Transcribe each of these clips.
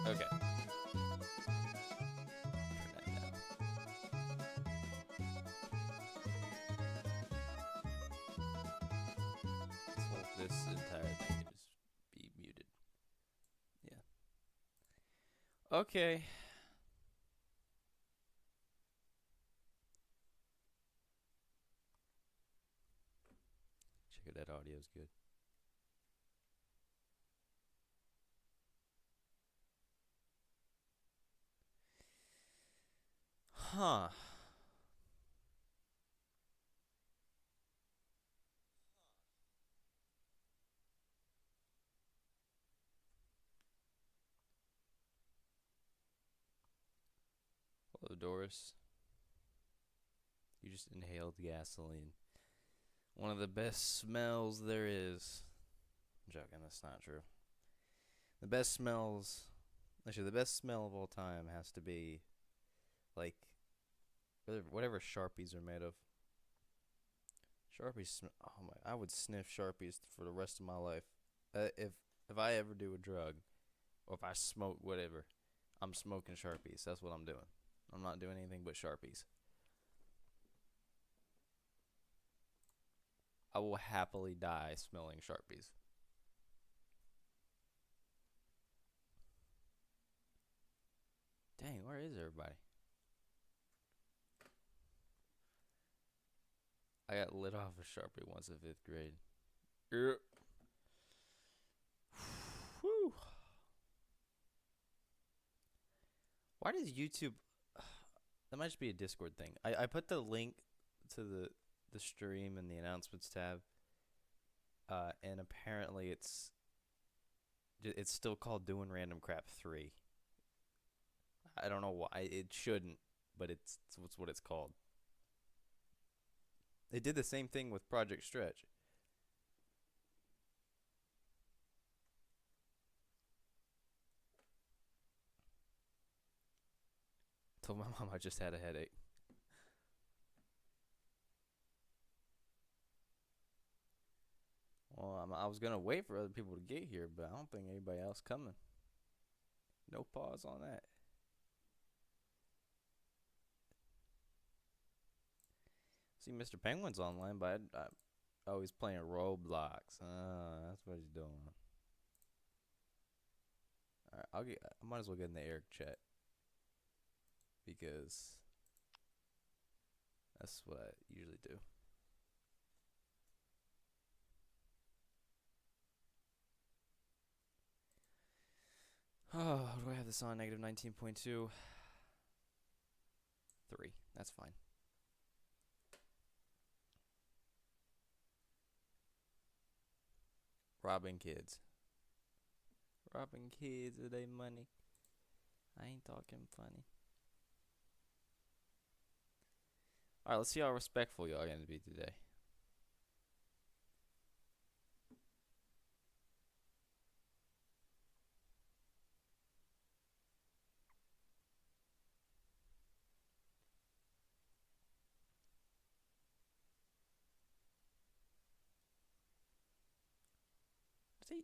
Okay. Turn that down. Let's hope this entire thing can just be muted. Yeah. Okay. Check if that audio's good. Huh. Hello, Doris. You just inhaled gasoline. One of the best smells there is. I'm joking, that's not true. The best smells, actually, the best smell of all time has to be like whatever Sharpies are made of. Sharpies, oh my, I would sniff Sharpies for the rest of my life. If I ever do a drug, or if I smoke whatever, I'm smoking Sharpies. That's what I'm doing. I'm not doing anything but Sharpies. I will happily die smelling Sharpies. Dang, where is everybody? I got lit off a Sharpie once in 5th grade. Whew. Why does YouTube... That might just be a Discord thing. I put the link to the stream in the announcements tab. And apparently it's still called Doing Random Crap 3. I don't know why. It shouldn't, but it's what it's called. They did the same thing with Project Stretch. Told my mom I just had a headache. Well, I was gonna wait for other people to get here, but I don't think anybody else coming. No pause on that. See, Mr. Penguin's online, but oh, he's playing Roblox. That's what he's doing. All right, I might as well get in the Eric chat because that's what I usually do. Oh, do I have this on? Negative 19.2. 3. That's fine. Robbing kids. Robbing kids of their money. I ain't talking funny. Alright, let's see how respectful y'all gonna be today.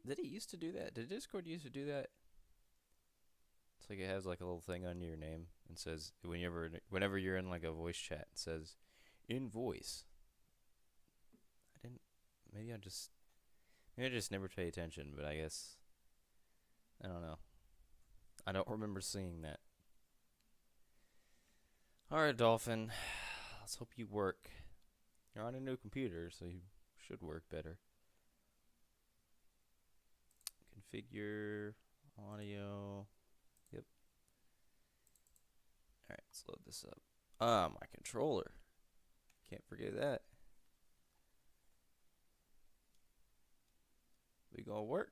Did he used to do that? Did Discord used to do that? It's like it has like a little thing under your name and says whenever you're in like a voice chat, it says in voice. I didn't. Maybe I just never pay attention. But I guess I don't know. I don't remember seeing that. All right, Dolphin. Let's hope you work. You're on a new computer, so you should work better. Configure audio. Yep. Alright, let's load this up. My controller. Can't forget that. We gonna work?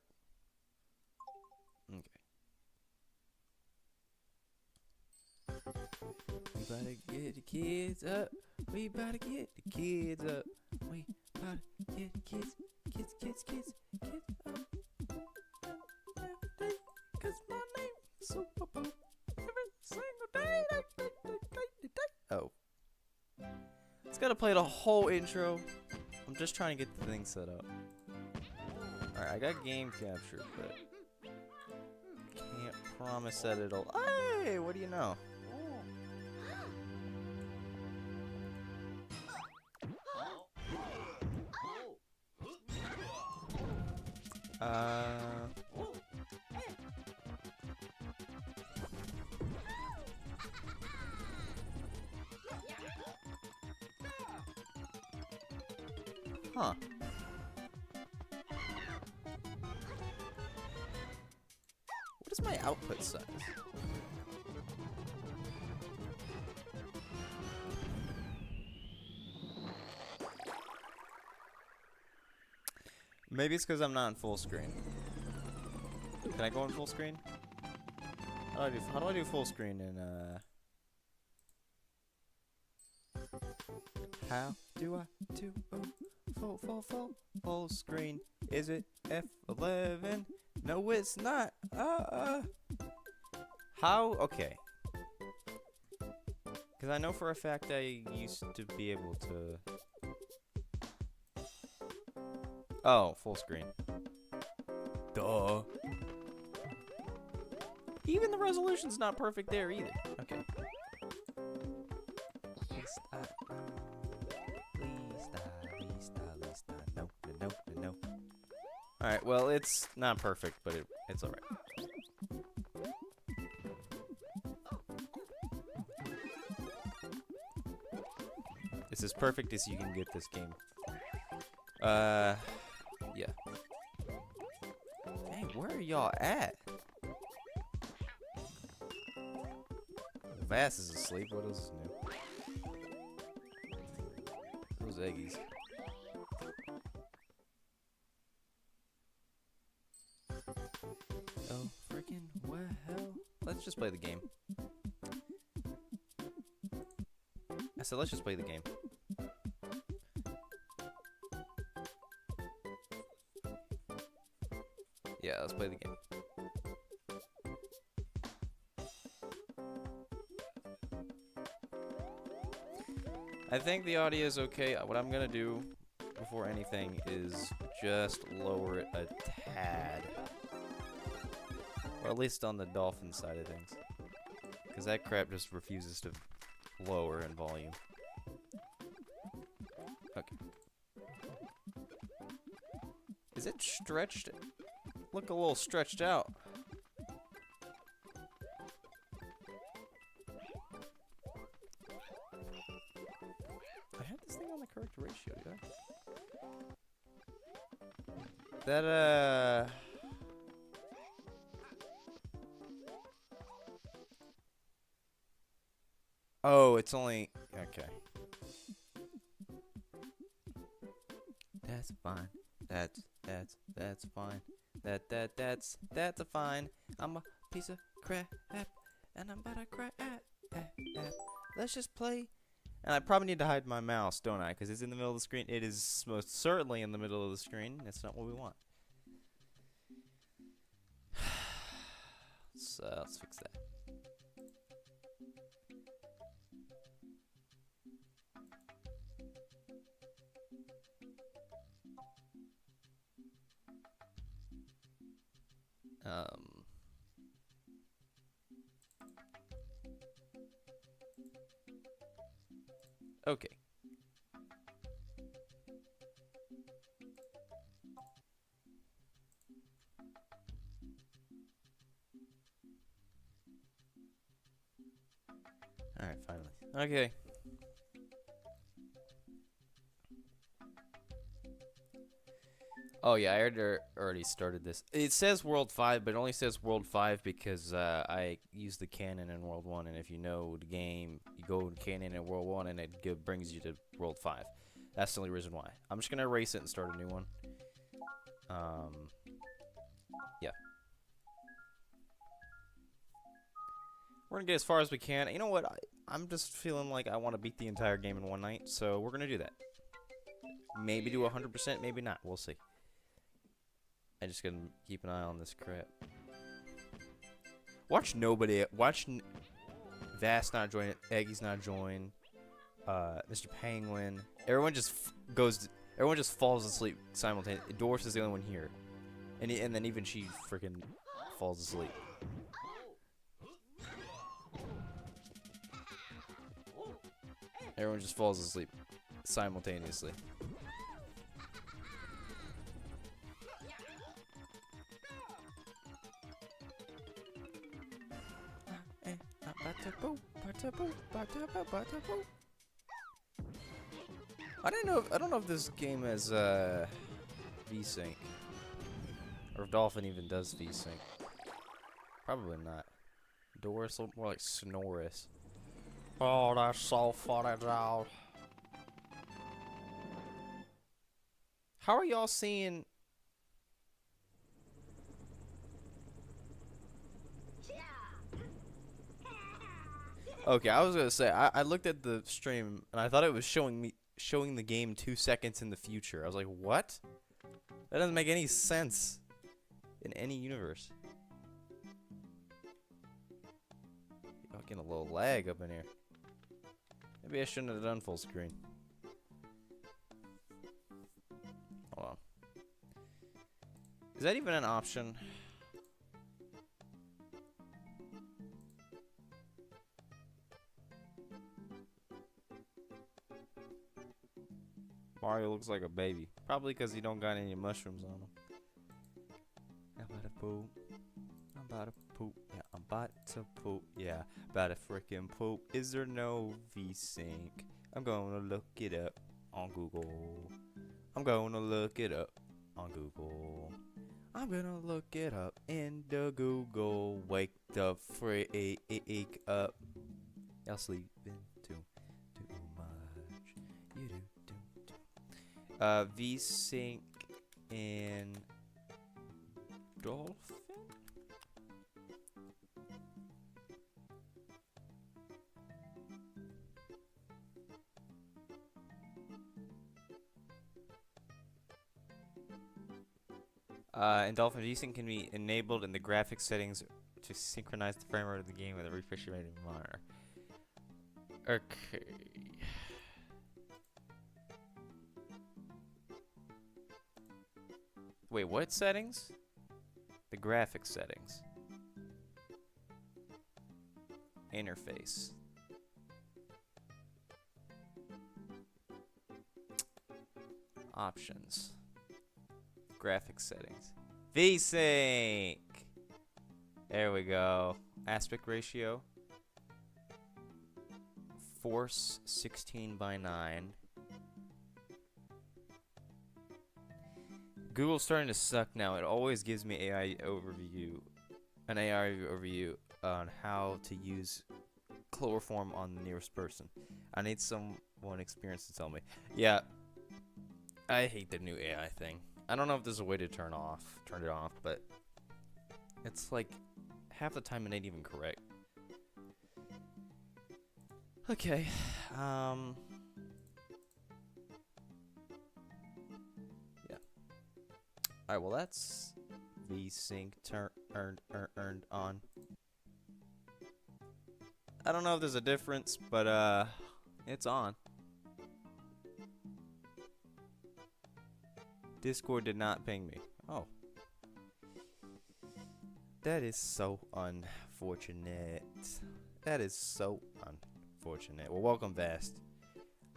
Okay. We better get the kids up. We better get the kids up. We better get the kids up. Cause my name is Super Bowl. Every single day. Oh. It's gotta play the whole intro. I'm just trying to get the thing set up. Alright, I got game capture, but can't Mama said it'll. Hey, what do you know? Huh. What is my output size? Maybe it's because I'm not in full screen. Can I go in full screen? How do I do full screen in How do I do full screen? Is it F11? No, it's not. How? Okay. Because I know for a fact I used to be able to. Oh, full screen. Duh. Even the resolution's not perfect there either. Okay. No. Alright, well, it's not perfect, but it's alright. It's as perfect as you can get this game. Yeah. Hey, where are y'all at? Vass is asleep. What else is new? Those eggies. Oh, freaking well. Let's just play the game. I said, let's just play the game. Yeah, let's play the game. I think the audio is okay. What I'm gonna do before anything is just lower it a tad. Or at least on the dolphin side of things. Because that crap just refuses to lower in volume. Okay. Is it stretched? Look a little stretched out. I had this thing on the correct ratio, did I? That, oh, it's only... Okay. That's fine. That's fine. That's a fine. I'm a piece of crap, and I'm about to cry. Let's just play. And I probably need to hide my mouse, don't I? Because it's in the middle of the screen. It is most certainly in the middle of the screen. That's not what we want. So let's fix that. Okay. All right, finally. Okay. Oh yeah, I already started this. It says World 5, but it only says World 5 because I use the cannon in World 1, and if you know the game, you go to cannon in World 1, and it brings you to World 5. That's the only reason why. I'm just going to erase it and start a new one. Yeah. We're going to get as far as we can. You know what? I'm just feeling like I want to beat the entire game in one night, so we're going to do that. Maybe do 100%, maybe not. We'll see. I just gotta keep an eye on this crap. Watch Vass not join it, Eggy's not join, Mr. Penguin. Everyone just falls asleep simultaneously. Doris is the only one here, and then even she freaking falls asleep. Everyone just falls asleep simultaneously. I don't know if this game has VSync, or if Dolphin even does VSync. Probably not. Doris, more like Snorris. Oh, that's so funny, dog. How are y'all seeing? Okay, I was gonna say I looked at the stream and I thought it was showing the game 2 seconds in the future. I was like, what? That doesn't make any sense in any universe. I'm getting a little lag up in here. Maybe I shouldn't have done full screen. Hold on. Is that even an option? Mario looks like a baby. Probably because he don't got any mushrooms on him. I'm about to poop. I'm about to poop. Yeah, I'm about to poop. Yeah, about to freaking poop. Is there no VSync? I'm gonna look it up on Google. I'm gonna look it up on Google. I'm gonna look it up in the Google. Wake the freak up. Y'all sleeping too much. You do. VSync in Dolphin? In Dolphin, VSync can be enabled in the graphics settings to synchronize the frame rate of the game with a refresh rate monitor. Okay. Wait, what settings? The graphics settings. Interface. Options. Graphics settings. VSync! There we go. Aspect ratio. Force 16:9. Google's starting to suck now. It always gives me an AI overview on how to use chloroform on the nearest person. I need someone experienced to tell me. Yeah, I hate the new AI thing. I don't know if there's a way to turn it off, but it's like half the time it ain't even correct. Okay, Alright, well that's VSync earned on. I don't know if there's a difference, but it's on. Discord did not ping me. Oh. That is so unfortunate. That is so unfortunate. Well, welcome, Vast.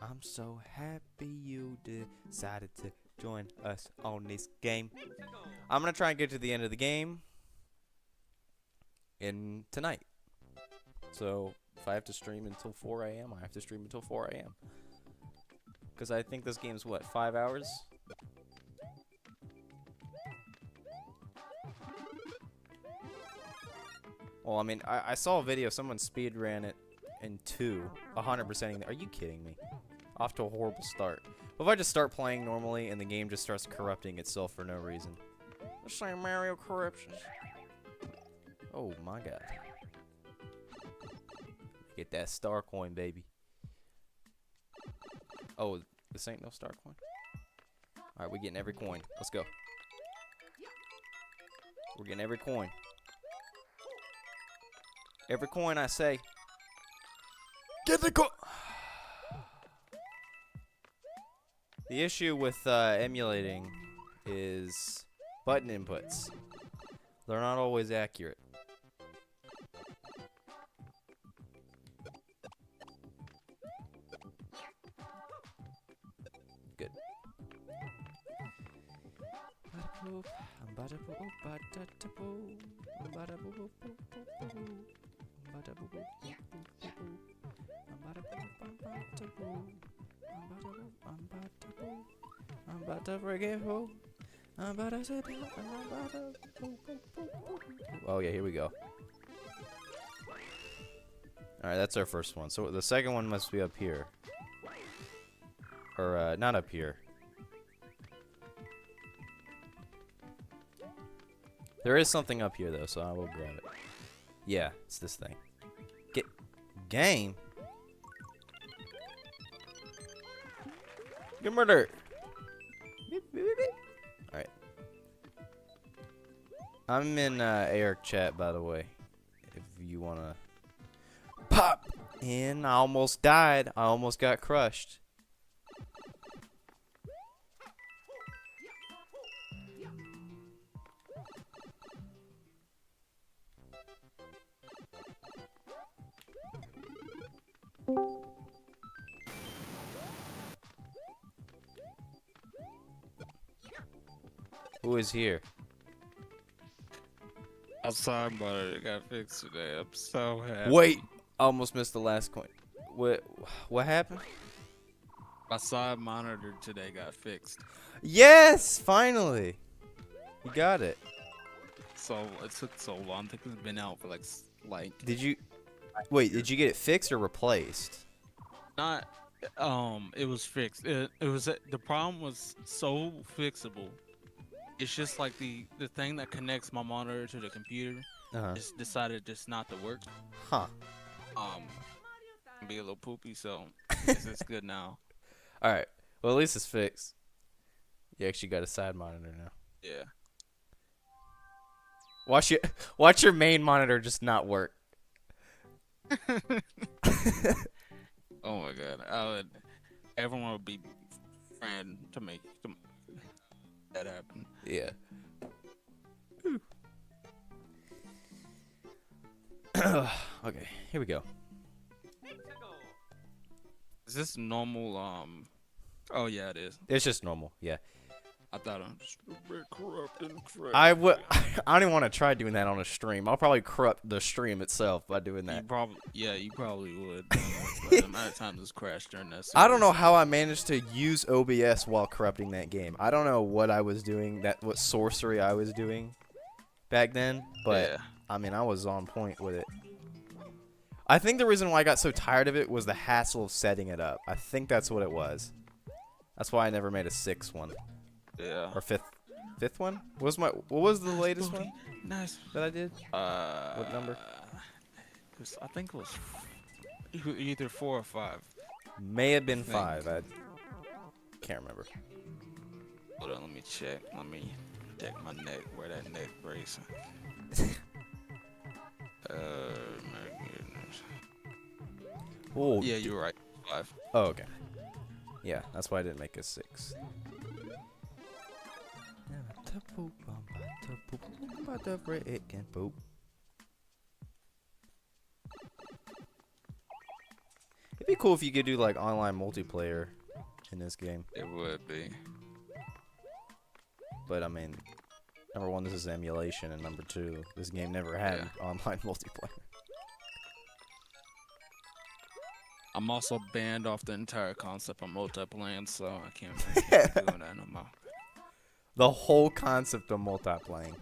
I'm so happy you decided to join us on this game. I'm gonna try and get to the end of the game tonight. So if I have to stream until 4 a.m., I have to stream until 4 a.m. Because I think this game's what, 5 hours? Well, I mean, I saw a video. Someone speedran it in 100%ing. Are you kidding me? Off to a horrible start. What if I just start playing normally and the game just starts corrupting itself for no reason? Let's say Mario corruptions. Oh my god. Get that star coin, baby. Oh, this ain't no star coin? Alright, we're getting every coin. Let's go. We're getting every coin. Every coin, I say. Get the coin! The issue with emulating is button inputs. They're not always accurate. I'm about to break it home. I'm about to say oh yeah, here we go. Alright, that's our first one. So the second one must be up here. Or, not up here. There is something up here, though, so I will grab it. Yeah, it's this thing. Get game. Get murder. Alright. I'm in ARC chat, by the way. If you wanna pop in. I almost died. I almost got crushed. Who is here? Outside monitor got fixed today. I'm so happy. Wait, I almost missed the last coin. What happened? My side monitor today got fixed. Yes, finally. You got it. So it took so long. I think it's been out for like. Did you Did you get it fixed or replaced? Not. It was fixed. It was the problem was so fixable. It's just like the thing that connects my monitor to the computer just decided just not to work. Huh. Be a little poopy, so it's good now. All right. Well, at least it's fixed. You actually got a side monitor now. Yeah. Watch your main monitor just not work. Oh my god! Everyone would be trying to make that happen. Yeah. Okay, here we go. Is this normal? Oh yeah, it is. It's just normal. Yeah. I thought I'm just a bit corrupt and crazy. I don't even want to try doing that on a stream. I'll probably corrupt the stream itself by doing that. You probably would. The amount of times it's crashed during that. I don't know how I managed to use OBS while corrupting that game. I don't know what I was doing, what sorcery I was doing back then, but yeah. I mean, I was on point with it. I think the reason why I got so tired of it was the hassle of setting it up. I think that's what it was. That's why I never made a 6th one. Yeah. Or fifth one? What was the latest one? Nice. That I did? What number? I think it was either 4 or 5. May have been 5. I can't remember. Hold on, let me check. Let me check my neck. Where that neck brace? My goodness. Oh, yeah, you're right. 5. Oh, okay. Yeah, that's why I didn't make a 6. It'd be cool if you could do like online multiplayer in this game. It would be. But I mean, number 1, this is emulation, and number 2, this game never had online multiplayer. I'm also banned off the entire concept of multiplayer, so I can't really doing that no more. The whole concept of multiplaying.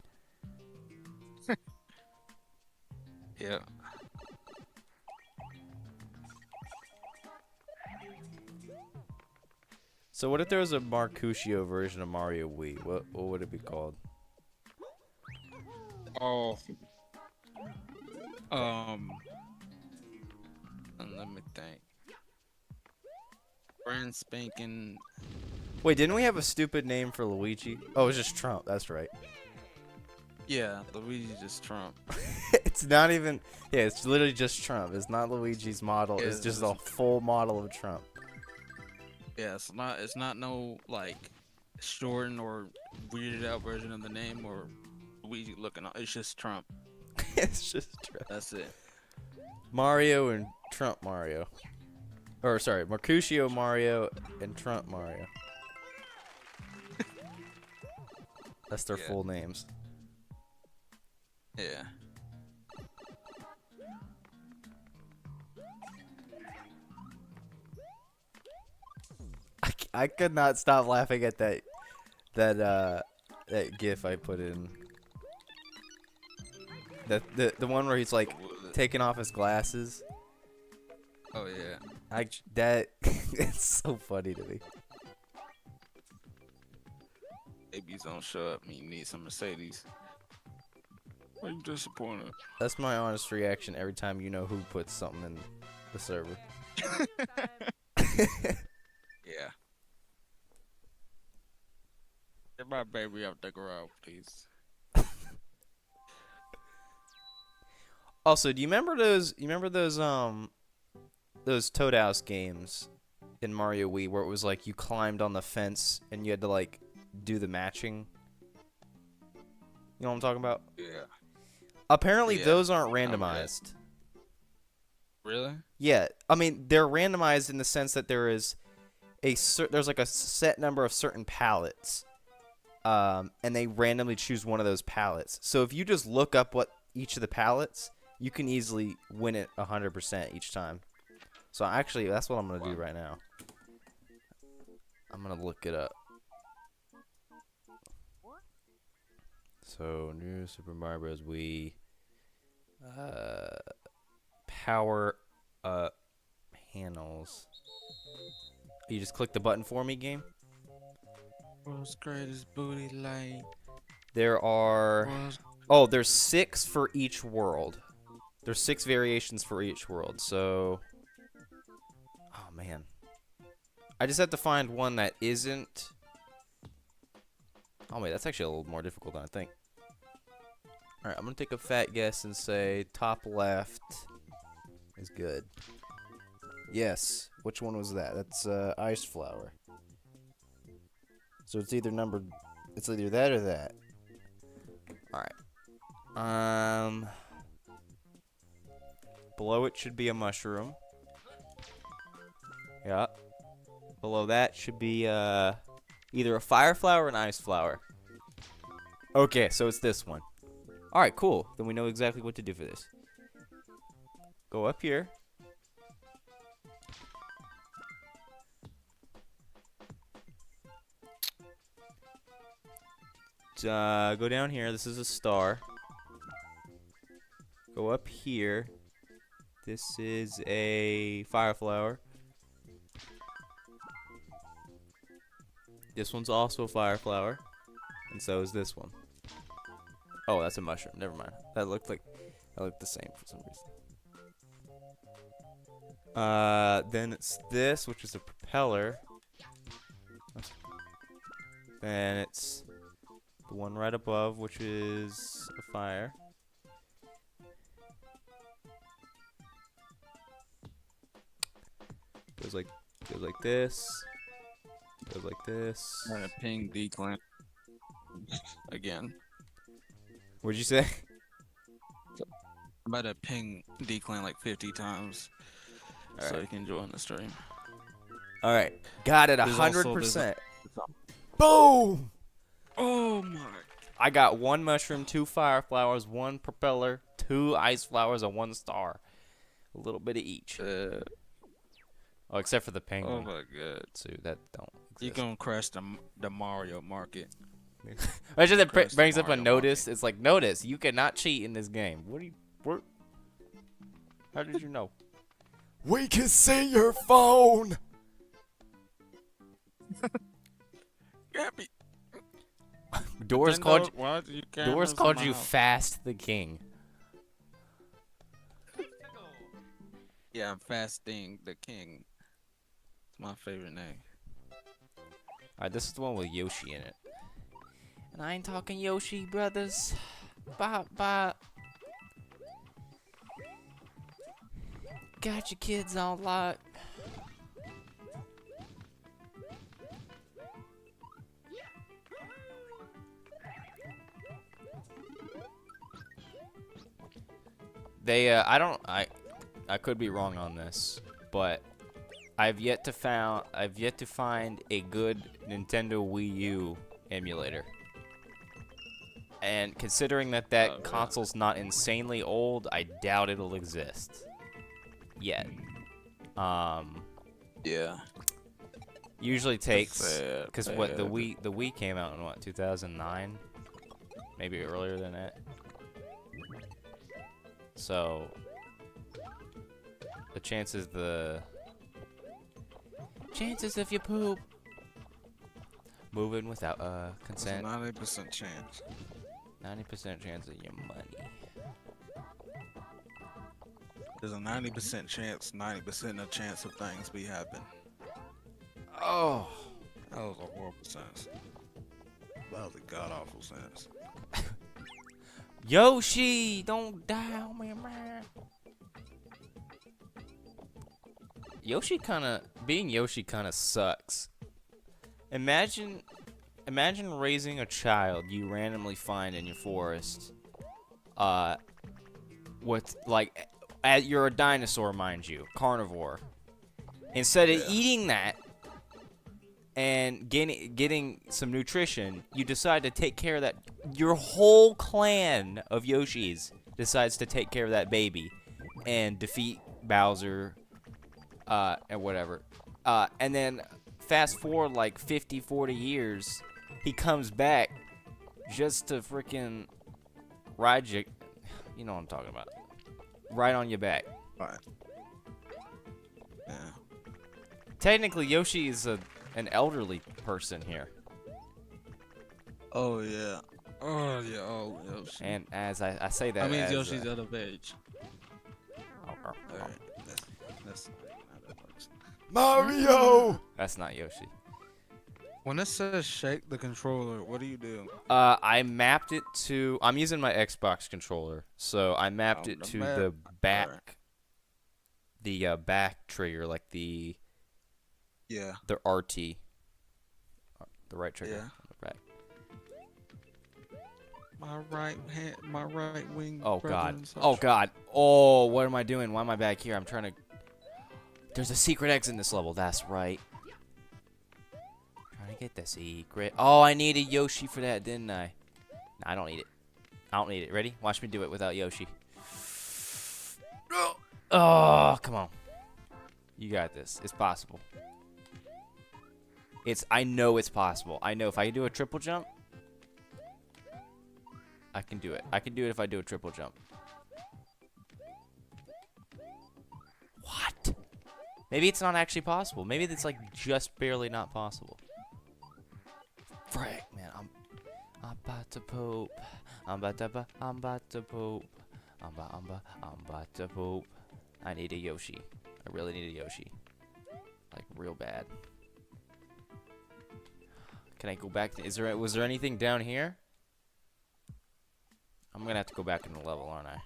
Yeah. So what if there was a Mercutio version of Mario Wii? What would it be called? Oh. Let me think. Brand spanking. Wait, didn't we have a stupid name for Luigi? Oh, it was just Trump. That's right. Yeah, Luigi just Trump. It's not even. Yeah, it's literally just Trump. It's not Luigi's model. Yeah, it's just a full model of Trump. Yeah, it's not no like shortened or weirded out version of the name or Luigi looking. It's just Trump. It's just Trump. That's it. Mario and Trump Mario. Or sorry, Mercutio Mario and Trump Mario. That's their Yeah. full names. Yeah. I could not stop laughing at that GIF I put in. The one where he's like taking off his glasses. Oh yeah. That it's so funny to me. Babies don't show up. You need some Mercedes. Why you disappointed? That's my honest reaction every time you know who puts something in the server. Yeah. Get my baby out the garage, please. Also, do you remember those? Those Toad House games in Mario Wii where it was like you climbed on the fence and you had to like do the matching? You know what I'm talking about? Yeah. Apparently, Yeah, those aren't I remember randomized. Really? Yeah, I mean they're randomized in the sense that there is there's like a set number of certain palettes, and they randomly choose one of those palettes. So if you just look up what each of the palettes, you can easily win it 100% each time. So actually, that's what I'm gonna do right now. I'm gonna look it up. So new Super Mario Bros. Wii power up panels. You just click the button for me, game. World's greatest booty light. There are there's 6 for each world. There's 6 variations for each world. So oh man. I just have to find one that isn't. Oh wait, that's actually a little more difficult than I think. Alright, I'm gonna take a fat guess and say top left is good. Yes. Which one was that? That's Ice Flower. So it's either that or that. Alright. Below it should be a mushroom. Yeah. Below that should be either a fire flower or an ice flower. Okay, so it's this one. Alright, cool. Then we know exactly what to do for this. Go up here. Go down here. This is a star. Go up here. This is a fire flower. This one's also a fire flower. And so is this one. Oh, that's a mushroom. Never mind. That looked the same for some reason. Then it's this, which is a propeller. Then it's the one right above, which is a fire. Goes like this. Goes like this. I'm gonna ping Declan again. What'd you say? I'm about to ping Declan like 50 times so he can join the stream. All right, got it. There's also- 100%. Boom! Oh my! I got 1 mushroom, 2 fire flowers, 1 propeller, 2 ice flowers, and 1 star. A little bit of each. Oh, except for the penguin. Oh my god! So that don't. You gonna crash the Mario market? Imagine that Crash the brings up a Mario notice. market. It's like, notice you cannot cheat in this game. What? How did you know? We can see your phone. Gabby. Doors called you you Fast the King. Yeah, I'm Fasting the King. It's my favorite name. Alright, this is the one with Yoshi in it. And I ain't talking Yoshi, brothers. Bop, bop. Got your kids on lock. They, I could be wrong on this, but I've yet to find a good Nintendo Wii U emulator. And considering that console's not insanely old, I doubt it'll exist yet. Yeah. Usually takes, because the Wii came out in what, 2009, maybe earlier than that. So the chances if you poop moving without consent. 90% chance. 90% chance of your money. There's a 90% chance, 90% of chance of things be happening. Oh, that was a horrible sentence. That was a god awful sentence. Yoshi, don't die on me, man. Being Yoshi kind of sucks. Imagine raising a child you randomly find in your forest. You're a dinosaur, mind you, carnivore. Instead of eating that and getting some nutrition, you decide to take care of that. Your whole clan of Yoshis decides to take care of that baby and defeat Bowser, and whatever. And then fast forward like 50, 40 years, he comes back just to freaking ride you. You know what I'm talking about. Right on your back. Right. Yeah. Technically, Yoshi is an elderly person here. Oh yeah. Oh yeah. Oh Yoshi. And as I say that, I mean Yoshi's out of age. That's Mario. That's not Yoshi. When it says shake the controller, what do you do? I mapped it to. I'm using my Xbox controller, so I mapped it to the back. The back trigger, like the RT, the right trigger on the back. My right wing. Oh god. Oh god. Oh, what am I doing? Why am I back here? I'm trying to. There's a secret exit in this level. That's right. Trying to get the secret. Oh, I needed Yoshi for that, didn't I? No, I don't need it. I don't need it. Ready? Watch me do it without Yoshi. Oh, come on. You got this. It's possible. I know it's possible. I know if I can do a triple jump, I can do it. I can do it if I do a triple jump. What? Maybe it's not actually possible. Maybe it's like just barely not possible. Frick, man, I'm about to poop. I'm about to poop. I'm about to poop. I need a Yoshi. I really need a Yoshi. Like real bad. Can I go back? Was there anything down here? I'm gonna have to go back in the level, aren't I?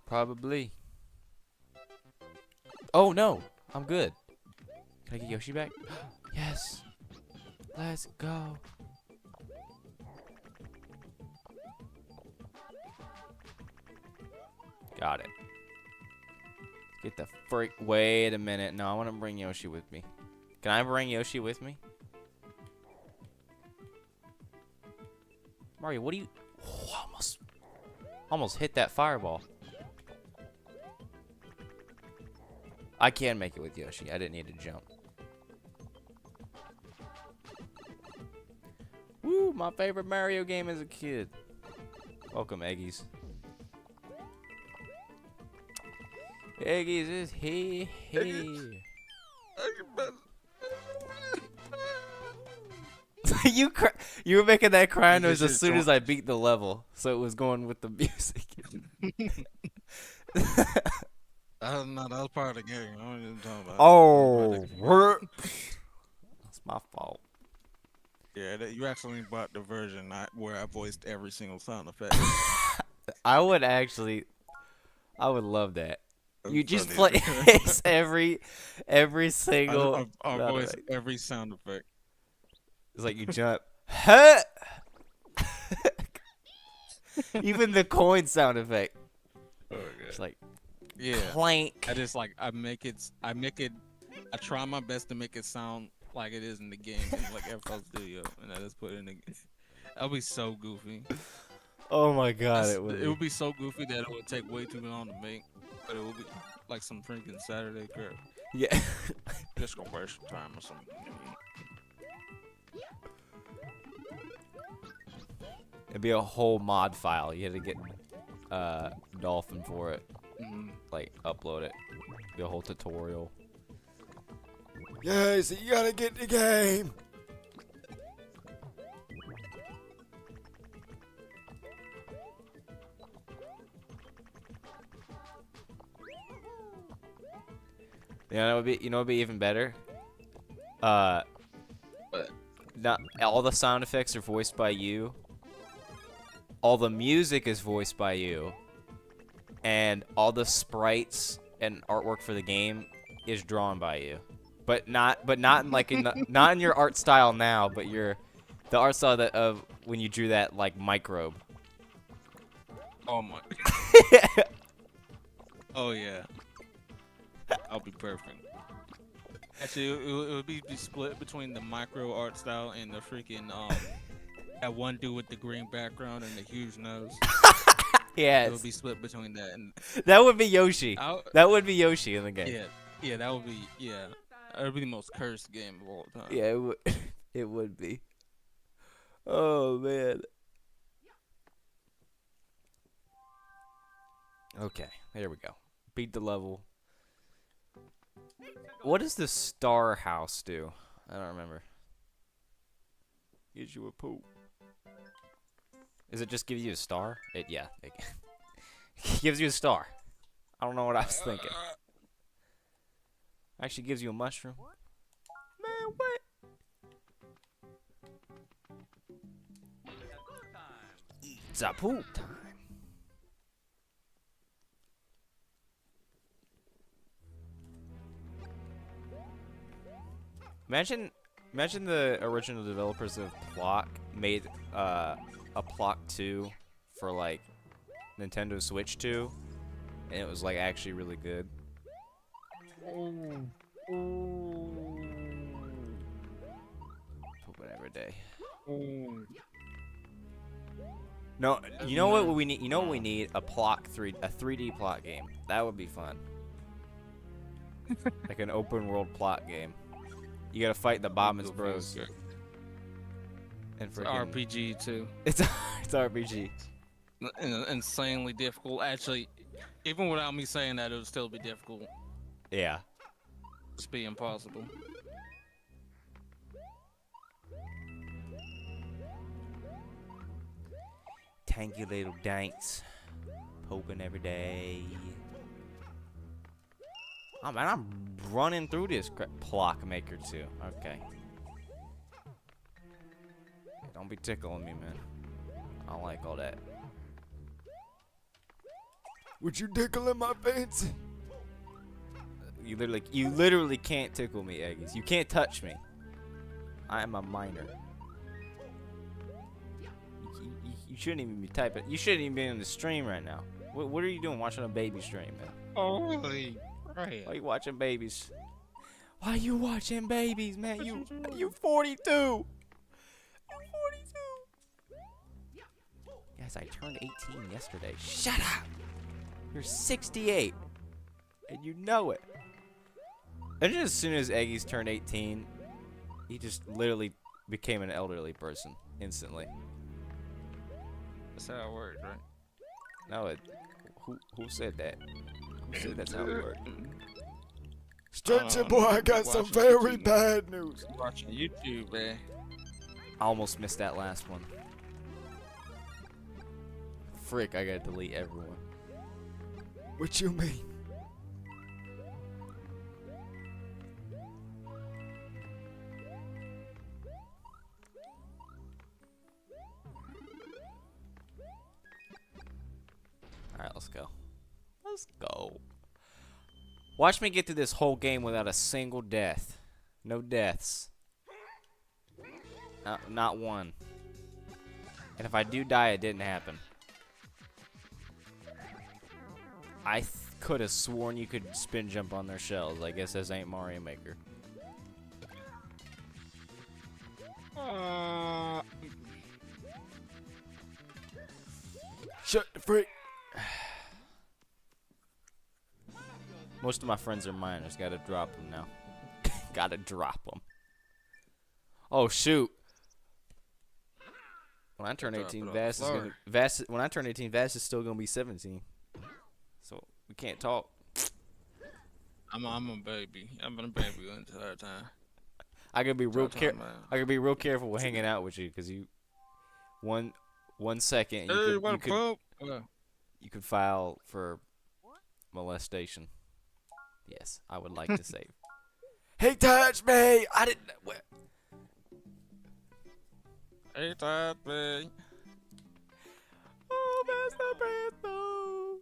Probably. Oh no, I'm good. Can I get Yoshi back? Yes. Let's go. Got it. Get the freak. Wait a minute. No, I want to bring Yoshi with me. Can I bring Yoshi with me? Mario, what do you... Oh, almost hit that fireball. I can make it with Yoshi. I didn't need to jump. Woo, my favorite Mario game as a kid. Welcome, Eggies. Eggies is here. You were making that crying noise as soon as I beat the level, so it was going with the music. No, that was part of the game. I don't even talk about. Oh, that's my fault. Yeah, you actually bought the version where I voiced every single sound effect. I would love that. You just play every single. I voice every sound effect. It's like you jump. Huh! Even the coin sound effect. Oh, it's like yeah. clank. I just like I try my best to make it sound like it is in the game, in like FL Studio, and I just put it in the game. That'll be so goofy. Oh my god, it It would would be so goofy that it would take way too long to make, but it would be like some freaking Saturday crap. be. Yeah. Just gonna waste some time or something. It'd be a whole mod file. You had to get Dolphin for it. Like upload it. Be a whole tutorial. Yeah, so you gotta get the game. Yeah, that would be. You know, it'd be even better. Not all the sound effects are voiced by you. All the music is voiced by you, and all the sprites and artwork for the game is drawn by you. But not in like not in your art style now, but the art style that of when you drew that like microbe. Oh my. Oh yeah. I'll be perfect. Actually, it would be split between the micro art style and the freaking that one dude with the green background and the huge nose. Yes. It would be split between that and. That would be Yoshi. That would be Yoshi in the game. Yeah, that would be That would be the most cursed game of all time. Yeah, it would. It would be. Oh man. Okay, there we go. Beat the level. What does the star house do? I don't remember. Gives you a poop. Is it just give you a star? It gives you a star. I don't know what I was thinking. Actually gives you a mushroom. Man, what? It's a poop time. Imagine the original developers of Plock made a Plock 2 for like Nintendo Switch 2, and it was like actually really good. Pooping every day. No, you know what we need? You know what we need? A 3D Plock game. That would be fun. Like an open world plot game. You gotta fight the Bombers Bros. And it's RPG too. It's RPG. Insanely difficult. Actually, even without me saying that, it would still be difficult. Yeah. It's be impossible. Tanky little danks. Pooping every day. Oh man, I'm running through this Plock Maker too. Okay. Don't be tickling me, man. I don't like all that. Would you tickle in my fancy? You literally can't tickle me, Eggies. You can't touch me. I am a minor. You shouldn't even be typing. You shouldn't even be in the stream right now. What are you doing watching a baby stream, man? Oh, right. Why are you watching babies? Why are you watching babies, man? You 42. You're 42. Yes, I turned 18 yesterday. Shut up. You're 68. And you know it. And just as soon as Eggies turned 18, he just literally became an elderly person instantly. That's how it works, right? No, who said that? Who said that's how it works? Stretchy boy, I got some very bad news. Watching YouTube, man. I almost missed that last one. Frick, I gotta delete everyone. What you mean? Alright, let's go. Let's go. Watch me get through this whole game without a single death. No deaths. Not one. And if I do die, it didn't happen. I could have sworn you could spin jump on their shells. I guess this ain't Mario Maker. Shut the freak. Most of my friends are minors. Gotta drop them now. Gotta drop them. Oh shoot! When I turn 18, Vass is gonna When I turn 18, Vass is still gonna be 17. So we can't talk. I'm a baby. I've been a baby the entire time. I gotta be real careful with hanging out with you, cause you, one second you could file for molestation. Yes, I would like to say. He touched me. I didn't. What? He touched me. Oh, Mr. Pistol.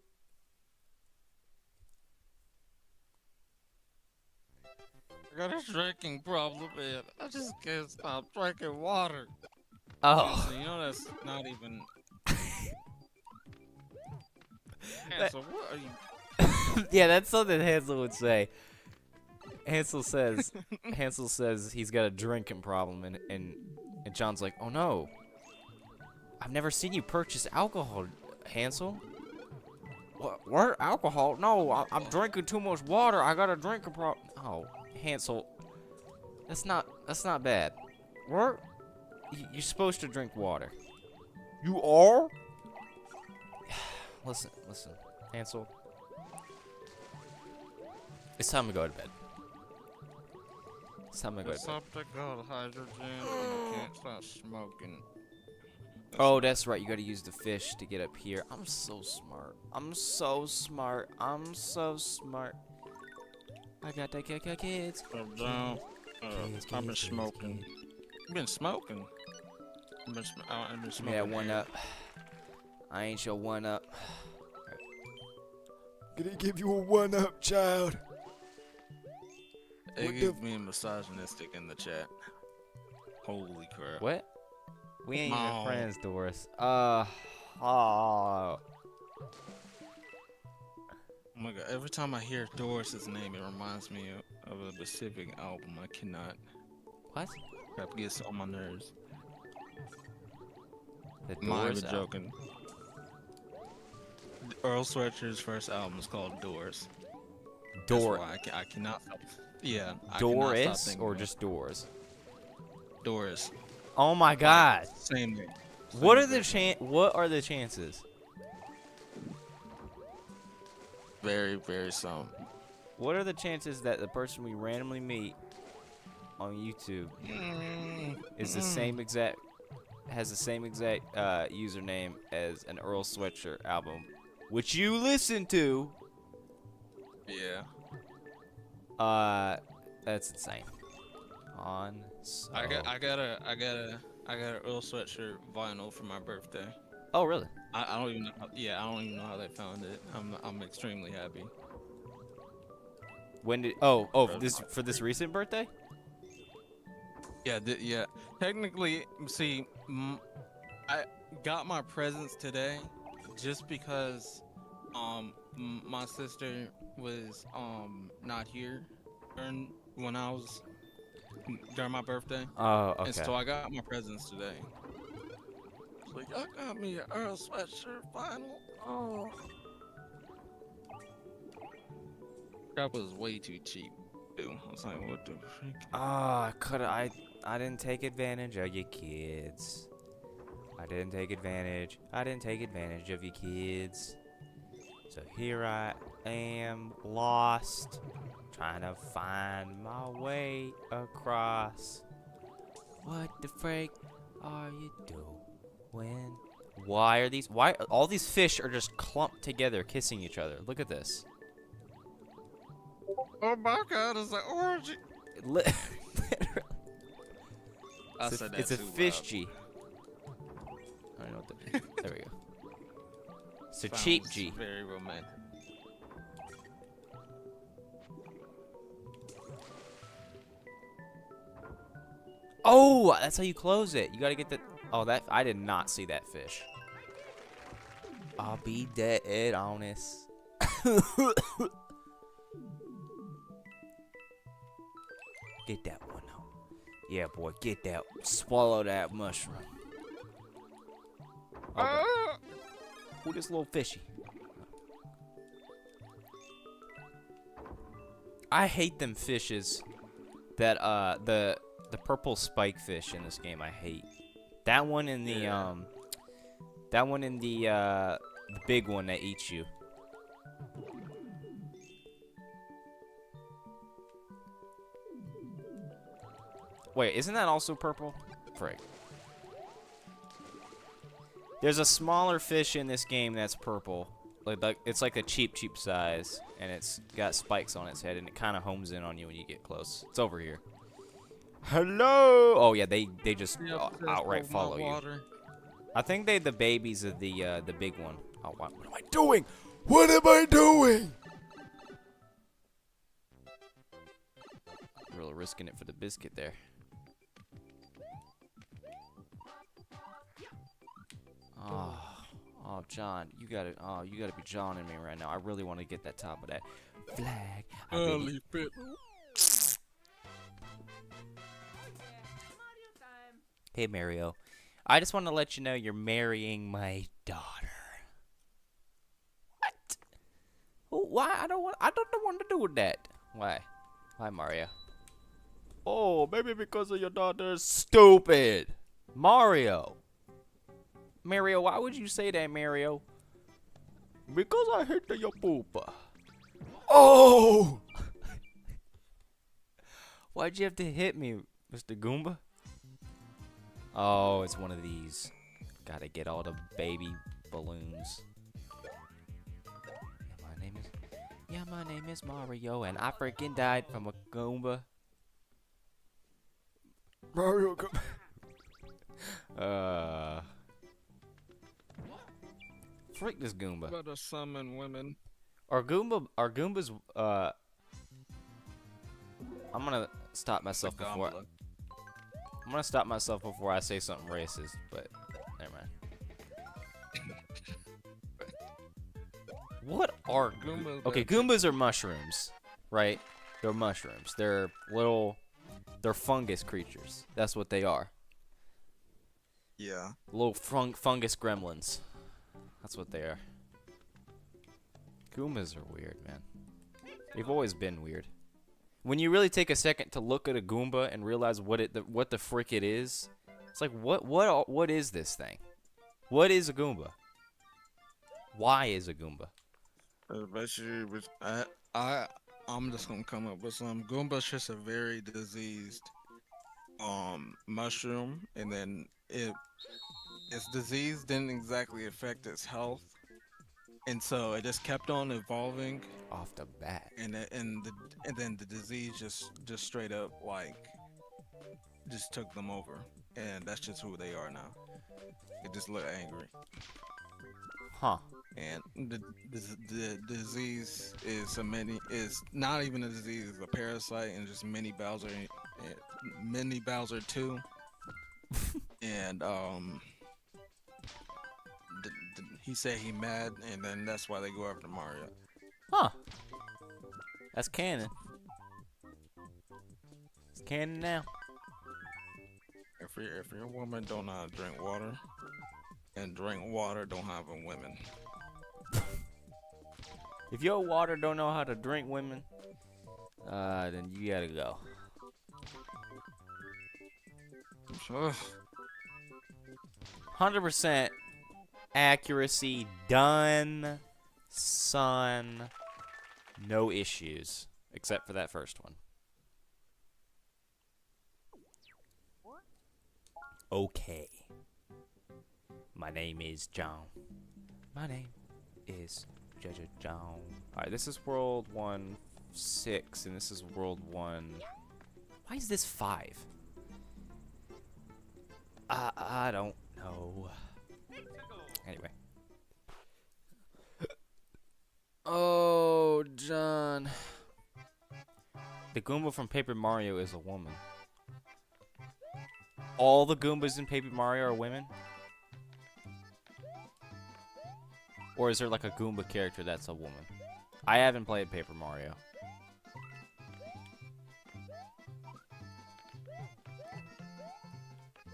I got a drinking problem, man. I just can't stop drinking water. Oh. So, you know that's not even. So what are you? Yeah, that's something Hansel would say. Hansel says he's got a drinking problem, and John's like, oh no, I've never seen you purchase alcohol, Hansel. What alcohol? No, I'm drinking too much water. I got a drinking problem. Oh, Hansel, that's not bad. What? You're supposed to drink water. You are? Listen, Hansel. It's time to go to bed. It's time to go to bed. Something called hydrogen. You can't stop smoking. Oh, that's right. You got to use the fish to get up here. I'm so smart. I'm so smart. I got the kids. I've been smoking. You've been smoking? I've been smoking. Yeah, one up. I ain't your one up. Gonna give you a 1-up, child. It gives me a misogynistic in the chat. Holy crap. What? We ain't even friends, Doris. Oh my god, every time I hear Doris's name, it reminds me of a specific album. I cannot. What? Crap gets on my nerves. The I'm not Doors even joking. Earl Sweatshirt first album is called Doors. Door. That's why I cannot. Yeah. Doris or just Doors? Doors. Oh my god. Same name. What are the chances? Very, very some. What are the chances that the person we randomly meet on YouTube is the same exact username as an Earl Sweatshirt album, which you listen to? Yeah. That's insane. I got a Earl Sweatshirt vinyl for my birthday. Oh really? I don't even know. I don't even know how they found it. I'm extremely happy. When did? For this recent birthday? Yeah. Technically, see, I got my presents today just because my sister was not here during my birthday. Oh, okay. And so I got my presents today. It's like, y'all got me an Earl Sweatshirt vinyl. Oh. That was way too cheap, dude. I was like, what the freak? I didn't take advantage of you kids. I didn't take advantage of you kids. So here I am, lost, trying to find my way across. What the freak are you doing? Why all these fish are just clumped together kissing each other? Look at this. Oh my god, it's an orgy. Literally. It's a fish G. I don't know what there we go. It's a cheap G. Very romantic. Oh, that's how you close it. You gotta get the. Oh, I did not see that fish. I'll be dead honest. Get that one out. Yeah, boy, get that. Swallow that mushroom. Okay. Who this little fishy? I hate them fishes. That the purple spike fish in this game. I hate that one in the that one in the big one that eats you. Wait, isn't that also purple? Frick. There's a smaller fish in this game that's purple. Like it's like a cheap size, and it's got spikes on its head, and it kind of homes in on you when you get close. It's over here. Hello. Oh yeah, they just outright follow you. I think they the babies of the big one. Oh, what am I doing? What am I doing? Really risking it for the biscuit there. Oh, John, you gotta be John in me right now. I really want to get that top of that flag. Hey, Mario. I just want to let you know you're marrying my daughter. What? Why? I don't want to do with that. Why? Why, Mario? Oh, maybe because of your daughter's stupid. Mario. Mario, why would you say that, Mario? Because I hate your poopa. Oh! Why'd you have to hit me, Mr. Goomba? Oh, it's one of these. Gotta get all the baby balloons. My name is Mario, and I freaking died from a Goomba. Mario, come. Freak this Goomba. Better summon women. Are Goombas, I'm gonna stop myself before I say something racist, but never mind. What are Goombas? Okay, Goombas are mushrooms, right? They're mushrooms. They're fungus creatures. That's what they are. Yeah. Little fungus gremlins. That's what they are. Goombas are weird, man. They've always been weird. When you really take a second to look at a Goomba and realize what the frick it is, it's like what is this thing? What is a Goomba? Why is a Goomba? Basically, I'm just gonna come up with some. Goomba's just a very diseased mushroom, and then its disease didn't exactly affect its health, and so it just kept on evolving off the bat. And then the disease just straight up just took them over, and that's just who they are now. They just look angry. Huh. And the disease is not even a disease, it's a parasite, and just mini Bowser 2. And he said he mad, and then that's why they go after Mario. Huh. That's canon. It's canon now. If your woman don't know how to drink water, and drink water don't have a women. If your water don't know how to drink women, then you gotta go. 100% accuracy, done, son. No issues, except for that first one. Okay. My name is John. My name is John. Alright, this is World 1-6, and this is World 1... Why is this 5? I don't know. Anyway. Oh, John. The Goomba from Paper Mario is a woman. All the Goombas in Paper Mario are women? Or is there like a Goomba character that's a woman? I haven't played Paper Mario.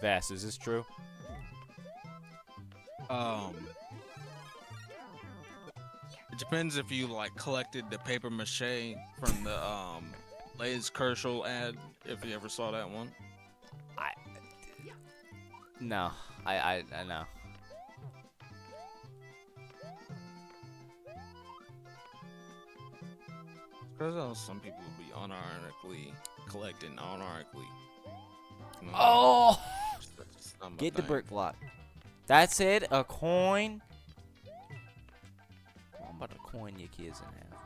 Vast, is this true? It depends if you like collected the paper mache from the Lay's Kershaw ad. If you ever saw that one. No, I know. Because some people would be unironically collecting unironically. Oh! It's not my Get the thing. brick block. That's it? A coin? I'm about to coin your kids in half.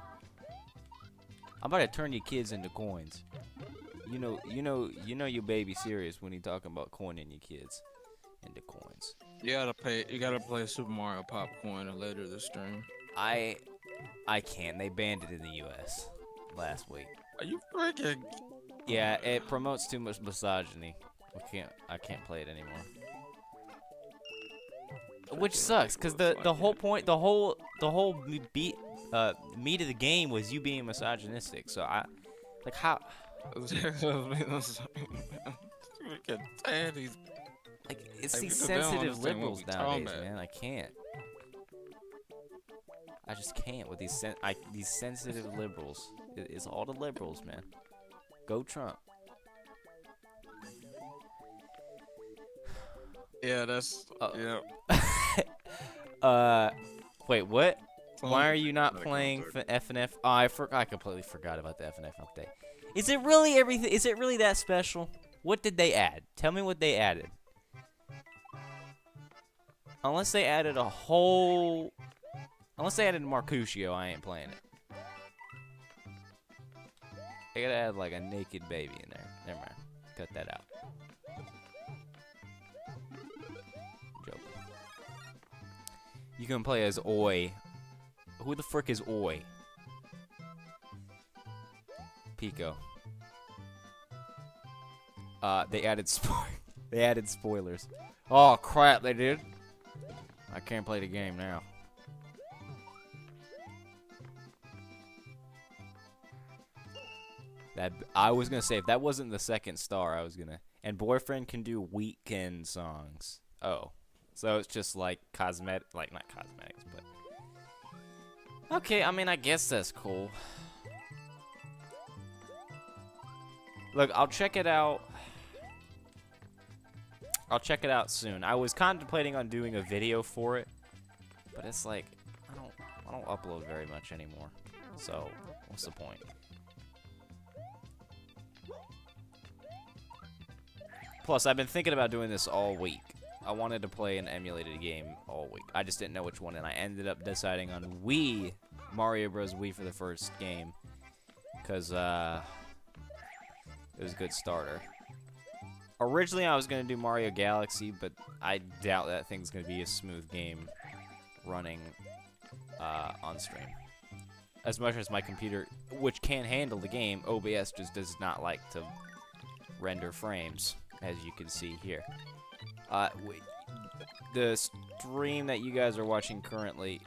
I'm about to turn your kids into coins. You know your baby serious when he talking about coining your kids into coins. You gotta play Super Mario Popcorn later this stream. I can't. They banned it in the US last week. Are you freaking? Yeah, it promotes too much misogyny. I can't play it anymore. Which sucks, cause the whole point, the whole meat of the game was you being misogynistic. So like how? Like it's these sensitive liberals nowadays, man. I can't. I just can't with these sensitive liberals. It's all the liberals, man. Go Trump. Yeah, that's yeah. Wait, what? Why are you not playing FNF? Oh, I completely forgot about the FNF update. Is it really everything? Is it really that special? What did they add? Tell me what they added. Unless they added Mercutio, I ain't playing it. They gotta add like a naked baby in there. Never mind. Cut that out. Joking. You can play as Oi. Who the frick is Oi? Pico. They added spoilers. Oh crap, they did. I can't play the game now. I was gonna say if that wasn't the second star, I was gonna. And boyfriend can do weekend songs. Oh, so it's just like not cosmetics, but okay. I mean, I guess that's cool. Look, I'll check it out. I'll check it out soon. I was contemplating on doing a video for it, but it's like I don't upload very much anymore. So what's the point? Plus, I've been thinking about doing this all week. I wanted to play an emulated game all week. I just didn't know which one, and I ended up deciding on Wii, Mario Bros. Wii for the first game, because it was a good starter. Originally, I was going to do Mario Galaxy, but I doubt that thing's going to be a smooth game running on stream. As much as my computer, which can handle the game, OBS just does not like to render frames, as you can see here. The stream that you guys are watching currently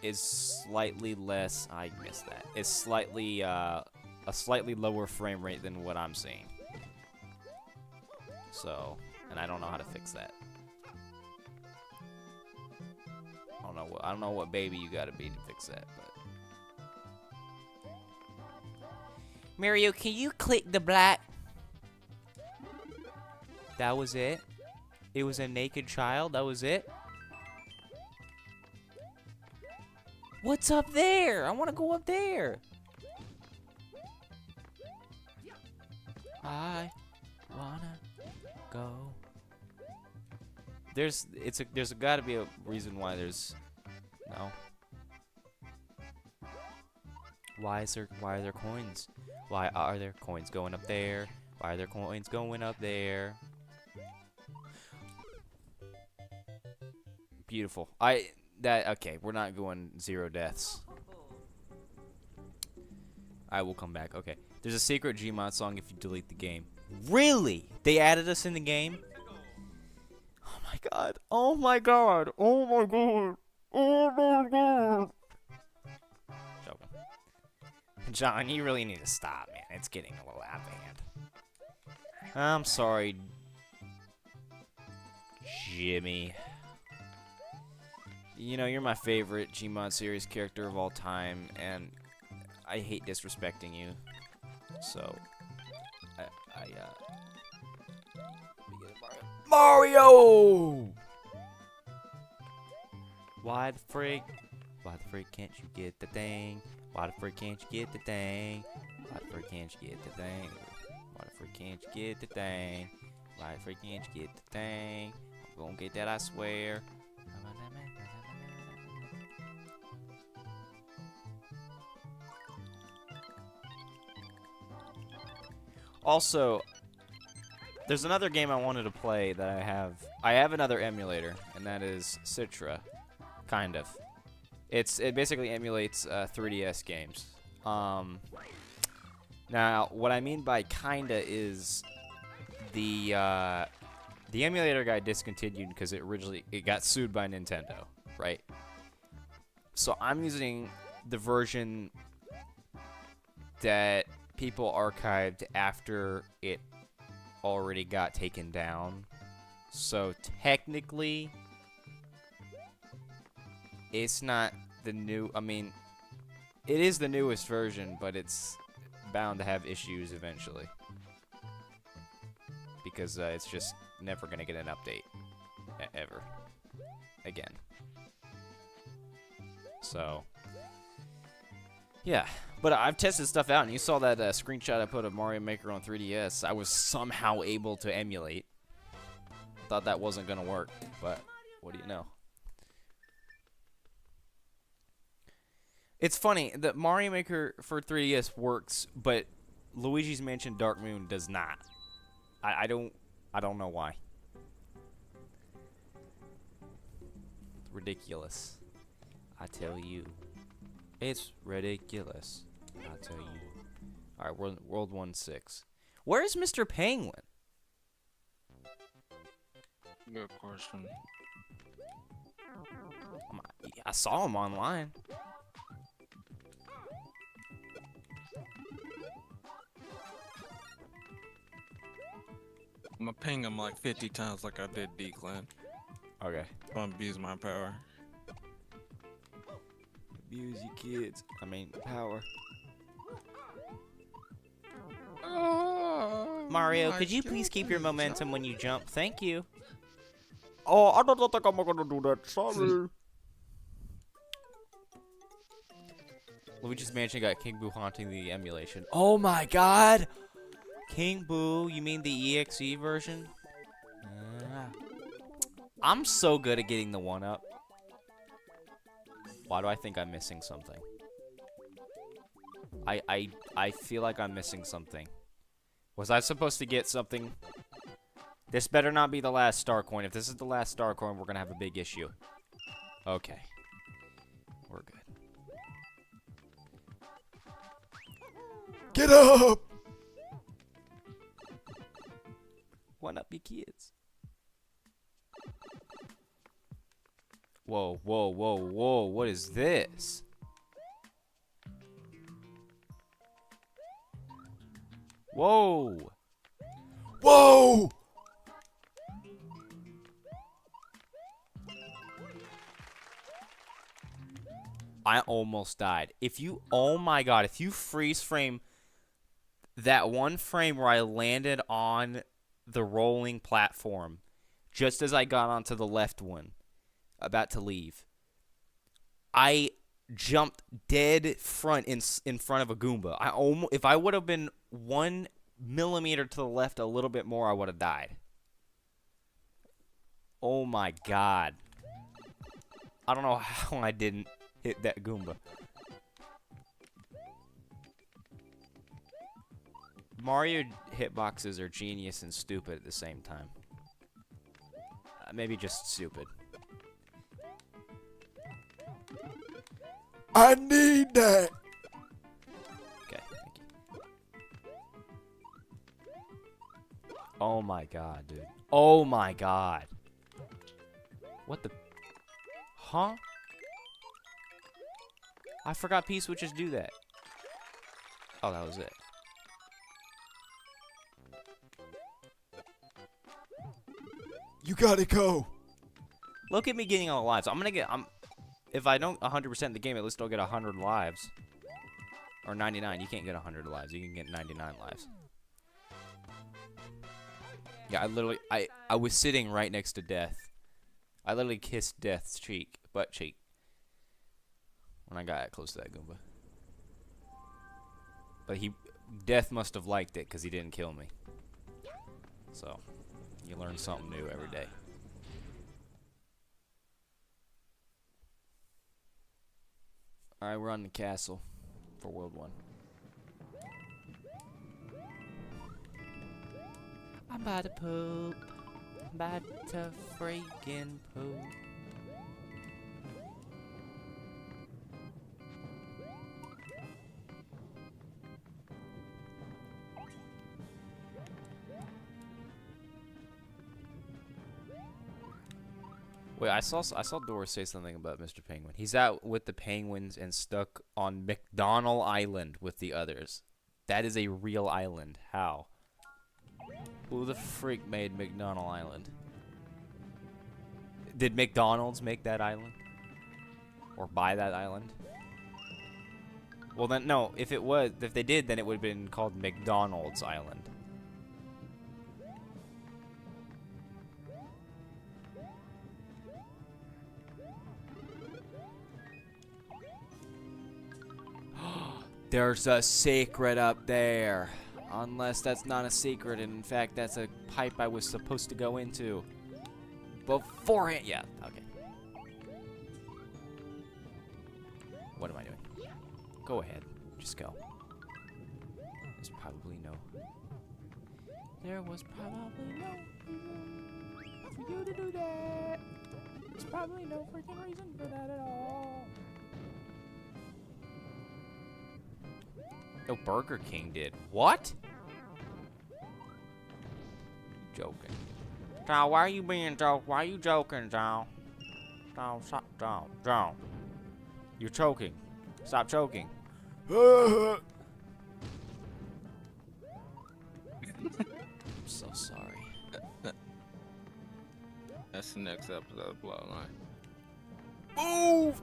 is slightly less, I missed that, is slightly, a slightly lower frame rate than what I'm seeing. So, and I don't know how to fix that. I don't know what baby you gotta be to fix that, but. Mario, can you click the black? That was it? It was a naked child? That was it? What's up there? I want to go up there. I wanna go. There's got to be a reason why there's no. Why are there coins? Why are there coins going up there? Why are there coins going up there? Beautiful. Okay, we're not going 0 deaths. I will come back. Okay. There's a secret Gmod song if you delete the game. Really? They added us in the game? Oh my god. Oh my god. Oh my god. Oh my god. Joking. John, you really need to stop, man. It's getting a little out of hand. I'm sorry. Jimmy. You know, you're my favorite Gmod series character of all time, and I hate disrespecting you. So, let me get Mario! Why the freak can't you get the thing? Why the freak can't you get the thing? Why the freak can't you get the thing? Why the freak can't you get the thing? Why the freak can't you get the thing? I'm gonna get that, I swear. Also, there's another game I wanted to play that I have. I have another emulator, and that is Citra, kind of. It basically emulates 3DS games. Now, what I mean by kinda is the emulator got discontinued because it got sued by Nintendo, right? So I'm using the version that people archived after it already got taken down. So technically, it's not the new. I mean, it is the newest version, but it's bound to have issues eventually because it's just never gonna get an update ever again. So yeah, but I've tested stuff out, and you saw that screenshot I put of Mario Maker on 3DS. I was somehow able to emulate. Thought that wasn't gonna work, but what do you know? It's funny that Mario Maker for 3DS works, but Luigi's Mansion Dark Moon does not. I don't know why. Ridiculous. I tell you. It's ridiculous. I tell you. Alright, World 1-6. Where's Mr. Penguin? Good question. I saw him online. I'm gonna ping him like 50 times like I did D-Clan. Okay. I'm abuse my power. Abuse you kids. I mean, power. Mario, could you please keep your momentum when you jump? Thank you. Oh, I don't think I'm gonna do that. Sorry. Luigi's Mansion got King Boo haunting the emulation. Oh my god! King Boo, you mean the EXE version? I'm so good at getting the 1-up. Why do I think I'm missing something? I feel like I'm missing something. Was I supposed to get something? This better not be the last star coin. If this is the last star coin, we're gonna have a big issue. Okay. We're good. Get up! 1-up, you kids. Whoa, whoa, whoa, whoa. What is this? Whoa. Whoa! I almost died. Oh my god, if you freeze frame that one frame where I landed on the rolling platform, just as I got onto the left one, about to leave, I jumped dead front in front of a Goomba. If I would have been 1 millimeter to the left a little bit more, I would have died. Oh my god. I don't know how I didn't hit that Goomba. Mario hitboxes are genius and stupid at the same time. Maybe just stupid. I need that. Okay, thank you. Oh my god, dude. Oh my god. What the? Huh? I forgot P-switches do that. Oh, that was it. You gotta go. Look at me getting all the lives. If I don't 100% the game, at least I'll get 100 lives. Or 99. You can't get 100 lives. You can get 99 lives. Yeah, I was sitting right next to death. I literally kissed death's butt cheek, when I got close to that Goomba. But death must have liked it because he didn't kill me. So, you learn something new every day. Alright, we're on the castle for World 1. I'm about to poop. I'm about to freaking poop. Wait, I saw Doris say something about Mr. Penguin. He's out with the penguins and stuck on McDonald Island with the others. That is a real island. How? Who the freak made McDonald Island? Did McDonald's make that island? Or buy that island? Well then, no. If they did, then it would have been called McDonald's Island. There's a secret up there. Unless that's not a secret, and in fact, that's a pipe I was supposed to go into. Beforehand. Yeah, okay. What am I doing? Go ahead. Just go. There's probably no... There was probably no reason for you to do that. There's probably no freaking reason for that at all. No, Burger King did. What? Joking. John, why are you being joke? Why are you joking, John? John, stop, John. You're choking. Stop choking. I'm so sorry. That's the next episode of Bloodline. Move!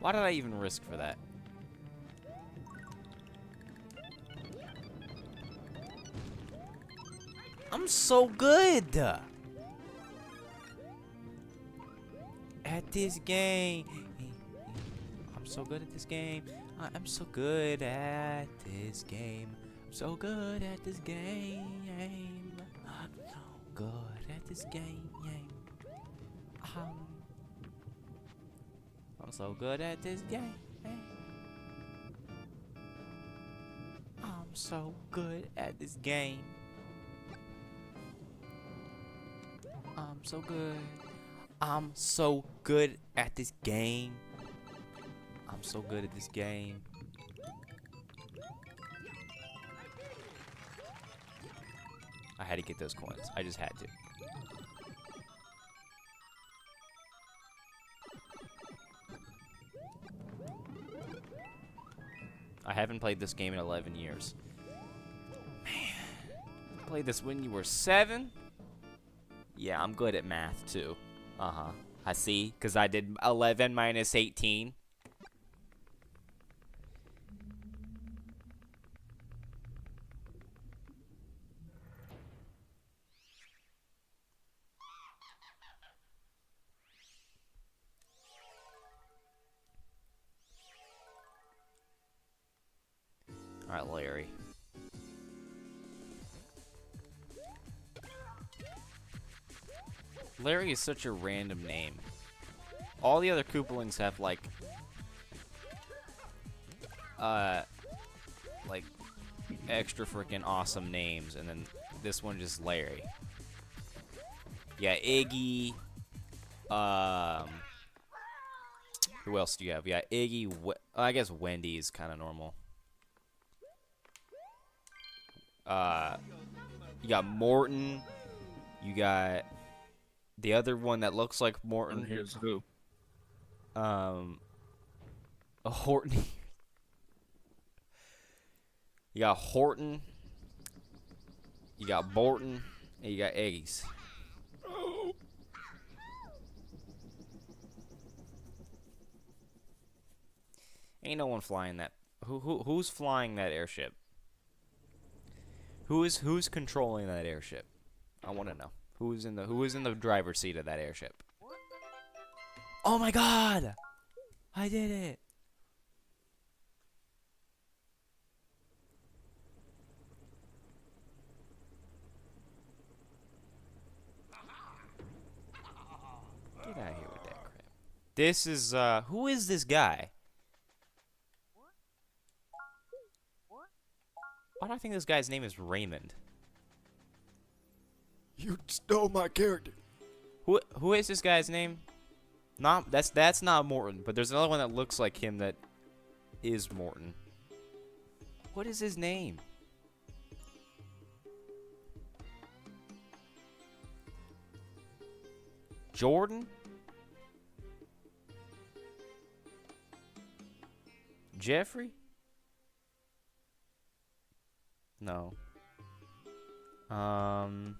Why did I even risk for that? I'm so good at this game. I'm so good at this game. I'm so good at this game. I'm so good at this game. I'm so good at this game. I'm so good at this game. I'm so good at this game. I'm so good. I'm so good at this game. I'm so good at this game. I had to get those coins. I just had to. I haven't played this game in 11 years. Man. Played this when you were 7? Yeah, I'm good at math, too. Uh-huh. I see, because I did 11 minus 18. All right, Larry. Larry is such a random name. All the other Koopalings have like extra freaking awesome names, and then this one just Larry. Yeah, Iggy. Who else do you have? Yeah, Iggy. I guess Wendy is kind of normal. You got Morton. You got the other one that looks like Morton. And here's who? A Horton. You got Horton. You got Borton. And you got Eggies. Ain't no one flying that. Who's flying that airship? Who's controlling that airship? I want to know. Who is in the driver's seat of that airship? Oh my god! I did it. Get out of here with that crap. This is who is this guy? Why do I think this guy's name is Raymond? You stole my character. Who is this guy's name? Not that's not Morton, but there's another one that looks like him that is Morton. What is his name? Jordan? Jeffrey? No. I'm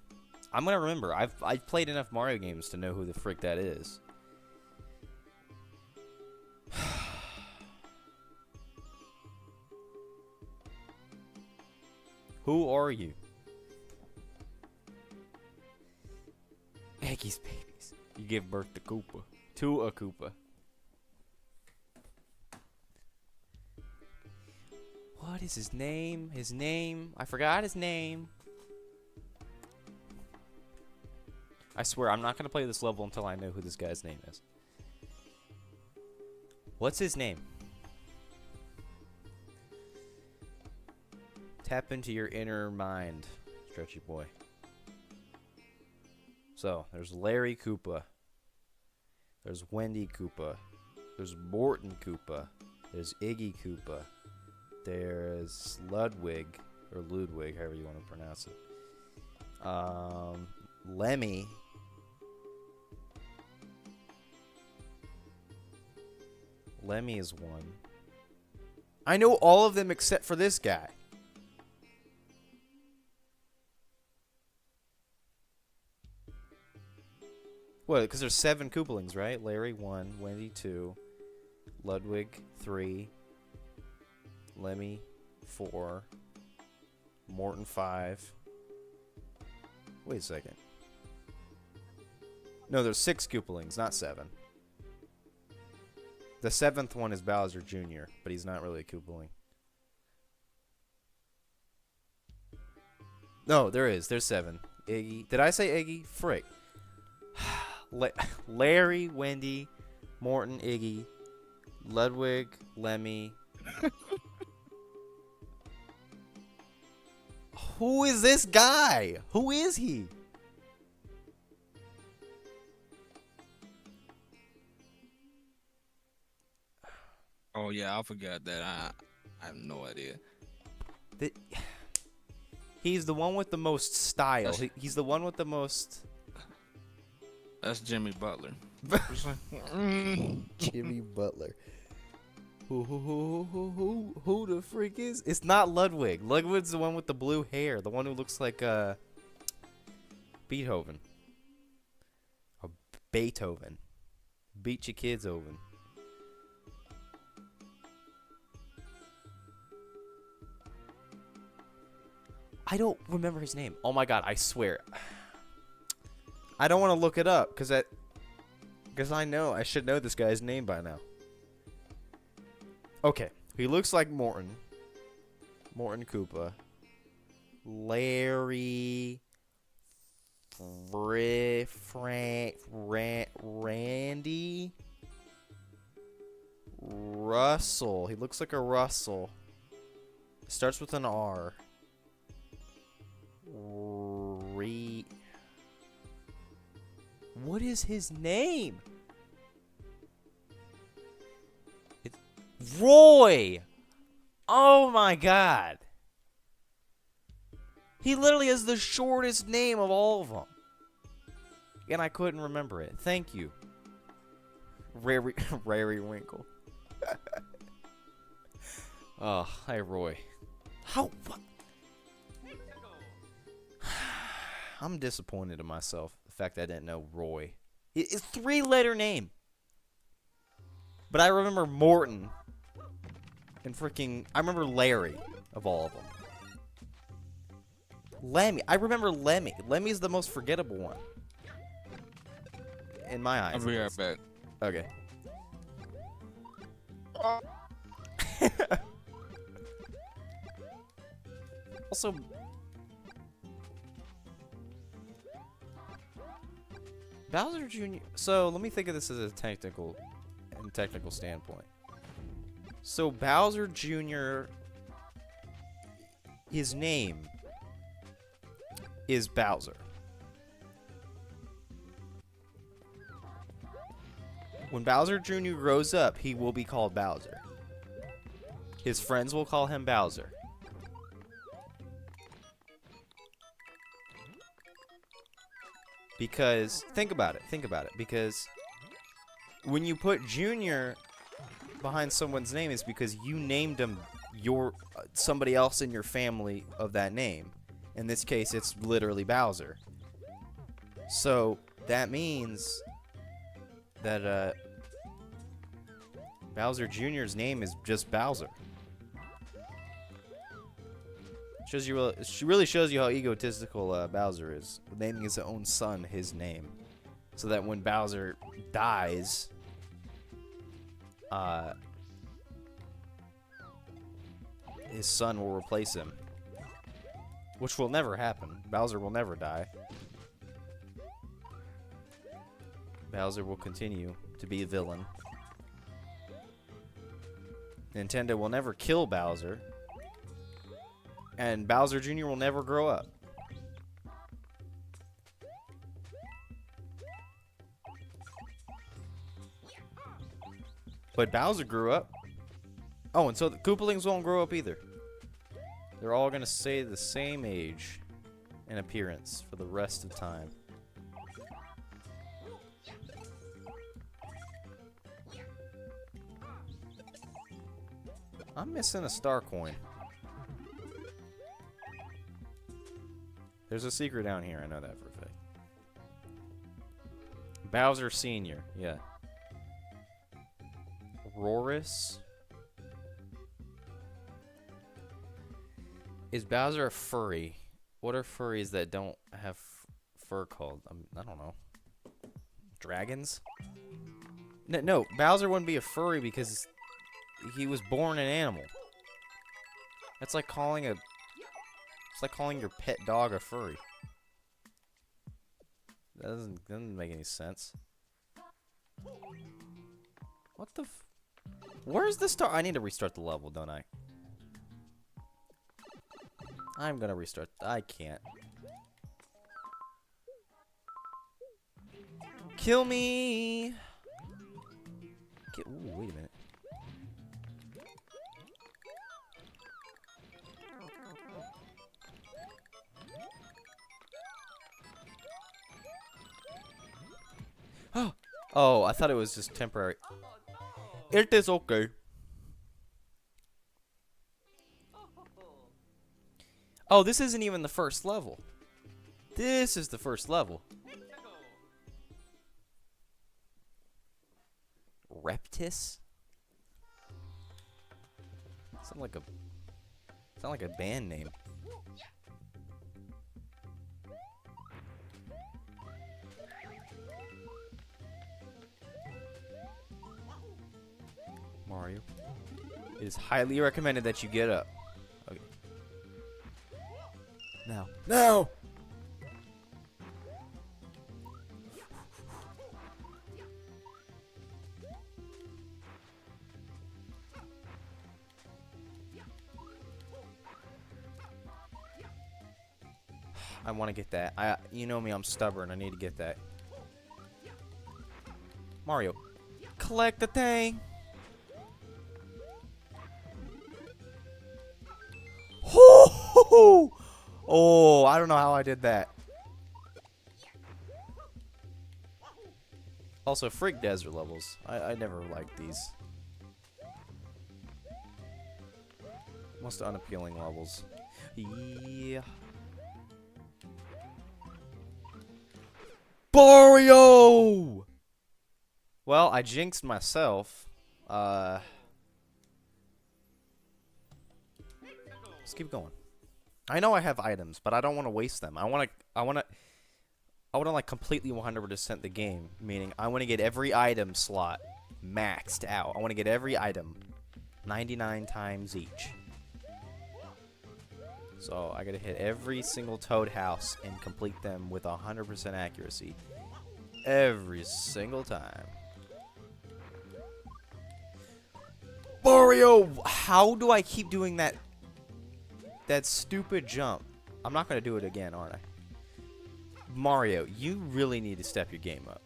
gonna remember. I've played enough Mario games to know who the frick that is. Who are you? Maggie's babies. You give birth to Koopa. To a Koopa. What is his name? His name? I forgot his name. I swear, I'm not going to play this level until I know who this guy's name is. What's his name? Tap into your inner mind, stretchy boy. So, there's Larry Koopa. There's Wendy Koopa. There's Morton Koopa. There's Iggy Koopa. There's Ludwig, or Ludwig, however you want to pronounce it. Lemmy. Lemmy is one. I know all of them except for this guy. What? Because there's 7 Koopalings, right? Larry 1, Wendy 2, Ludwig 3, Lemmy 4, Morton 5. Wait a second. No, there's 6 Koopalings, not 7. The 7th one is Bowser Jr., but he's not really a Koopaling. No, there is. There's 7. Iggy. Did I say Iggy? Frick. Larry, Wendy, Morton, Iggy, Ludwig, Lemmy. Who is this guy? Who is he? Oh yeah, I forgot that. I have no idea. He's the one with the most style. He's the one with the most. That's Jimmy Butler. Jimmy Butler. Who the freak is? It's not Ludwig. Ludwig's the one with the blue hair. The one who looks like Beethoven. Or Beethoven. Beat your kids over. I don't remember his name. Oh my god, I swear. I don't want to look it up because I know I should know this guy's name by now. Okay, he looks like Morton. Morton Koopa. Larry. Randy. Russell. He looks like a Russell. Starts with an R. What is his name? It's Roy. Oh my god. He literally has the shortest name of all of them. And I couldn't remember it. Thank you. Rary Winkle. Oh, hi Roy. How? I'm disappointed in myself. The fact that I didn't know Roy. It's a 3-letter name. But I remember Morton. And freaking, I remember Larry of all of them. Lemmy. I remember Lemmy. Lemmy's the most forgettable one. In my eyes. I'll be right back. Okay. Also, Bowser Jr. So let me think of this as a technical standpoint. So Bowser Jr. His name is Bowser. When Bowser Jr. grows up, he will be called Bowser. His friends will call him Bowser. Because, think about it, because when you put Junior behind someone's name, it's because you named him somebody else in your family of that name. In this case, it's literally Bowser. So, that means that, Bowser Jr.'s name is just Bowser. It really shows you how egotistical Bowser is, naming his own son his name, so that when Bowser dies, his son will replace him, which will never happen. Bowser will never die. Bowser will continue to be a villain. Nintendo will never kill Bowser. And Bowser Jr. will never grow up. But Bowser grew up. Oh, and so the Koopalings won't grow up either. They're all going to stay the same age and appearance for the rest of time. I'm missing a star coin. There's a secret down here, I know that for a fact. Bowser Sr., yeah. Roris. Is Bowser a furry? What are furries that don't have fur called? I don't know. Dragons? No, Bowser wouldn't be a furry because he was born an animal. That's like calling a... It's like calling your pet dog a furry. That doesn't make any sense. What the f... Where's the star? I need to restart the level, don't I? I'm gonna restart. I can't. Kill me! Ooh, wait a minute. Oh, I thought it was just temporary. It is okay. Oh, this isn't even the first level. This is the first level. Reptis? Sound like a band name. Mario. It is highly recommended that you get up. Okay. Now. I want to get that. You know me, I'm stubborn. I need to get that. Mario, collect the thing. Oh, I don't know how I did that. Also, freak desert levels. I never liked these. Most unappealing levels. Yeah. Mario! Well, I jinxed myself. Let's keep going. I know I have items, but I don't want to waste them. I want to like completely 100% the game, meaning I want to get every item slot maxed out. I want to get every item 99 times each. So I gotta hit every single Toad house and complete them with 100% accuracy every single time. Mario, how do I keep doing that stupid jump? I'm not gonna do it again, aren't I? Mario, you really need to step your game up.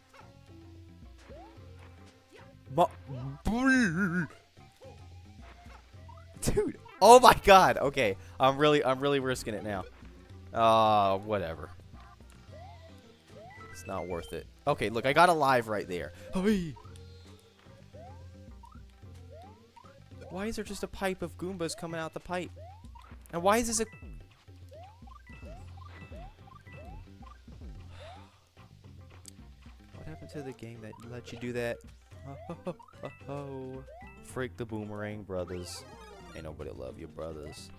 Dude, oh my god. Okay, I'm really risking it now. Whatever. It's not worth it. Okay, look, I got a live right there. Hey. Why is there just a pipe of Goombas coming out the pipe? And why is this a... What happened to the game that let you do that? Freak the Boomerang Brothers. Ain't nobody love you, brothers.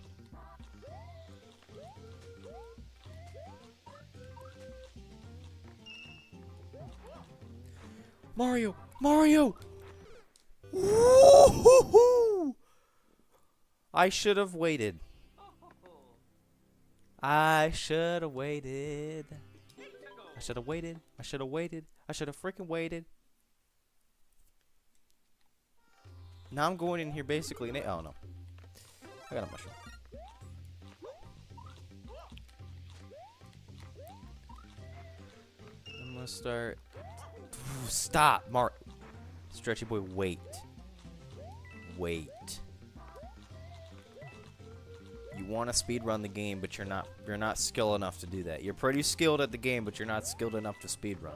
Mario! Mario! Woo-hoo-hoo! I should have waited. I should have waited. I should have waited. I should have waited. I should have freaking waited. Now I'm going in here basically. Oh no. I got a mushroom. I'm gonna start. Stop, Mark. Stretchy boy, wait. Wait. You want to speedrun the game, but you're not skilled enough to do that. You're pretty skilled at the game, but you're not skilled enough to speedrun.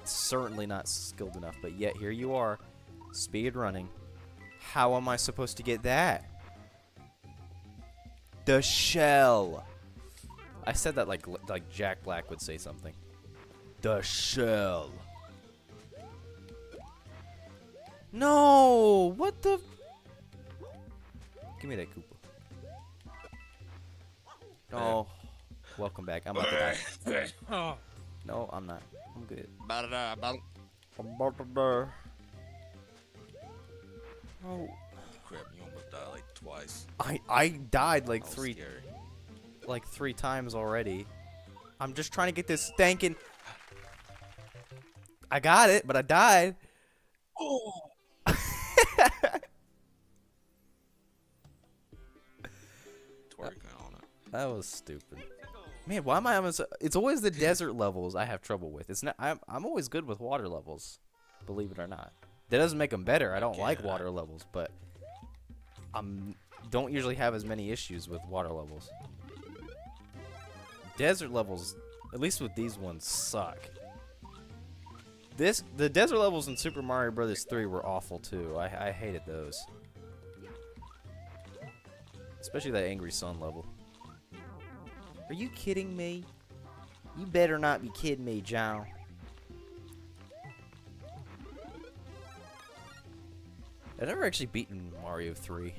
Certainly not skilled enough, but yet here you are, speedrunning. How am I supposed to get that? The shell. I said that like Jack Black would say something. The shell. No, what the? Give me that Koopa. Oh, welcome back. I'm about to die. No, I'm not. I'm good. About to die. I'm about to die. Oh. Crap, you almost died like twice. I died like Scary. three times already. I'm just trying to get this stankin'. I got it, but I died. Oh. Twerking on it. That was stupid. Man, why am I almost? It's always the desert levels I have trouble with. It's not. I'm always good with water levels, believe it or not. That doesn't make them better. I don't like water levels, but don't usually have as many issues with water levels. Desert levels, at least with these ones, suck. The desert levels in Super Mario Bros. 3 were awful too. I hated those, especially that Angry Sun level. Are you kidding me? You better not be kidding me, John. I've never actually beaten Mario 3.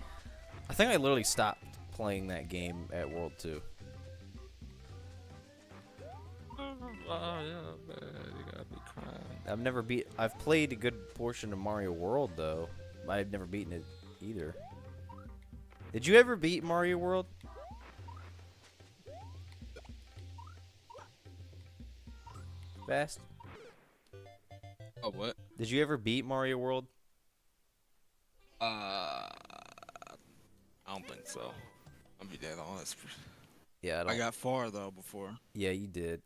I think I literally stopped playing that game at World 2. Oh yeah, man, you gotta be crying. I've played a good portion of Mario World though. I've never beaten it either. Did you ever beat Mario World? Fast? Oh, what? Did you ever beat Mario World? I don't think so. I'll be dead honest. Yeah, I got far though before. Yeah, you did.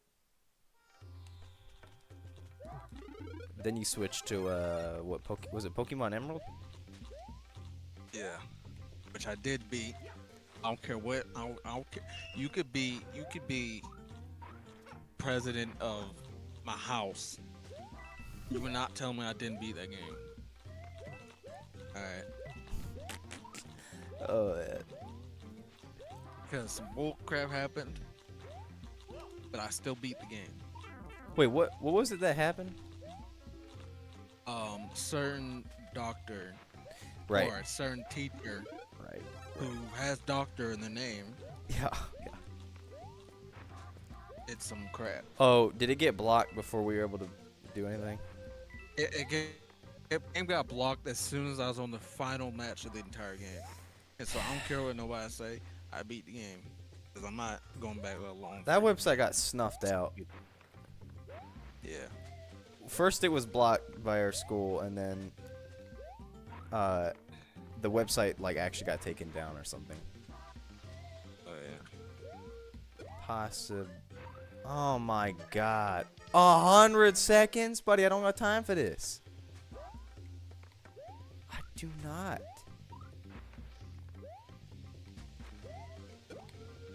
Then you switched to was it Pokemon Emerald? Yeah, which I did beat. I don't care what. I don't care. You could be president of my house. You would not tell me I didn't beat that game. All right. Oh, yeah. Because some bull crap happened, but I still beat the game. Wait, what was it that happened? Certain doctor Right. or a certain teacher Right. who has doctor in the name, Yeah. Yeah. it's some crap. Oh, did it get blocked before we were able to do anything? It game got blocked as soon as I was on the final match of the entire game. And so I don't care what nobody say. I beat the game. Because I'm not going back that long. That website got snuffed out. Yeah. First, it was blocked by our school, and then the website like actually got taken down or something. Oh yeah. Oh my god. 100 seconds, buddy. I don't got time for this. I do not.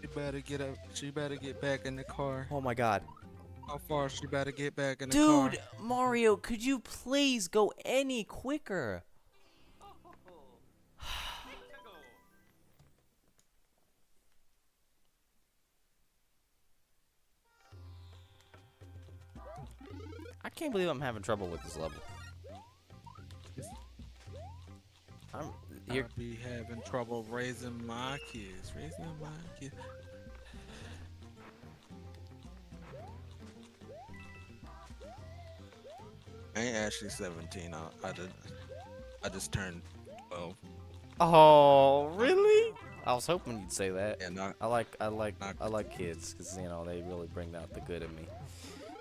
She better get up. She better get back in the car. Oh my god. How far she better get back in the car? Dude, Mario, could you please go any quicker? I can't believe I'm having trouble with this level. You're I'd be having trouble raising my kids. Raising my kids. I ain't actually 17. I just turned 12. Oh, really? I was hoping you'd say that. Yeah, not, I like kids because you know they really bring out the good in me.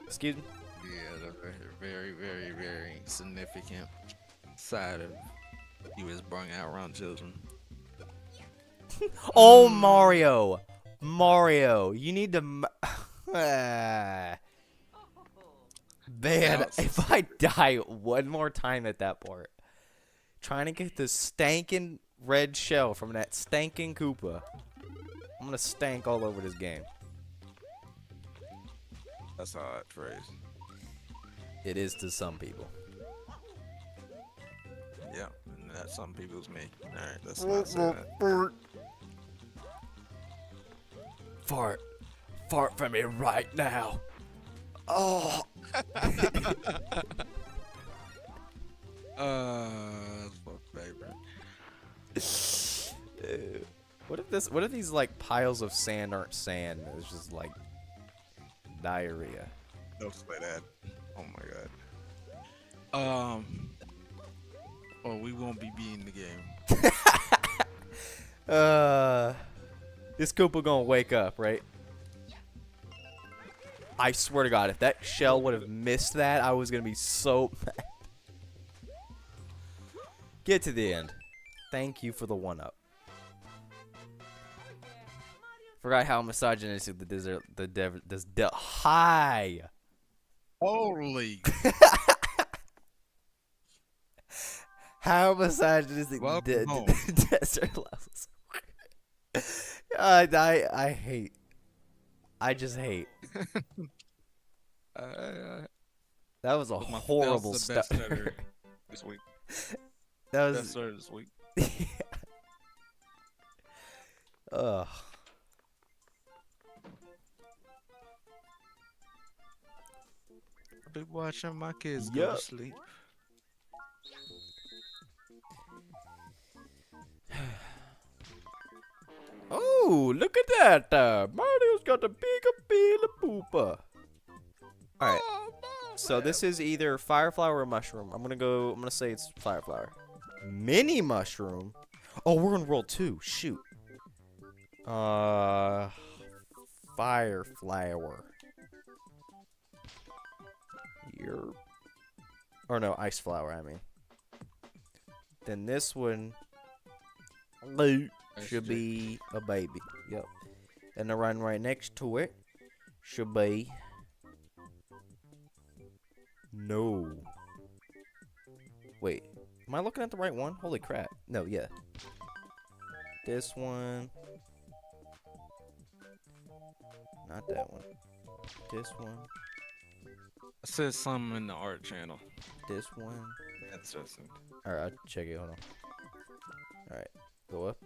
Excuse me. yeah, the very, very, very significant side of you is bring out around children. Oh, Mario, you need to. Man, if I die one more time at that part, trying to get the stankin' red shell from that stankin' Koopa, I'm gonna stank all over this game. That's a hard phrase. It is to some people. Yeah, and that's some people's me. Alright, let's not say that. Fart for me right now. Oh. That's my favorite. What if these like piles of sand aren't sand? It's just like diarrhea. Don't say that. Oh my god. Well, we won't be beating the game. This Koopa gonna wake up, right? I swear to God, if that shell would have missed that, I was gonna be so mad. Get to the end. Thank you for the one-up. Forgot how misogynistic the hi. Holy. How misogynistic Welcome home. desert levels. I hate. I just hate. That was a horrible stuff. start. This week. That was best starter this week. Ugh. I've been watching my kids go Yup. to sleep. Oh, look at that! Mario's got a big pooper. All right. So this is either fire flower or mushroom. I'm gonna say it's fire flower. Mini mushroom. Oh, we're in world 2. Shoot. Fire flower. Or no, ice flower. I mean. Then this one should be a baby. Yep. And the one right next to it should be. No. Wait. Am I looking at the right one? Holy crap. No, yeah. This one. Not that one. This one. I said something in the art channel. This one. That's interesting. Alright, I'll check it. Hold on. Alright. Go up.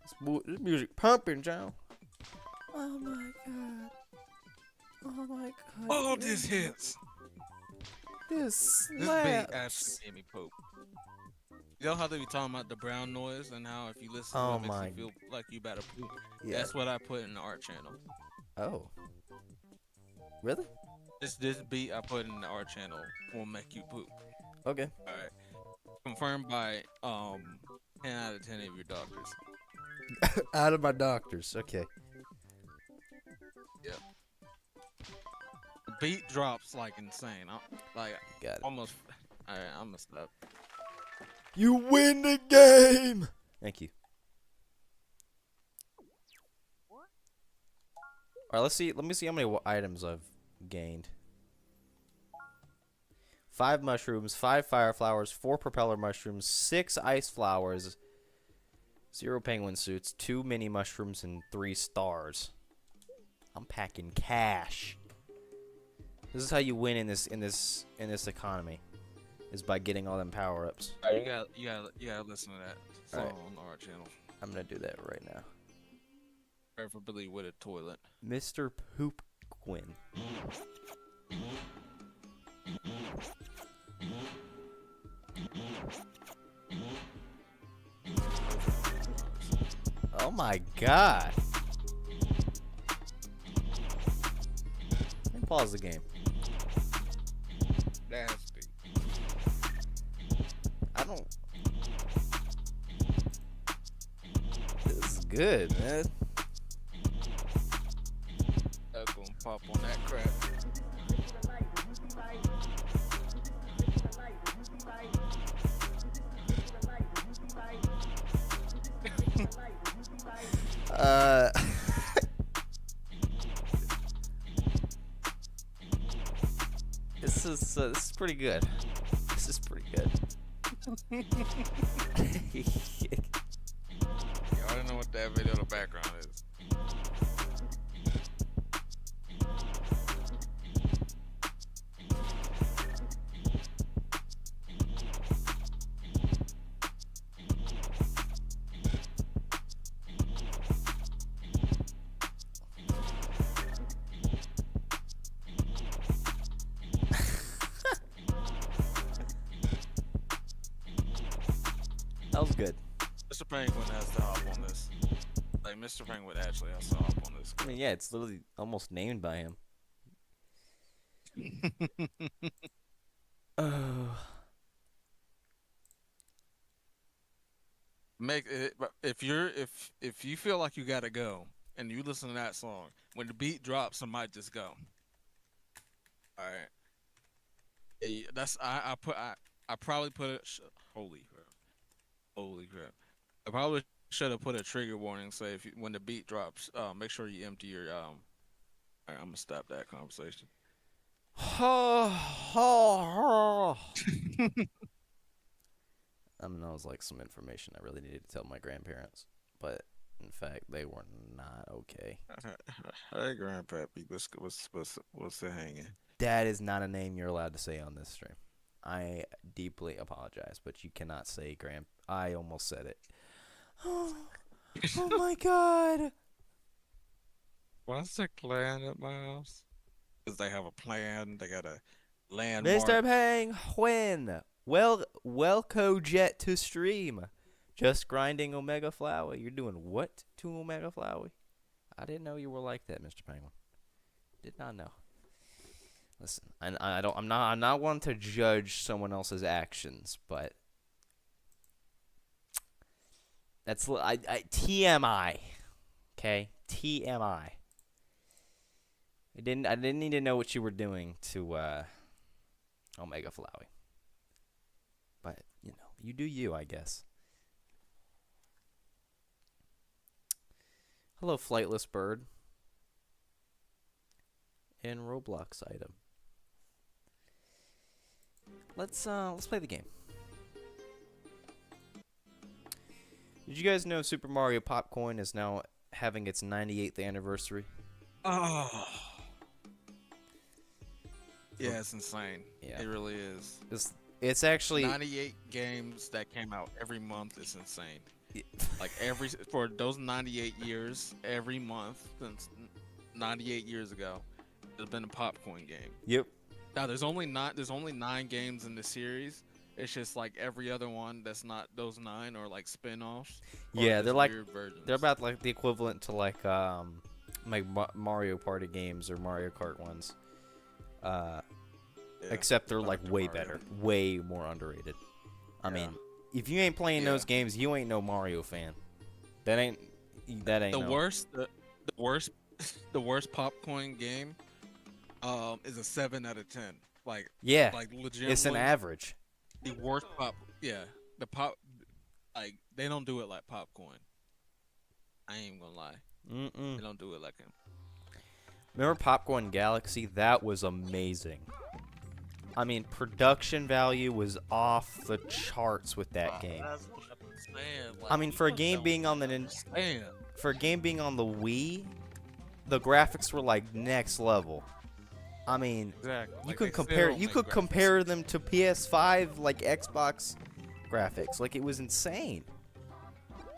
This music pumping, John. Oh my god. Oh my god. All this hits. This This slaps. bait actually made me poop. You know how they be talking about the brown noise and how if you listen to Oh it makes my. you feel like you better poop. Yeah. That's what I put in the art channel. Oh. Really? This beat I put in the art channel will make you poop. Okay. All right. Confirmed by 10 out of 10 of your doctors. Out of my doctors. Okay. Yeah. The beat drops like insane. Like Got it. almost. All right, I'm gonna stop. You win the game. Thank you. All right, let's see. Let me see how many items I've gained. 5 mushrooms, 5 fire flowers, 4 propeller mushrooms, 6 ice flowers, 0 penguin suits, 2 mini mushrooms, and 3 stars. I'm packing cash. This is how you win in this economy, is by getting all them power ups. You gotta listen to that song Alright. on the art channel. I'm gonna do that right now. Preferably with a toilet. Mr. Poop Quinn. Oh my god. Let me pause the game. Nasty. I don't. This is good, man. That's gonna pop on that crap. Uh. This is pretty good. This is pretty good. I don't know what that video in the background is. That was good. Mr. Penguin has to hop on this. Like Mr. Penguin actually has to hop on this. I mean, yeah, it's literally almost named by him. Oh. Make it if you feel like you gotta go and you listen to that song, when the beat drops, I might just go. All right. That's I probably put it. Holy crap! I probably should have put a trigger warning. Say if when the beat drops, make sure you empty your All right, I'm gonna stop that conversation. That was like some information I really needed to tell my grandparents, but in fact, they were not okay. Hey, Grandpappy, what's the hanging? That is not a name you're allowed to say on this stream. I deeply apologize, but you cannot say I almost said it. Oh my god. What's the clan at my house? Because they have a plan. They got a landmark. Mr. Penguin, welco jet to stream. Just grinding Omega Flower. You're doing what to Omega Flower? I didn't know you were like that, Mr. Penguin. Did not know. Listen, I'm not one to judge someone else's actions, but that's TMI. Okay, TMI. I didn't need to know what you were doing to Omega Flowey. But you do you, I guess. Hello, flightless bird. And Roblox item. Let's play the game. Did you guys know Super Mario Popcorn is now having its 98th anniversary? Oh. Yeah, it's insane. Yeah. It really is. It's actually 98 games that came out every month is insane. Yeah. Like for those 98 years, every month since 98 years ago, there's been a popcorn game. Yep. Now there's only 9 games in the series, It's just like every other one that's not those 9 or like spin-offs. Or Yeah, just weird versions. they're about like the equivalent to like Mario Party games or Mario Kart ones. Yeah, Except they're like Dr. way Mario. better, way more underrated. I Yeah. mean, if you ain't playing Yeah. those games, you ain't no Mario fan. That ain't The no. worst, the worst, the worst popcorn game, is a 7 out of 10. Like Yeah, legitimately, it's an average. the worst pop. Yeah, the pop, like they don't do it like popcorn. I ain't even gonna lie, they don't do it like him. Remember Popcorn Galaxy? That was amazing. I mean, production value was off the charts with that game. That's what I'm saying. I mean, for a game being on the for a game being on the Wii, the graphics were like next level. I mean, Exactly. you could compare them to PS5 like Xbox graphics. Like it was insane.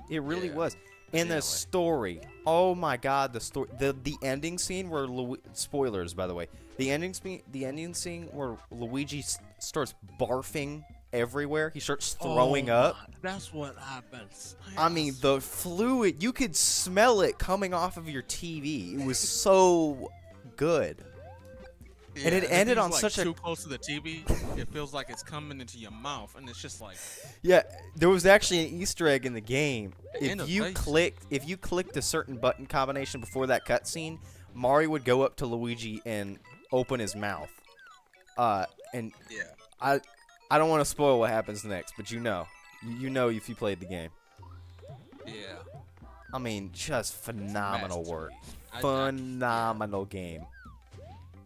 It really Yeah, was. And the definitely. story. Oh my god, the story, the ending scene where spoilers by the way. The ending scene where Luigi starts barfing everywhere. He starts throwing up. That's what happens. I mean, the fluid, you could smell it coming off of your TV. It was so good. And it ended on such a too close to the TV. It feels like it's coming into your mouth, and it's just like Yeah, there was actually an Easter egg in the game. If you Innovation. clicked a certain button combination before that cutscene, Mario would go up to Luigi and open his mouth. And yeah, I don't want to spoil what happens next, but you know if you played the game. yeah. I mean, just phenomenal work. Masterpiece. Phenomenal game.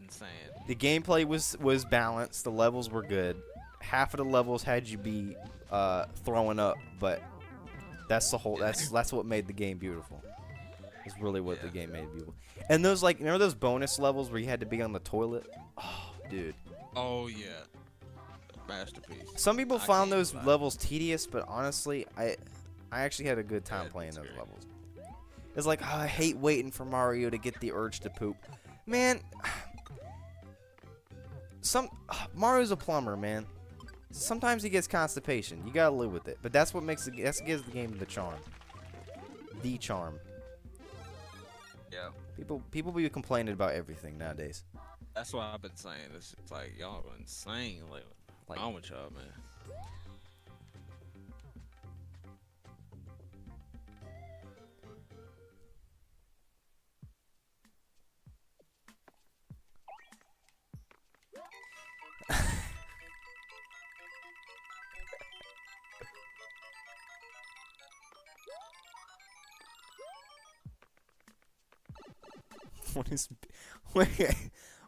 Insane. The gameplay was balanced. The levels were good. Half of the levels had you be throwing up, but that's the whole. That's what made the game beautiful. It's really what the game made beautiful. And those remember those bonus levels where you had to be on the toilet? Oh, dude. Oh yeah. Masterpiece. Some people I found can't those lie. levels tedious, but honestly, I actually had a good time playing those levels. It's like, oh, I hate waiting for Mario to get the urge to poop. Man, Mario's a plumber, man. Sometimes he gets constipation. You gotta live with it. But that's what gives the game the charm. The charm. Yeah. People be complaining about everything nowadays. That's what I've been saying. It's like y'all are insane. Like, what's wrong with y'all, man?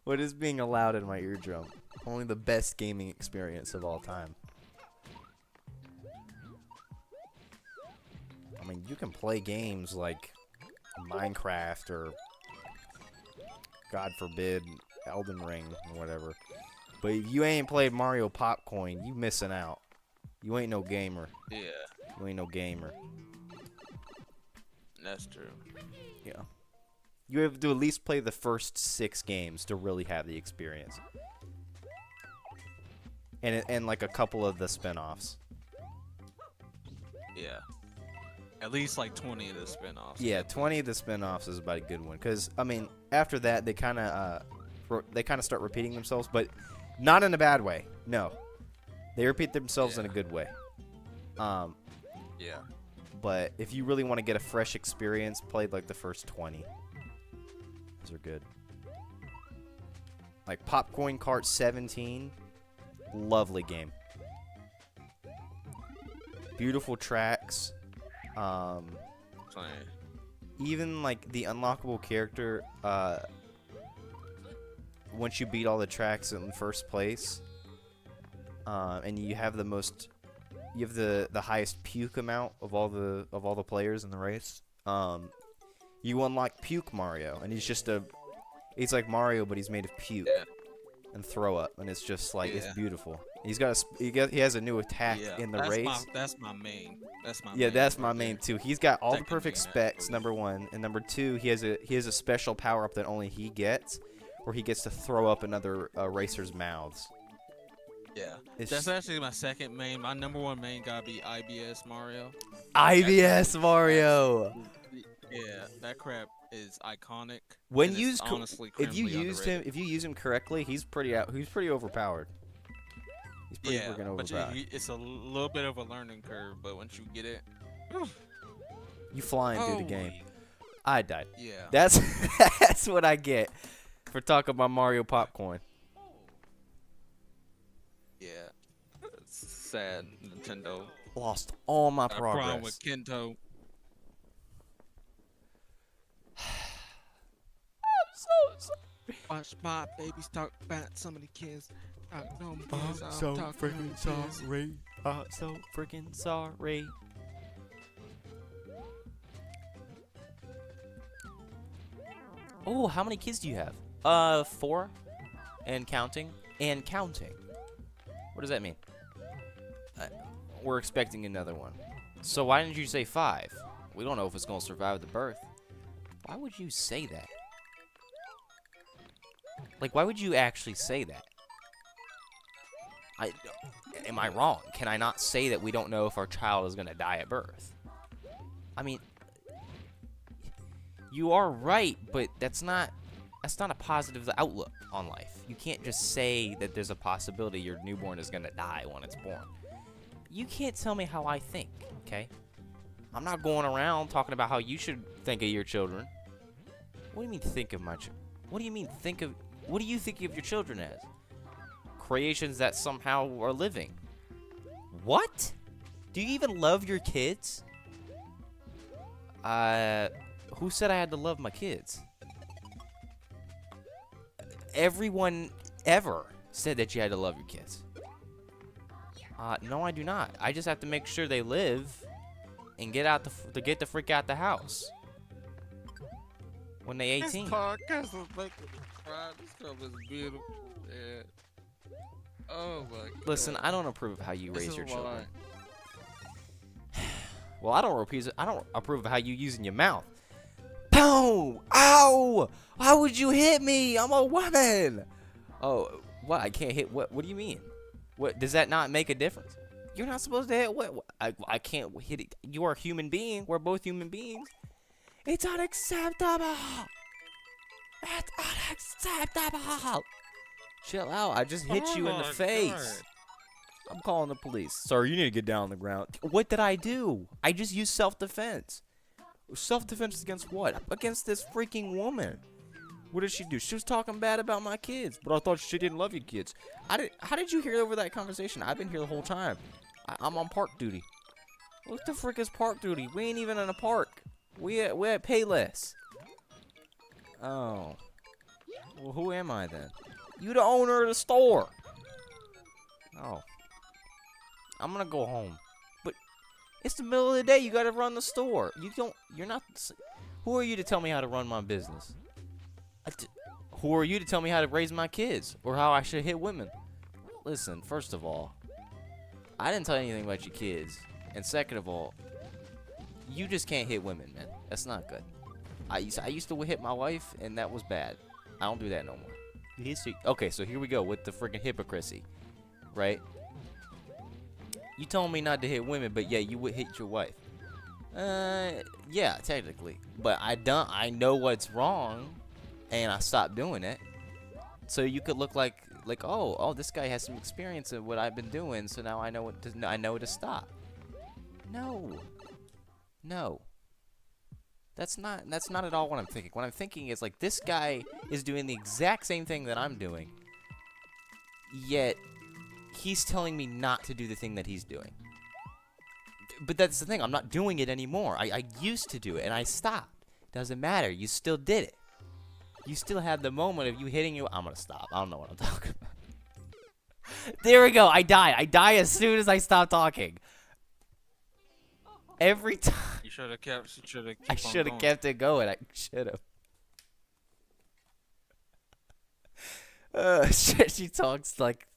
What is being allowed in my eardrum? Only the best gaming experience of all time. I mean, you can play games like Minecraft or, God forbid, Elden Ring or whatever. But if you ain't played Mario Popcoin, you missing out. You ain't no gamer. Yeah, You ain't no gamer. that's true. Yeah. You have to at least play the first 6 games to really have the experience. And like a couple of the spin-offs. Yeah. At least like 20 of the spin-offs. Yeah, 20 of the spin-offs is about a good one. Because, I mean, after that, they kind of start repeating themselves, but not in a bad way. No. They repeat themselves in a good way. Yeah. But if you really want to get a fresh experience, play like the first 20. Those are good. Like Popcorn Kart 17. Lovely game. Beautiful tracks. Same. Even like the unlockable character, once you beat all the tracks in first place, and you have the highest puke amount of all the players in the race, you unlock Puke Mario, and he's like Mario, but he's made of puke and throw up, and it's just like it's beautiful. He has a new attack in the race. That's my main. That's my main too. He's got all the perfect specs, number 1, and number 2, he has a special power up that only he gets, where he gets to throw up in other racers' mouths. Yeah, It's that's actually my second main. My number one main gotta be IBS Mario. IBS Is Mario. yeah, that crap is iconic, When and it's used, honestly if you criminally used him, underrated. if you use him correctly, he's pretty overpowered. He's pretty Yeah, freaking but overpowered. it's a little bit of a learning curve, but once you get it, You flying through the game. holy, I died. yeah, That's that's what I get for talking about Mario popcorn. yeah. It's sad, Nintendo. Lost all my Got a problem progress. with Kento. Watch my babies talk about some of the kids. I'm so freaking sorry. I'm so freaking sorry. Oh, how many kids do you have? 4, and counting. And counting. What does that mean? We're expecting another one. So why didn't you say 5? We don't know if it's gonna survive the birth. Why would you say that? Like, why would you actually say that? Am I wrong? Can I not say that we don't know if our child is gonna die at birth? I mean, you are right, but that's not a positive outlook on life. You can't just say that there's a possibility your newborn is gonna die when it's born. You can't tell me how I think, okay? I'm not going around talking about how you should think of your children. What do you mean think of my children? What do you mean think of? What do you think of your children as? Creations that somehow are living. What? Do you even love your kids? Who said I had to love my kids? Everyone ever said that you had to love your kids. No, I do not. I just have to make sure they live and get the freak out the house when they 18. This podcast is making me cry. This stuff is beautiful. Yeah. Oh my god. Listen, I don't approve of how you This raise is your why. children. Well, I don't approve of how you using your mouth. Boom! Ow! Why would you hit me? I'm a woman. Oh, what? I can't hit. What? What do you mean? What? Does that not make a difference? You're not supposed to hit. What? I can't hit it. You are a human being. We're both human beings. It's unacceptable. It's unacceptable. Chill out. I just hit you in the face. God. I'm calling the police. Sir, you need to get down on the ground. What did I do? I just used self-defense. Self-defense against what? Against this freaking woman. What did she do? She was talking bad about my kids, but I thought she didn't love your kids. How did you hear over that conversation? I've been here the whole time. I'm on park duty. What the frick is park duty? We ain't even in a park. We at Payless. Oh. Well, who am I then? You the owner of the store. Oh. I'm gonna go home. But it's the middle of the day. You gotta run the store. You're not. Who are you to tell me how to run my business? Who are you to tell me how to raise my kids or how I should hit women? Listen, first of all, I didn't tell you anything about your kids. And second of all, you just can't hit women, man. That's not good. I used to hit my wife, and that was bad. I don't do that no more. Okay, so here we go with the freaking hypocrisy, right? You told me not to hit women, but yeah, you would hit your wife. Yeah, technically, but I know what's wrong, and I stopped doing it. So you could look like oh, this guy has some experience in what I've been doing, so now I know to stop. No. That's not at all what I'm thinking. What I'm thinking is like this guy is doing the exact same thing that I'm doing, yet he's telling me not to do the thing that he's doing. But that's the thing. I'm not doing it anymore. I used to do it, and I stopped. Doesn't matter. You still did it. You still had the moment of you hitting you. I'm going to stop. I don't know what I'm talking about. There we go. I die. I die as soon as I stop talking. Every time. You should have kept. I should have kept it going. I should have. She talks like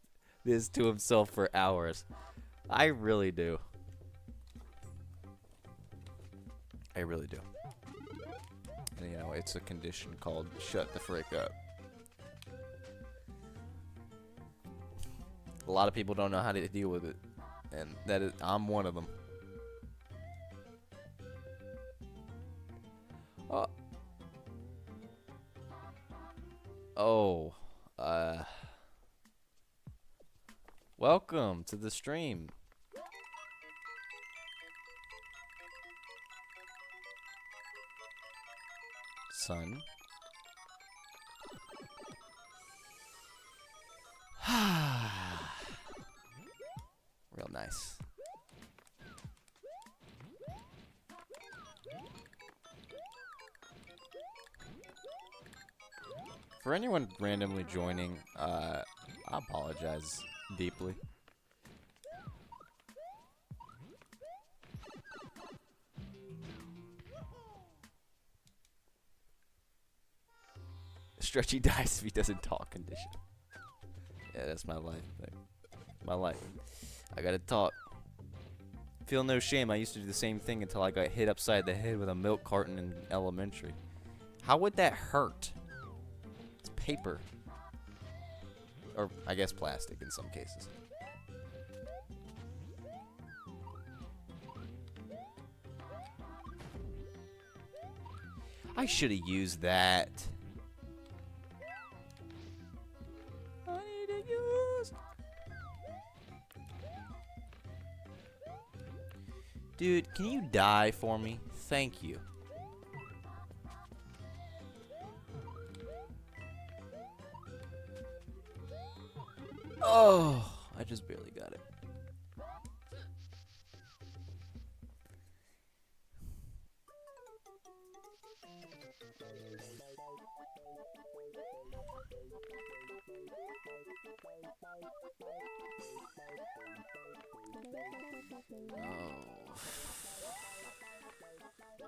this to himself for hours. I really do. I really do. And, you know, it's a condition called shut the frick up. A lot of people don't know how to deal with it, and I'm one of them. Oh, welcome to the stream. Son. Real nice. For anyone randomly joining, I apologize deeply. Stretchy dies if he doesn't talk condition. Yeah, that's my life. My life. I gotta talk. Feel no shame. I used to do the same thing until I got hit upside the head with a milk carton in elementary. How would that hurt? It's paper. Or, I guess, plastic in some cases. I should have used that. I need to use. Dude, can you die for me? Thank you. Oh, I just barely got it. Oh.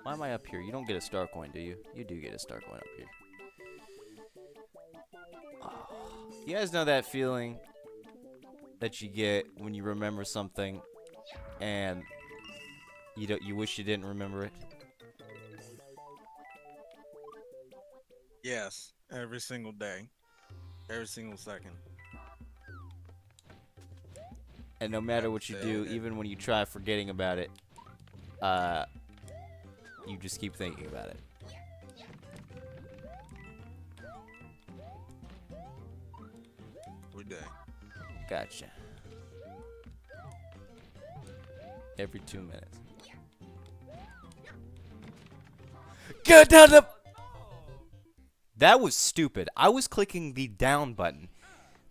Why am I up here? You don't get a star coin, do you? You do get a star coin up here. Oh. You guys know that feeling that you get when you remember something and you wish you didn't remember it? Yes, every single day, every single second. And no matter what you do, even when you try forgetting about it, you just keep thinking about it. Every day. Gotcha. Every 2 minutes. Get down the... That was stupid. I was clicking the down button.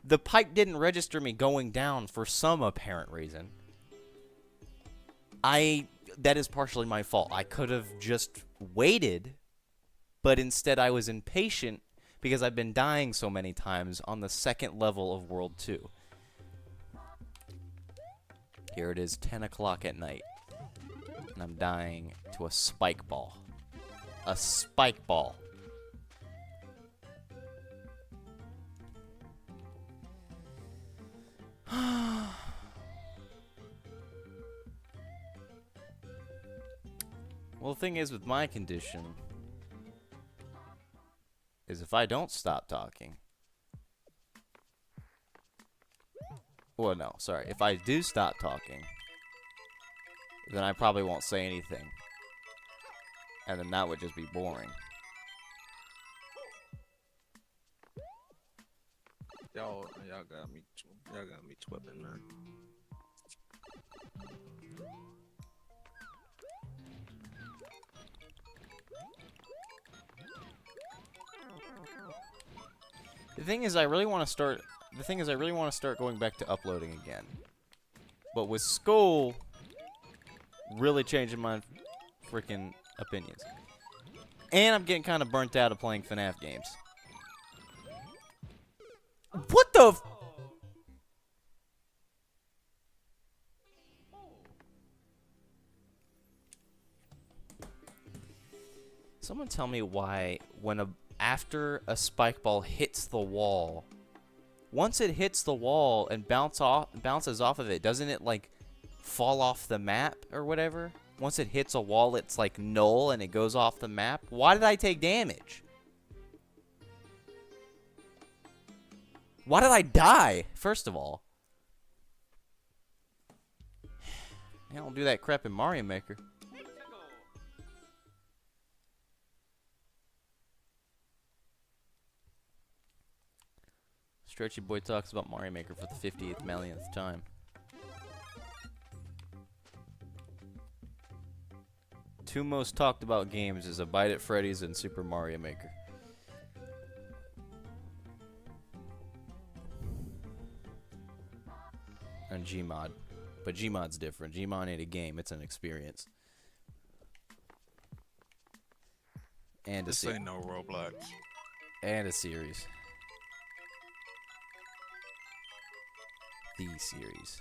The pipe didn't register me going down for some apparent reason. That is partially my fault. I could have just waited, but instead I was impatient because I've been dying so many times on the second level of World 2. Here it is, 10 o'clock at night, and I'm dying to a spike ball. A spike ball. Well, the thing is with my condition is if I don't stop talking. Well, no, sorry. If I do stop talking, then I probably won't say anything. And then that would just be boring. Y'all got me twipping, man. The thing is, I really want to start going back to uploading again. But with school really changing my freaking opinions. And I'm getting kind of burnt out of playing FNAF games. What the f... Someone tell me why after a spike ball hits the wall, once it hits the wall and bounces off of it, doesn't it like fall off the map or whatever? Once it hits a wall, it's like null and it goes off the map. Why did I take damage? Why did I die, first of all? I don't do that crap in Mario Maker. Stretchy Boy talks about Mario Maker for the 50th millionth time. Two most talked about games is A Bite at Freddy's and Super Mario Maker. And Gmod. But Gmod's different. Gmod ain't a game, it's an experience. And This ain't no Roblox. And a series. The series.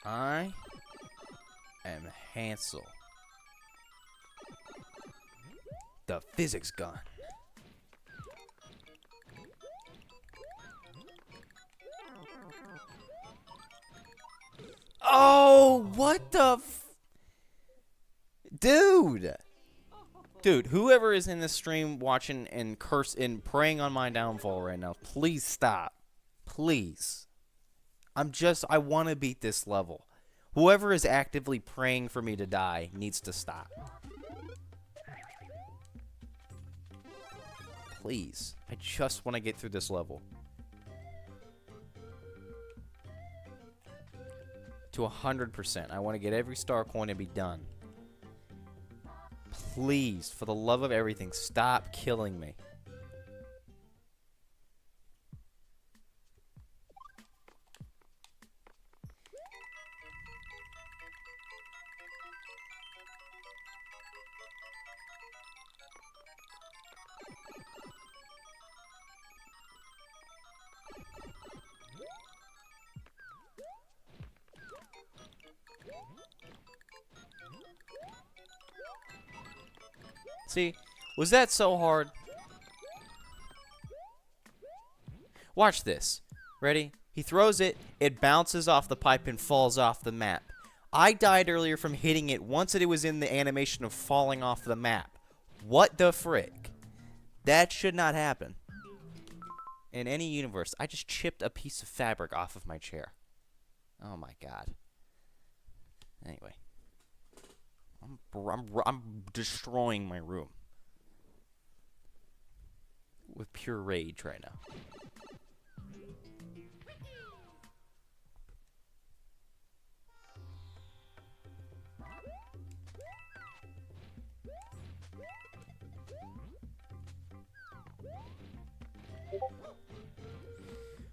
I am Hansel. The physics gun. Oh, what the Dude! Dude, whoever is in this stream watching and praying on my downfall right now, please stop. Please. I want to beat this level. Whoever is actively praying for me to die needs to stop. Please. I just want to get through this level. To 100%. I want to get every star coin and be done. Please, for the love of everything, stop killing me. See, was that so hard? Watch this. Ready? He throws it, it bounces off the pipe and falls off the map. I died earlier from hitting it once it was in the animation of falling off the map. What the frick? That should not happen. In any universe, I just chipped a piece of fabric off of my chair. Oh my god. Anyway. I'm destroying my room. With pure rage right now.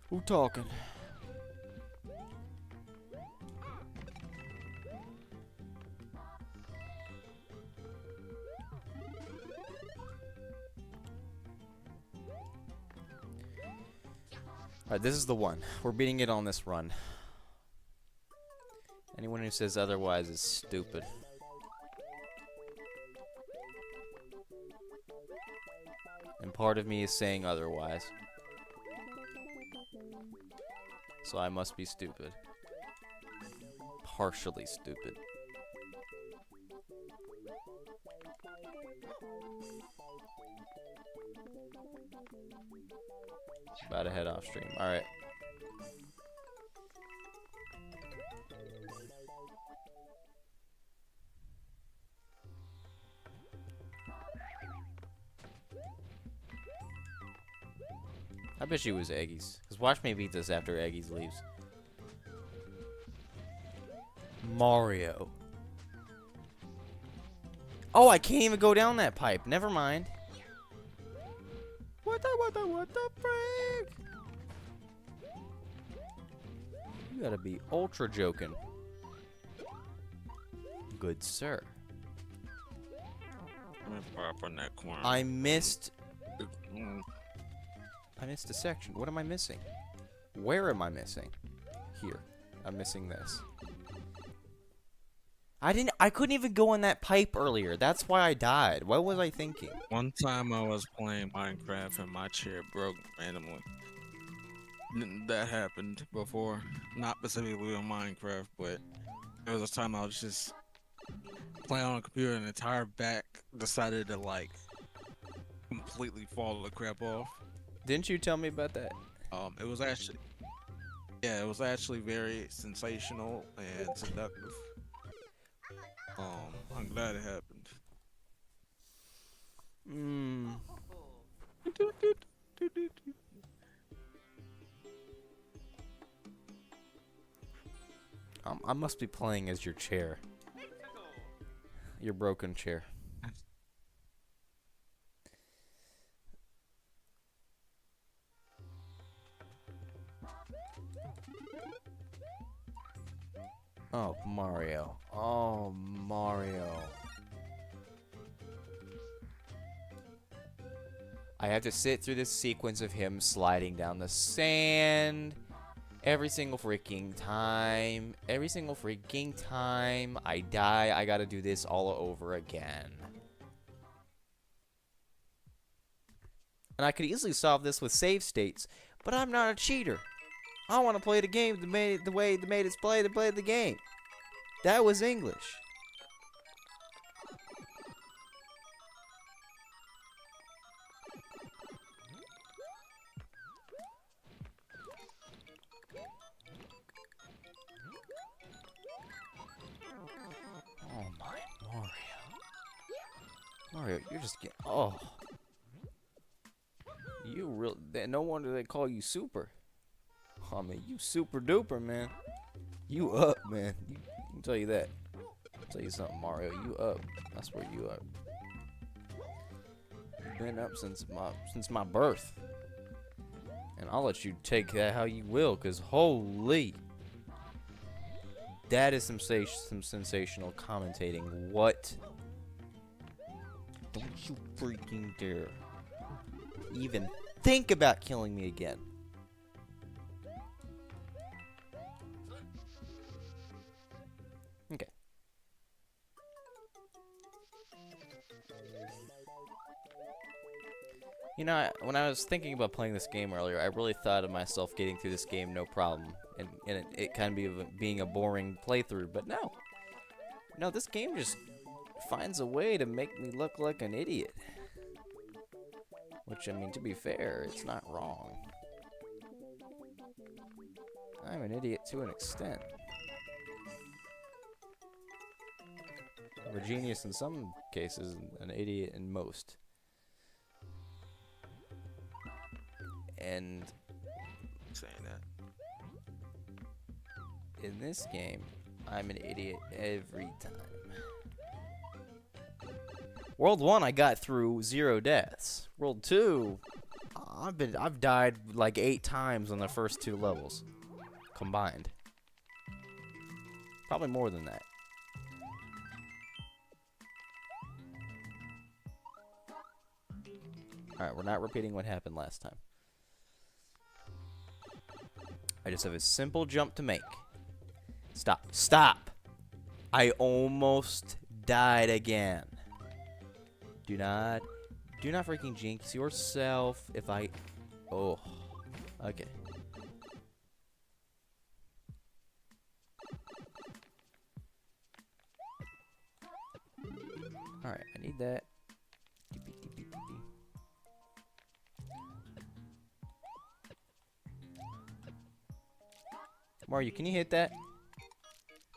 Who talking? Alright, this is the one. We're beating it on this run. Anyone who says otherwise is stupid. And part of me is saying otherwise. So I must be stupid. Partially stupid. About to head off stream. Alright. I bet you it was Eggies. Because watch me beat this after Eggies leaves. Mario. Oh, I can't even go down that pipe. Never mind. What the frick? You gotta be ultra joking. Good sir. On that corner. I missed a section. What am I missing? Where am I missing? Here. I'm missing this. I couldn't even go in that pipe earlier. That's why I died. What was I thinking? One time I was playing Minecraft and my chair broke randomly. That happened before. Not specifically on Minecraft, but there was a time I was just playing on a computer and the entire back decided to like completely fall the crap off. Didn't you tell me about that? It was actually Yeah, it was actually very sensational and seductive. I'm glad it happened. Hmm. I must be playing as your chair. Your broken chair. Oh, Mario. Oh, Mario. I have to sit through this sequence of him sliding down the sand every single freaking time. Every single freaking time I die, I gotta do this all over again. And I could easily solve this with save states, but I'm not a cheater. I want to play the game the way they made us play. They played the game. That was English. Oh my, Mario. Mario, you're just getting. Oh. You real. No wonder they call you Super. Oh man, you super duper, man. You up, man. I can tell you that. I'll tell you something, Mario. You up. I swear you up. You've been up since my birth. And I'll let you take that how you will, cause holy, that is some sensational commentating. What? Don't you freaking dare even think about killing me again. Okay. You know, when I was thinking about playing this game earlier, I really thought of myself getting through this game no problem, and it kind of being a boring playthrough, but no. No, this game just finds a way to make me look like an idiot. Which, I mean, to be fair, it's not wrong. I'm an idiot to an extent. I'm a genius in some cases, an idiot in most. And Saying that. in this game, I'm an idiot every time. World 1, I got through 0 deaths. World 2, I've died like 8 times on the first 2 levels combined. Probably more than that. Alright, we're not repeating what happened last time. I just have a simple jump to make. Stop. Stop! I almost died again. Do not freaking jinx yourself if I... Oh. Okay. Alright, I need that. Mario, can you hit that?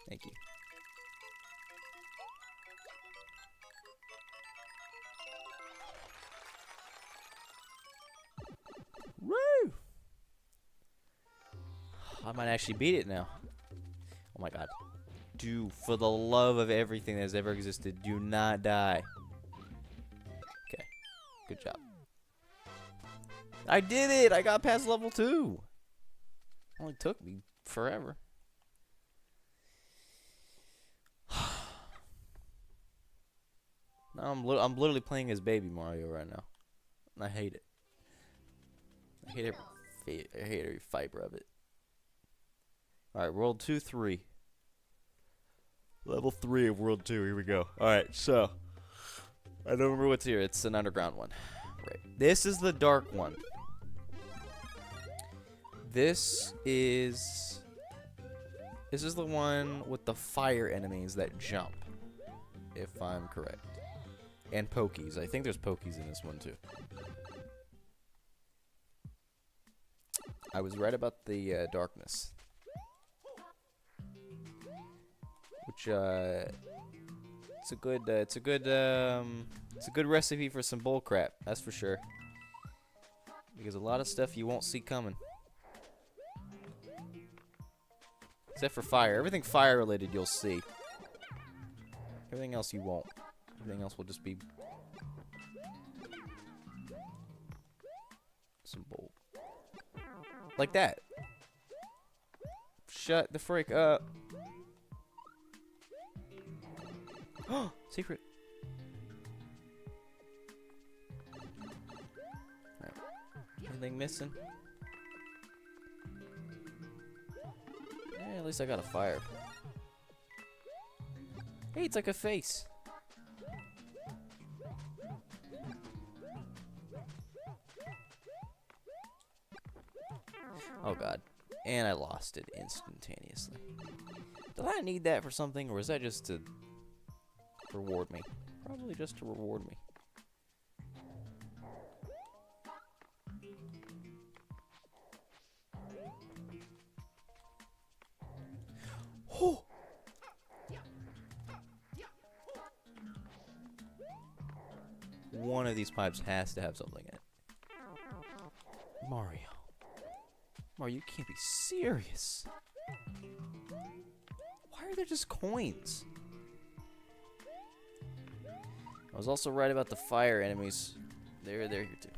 Thank you. Woo! I might actually beat it now. Oh my god. Do, for the love of everything that has ever existed, do not die. Okay. Good job. I did it! I got past level 2. Only took me forever. Now I'm literally playing as Baby Mario right now. And I hate it. I hate every fiber of it. Alright, World 2, 3. Level 3 of World 2, here we go. Alright, so. I don't remember what's here. It's an underground one. Right. This is the dark one. This is the one with the fire enemies that jump, if I'm correct. And pokies. I think there's pokies in this one too. I was right about the darkness. which it's a good recipe for some bull crap. That's for sure. Because a lot of stuff you won't see coming. Except for fire. Everything fire related you'll see. Everything else you won't. Everything else will just be some bull. Like that. Shut the frick up. Oh, secret. Alright. Anything missing? Yeah, at least I got a fire. Hey, it's like a face. Oh god. And I lost it instantaneously. Did I need that for something, or was that just to reward me? Probably just to reward me. Oh! One of these pipes has to have something in it. Mario. Mario, you can't be serious. Why are there just coins? I was also right about the fire enemies. They're here too.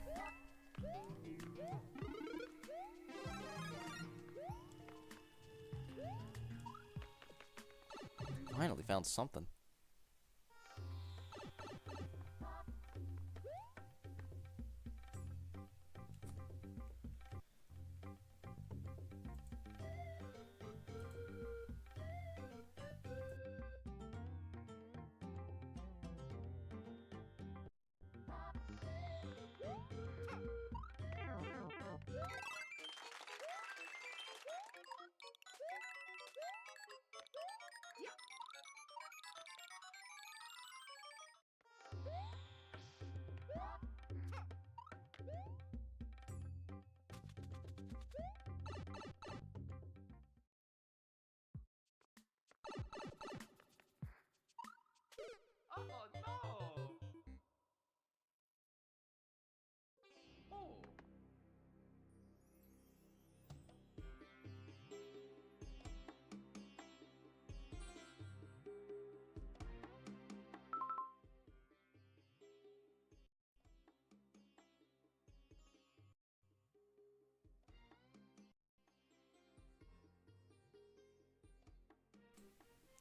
Finally found something.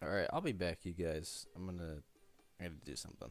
Alright, I'll be back, you guys. I gotta do something.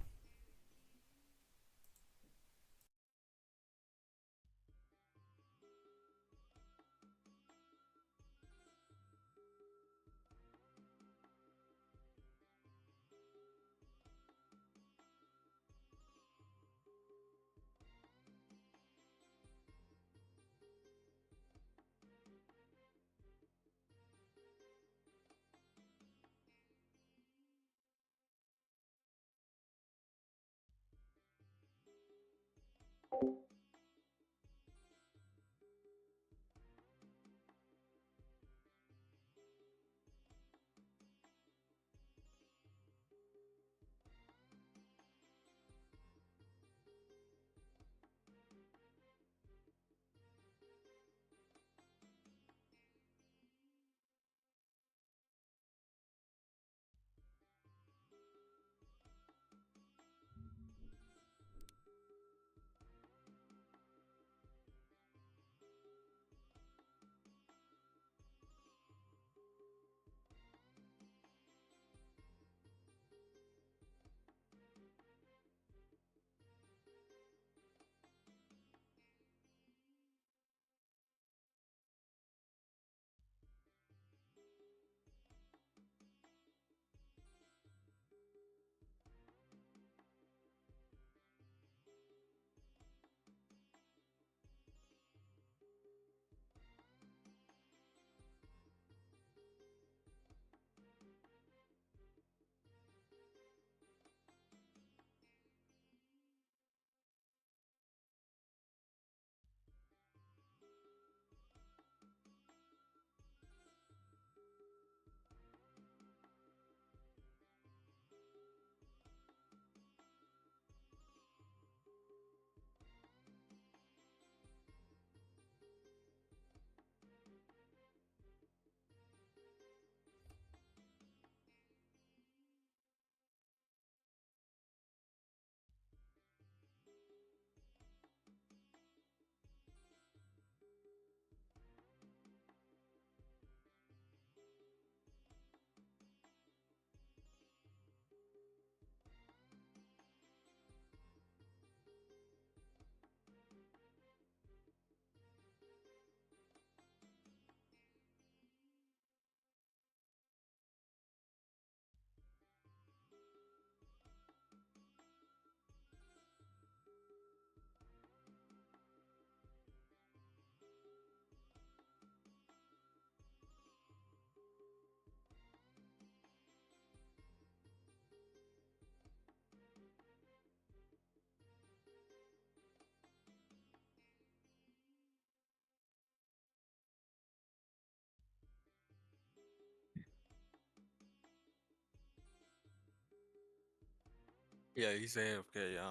Yeah, he's AFK, yeah.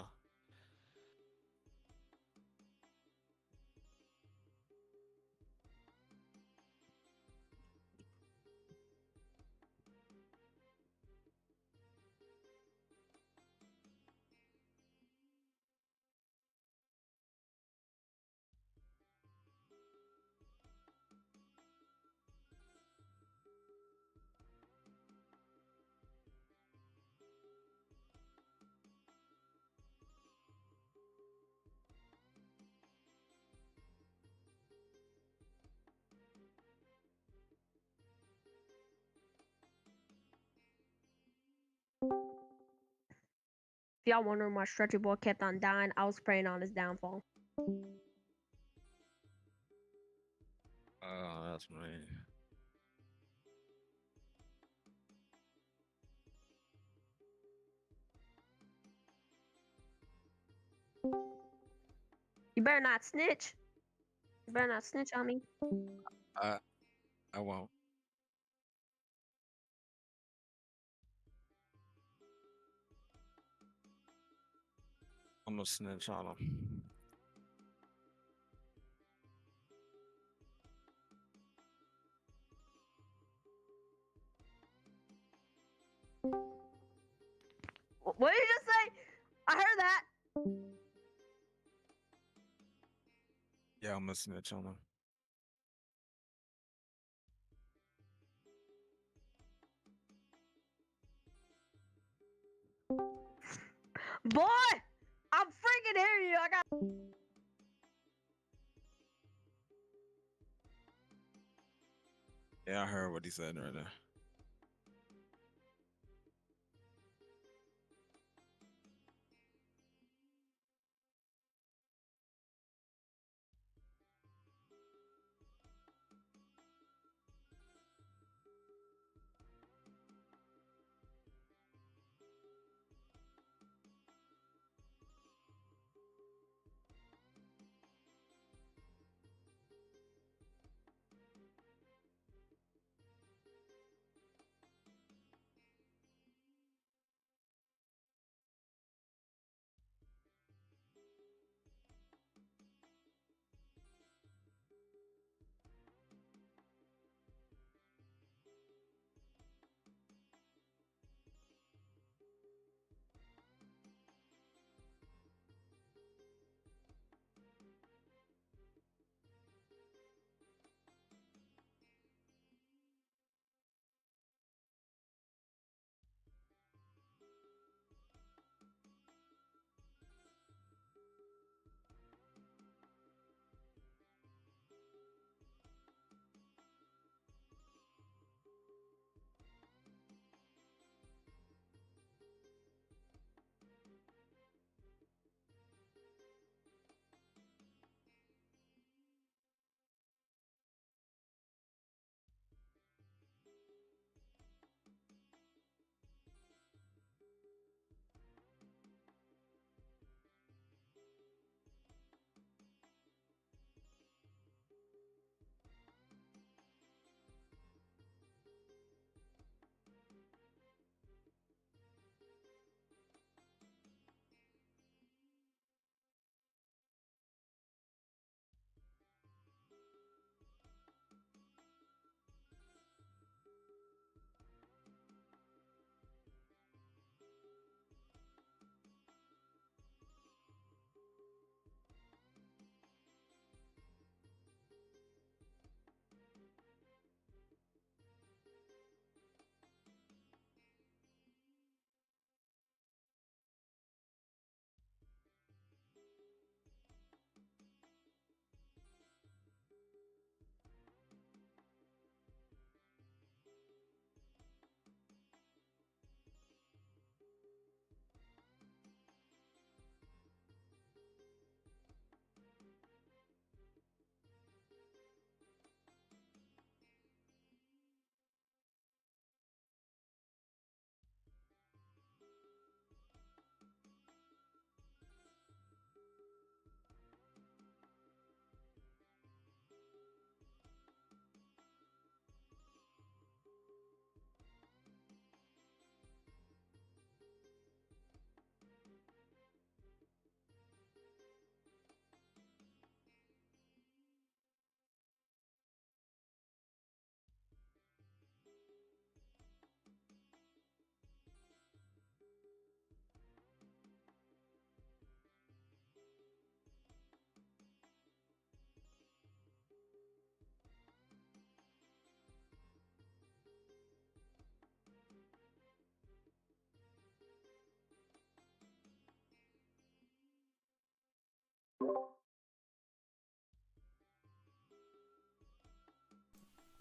If y'all wondering why Stretchy Boy kept on dying, I was praying on his downfall. Oh, that's me. You better not snitch. You better not snitch on me. I I won't. I'm gonna snitch on him. What did you just say? I heard that. Yeah, I'm gonna snitch on him. Boy, I'm freaking hearing you. I got. Yeah, I heard what he said right there.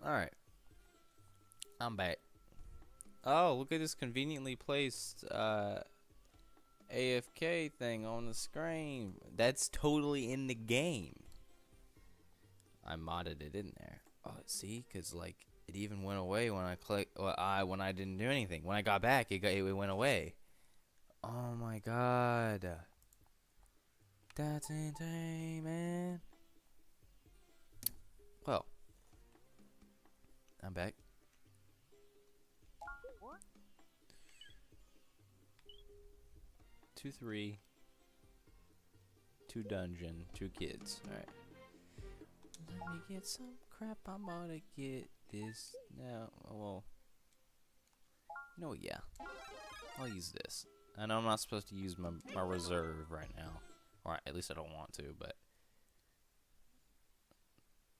Alright. I'm back. Oh, look at this conveniently placed AFK thing on the screen. That's totally in the game. I modded it in there. Oh, see, cause like it even went away when I clicked. Well, when I didn't do anything. When I got back, it went away. Oh my god. That's insane, man. Well, I'm back. 2, 3, 2 dungeon, 2 kids. Alright. Let me get some crap. I'm gonna get this now. Well, no, yeah. I'll use this. I know I'm not supposed to use my reserve right now. Or at least I don't want to, but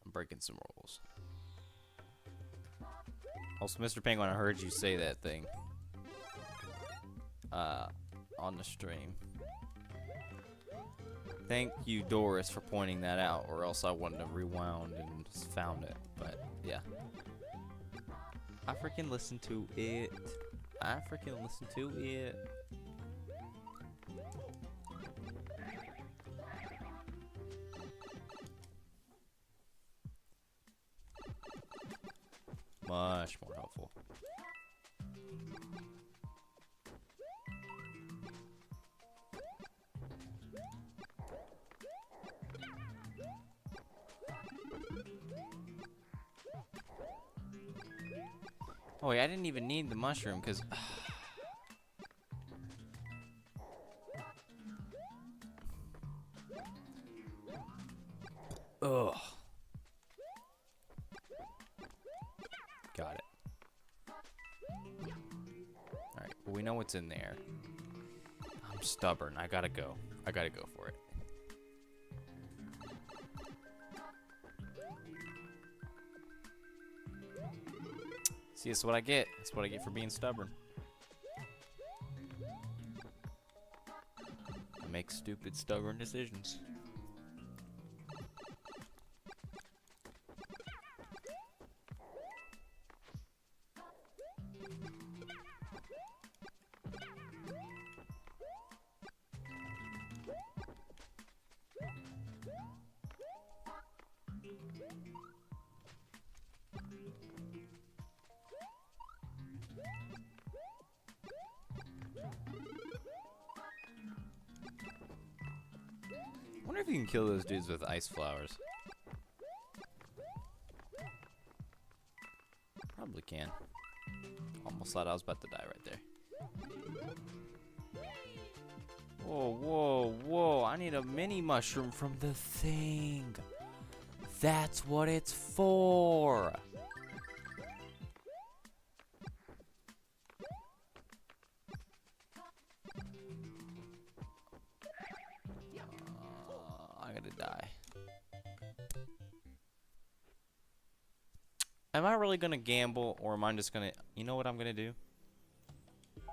I'm breaking some rules. Also, Mr. Penguin, I heard you say that thing on the stream. Thank you, Doris, for pointing that out, or else I wouldn't have rewound and found it. But yeah, I freaking listened to it. I freaking listened to it. Much more helpful. Oh wait, I didn't even need the mushroom because ugh. Got it. Alright, well, we know what's in there. I'm stubborn. I gotta go. I gotta go for it. See, that's what I get. That's what I get for being stubborn. I make stupid, stubborn decisions. I wonder if you can kill those dudes with ice flowers. Probably can. Almost thought I was about to die right there. Whoa, whoa, whoa. I need a mini mushroom from the thing. That's what it's for. I gotta die. Am I really gonna gamble, or am I just gonna... You know what I'm gonna do? I'm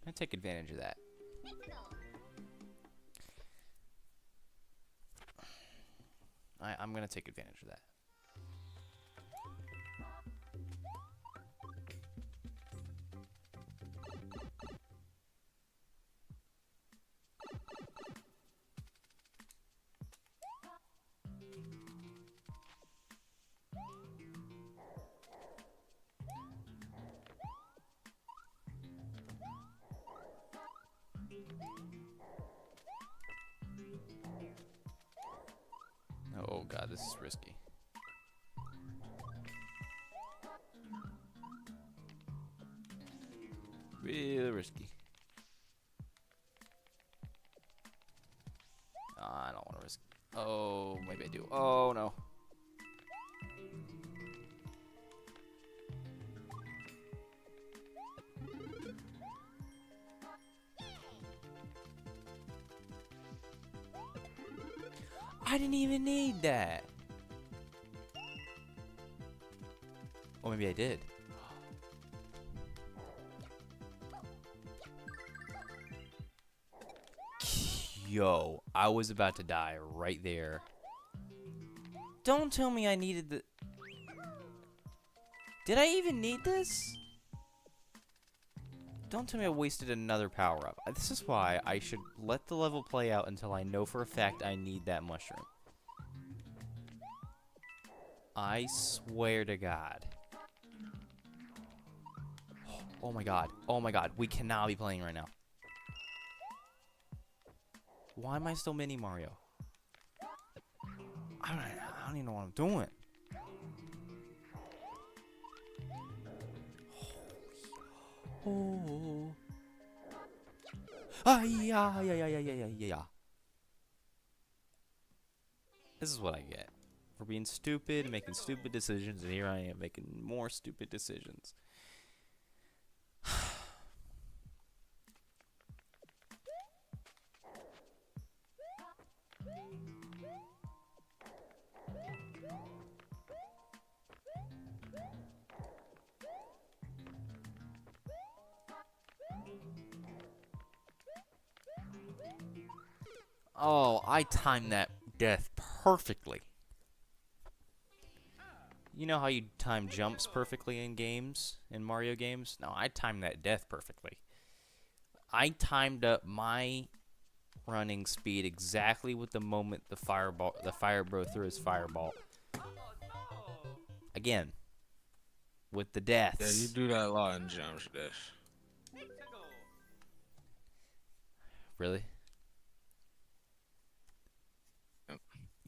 gonna take advantage of that. I'm gonna take advantage of that. Oh god, this is risky. Real risky. I don't want to risk. Oh, maybe I do. Oh no. I didn't even need that. Or maybe I did. Yo, I was about to die right there. Don't tell me I needed the... Did I even need this? Don't tell me I wasted another power-up. This is why I should let the level play out until I know for a fact I need that mushroom. I swear to God. Oh my God. Oh my God. We cannot be playing right now. Why am I still Mini Mario? I don't even know what I'm doing. Oh. Ah, yeah. This is what I get for being stupid, making stupid decisions, and here I am making more stupid decisions. Oh, I timed that death perfectly. You know how you time jumps perfectly in games, in Mario games? No, I timed that death perfectly. I timed up my running speed exactly with the moment the fire bro threw his fireball. Again, with the deaths. Yeah, you do that a lot in jumps, Dash. Really?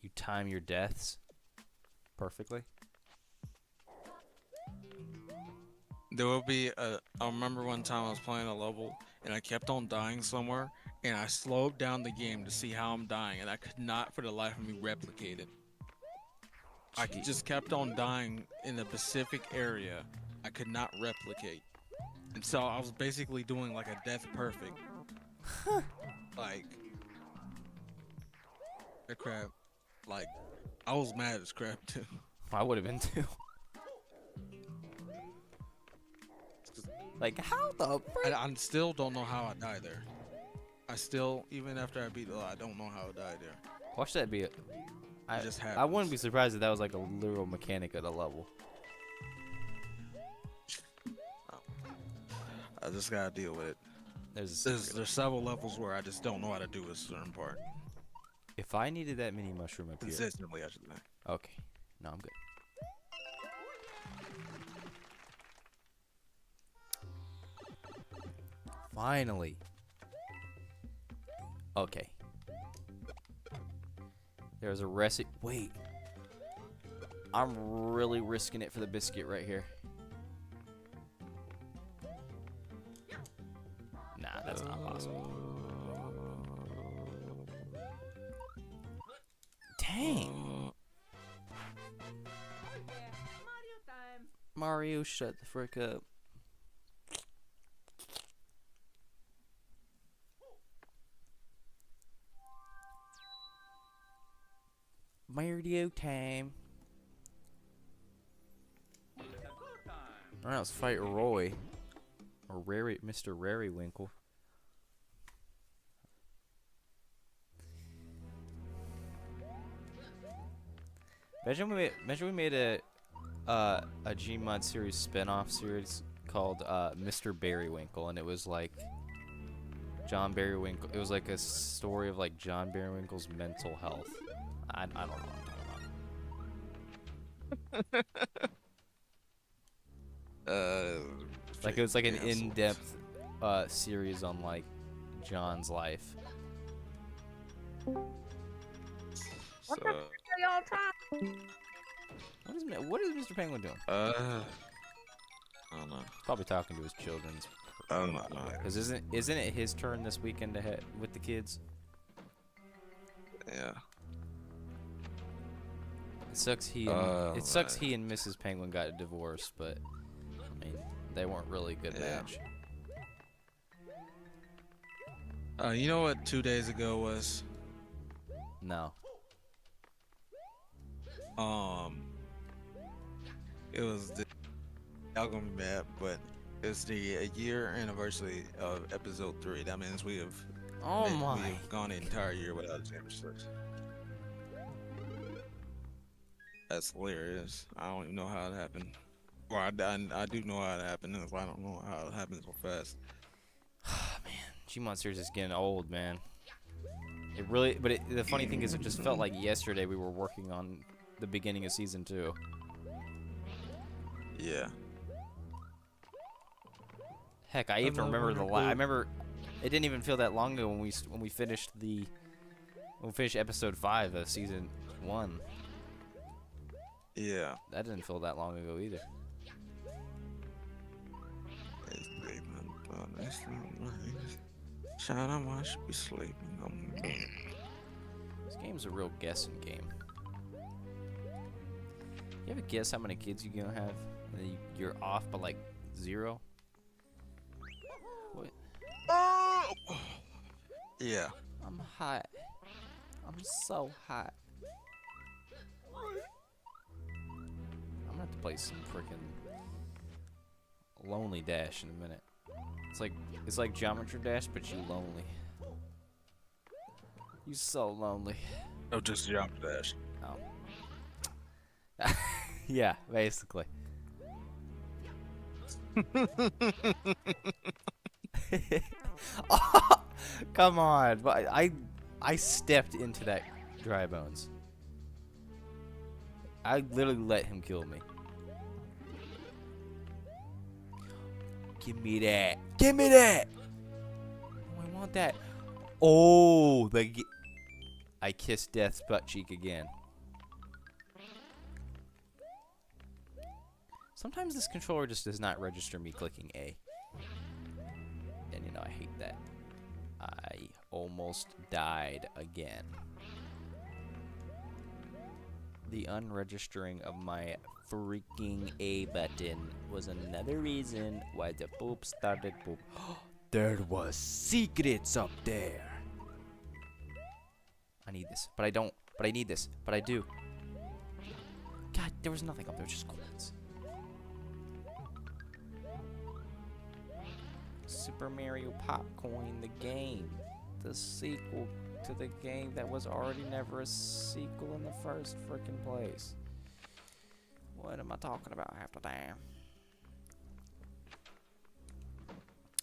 You time your deaths perfectly? There will be I remember one time I was playing a level and I kept on dying somewhere and I slowed down the game to see how I'm dying and I could not for the life of me replicate it. I just kept on dying in a specific area I could not replicate. And so I was basically doing like a death perfect. Like that crap. Like I was mad as crap too. I would have been too. Like, how the frick? I still don't know how I died there. I still, even after I beat it, I don't know how I died there. Watch that be it. Just I wouldn't be surprised if that was like a literal mechanic of the level. I just gotta deal with it. There's several levels where I just don't know how to do a certain part. If I needed that mini mushroom up here. Consistently, I should say. Okay. No, I'm good. Finally. Okay. There's a recipe. Wait. I'm really risking it for the biscuit right here. Nah, that's not possible. Dang. Mario, shut the frick up. Mario time. Alright, let's fight Roy. Or Mr. Rarywinkle. Imagine we made a Gmod series spin-off series called Mr. Berrywinkle, and it was like John Berrywinkle. It was like a story of like John Berrywinkle's mental health. I don't know what I'm talking about. Like it was like an in-depth series on like John's life. What the fuck are y'all trying? What is Mr. Penguin doing? I don't know. Probably talking to his children's. I don't know. Cause isn't it his turn this weekend to hit with the kids? Yeah. It sucks he and Mrs. Penguin got a divorce, but I mean they weren't really a good match. You know what 2 days ago was? No. It was y'all gonna be mad, but it's the year anniversary of episode 3. That means we have gone the entire year without a championship. That's hilarious. I don't even know how it happened. Or I do know how it happened. If I don't know how it happened so fast. Man, G-Monsters is getting old, man. It really, but the funny thing is, it just felt like yesterday we were working on the beginning of season 2. Yeah. Heck, I even remember I remember it didn't even feel that long ago when we finished episode 5 of season 1. Yeah. That didn't feel that long ago either. Shout out, I should be sleeping. This game's a real guessing game. You ever guess how many kids you're gonna have? And you're off by like 0? What? Oh! Yeah. I'm hot. I'm so hot. I'm gonna have to play some freaking Lonely Dash in a minute. It's like Geometry Dash, but you lonely. You so lonely. Oh, just Jump Dash. Oh. Yeah, basically. Oh, come on. But I stepped into that dry bones. I literally let him kill me. Give me that. Give me that. Oh, I want that. Oh, I kissed Death's butt cheek again. Sometimes this controller just does not register me clicking A. And you know, I hate that. I almost died again. The unregistering of my freaking A button was another reason why the poop started poop. There was secrets up there. I need this, but I don't. But I need this, but I do. God, there was nothing up there, just coins. Super Mario Popcoin, the game. The sequel to the game that was already never a sequel in the first freaking place. What am I talking about half the time?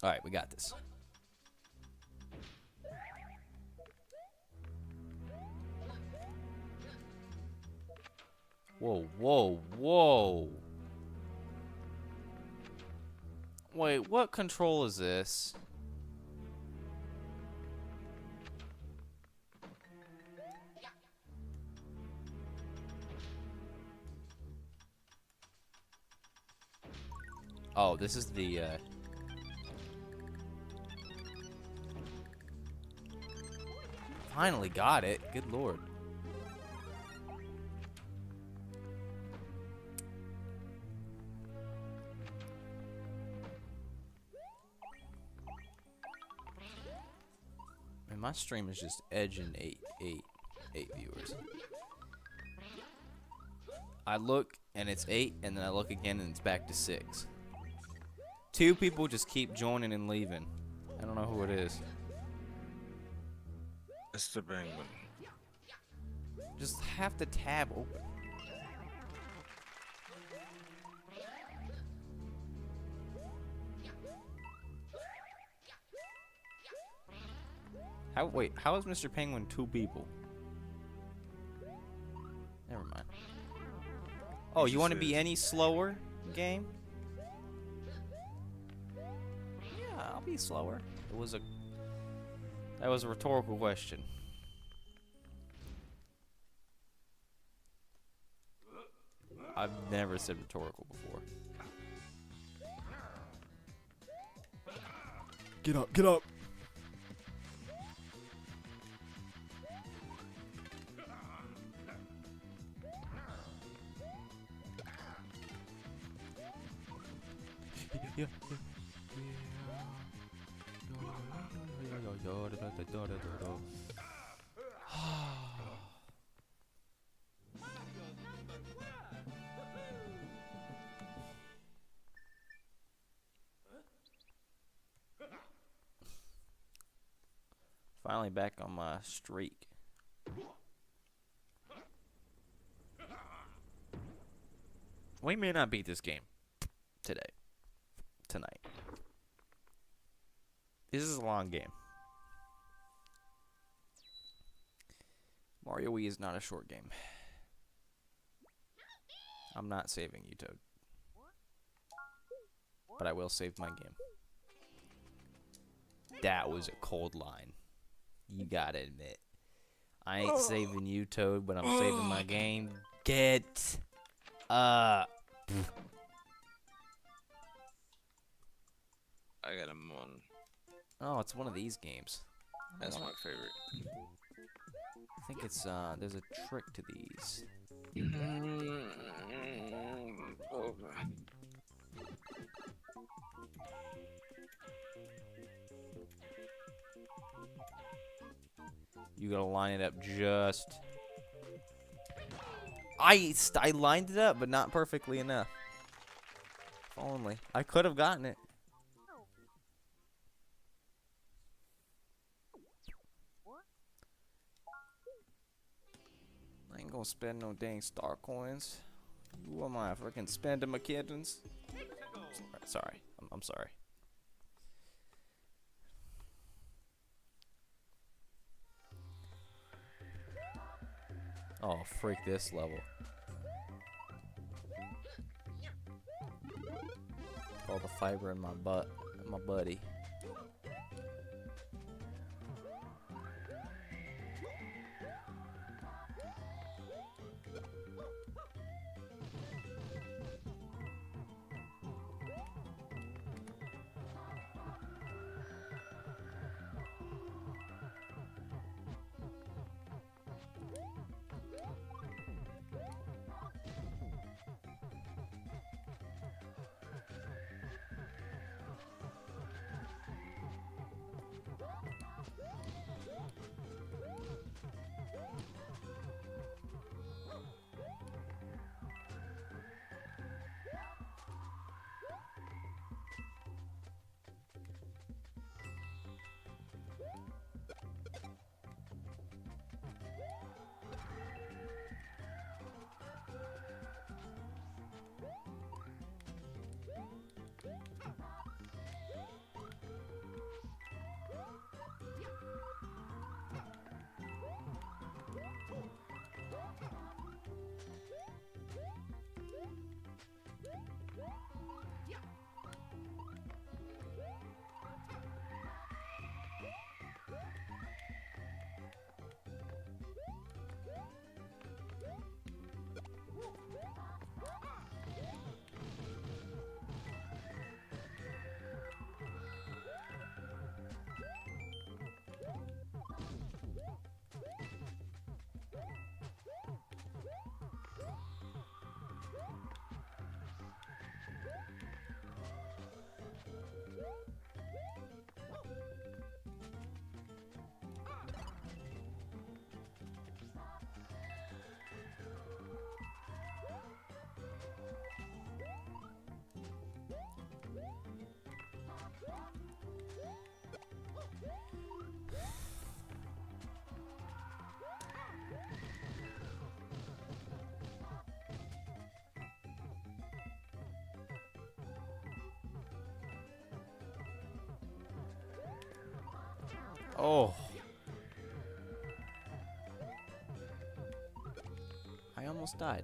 Alright, we got this. Whoa, whoa, whoa. Wait, what control is this? Oh, this is the, Finally got it. Good lord. And my stream is just edging eight viewers. I look and it's 8, and then I look again and it's back to 6. 2 people just keep joining and leaving. I don't know who it is. It's the penguin. Just have the tab open. How is Mr. Penguin 2 people? Never mind. Oh, you want to be any slower, game? Yeah, I'll be slower. That was a rhetorical question. I've never said rhetorical before. Get up, get up. Finally back on my streak. We may not beat this game tonight. This is a long game. Mario Wii is not a short game. I'm not saving you, Toad. But I will save my game. That was a cold line. You gotta admit. I ain't saving you, Toad, but I'm saving my game. Get up. I got him on. Oh, it's one of these games. That's my favorite. I think it's, there's a trick to these. You gotta line it up just... I lined it up, but not perfectly enough. If only. I could have gotten it. I ain't gonna spend no dang star coins. Who am I, freaking spending my kittens? Sorry. I'm sorry. Oh, freak this level. All the fiber in my butt, my buddy. Oh. I almost died.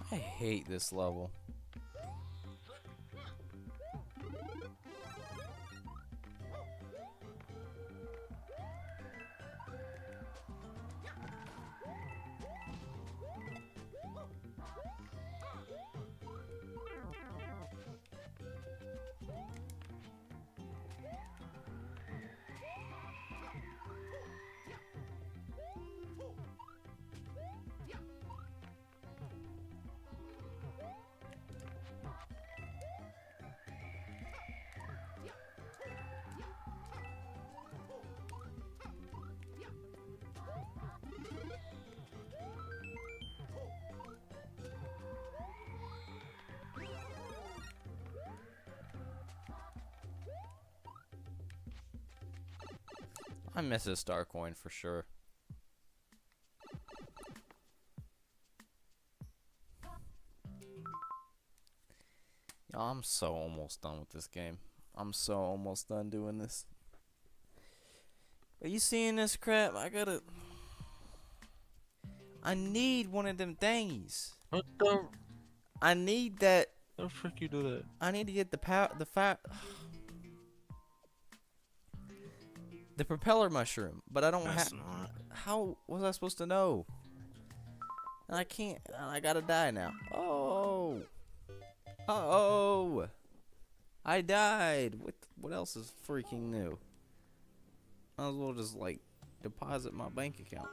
I hate this level. I miss a star coin for sure. Yo, I'm so almost done with this game. I'm so almost done doing this. Are you seeing this crap? I need one of them thingies. What the? I need that. How the frick you do that? I need to get the the propeller mushroom, but I don't have. Not. How was I supposed to know? And I can't. I gotta die now. Oh. Oh. I died. What else is freaking new? Might as well just like deposit my bank account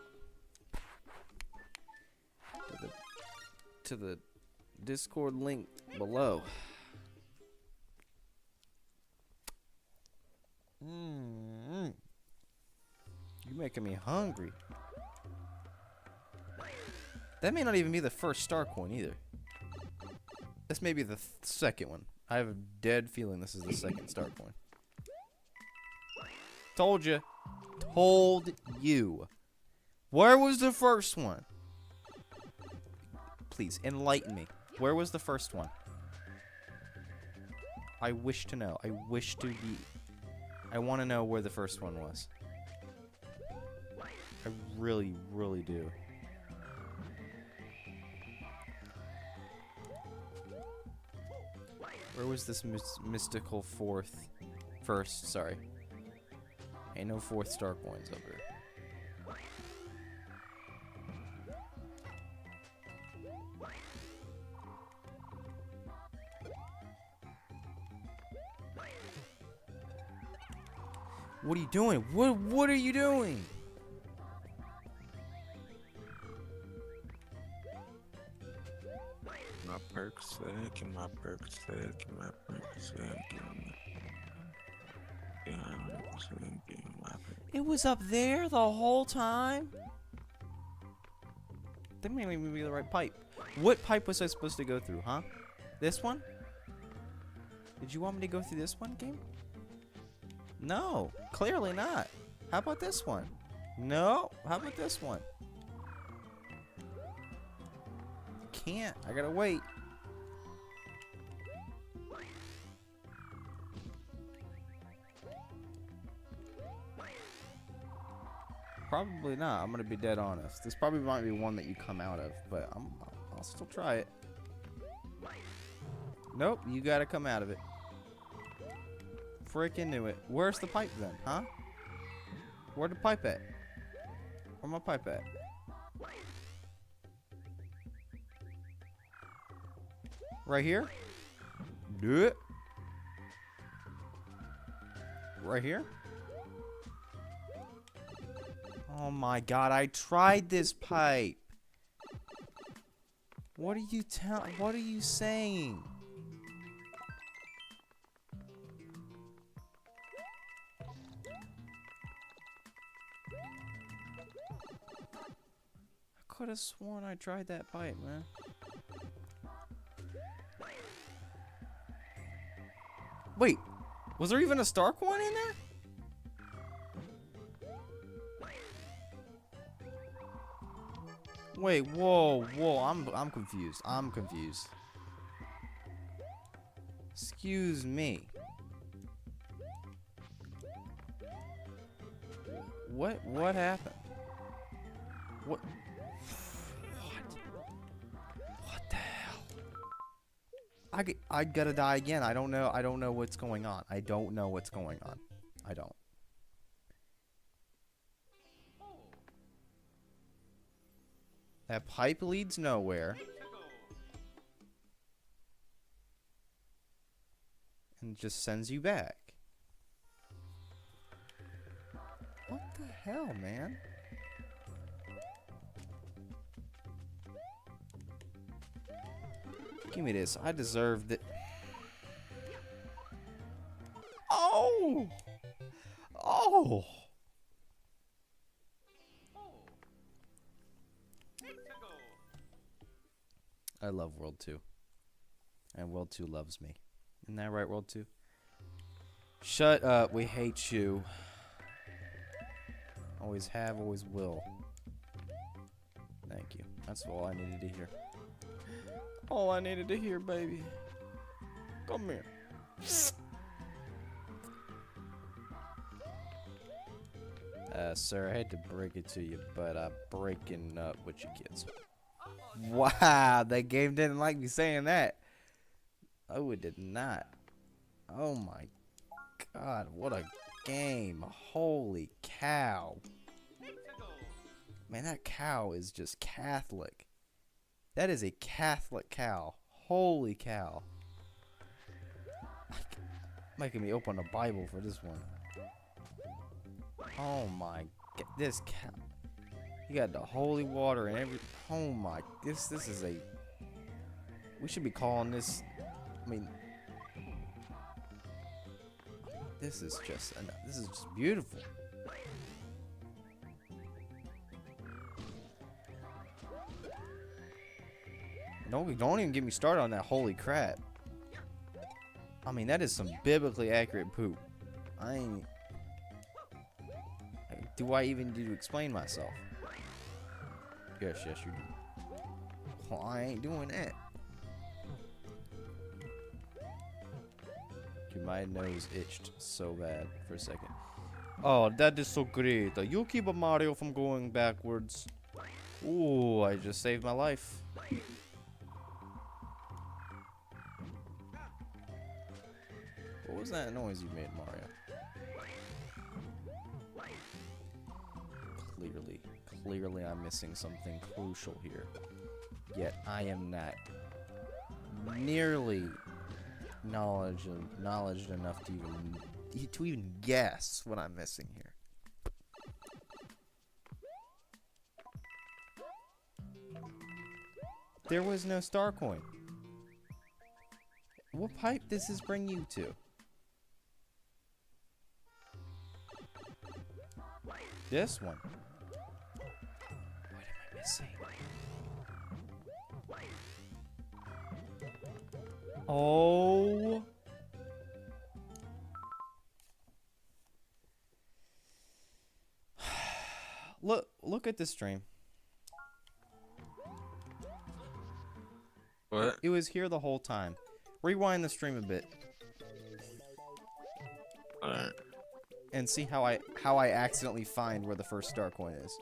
to the Discord link below. You're making me hungry. That may not even be the first star coin either. This may be the second one. I have a dead feeling this is the second star coin. Told you. Told you. Where was the first one? Please, enlighten me. Where was the first one? I wish to know. I wish to be... I want to know where the first one was. I really, really do. Where was this mystical first, sorry. Ain't no fourth star coins over here. What are you doing? What are you doing? My perks sick, and my perks sick, and my perks sick, It was up there the whole time? That may even be the right pipe. What pipe was I supposed to go through, huh? This one? Did you want me to go through this one, game? No, clearly not. How about this one? No, how about this one? Can't, I gotta wait. Probably not. I'm gonna be dead honest. This probably might be one that you come out of, but I'll still try it. Nope, you gotta come out of it. Freaking knew it. Where's the pipe then, huh? Where'd the pipe at? Where my pipe at? Right here? Do it. Right here? Oh my god, I tried this pipe. What are you saying? I could have sworn I tried that pipe, man. Wait, was there even a star coin in there? Wait, whoa, I'm confused. I'm confused. Excuse me. What happened? What the hell? I gotta die again. I don't know what's going on. I don't know what's going on. I don't. That pipe leads nowhere. And just sends you back. What the hell, man? Give me this. I deserved it. Oh! Oh! I love World 2. And World 2 loves me. Isn't that right, World 2? Shut up. We hate you. Always have, always will. Thank you. That's all I needed to hear. All I needed to hear, baby. Come here. Sir, I hate to break it to you, but I'm breaking up with you kids. Wow, that game didn't like me saying that. Oh, it did not. Oh my God, what a game. Holy cow. Man, that cow is just Catholic. That is a Catholic cow. Holy cow. Making me open a Bible for this one. Oh my God, this cow. You got the holy water and every. Oh my, this is a. We should be calling this. I mean, this is just beautiful. Don't even get me started on that holy crap. I mean, that is some biblically accurate poop. I ain't. Do I even need to explain myself? Yes, you do. Well, I ain't doing that. Dude, my nose itched so bad for a second. Oh, that is so great. You keep a Mario from going backwards. Ooh, I just saved my life. What was that noise you made, Mario? Clearly I'm missing something crucial here. Yet I am not nearly knowledge enough to even guess what I'm missing here. There was no star coin. What pipe does this bring you to? This one. What am I missing? Oh. Look at the stream. What? It was here the whole time. Rewind the stream a bit. Alright. And see how I accidentally find where the first star coin is.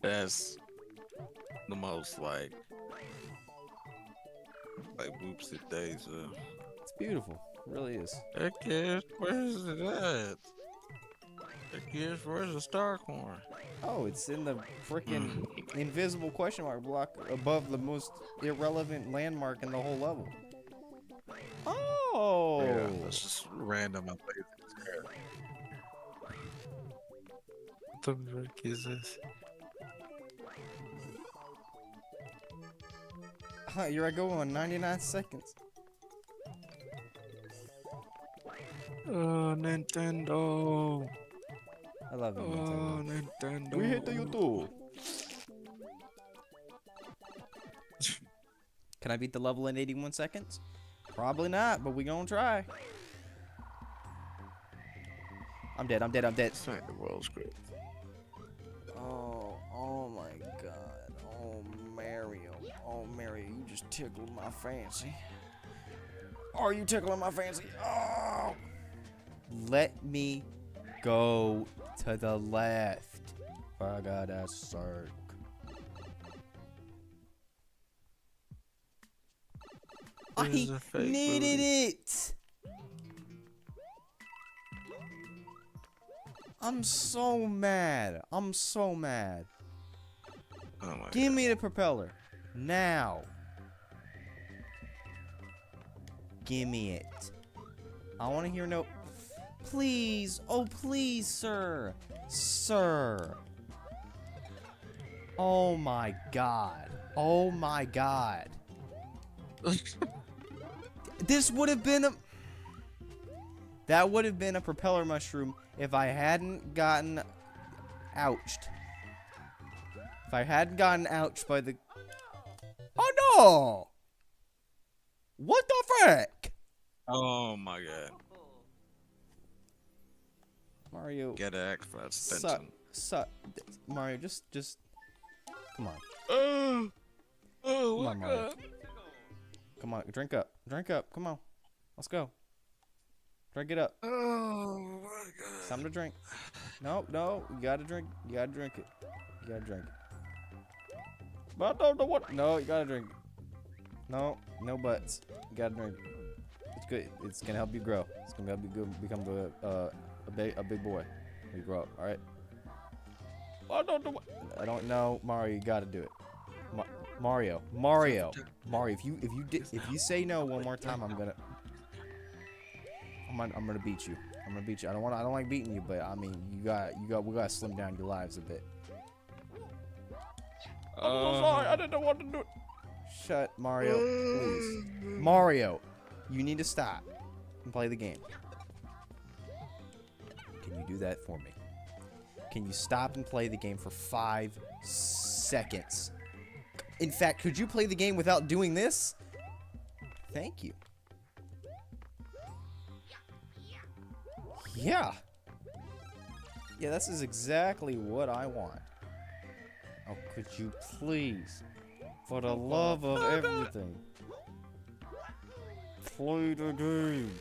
That's the most like whoopsie days. It's beautiful. It really is. Heck yes, where's it at? Heck yes, where's the star coin? Oh, it's in the freaking invisible question mark block above the most irrelevant landmark in the whole level. Oh! Yeah, that's just random. What the frick is this? Here I go on 99 seconds. Oh, Nintendo. I love you, Oh, Nintendo. Nintendo. We hit the YouTube. Can I beat the level in 81 seconds? Probably not, but we gonna try. I'm dead. This ain't the world's great. Oh my God. Oh, Mario. Oh, Mario, you just tickled my fancy. Are you tickling my fancy? Oh! Let me go to the left. For God's sake. I This is a fake needed booty. it. I'm so mad. I'm so mad. Oh my Give me the propeller. Now. Give me it. I want to hear no. Please. Oh, please, sir. Sir. Oh my God. Oh my God. This would have been a. That would have been a propeller mushroom if I hadn't gotten ouched. If I hadn't gotten ouched by the. Oh no! What the frick? Oh my god. Mario. Get an extra Suck. extension. Suck. Mario, just. Come on. Oh Come my on, Mario. god. Come on. Drink up. Drink up. Come on. Let's go. Drink it up. Oh my god. It's time to drink. No. You gotta drink. You gotta drink it. You gotta drink it. But I don't know what. No, you gotta drink it. No buts. You gotta drink it. It's good. It's gonna help you grow. It's gonna help you become a big boy when you grow up. All right. I don't know. I don't know, Mario. You gotta do it. Mario. If you say no one more time, I'm gonna beat you. I'm gonna beat you. I don't like beating you, but I mean, we gotta slim down your lives a bit. I'm so sorry. I didn't want to do it. Shut, Mario, please. Mario, you need to stop and play the game. Can you do that for me? Can you stop and play the game for 5 seconds? In fact, could you play the game without doing this? Thank you. Yeah. Yeah, this is exactly what I want. Oh, could you please, for the love of everything, play the game?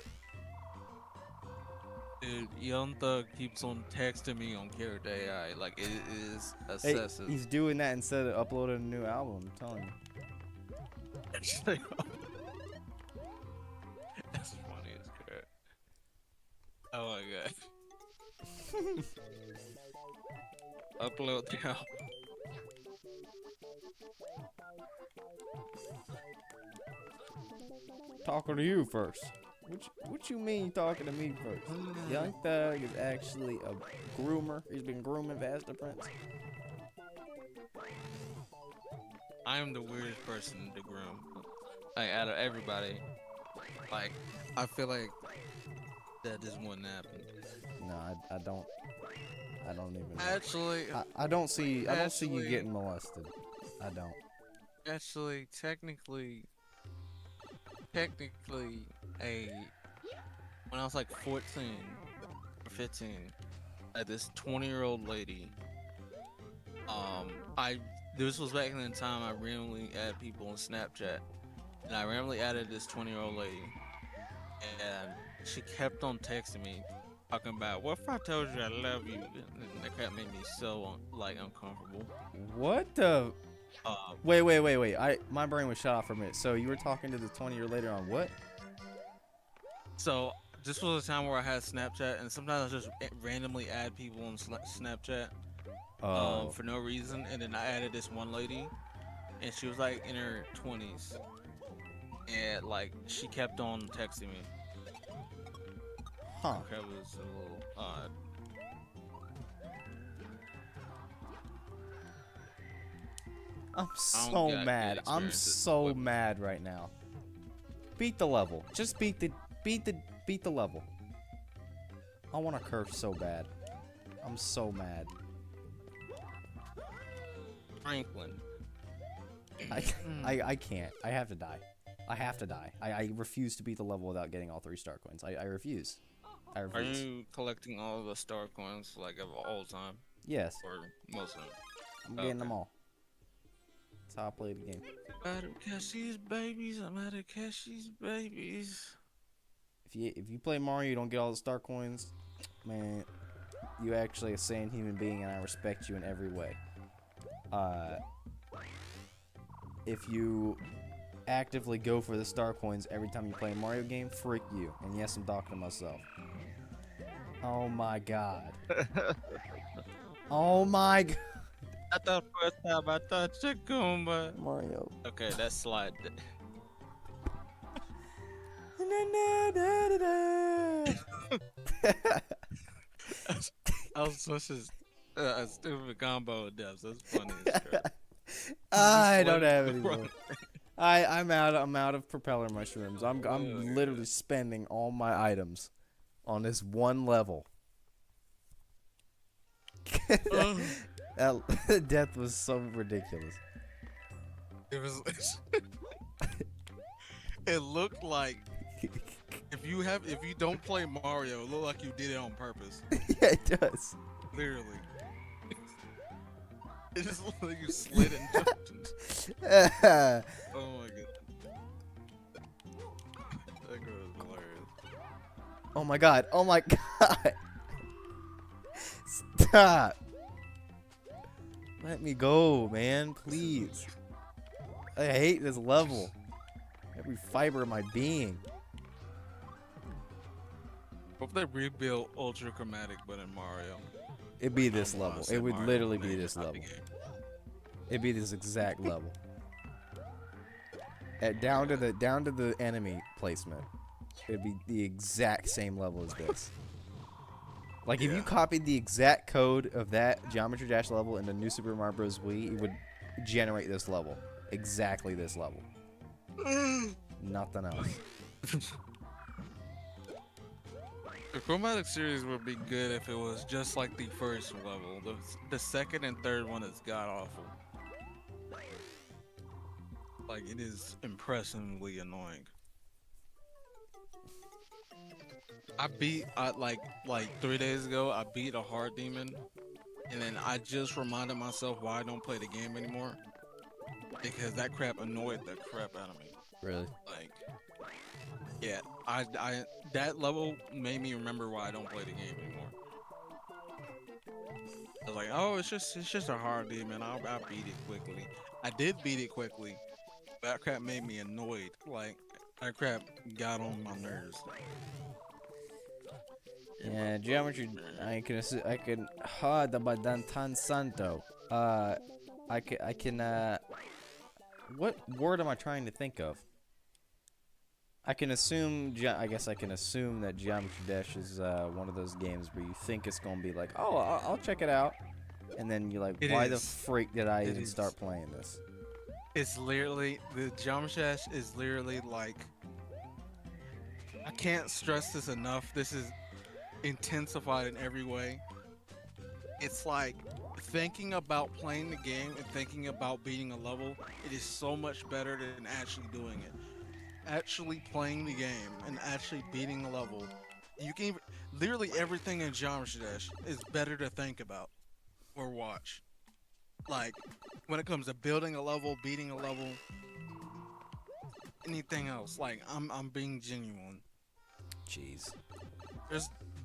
Dude, Young Thug keeps on texting me on Character AI. Like, it is Hey, excessive. he's doing that instead of uploading a new album, I'm telling you. That's funny as crap. Oh my god. Upload the album. Talking to you first. What you mean talking to me first? Young Thug is actually a groomer. He's been grooming Vasta Prince. I am the weirdest person to groom. Like, out of everybody. Like, I feel like that just wouldn't happen. No, I don't even know. Actually, I don't see you getting molested. I don't. actually, technically, when I was like 14 or 15, this 20-year-old lady, this was back in the time I randomly added people on Snapchat, and I randomly added this 20-year-old lady, and she kept on texting me, talking about, what if I told you I love you? And that kind of made me so, like, uncomfortable. What the? Wait. My brain was shut off for a minute. So you were talking to the 20-year later on what? So this was a time where I had Snapchat, and sometimes I just randomly add people on Snapchat for no reason. And then I added this one lady, and she was like in her 20s, and like she kept on texting me. Huh. That was a little odd. I'm so mad. I'm so mad right now. Beat the level. Just beat the level. I want to curse so bad. I'm so mad. Franklin. I can't. I have to die. I have to die. I refuse to beat the level without getting all 3 star coins. I refuse. I Are refuse. you collecting all the star coins like of all time, Yes. or most of them? I'm getting them all. That's how I play the game. I'm out of Keshi's babies. I'm out of Keshi's babies. If you play Mario, you don't get all the star coins. Man, you actually a sane human being, and I respect you in every way. If you actively go for the star coins every time you play a Mario game, freak you. And yes, I'm talking to myself. Oh my god. Oh my god. I thought first time I thought you but Mario. okay, that's slide. I was such a stupid combo of deaths. That's funny as crap. I don't have any more. I'm out of propeller mushrooms. I'm literally spending all my items on this one level. That death was so ridiculous. It was It looked like if you don't play Mario, it looked like you did it on purpose. Yeah, it does. Literally. It just looked like you slid and jumped. Oh my god. That girl is hilarious. Oh my god. Oh my god. Stop. Let me go, man. Please. I hate this level. Every fiber of my being. Hope they rebuilt Ultra Chromatic, but in Mario. It'd be this I don't know why I level. said It would Mario, literally but be they this got the level. game. It'd be this exact level. Down to the enemy placement. It'd be the exact same level as this. Like if you Yeah. copied the exact code of that Geometry Dash level into New Super Mario Bros. Wii, it would generate this level. Exactly this level. Nothing else. The Chromatic series would be good if it was just like the first level. The second and third one is god awful. Like it is impressively annoying. Like 3 days ago, I beat a hard demon, and then I just reminded myself why I don't play the game anymore. Because that crap annoyed the crap out of me. Really? Like, yeah, I that level made me remember why I don't play the game anymore. I was like, oh, it's just a hard demon. I'll beat it quickly. I did beat it quickly. But that crap made me annoyed. Like that crap got on my nerves. Yeah, geometry. I can. Ha, the Badantan Santo. I can. What word am I trying to think of? I can assume. I guess I can assume that Geometry Dash is one of those games where you think it's gonna be like, oh, I'll check it out, and then you're like, why the freak did I even start playing this? It's literally the Geometry Dash is literally like. I can't stress this enough. This is intensified in every way. It's like thinking about playing the game and thinking about beating a level. It is so much better than actually doing it. Actually playing the game and actually beating the level. You can even, literally everything in Geometry Dash is better to think about or watch. Like when it comes to building a level, beating a level, anything else. Like I'm being genuine. Jeez.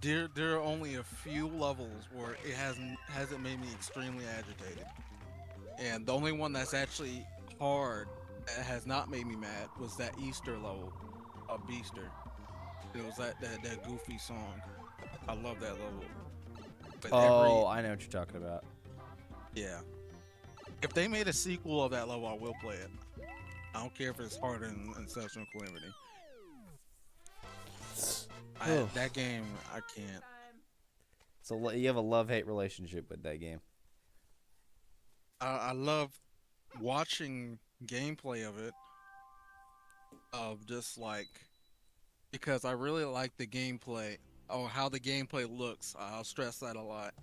There are only a few levels where it hasn't made me extremely agitated, and the only one that's actually hard that has not made me mad was that Easter level of Beaster. It was that goofy song. I love that level. But I know what you're talking about. yeah. If they made a sequel of that level, I will play it. I don't care if it's harder than Exceptional Calamity. That game, I can't. So you have a love-hate relationship with that game. I love watching gameplay of it. Of just like, because I really like the gameplay or how the gameplay looks. I'll stress that a lot.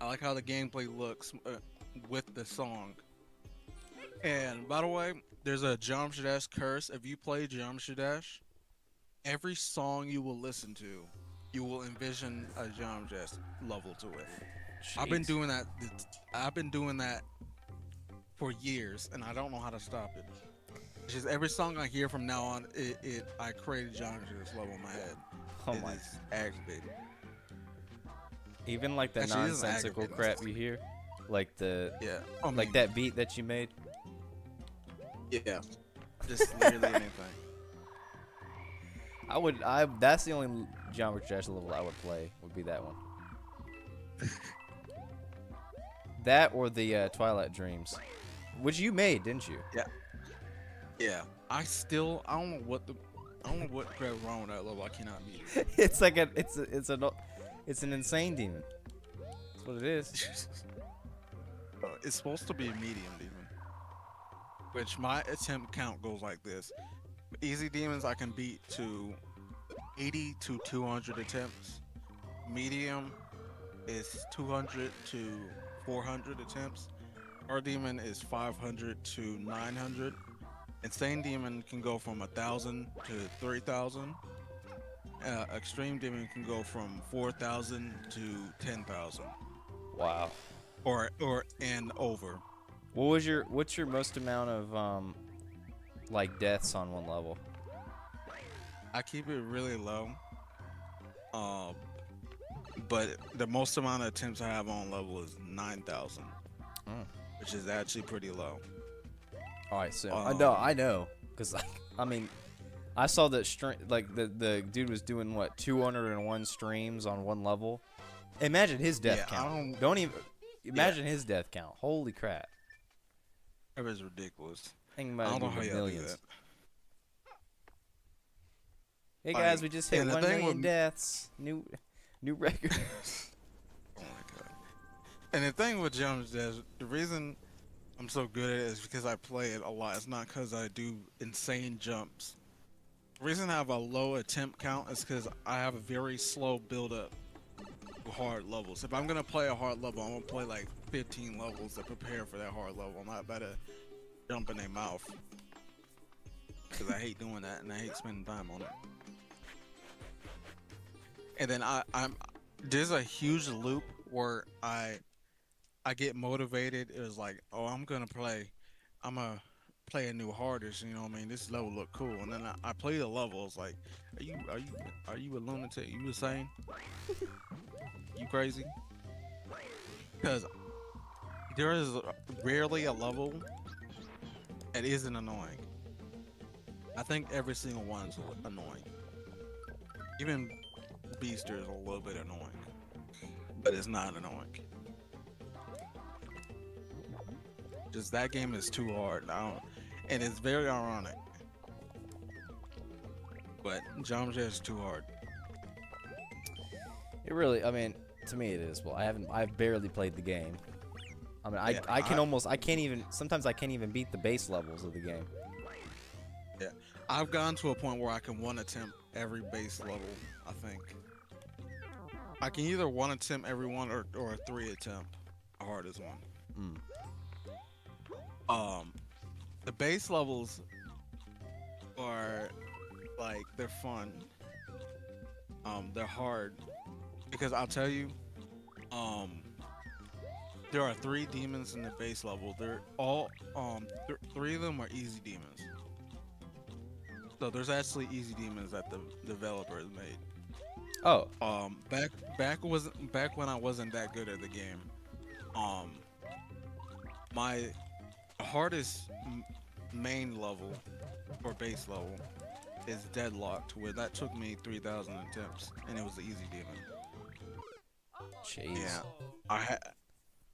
I like how the gameplay looks with the song. And by the way, there's a Geometry Dash curse. If you play Geometry Dash, every song you will listen to, you will envision a Geometry Dash level to it. Jeez. I've been doing that. I've been doing that for years, and I don't know how to stop it. It's just every song I hear from now on, I create a Geometry Dash level in my head. Oh It my. is aggravating. Even like the Actually, it isn't nonsensical aggravating, crap you hear, like the Yeah. like that beat that you made. Yeah. Just literally anything. That's the only Geometry Dash level I would play. Would be that one. That or the Twilight Dreams, which you made, didn't you? Yeah. I don't know what crap wrong with that level. I cannot beat it. It's like it's an insane demon. That's what it is. It's supposed to be a medium demon, which my attempt count goes like this. Easy demons I can beat to 80 to 200 attempts. Medium is 200 to 400 attempts. Our demon is 500 to 900. Insane Demon can go from 1,000 to 3,000. Extreme Demon can go from 4,000 to 10,000. Wow. Or and over. What's your most amount of like deaths on one level? I keep it really low. But the most amount of attempts I have on level is 9,000, which is actually pretty low. All right, so I know, cause I mean, I saw that like the dude was doing what 201 streams on one level. Imagine his death count. Don't even imagine his death count. Holy crap! It was ridiculous. Think about I don't know it, how you do millions. that. Hey guys, we just hit 1 million deaths. New record. Oh my god! And the thing with jumps is the reason I'm so good at it is because I play it a lot. It's not because I do insane jumps. The reason I have a low attempt count is because I have a very slow build up to hard levels. If I'm gonna play a hard level, I'm gonna play like 15 levels to prepare for that hard level. I'm not about to jump in their mouth because I hate doing that and I hate spending time on it. And then there's a huge loop where I get motivated. It was like, oh, I'm gonna play a new hardest. You know what I mean? This level look cool. And then I play the level. It's like, are you a lunatic? You insane? You crazy? Because there is rarely a level that isn't annoying. I think every single one is annoying. Even Beaster is a little bit annoying, but it's not annoying. Just that game is too hard. And it's very ironic. But Jump Jet is too hard. It really, I mean, to me it is. Well, I've barely played the game. I mean, sometimes I can't even beat the base levels of the game. Yeah, I've gotten to a point where I can one attempt every base level, I think. I can either one attempt every one or a 3 attempt the hardest one. The base levels are like, they're fun. They're hard because I'll tell you, there are 3 demons in the base level. They're all 3 of them are easy demons. So there's actually easy demons that the developers made. Oh. Back when I wasn't that good at the game, my hardest main level or base level is Deadlocked, where that took me 3,000 attempts, and it was the easy demon. Jeez. Yeah,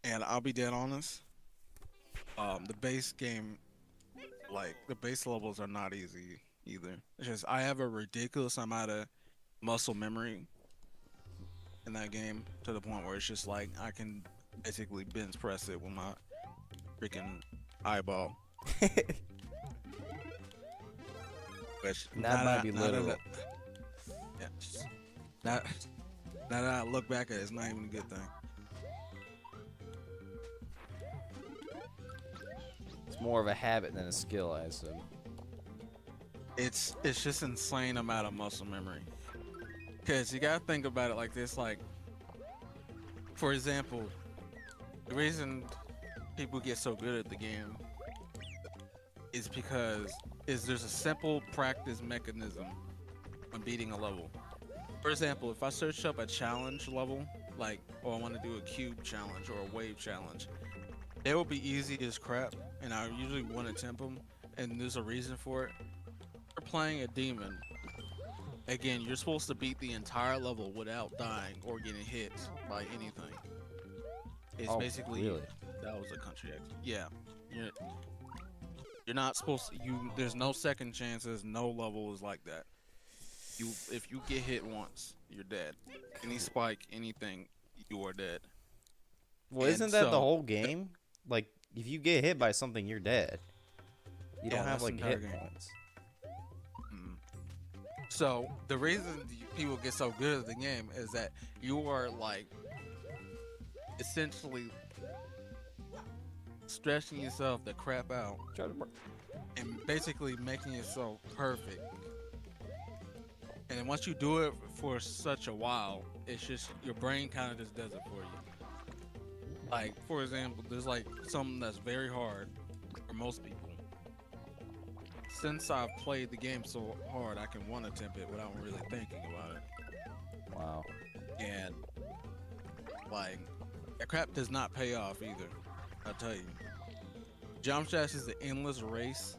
and I'll be dead honest. The base game, like the base levels, are not easy either. It's just I have a ridiculous amount of muscle memory in that game to the point where it's just like I can basically bench press it with my freaking eyeball. Which that might be literal. Yeah, now that I look back at it, it's not even a good thing. It's more of a habit than a skill, I assume. It's just insane amount of muscle memory. Cause you gotta think about it like this, like, for example, the reason people get so good at the game is because there's a simple practice mechanism when beating a level. For example, if I search up a challenge level, like, oh, I want to do a cube challenge or a wave challenge, they will be easy as crap, and I usually want to attempt them, and there's a reason for it. You're playing a demon. Again, you're supposed to beat the entire level without dying or getting hit by anything. It's basically really? That was a country accent. Yeah, you're not supposed to. There's no second chances. No level is like that. If you get hit once, you're dead. Any spike, anything, you are dead. Well, isn't that the whole game? Like, if you get hit by something, you're dead. You don't have like hit points. So the reason people get so good at the game is that you are like essentially stressing yourself the crap out and and basically making it so perfect. And then once you do it for such a while, it's just your brain kind of just does it for you. Like, for example, there's like something that's very hard for most people. Since I've played the game so hard, I can one attempt it without really thinking about it. Wow. And like, that crap does not pay off either. I'll tell you. Jump Dash is the endless race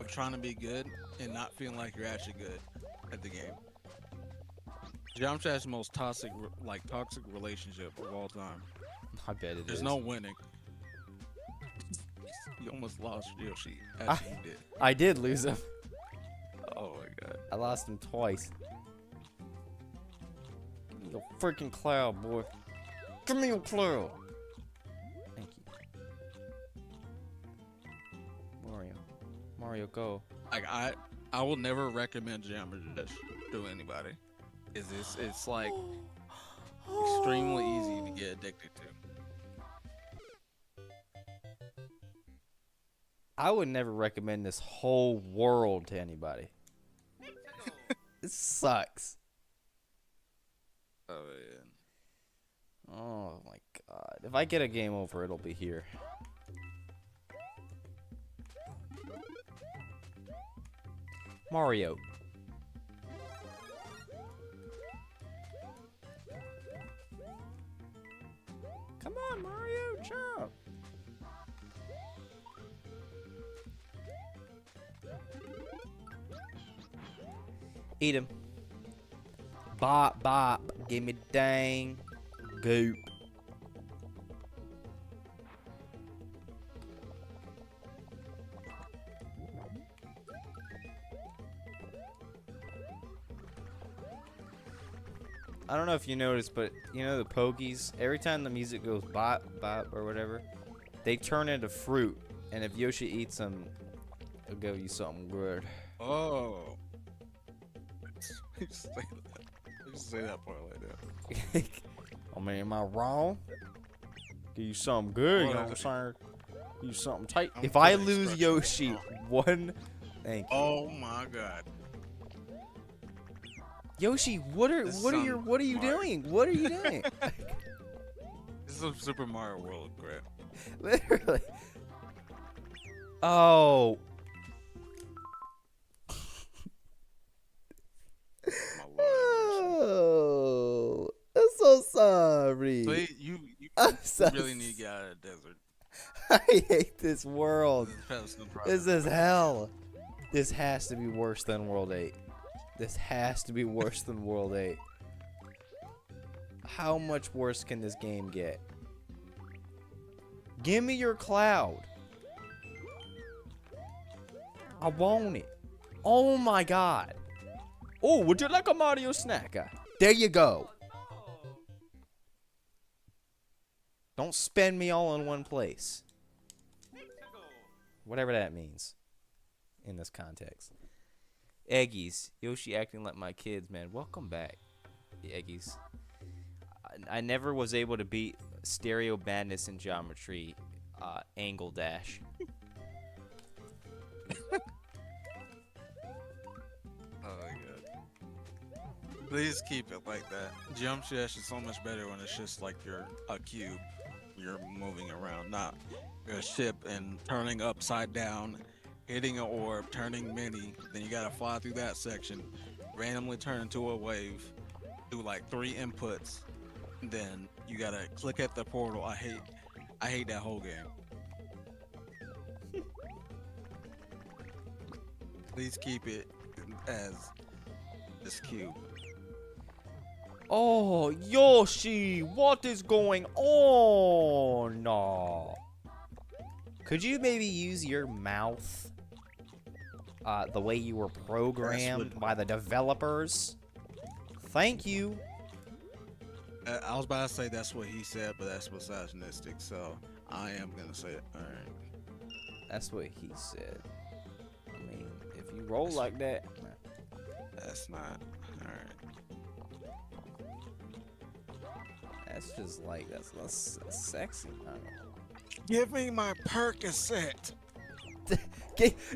of trying to be good and not feeling like you're actually good at the game. Jump Dash is the most toxic relationship of all time. I bet it is. There's no winning. You almost lost Yoshi. Actually, you did. I did lose him. Oh my god. I lost him twice. Give me your freaking cloud, boy. Give me your cloud. Thank you. Mario, go. Like I will never recommend Jump Dash to anybody. It's like extremely easy to get addicted to. I would never recommend this whole world to anybody. It sucks. Oh yeah. Oh my god. If I get a game over, it'll be here. Mario. Come on, Mario, jump. Eat him. Bop, bop. Give me dang. Goop. I don't know if you noticed, but you know the Pogies? Every time the music goes bop, bop, or whatever, they turn into fruit. And if Yoshi eats them, it'll give you something good. Oh. Just say that part like that. I mean, am I wrong? Give you something good, you know what I'm saying? Give you something tight. If I lose Yoshi one, thank you. Oh my god. Yoshi, what are you doing? What are you doing? This is a Super Mario World crap. Literally. Oh. Oh, I'm so sorry. But you so really need to get out of the desert. I hate this world. This This is hell. This has to be worse than World 8. This has to be worse than World 8. How much worse can this game get? Give me your cloud. I want it. Oh my god. Oh, would you like a Mario snacker? There you go. Don't spend me all in one place. Whatever that means in this context. Eggies. Yoshi acting like my kids, man. Welcome back, Eggies. I never was able to beat Stereo Madness in Geometry Angle Dash. Oh my god. Please keep it like that. Jump Dash is so much better when it's just like you're a cube. You're moving around, not a ship and turning upside down, hitting an orb, turning mini, then you gotta fly through that section, randomly turn into a wave, do like 3 inputs, then you gotta click at the portal. I hate that whole game. Please keep it as this cube. Oh, Yoshi, what is going on? No. Could you maybe use your mouth the way you were programmed by the developers? Thank you. I was about to say that's what he said, but that's misogynistic, so I am gonna say it. Alright. That's what he said. I mean, if you roll like that. That's not. Alright. That's just like, that's sexy. I don't know. Give me my Percocet.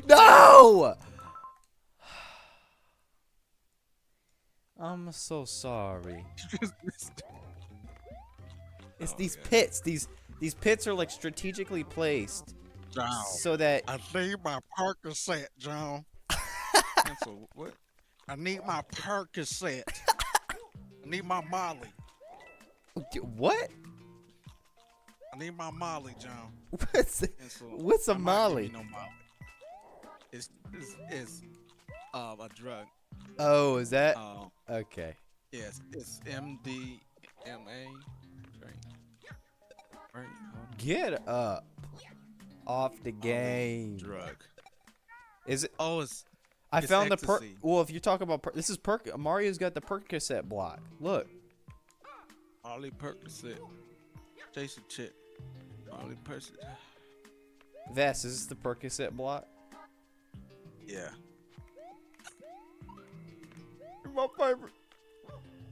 No! I'm so sorry. It's these pits. These pits are like strategically placed John, so that I need my Percocet, John. So what? I need my Percocet. I need my Molly. What? I need my Molly, John. What's a I'm not Molly? giving you no Molly. It's a drug. Oh, is that? Okay. Yes, it's MDMA. Right. Get up off the game. Drug. Is it? Oh, it's. I it's found ecstasy. Well, if you talk about this is Mario's got the Percocet block. Look. Ollie Percocet. Jason Chick. Ollie Percocet. Vess, is this the Percocet block? Yeah. My favorite.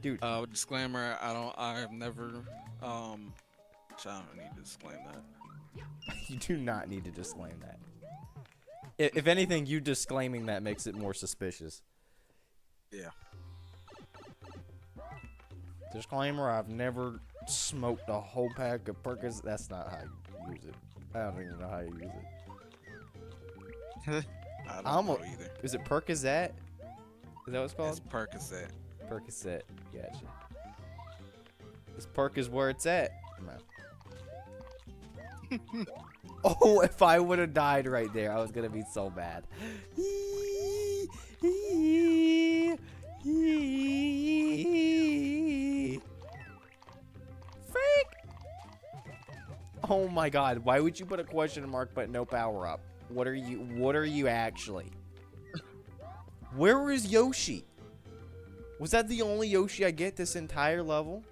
Dude. Disclaimer. I have never. I don't need to disclaim that. You do not need to disclaim that. If anything, you disclaiming that makes it more suspicious. Yeah. Disclaimer, I've never smoked a whole pack of Percocet. That's not how you use it. I don't even know how you use it. I don't know either. Is it Percocet? Is that what it's called? It's Percocet. Percocet. Gotcha. This perk is where it's at. No. Oh, if I would have died right there, I was gonna be so bad. Freak! Oh my god, why would you put a question mark but no power up? What are you actually? Where is Yoshi? Was that the only Yoshi I get this entire level?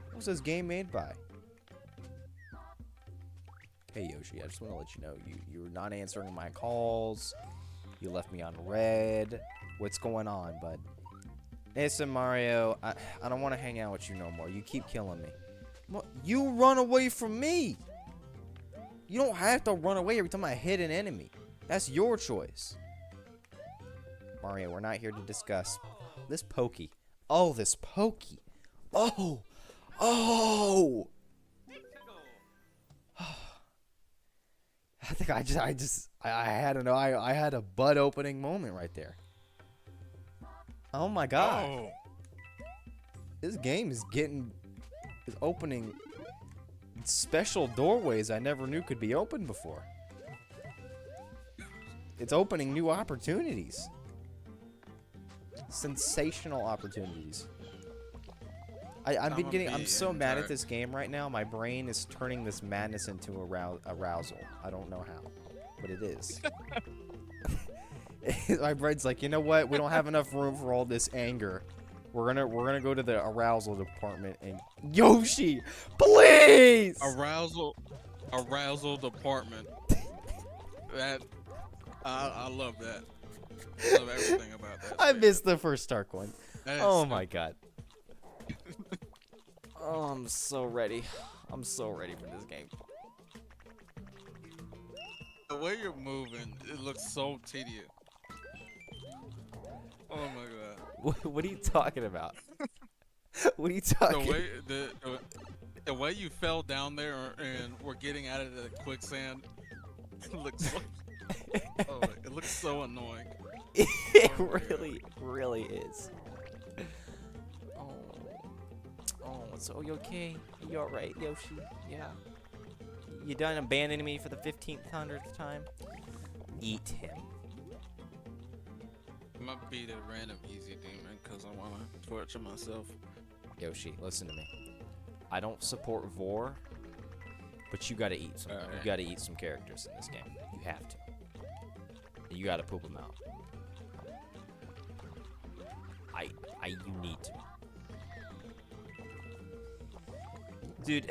What was this game made by? Hey Yoshi, I just want to let you know you're not answering my calls. You left me on red. What's going on, bud? Listen, Mario, I don't want to hang out with you no more. You keep killing me. You run away from me. You don't have to run away every time I hit an enemy. That's your choice. Mario, we're not here to discuss this Pokey. Oh, this Pokey. Oh. Oh. I think I had a butt opening moment right there. Oh my god. Oh. This game is opening special doorways I never knew could be opened before. It's opening new opportunities. Sensational opportunities. I'm so mad at this game right now. My brain is turning this madness into arousal. I don't know how, but it is. My brain's like, you know what? We don't have enough room for all this anger. We're gonna go to the arousal department and Yoshi, please. Arousal department. That I love that. I love everything about that. I missed the first Stark one. Oh my god. Oh, I'm so ready. I'm so ready for this game. The way you're moving, it looks so tedious. Oh my god. What are you talking about? What are you talking? The way you fell down there and were getting out of the quicksand, it looks so, it looks so annoying. It really is. Oh, so you okay? You alright, Yoshi? Yeah. You done abandoning me for the 1,500th time? Eat him. I'm gonna beat a random easy demon because I want to torture myself. Yoshi, listen to me. I don't support Vor, but you gotta eat some. You gotta eat some characters in this game. You have to. You gotta poop them out. You need to. Dude,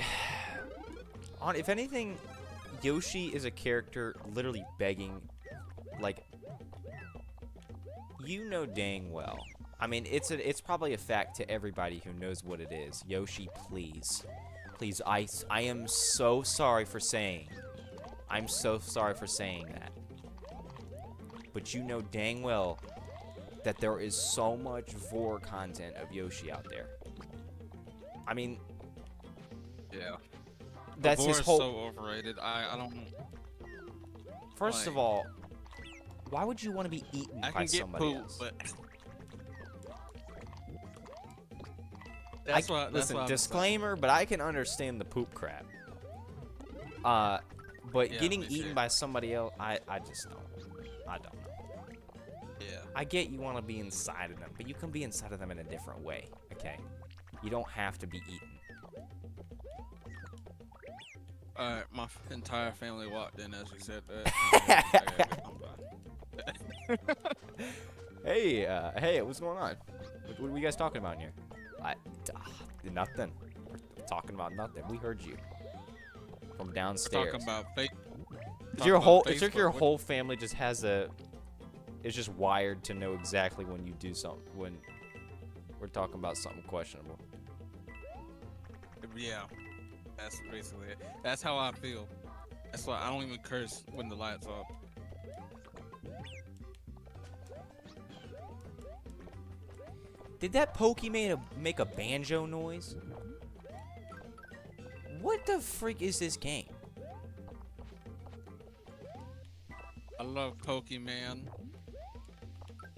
if anything, Yoshi is a character literally begging, like, you know dang well. I mean, it's probably a fact to everybody who knows what it is. Yoshi, please. Please, I am so sorry for saying. I'm so sorry for saying that. But you know dang well that there is so much vor content of Yoshi out there. I mean, Yeah. that's his whole. So overrated. I don't. First of all, why would you want to be eaten by somebody else? But that's why. Listen, disclaimer, but I can understand the poop crap. But Yeah, getting me eaten too. by somebody else, I just don't. I don't know. Yeah. I get you want to be inside of them, but you can be inside of them in a different way, okay? You don't have to be eaten. Alright, my entire family walked in as you said that. Hey, what's going on? What are you guys talking about in here? Nothing. We're talking about nothing. We heard you from downstairs. Talking about fake. It's like your whole family just has is just wired to know exactly when you do something, when we're talking about something questionable. Yeah, that's basically it. That's how I feel. That's why I don't even curse when the lights off. Did that Pokey make a banjo noise? What the freak is this game? I love Pokemon.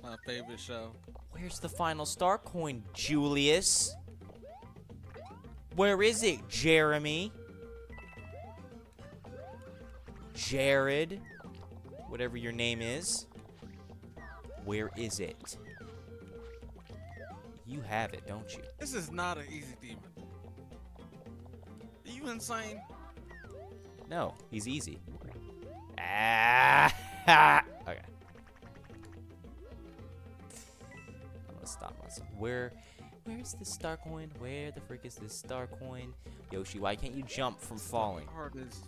My favorite show. Where's the final star coin, Julius? Where is it, Jeremy? Jared? Whatever your name is. Where is it? You have it, don't you? This is not an easy demon. Are you insane? No, he's easy. Ah! Okay. I'm gonna stop myself. Where's the star coin? Where the frick is this star coin? Yoshi, why can't you jump from falling? Hard as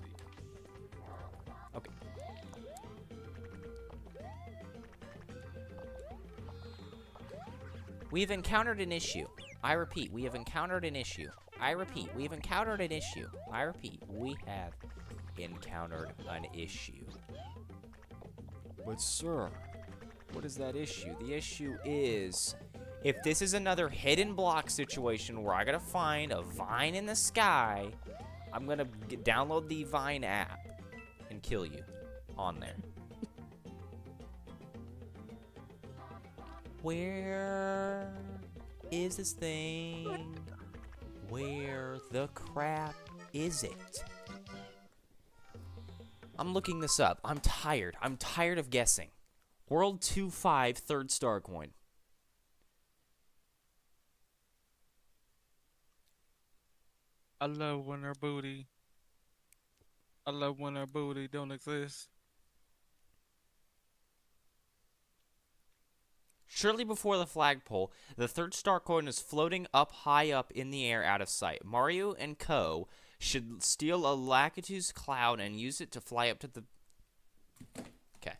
Okay. We've encountered an issue. I repeat, we have encountered an issue. I repeat, we have encountered an issue. I repeat, we have encountered an issue. But sir, what is that issue? The issue is, if this is another hidden block situation where I gotta find a vine in the sky, I'm gonna download the Vine app and kill you on there. Where is this thing? Where the crap is it? I'm looking this up. I'm tired. I'm tired of guessing. World 2-5, third star coin. I love when her booty. I love when her booty don't exist. Shortly before the flagpole, the third star coin is floating high up in the air out of sight. Mario and Co. should steal a Lakitus cloud and use it to fly up to the... Okay.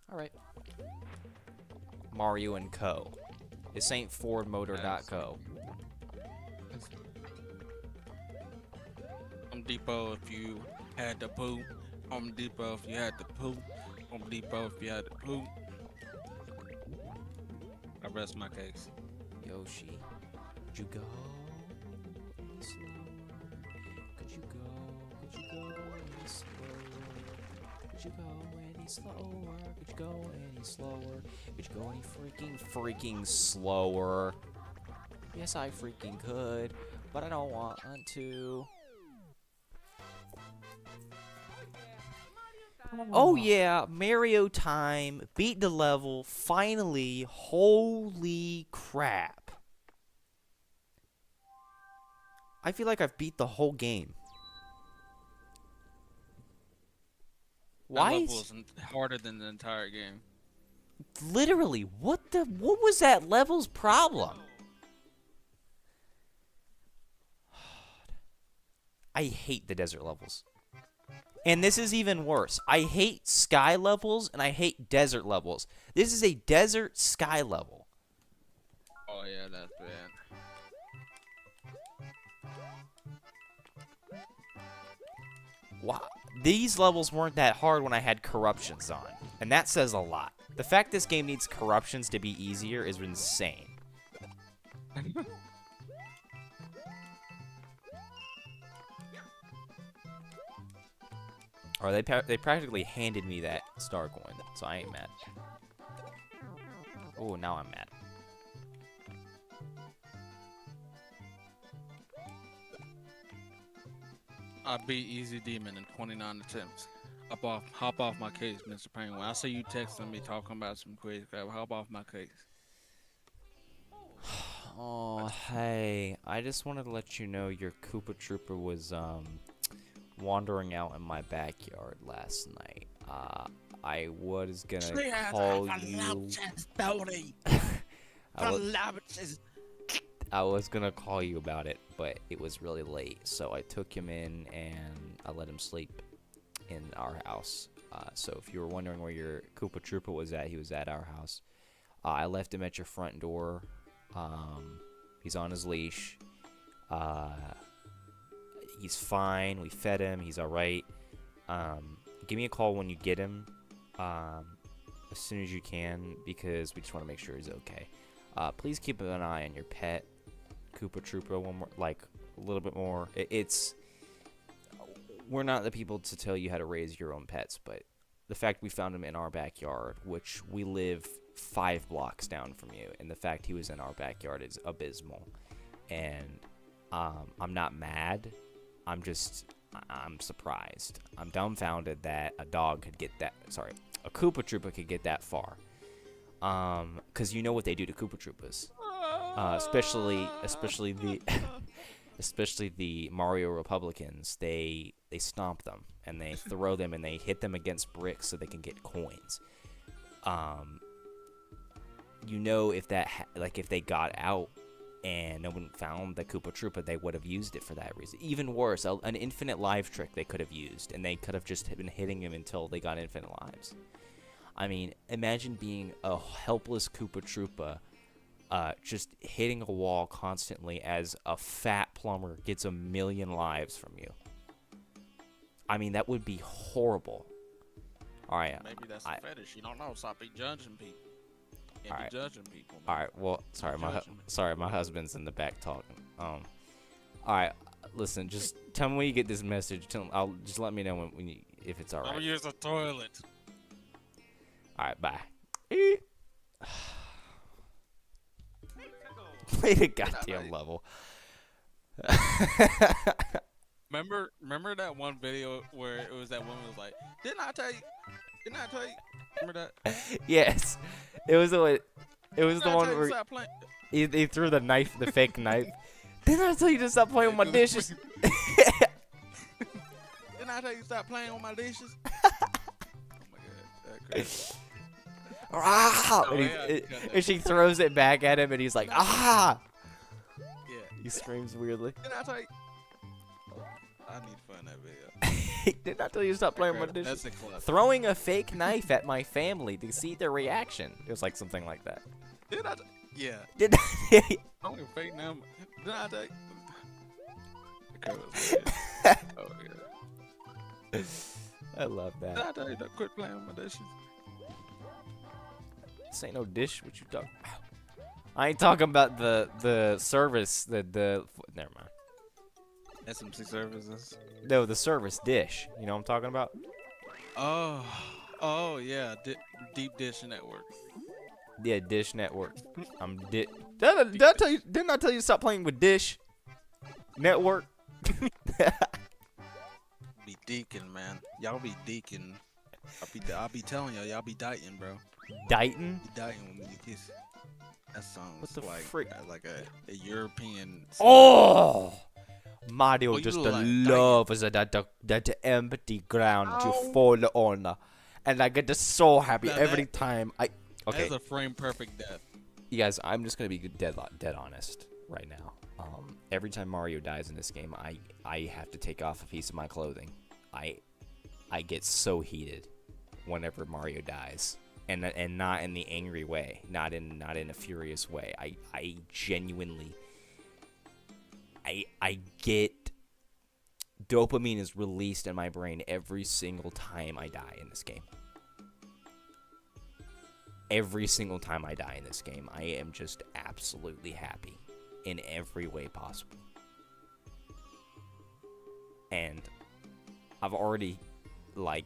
Alright. Mario and Co. This ain't FordMotor.co. Home Depot if you had to poop. Home Depot if you had to poop. Home Depot if you had to poop. I rest my case. Yoshi, could you go any slower? Could you go any slower? Could you go any slower? Could you go any slower? Could you go any freaking slower? Yes, I freaking could, but I don't want to. Oh yeah, Mario time, beat the level, finally, holy crap. I feel like I've beat the whole game. Why That is... level was harder than the entire game. Literally, what was that level's problem? I hate the desert levels. And this is even worse. I hate sky levels and I hate desert levels. This is a desert sky level. Oh yeah, that's bad. Wow. these levels weren't that hard when I had corruptions on, and that says a lot. The fact this game needs corruptions to be easier is insane. Or they practically handed me that star coin, so I ain't mad. Oh, now I'm mad. I beat Easy Demon in 29 attempts. Hop off my case, Mr. Penguin. I see you texting me talking about some crazy crap. Hop off my case. Oh, hey. I just wanted to let you know your Koopa Trooper was, wandering out in my backyard last night. I was gonna call you. I was gonna call you about it, but it was really late, so I took him in and I let him sleep in our house. So if you were wondering where your Koopa Troopa was at, he was at our house. I left him at your front door. He's on his leash. He's fine. We fed him. He's all right. Give me a call when you get him, as soon as you can, because we just want to make sure he's okay. Please keep an eye on your pet, Koopa Troopa, a little bit more. We're not the people to tell you how to raise your own pets, but the fact we found him in our backyard, which we live 5 blocks down from you, and the fact he was in our backyard is abysmal. And I'm not mad. I'm surprised. I'm dumbfounded that a dog could get that. Sorry, a Koopa Troopa could get that far. Cause you know what they do to Koopa Troopas, especially the Mario Republicans. They stomp them and they throw them and they hit them against bricks so they can get coins. You know, if they got out and no one found the Koopa Troopa, they would have used it for that reason. Even worse, an infinite life trick they could have used, and they could have just been hitting him until they got infinite lives. I mean, imagine being a helpless Koopa Troopa, just hitting a wall constantly as a fat plumber gets 1,000,000 lives from you. I mean, that would be horrible. All right. Maybe that's a fetish. You don't know. Stop be judging people. All right. Judging people. Man. All right. Well, sorry, my husband's in the back talking. All right. Listen, just tell me when you get this message. I'll just let me know if it's all right. I'll use the toilet. All right. Bye. Play the goddamn level. Remember that one video where it was that woman was like, "Didn't I tell you? Remember that?" Yes. It was the one where he threw the fake knife. Didn't I tell you to stop playing with my dishes? Didn't I tell you to stop playing with my dishes? Oh my god, that's crazy. And she throws it back at him, and he's like, ah! Yeah. He screams weirdly. Didn't I tell you? I need to find that video. Did not tell you to stop playing with my dishes. Throwing a fake knife at my family to see their reaction. It was like something like that. Did I? Yeah. Did I? I'm gonna fake now. Did I tell you? Oh yeah. I love that. Did I tell you to quit playing with my dishes? This ain't no dish. What you talking about? I ain't talking about the service. Never mind. SMC services. No, the service dish. You know what I'm talking about? Oh yeah, Deep Dish Network. Yeah, Dish Network. Didn't I tell you to stop playing with Dish Network? Be deacon, man. Y'all be deacon. I'll be telling y'all be dieting, bro. Dieting? Be dieting when you kiss. That sounds what the like freak? Like a European. Oh! Mario you just look like loves that empty ground to fall on. And I get so happy every time I... Okay. That's a frame perfect death. You guys, I'm just going to be dead honest right now. Every time Mario dies in this game, I have to take off a piece of my clothing. I get so heated whenever Mario dies. And not in the angry way, not in a furious way. I genuinely I get dopamine is released in my brain every single time I die in this game. Every single time I die in this game, I am just absolutely happy in every way possible. And I've already, I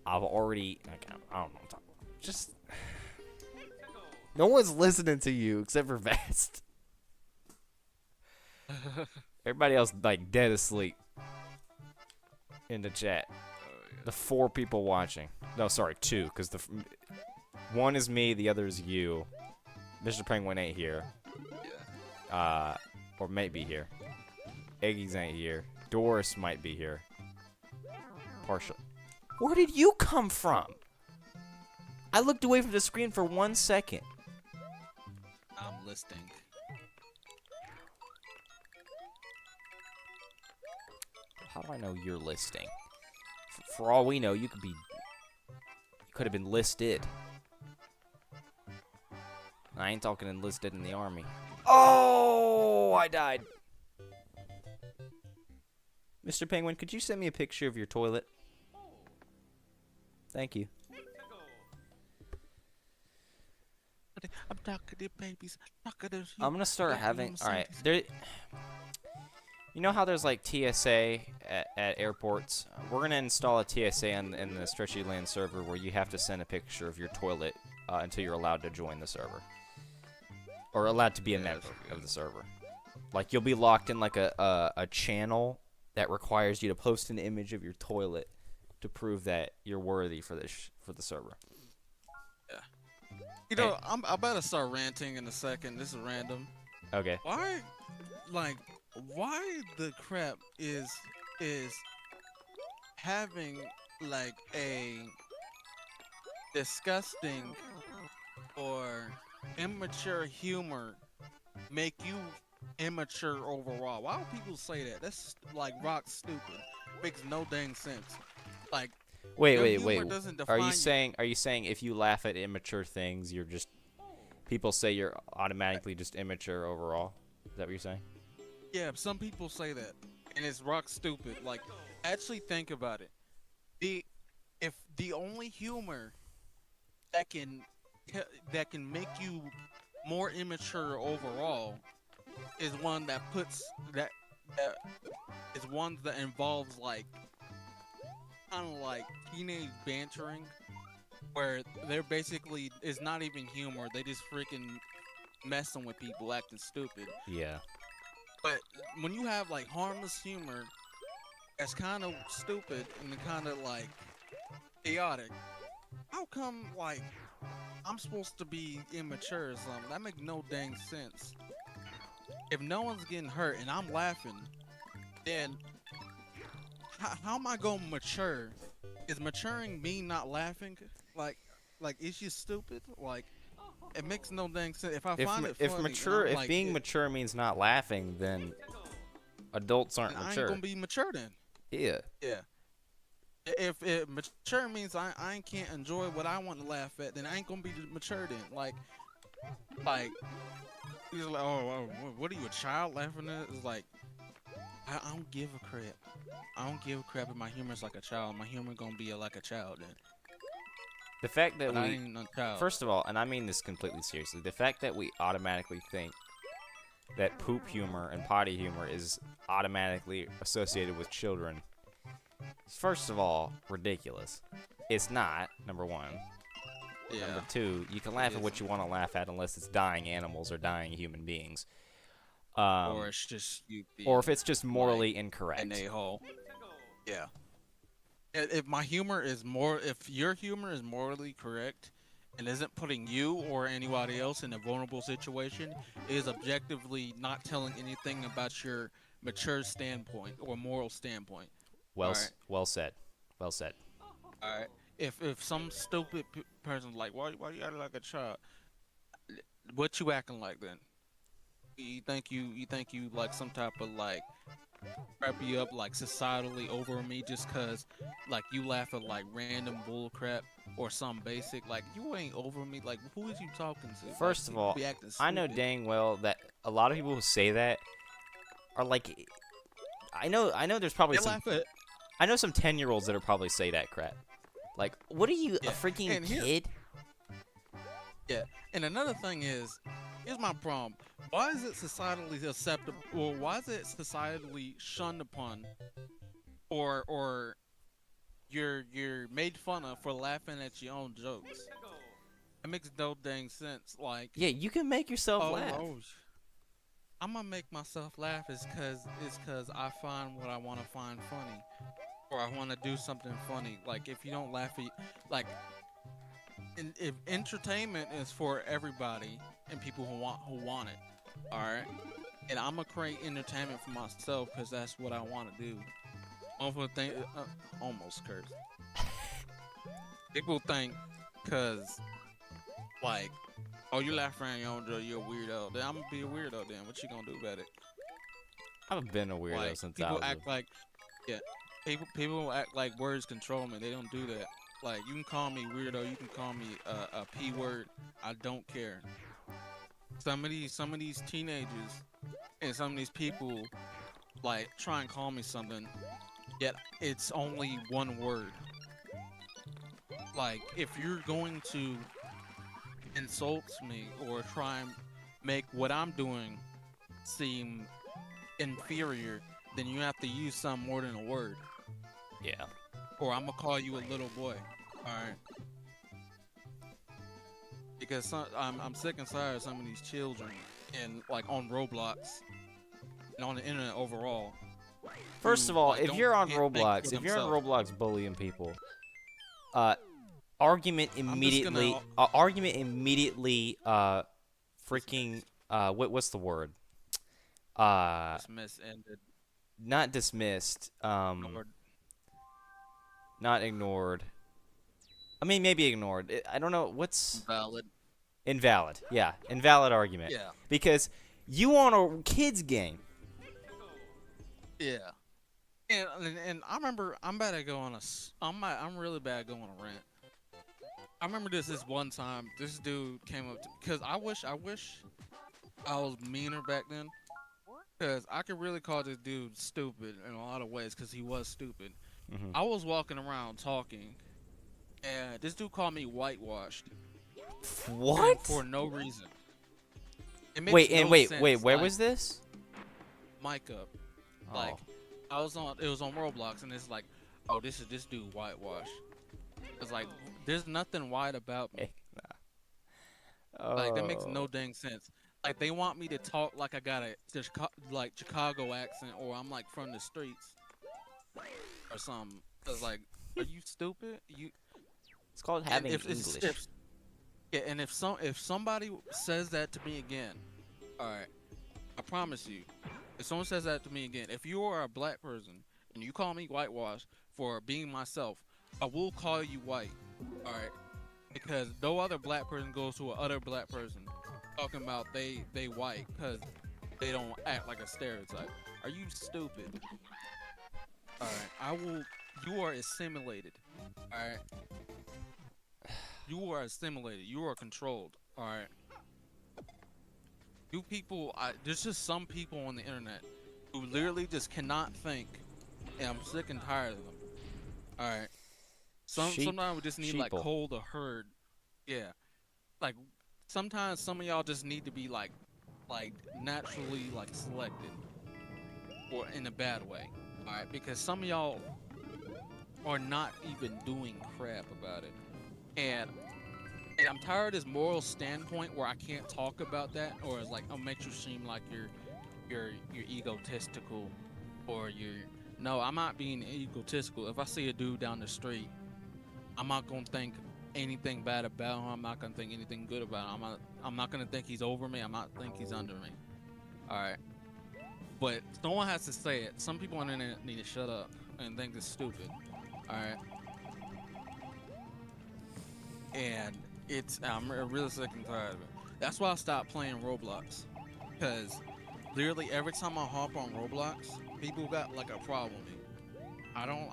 don't know what I'm talking about. Just, no one's listening to you except for Vast. Everybody else, dead asleep in the chat. The 4 people watching. No, sorry, 2, because one is me, the other is you. Mr. Penguin ain't here. Yeah. Or might be here. Eggies ain't here. Doris might be here. Partial. Where did you come from? I looked away from the screen for 1 second. I'm listening. How do I know you're listing? For all we know, you could have been listed. I ain't talking enlisted in the army. Oh, I died. Mr. Penguin, could you send me a picture of your toilet? Thank you. I'm talking to babies. I'm gonna start having. All right, there. You know how there's TSA at airports? We're gonna install a TSA in the Stretchy Land server where you have to send a picture of your toilet until you're allowed to join the server, or allowed to be a member of the server. You'll be locked in a channel that requires you to post an image of your toilet to prove that you're worthy for the server. Yeah. You know, I'm about to start ranting in a second. This is random. Okay. Why the crap is having a disgusting or immature humor make you immature overall? Why do people say that? That's rock stupid. Makes no dang sense. Wait. Are you saying if you laugh at immature things, you're just people say you're automatically just immature overall? Is that what you're saying? Yeah, some people say that, and it's rock stupid. Actually think about it. If the only humor that can make you more immature overall is one that is one that involves kind of teenage bantering, where they're basically it's not even humor. They just freaking messing with people, acting stupid. Yeah. But when you have harmless humor, that's kind of stupid and kind of chaotic. How come I'm supposed to be immature or something? That makes no dang sense. If no one's getting hurt and I'm laughing, then how am I gonna mature? Is maturing me not laughing? Is she stupid? It makes no dang sense. If I find it funny, if being mature means not laughing, then adults aren't mature. I ain't gonna be mature then. Yeah. Yeah. If mature means I can't enjoy what I want to laugh at, then I ain't gonna be mature then. He's oh, what are you, a child laughing at? It's I don't give a crap. I don't give a crap if my humor's like a child. My humor gonna be like a child then. The fact that first of all, and I mean this completely seriously, the fact that we automatically think that poop humor and potty humor is automatically associated with children is, first of all, ridiculous. It's not, number one. Yeah. Number two, you can laugh at what you want to laugh at unless it's dying animals or dying human beings. Or it's just or if it's just morally incorrect. An a-hole. Yeah. If your humor is morally correct and isn't putting you or anybody else in a vulnerable situation, it is objectively not telling anything about your mature standpoint or moral standpoint. Well said. Well said. All right. If some stupid person's why you acting like a child? What you acting like then? You think you like some type of prep you up societally over me just cause you laugh at random bull crap or some basic you ain't over me, who is you talking to? First of all, I know dang well that a lot of people who say that are I know. There's probably They some. laugh at. I know some 10-year-olds that'll probably say that crap. Like, what are you, Yeah, a freaking and here- kid? Yeah, and another thing is, here's my problem. Why is it societally acceptable, or why is it societally shunned upon, or you're made fun of for laughing at your own jokes? It makes no dang sense. Like, Yeah, you can make yourself laugh. I'm gonna make myself laugh is cause I find what I want to find funny, or I want to do something funny. Like, if you don't laugh at, like, if entertainment is for everybody and people who want it, all right, and I'm gonna create entertainment for myself because that's what I want to do. Almost cursed. People think, cause like, oh, you laugh around your own joke, you're a weirdo. Then I'm gonna be a weirdo. Then what you gonna do about it? I've been a weirdo Like, since I people was. act like, yeah, people act like words control me. They don't do that. Like, you can call me weirdo, you can call me a p word. I don't care. Some of these teenagers and some of these people like try and call me something, yet it's only one word. Like, if you're going to insult me or try and make what I'm doing seem inferior, then you have to use something more than a word. Yeah. Or I'm gonna call you a little boy. Alright. Because I'm sick and tired of some of these children and like on Roblox and on the internet overall. First of who, all, like, if don't- you're on can't think for Roblox, if you're on themselves. Roblox bullying people, argument immediately, freaking, what's the word? Dismiss ended. Not dismissed, Ignored. not ignored. I mean, maybe ignored. I don't know what's Valid. invalid. Yeah, invalid argument. Yeah. Because you on a kids game. Yeah. And I remember I'm bad at going I'm really bad at going on a rant. I remember this one time. This dude came up to, because I wish I was meaner back then. Because I could really call this dude stupid in a lot of ways because he was stupid. Mhm. I was walking around talking, and this dude called me whitewashed. What? And for no reason. It makes Wait, no wait, sense. wait. Where Like, was this? mic up. Oh. Like, it was on Roblox, and it's like, oh, this dude whitewashed. It's like, there's nothing white about me. Like, that makes no dang sense. Like, they want me to talk like I got a Chicago accent, or I'm like from the streets or something. It's like, are you stupid? It's called And having if English. Yeah, and if somebody says that to me again, all right, I promise you, if someone says that to me again, if you are a black person and you call me whitewash for being myself, I will call you white, all right, because no other black person goes to another black person talking about they white because they don't act like a stereotype. Are you stupid? All right, you are assimilated, all right. You are assimilated. You are controlled. All right. You people, there's just some people on the internet who literally just cannot think, and I'm sick and tired of them. All right. Sometimes we just need like sheeple. hold a herd. Yeah. Like, sometimes some of y'all just need to be like naturally like selected, or in a bad way. All right, because some of y'all are not even doing crap about it. And I'm tired of this moral standpoint where I can't talk about that, or it's like, I'll make you seem like you're egotistical, or no, I'm not being egotistical. If I see a dude down the street, I'm not gonna think anything bad about him. I'm not gonna think anything good about him. I'm not gonna think he's over me. I'm not think he's under me. All right, but someone has to say it. Some people on the internet need to shut up and think it's stupid. All right. And I'm really sick and tired of it. That's why I stopped playing Roblox, because literally every time I hop on Roblox, people got like a problem with me. I don't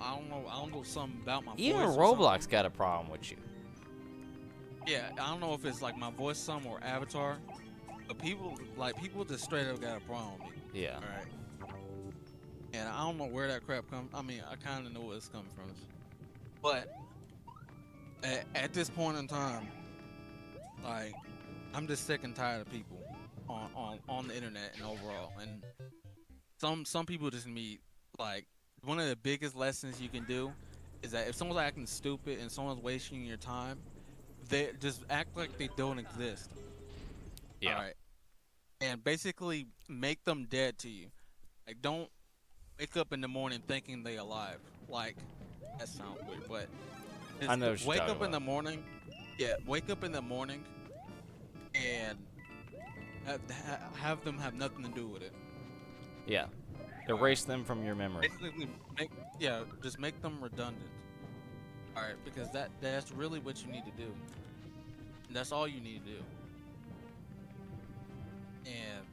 know something about my Even voice or Roblox something. got a problem with you. Yeah, I don't know if it's like my voice, some or avatar, but people just straight up got a problem with me. Yeah. All right. and I don't know where that crap comes. I mean, I kind of know where it's coming from, but at this point in time, like, I'm just sick and tired of people on the internet and overall, and some people just need, like, one of the biggest lessons you can do is that if someone's acting stupid and someone's wasting your time, they just act like they don't exist. Yeah. All right, and basically make them dead to you. Like, don't wake up in the morning thinking they alive. Like, that sounds weird, but I know what you're wake talking up in the about. morning. Yeah, wake up in the morning and have them have nothing to do with it. Yeah. Erase them from your memory. Basically, just make them redundant. All right, because that's really what you need to do. And that's all you need to do. And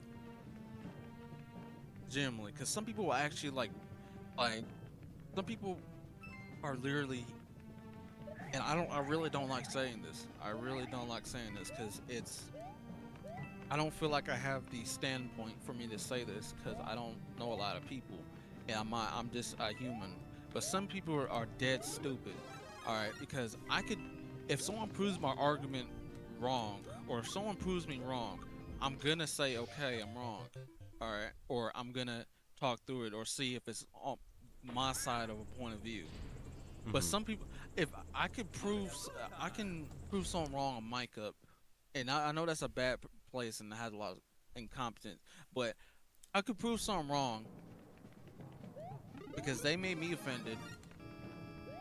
generally, because some people will actually like some people are literally, and I really don't like saying this. I really don't like saying this because I don't feel like I have the standpoint for me to say this because I don't know a lot of people, and I'm just a human. But some people are dead stupid. All right, because if someone proves my argument wrong, or if someone proves me wrong, I'm gonna say, okay, I'm wrong. All right, or I'm gonna talk through it or see if it's on my side of a point of view. But some people, if I can prove someone wrong on mic up, and I know that's a bad place and it has a lot of incompetence, but I could prove something wrong because they made me offended.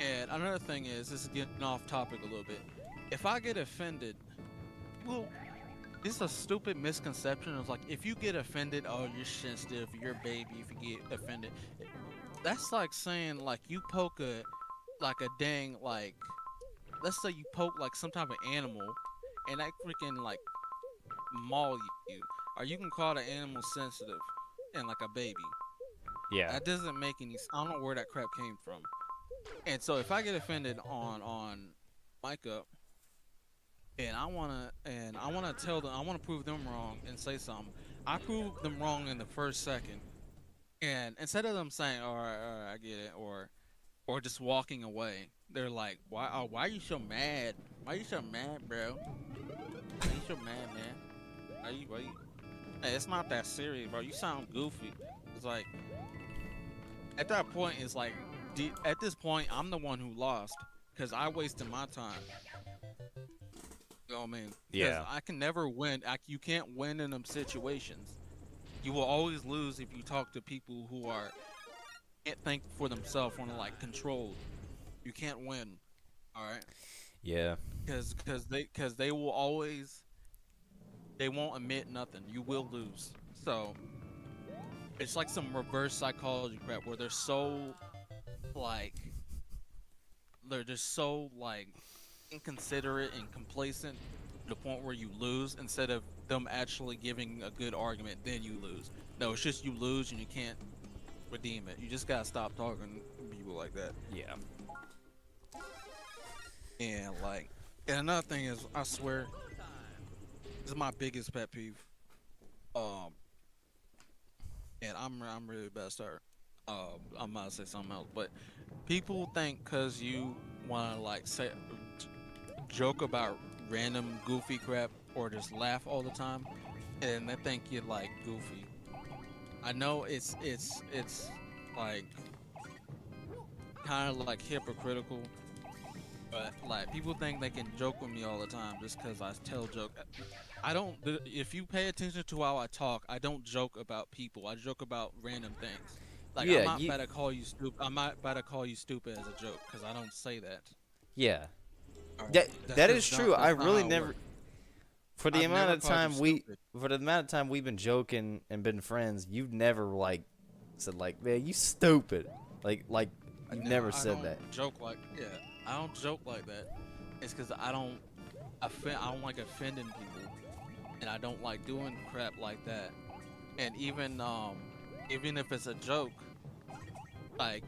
And another thing is, this is getting off topic a little bit. If I get offended, well, it's a stupid misconception of like, if you get offended, oh, you're sensitive, you're a baby if you get offended. That's like saying like you poke a dang, like, let's say you poke like some type of animal and that freaking like maul you, or you can call the animal sensitive and like a baby. Yeah. That doesn't make any. I don't know where that crap came from. And so if I get offended on mic up, and I wanna tell them, I wanna prove them wrong and say something. I prove them wrong in the first second, and instead of them saying, all right, I get it," or just walking away, they're like, why are you so mad? Why are you so mad, bro? Why are you so mad, man? Why you? Hey, it's not that serious, bro. You sound goofy. It's like, at that point, it's like, at this point, I'm the one who lost because I wasted my time. You know what I mean? Because Yeah. I can never win. You can't win in them situations. You will always lose if you talk to people who can't think for themselves, want to like control. You can't win. All right. Yeah. Because they will always, they won't admit nothing. You will lose. So it's like some reverse psychology crap where they're so like, they're just so like inconsiderate and complacent to the point where you lose instead of them actually giving a good argument, then you lose. No, it's just you lose and you can't redeem it. You just gotta stop talking to people like that. Yeah. And like, and another thing is, I swear, this is my biggest pet peeve. And I'm really bad start. I'm about to say something else, but people think because you want to like say joke about random goofy crap or just laugh all the time, and they think you're like goofy. I know it's like kind of like hypocritical, but like people think they can joke with me all the time just because I tell joke. I don't. If you pay attention to how I talk, I don't joke about people. I joke about random things. Like, Yeah, I'm not about to call you stupid. I'm not about to call you stupid as a joke because I don't say that. Yeah. Right. That is true. I really never. For the I've amount never of called you time stupid. for the amount of time we've been joking and been friends, you've never like said like, "Man, you stupid." Like you've never said that. I don't joke like that. It's because I don't like offending people, and I don't like doing crap like that. And even if it's a joke, like,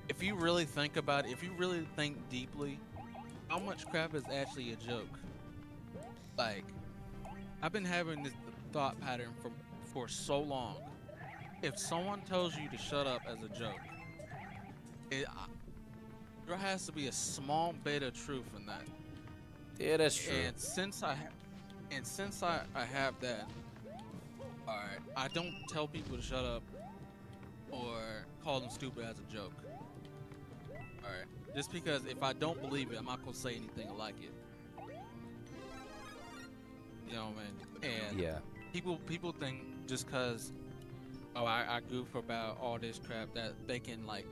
if you really think about it, if you really think deeply, how much crap is actually a joke? Like, I've been having this thought pattern for so long, if someone tells you to shut up as a joke, there has to be a small bit of truth in that. Yeah, that's true. And since I have that, all right, I don't tell people to shut up or call them stupid as a joke. All right, just because if I don't believe it, I'm not gonna say anything like it. You know what I mean? And Yeah. people think just because I goof about all this crap that they can like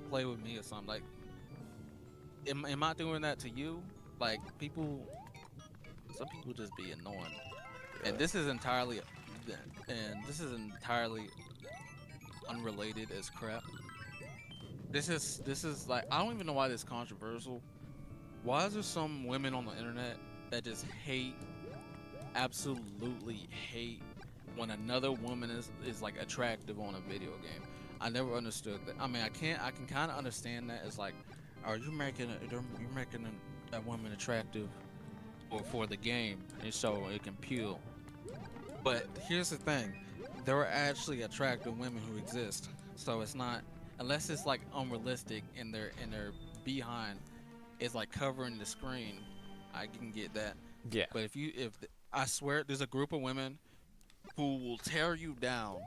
play with me or something. Like, am I doing that to you? Like some people just be annoying, and this is entirely unrelated as crap. This is like, I don't even know why this is controversial. Why is there some women on the internet that just absolutely hate when another woman is like attractive on a video game? I never understood that. I mean, I can kind of understand that. It's like, are you making a woman attractive for the game and so it can appeal? But here's the thing, there are actually attractive women who exist. So it's not, unless it's like unrealistic and their behind is like covering the screen, I can get that. Yeah. But I swear there's a group of women who will tear you down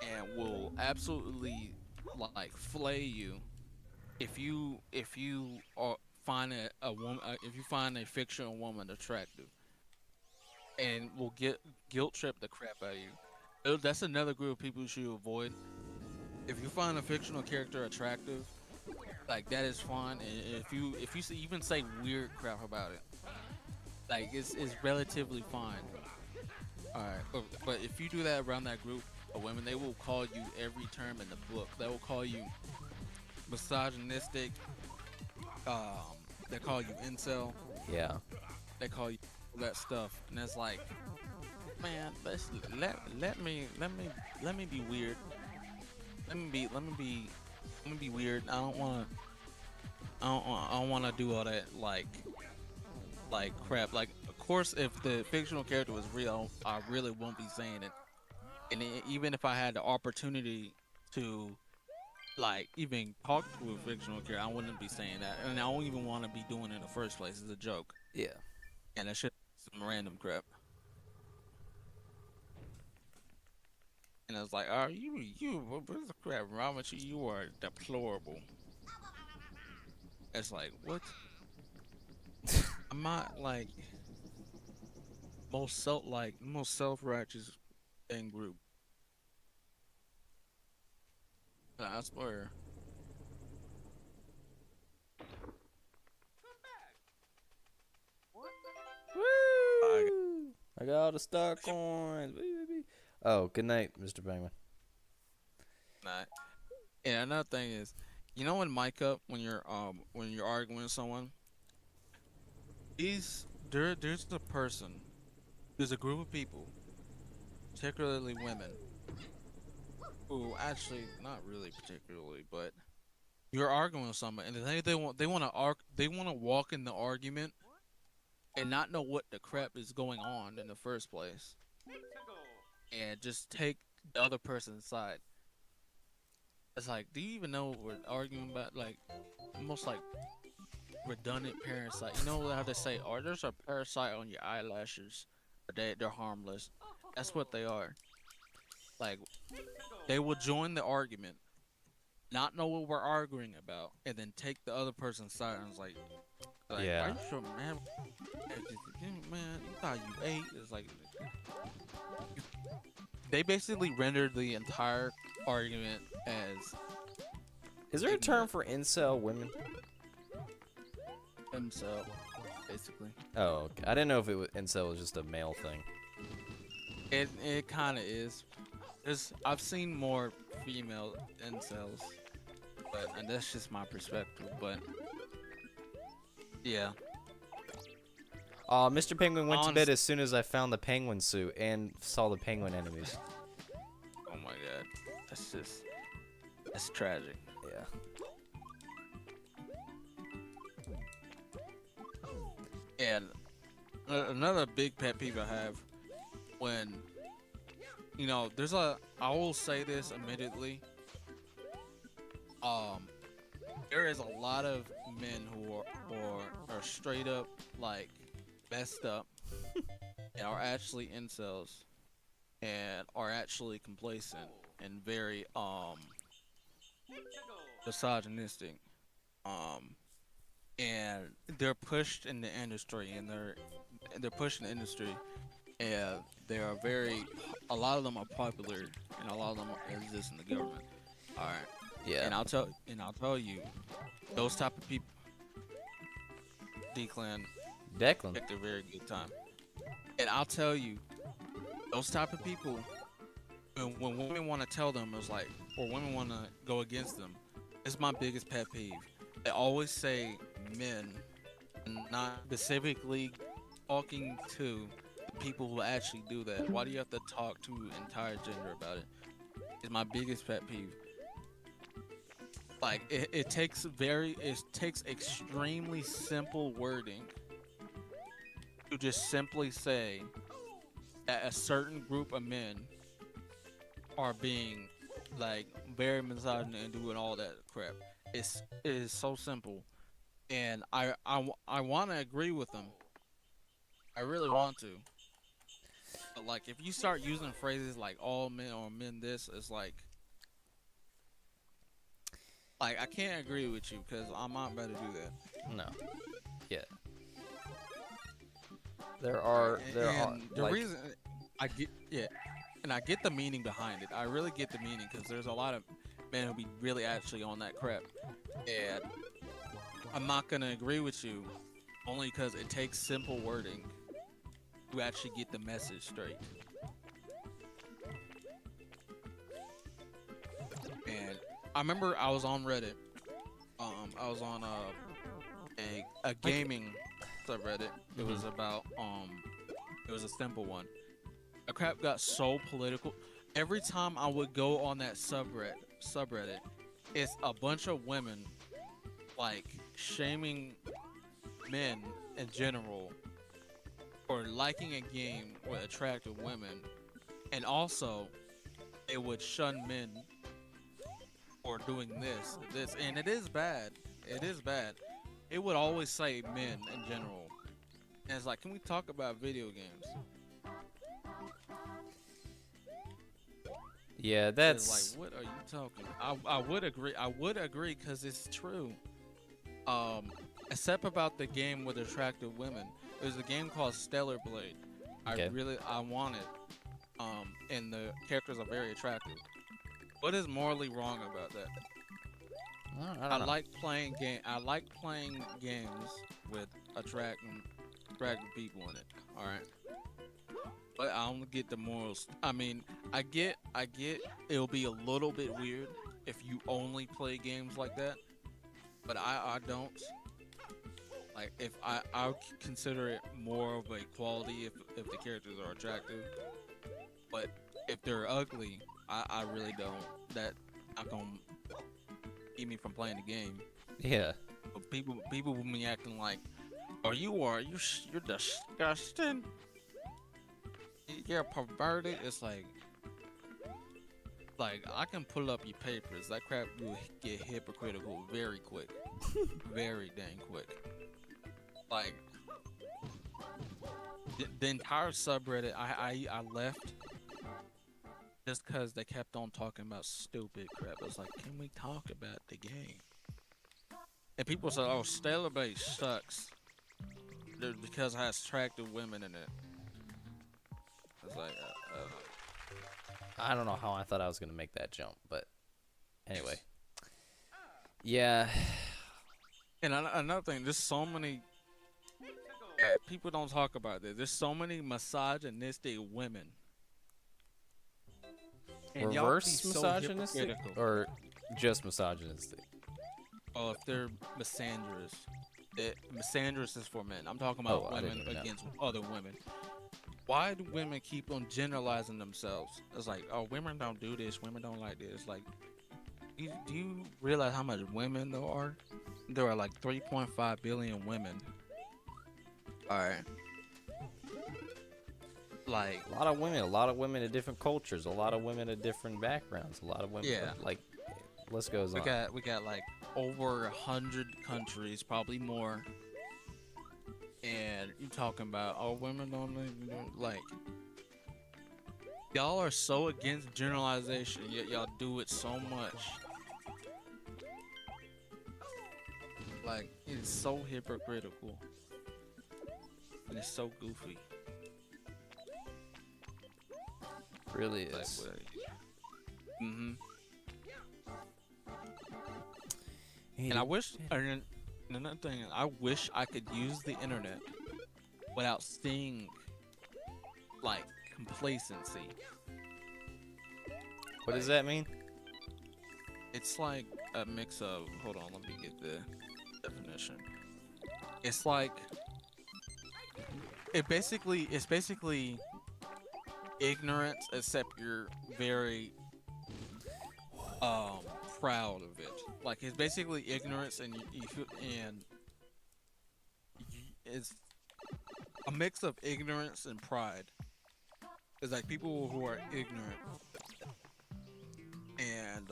and will absolutely like flay you if you find a woman, if you find a fictional woman attractive, and will guilt trip the crap out of you. That's another group of people you should avoid. If you find a fictional character attractive, like, that is fine. And if you even say weird crap about it, like, it's relatively fine. All right, but if you do that around that group of women, they will call you every term in the book. They will call you misogynistic. They call you incel. Yeah. They call you all that stuff, and it's like, man, let me be weird. Let me be weird. I don't want to do all that like crap. Like, of course, if the fictional character was real, I really won't be saying it. And even if I had the opportunity to, like, even talk to a fictional character, I wouldn't be saying that. And I don't even want to be doing it in the first place. It's a joke. Yeah. And that shit, some random crap. And I was like, oh, what's the crap wrong with you? You are deplorable. It's like, what? I'm not like most self-righteous in group. I swear. Woo! I got all the star coins. Oh, good night, Mr. Penguin. Nah. And another thing is, you know, in mic up when you're arguing with someone, there's a group of people, particularly women, who actually, not really particularly, but you're arguing with someone, and they want to walk in the argument and not know what the crap is going on in the first place, and just take the other person's side. It's like, do you even know what we're arguing about? Like, almost like redundant parasite. You know how they say, "Oh, there's a parasite on your eyelashes, but they're harmless." That's what they are. Like, they will join the argument, not know what we're arguing about, and then take the other person's side. And it's like, yeah. Are you sure, man? Man, you thought you ate? It's like, they basically rendered the entire argument as. Is there a term for incel women? Himself, basically. Oh, okay. I didn't know if incel was just a male thing. It kind of is. I've seen more female incels, and that's just my perspective. But yeah. Mr. Penguin went to bed as soon as I found the penguin suit and saw the penguin enemies. Oh my god, that's tragic. Yeah. And another big pet peeve I have, when you know, I will say this admittedly. Um, there is a lot of men who are straight up like messed up and are actually incels and are actually complacent and very misogynistic. Um, and they're pushed in the industry and they're pushed in the industry and they are very a lot of them are popular and a lot of them exist in the government. All right. Yeah. And I'll tell you, those type of people, Declan, Declan. picked a very good time. And I'll tell you, those type of people, when women want to tell them, it's like, or women want to go against them, it's my biggest pet peeve. They always say men, and not specifically talking to the people who actually do that. Why do you have to talk to entire gender about it? It's my biggest pet peeve. Like it takes extremely simple wording to just simply say that a certain group of men are being like very misogynist and doing all that crap. It is so simple, and I want to agree with them. I really want to. But like if you start using phrases like all men or men this, it's like I can't agree with you because I'm not about to do that. No. Yeah. There are The like, reason I get and I get the meaning behind it. I really get the meaning because there's a lot of men who be really actually on that crap, and I'm not gonna agree with you only because it takes simple wording to actually get the message straight. And I remember I was on Reddit. I was on a gaming subreddit. It was about it was a simple one. The crap got so political. Every time I would go on that subreddit, it's a bunch of women like shaming men in general for liking a game with attractive women, and also it would shun men for doing this, and it is bad. It is bad. It would always say men in general, and it's like, can we talk about video games? yeah, It's that's like, what are you talking? I would agree. I would agree because it's true. Except about the game with attractive women. There's a game called Stellar Blade. Okay. I want it. And the characters are very attractive. What is morally wrong about that? I I don't know. like playing games with attractive people in it. All right. But I don't get the morals. I mean, I get it'll be a little bit weird if you only play games like that. But I don't. Like if I would consider it more of a quality if the characters are attractive. But if they're ugly, I really don't. That not gonna keep me from playing the game. Yeah. But people will be acting like, "Oh, you're disgusting. You're perverted." It's like I can pull up your papers. That crap will get hypocritical very quick, very dang quick. Like the entire subreddit, I left just because they kept on talking about stupid crap. I was like, can we talk about the game? And people said, "Oh, Stellar Base sucks because it has attractive women in it." I was like, I don't know how I thought I was gonna make that jump, but anyway. Yeah. And another thing, there's so many people don't talk about this. There's so many misogynistic women. And y'all be Reverse so misogynistic hypocritical. or just misogynistic? Oh, if they're misandrous. Misandrous is for men. I'm talking Oh, about I didn't women even know. against other women. Why do women keep on generalizing themselves? It's like, oh, women don't do this. Women don't like this. Like, do you realize how much women there are? There are like 3.5 billion women. All right. Like A lot of women of different cultures, a lot of women of different backgrounds, a lot of women. Yeah. Like, list goes we on. got like over 100 countries, probably more. And you talking about women don't like y'all are so against generalization, yet y'all do it so much. Like it's so hypocritical. And it's so goofy. Really Like, is. mm-hmm. Hey, And I dude. wish, and another thing, I wish I could use the internet without seeing like complacency. What does that mean? It's like a mix of. Hold on, let me get the definition. It's like it's basically ignorance, except you're very proud of it. Like it's basically ignorance, and you feel, and it's a mix of ignorance and pride. It's like people who are ignorant and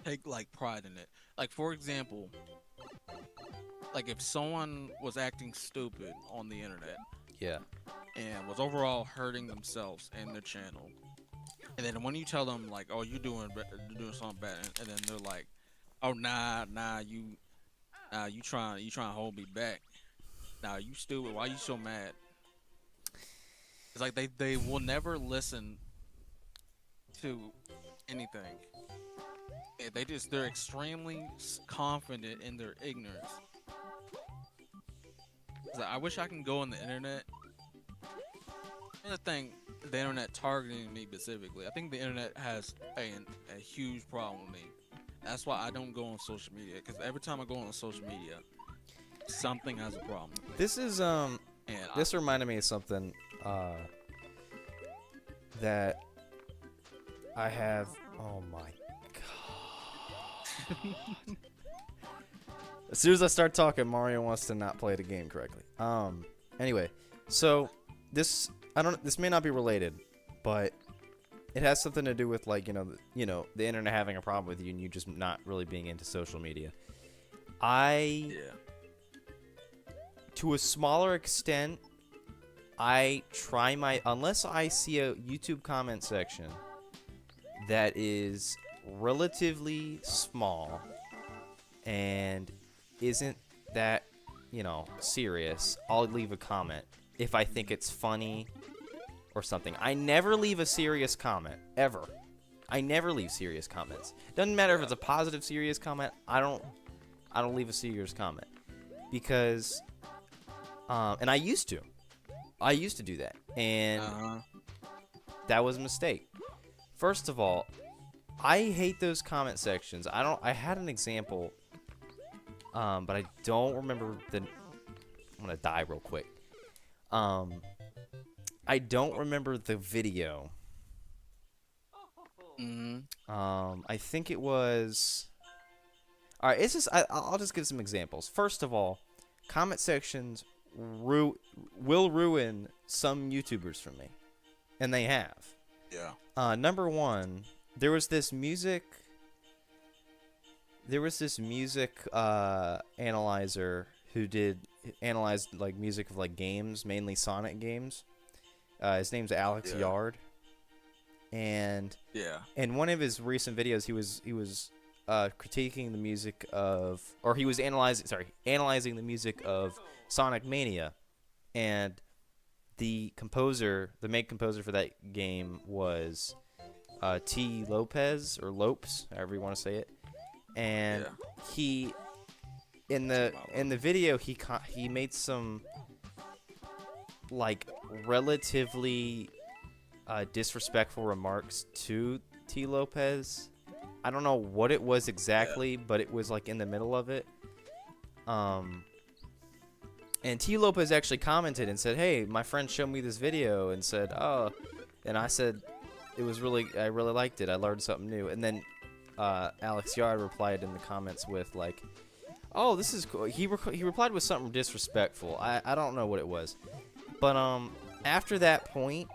take like pride in it. Like for example, like if someone was acting stupid on the internet Yeah. and was overall hurting themselves and their channel, and then when you tell them like, "Oh, you're doing something bad," and then they're like, "Oh, nah, you trying to hold me back? Nah, you stupid. Why you so mad?" It's like they will never listen to anything. They're extremely confident in their ignorance. It's like, I wish I can go on the internet. Another thing, the internet targeting me specifically. I think the internet has a huge problem with me. That's why I don't go on social media, because every time I go on social media, something has a problem with me. This is And this reminded me of something that I have. Oh my god! As soon as I start talking, Mario wants to not play the game correctly. Anyway, so this may not be related, but it has something to do with like the internet having a problem with you and you just not really being into social media. To a smaller extent, I try unless I see a YouTube comment section that is relatively small and isn't that, serious, I'll leave a comment if I think it's funny or something. I never leave a serious comment, ever. I never leave serious comments. Doesn't matter if it's a positive serious comment, I don't leave a serious comment. Because and I used to do that, and that was a mistake. First of all, I hate those comment sections. I had an example, but I don't remember I'm gonna die real quick. I don't remember the video. I think it was. All right, it's just I'll just give some examples. First of all, comment sections will ruin some YouTubers for me, and they have. Yeah. Number one, there was this music analyzer who analyzed like music of like games, mainly Sonic games. His name's Alex Yard, and in one of his recent videos, he was critiquing the music of, or he was analyzing the music of Sonic Mania, and the main composer for that game was T. Lopez, or Lopes, however you want to say it, and he in the video he made some like relatively disrespectful remarks to T. Lopez. I don't know what it was exactly, but it was like in the middle of it. And T. Lopez actually commented and said, "Hey, my friend showed me this video," and said, "Oh," and I said, I really liked it. I learned something new. And then Alex Yard replied in the comments with like, "Oh, this is cool." He replied with something disrespectful. I don't know what it was. But after that point,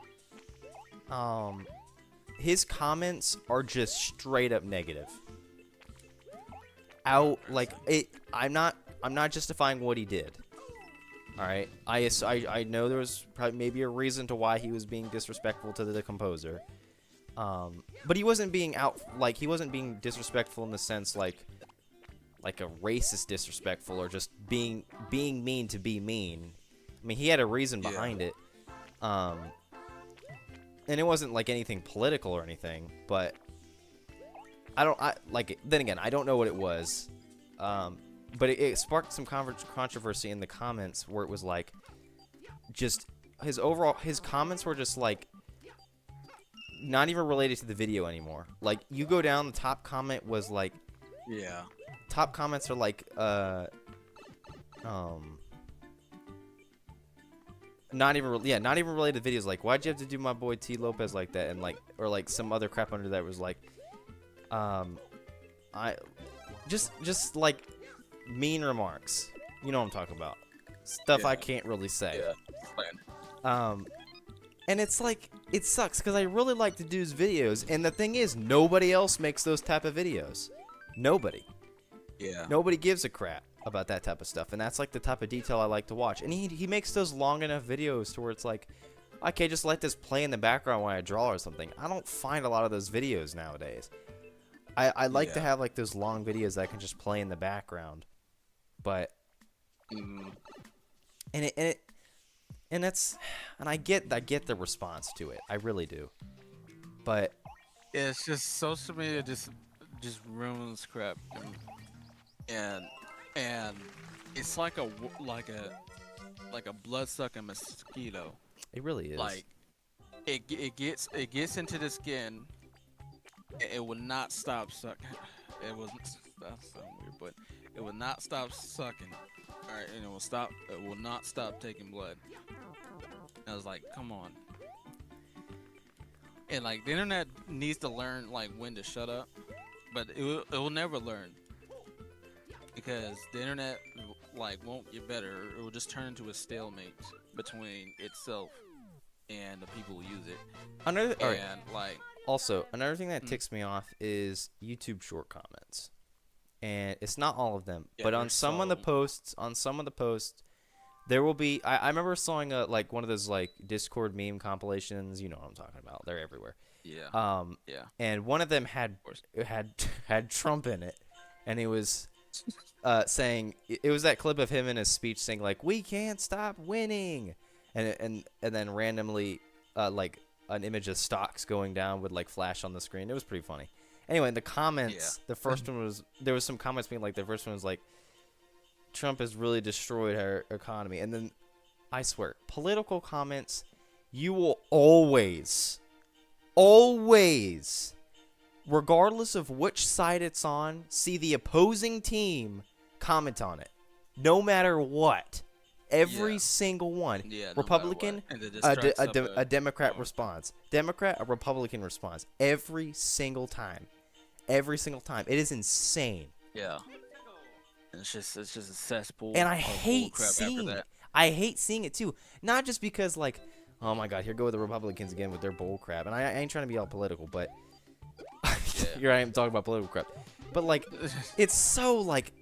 his comments are just straight up negative. I'm not justifying what he did. All right, I know there was probably maybe a reason to why he was being disrespectful to the composer. But he wasn't being he wasn't being disrespectful in the sense like a racist disrespectful or just being mean to be mean. I mean, he had a reason behind it. And it wasn't like anything political or anything, but then again, I don't know what it was. But it sparked some controversy in the comments where it was like, just his comments were just like not even related to the video anymore. Like, you go down, the top comment was like, top comments are like, not even related to videos. Like, why'd you have to do my boy T Lopez like that? And like, or like some other crap under that was like, I just like mean remarks. You know what I'm talking about. Stuff I can't really say. And it's like, it sucks because I really like the dude's videos, and the thing is, nobody else makes those type of videos. Nobody. Yeah. Nobody gives a crap about that type of stuff, and that's like the type of detail I like to watch. And he makes those long enough videos to where it's like, okay, just let this play in the background while I draw or something. I don't find a lot of those videos nowadays. I like to have like those long videos that I can just play in the background, but and I get the response to it. I really do, but it's just social media just ruins crap, and it's like a blood-sucking mosquito. It really is. Like, it gets into the skin. It will not stop sucking. That sound weird, but it will not stop sucking. All right, and it will not stop taking blood. And I was like, come on. And like, the internet needs to learn like when to shut up, but it will never learn, because the internet like won't get better. It will just turn into a stalemate between itself and the people who use it. Also, another thing that ticks me off is YouTube short comments. And it's not all of them, but on some of the posts, there will be. I remember sawing like one of those like Discord meme compilations. You know what I'm talking about? They're everywhere. Yeah. And one of them had Trump in it, and he was saying, it was that clip of him in his speech saying like, "We can't stop winning," and then randomly like an image of stocks going down would like flash on the screen. It was pretty funny. Anyway, in the comments, the first one was, there was some comments being like, the first one was like, Trump has really destroyed our economy. And then, I swear, political comments, you will always, regardless of which side it's on, see the opposing team comment on it. No matter what. Every single one. Republican, a Democrat response. Democrat, a Republican response. Every single time. Every single time. It is insane. Yeah. And it's just a cesspool. And I hate seeing it. I hate seeing it too. Not just because like, oh my God, here go the Republicans again with their bull crap. And I ain't trying to be all political, but here I am talking about political crap. But like, it's so like,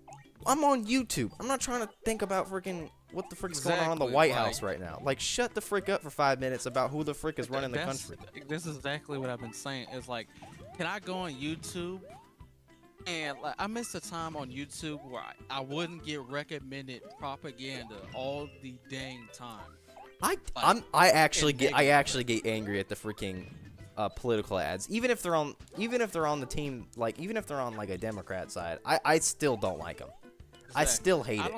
I'm on YouTube. I'm not trying to think about freaking what the frick is going on in the White House right now. Like, shut the frick up for 5 minutes about who the frick is running the country. This is exactly what I've been saying. It's like, can I go on YouTube? And like, I missed a time on YouTube where I wouldn't get recommended propaganda all the dang time. I actually get angry at the freaking political ads, even if they're on the team, like even if they're on like a Democrat side. I still don't like them. Exactly. I still hate it.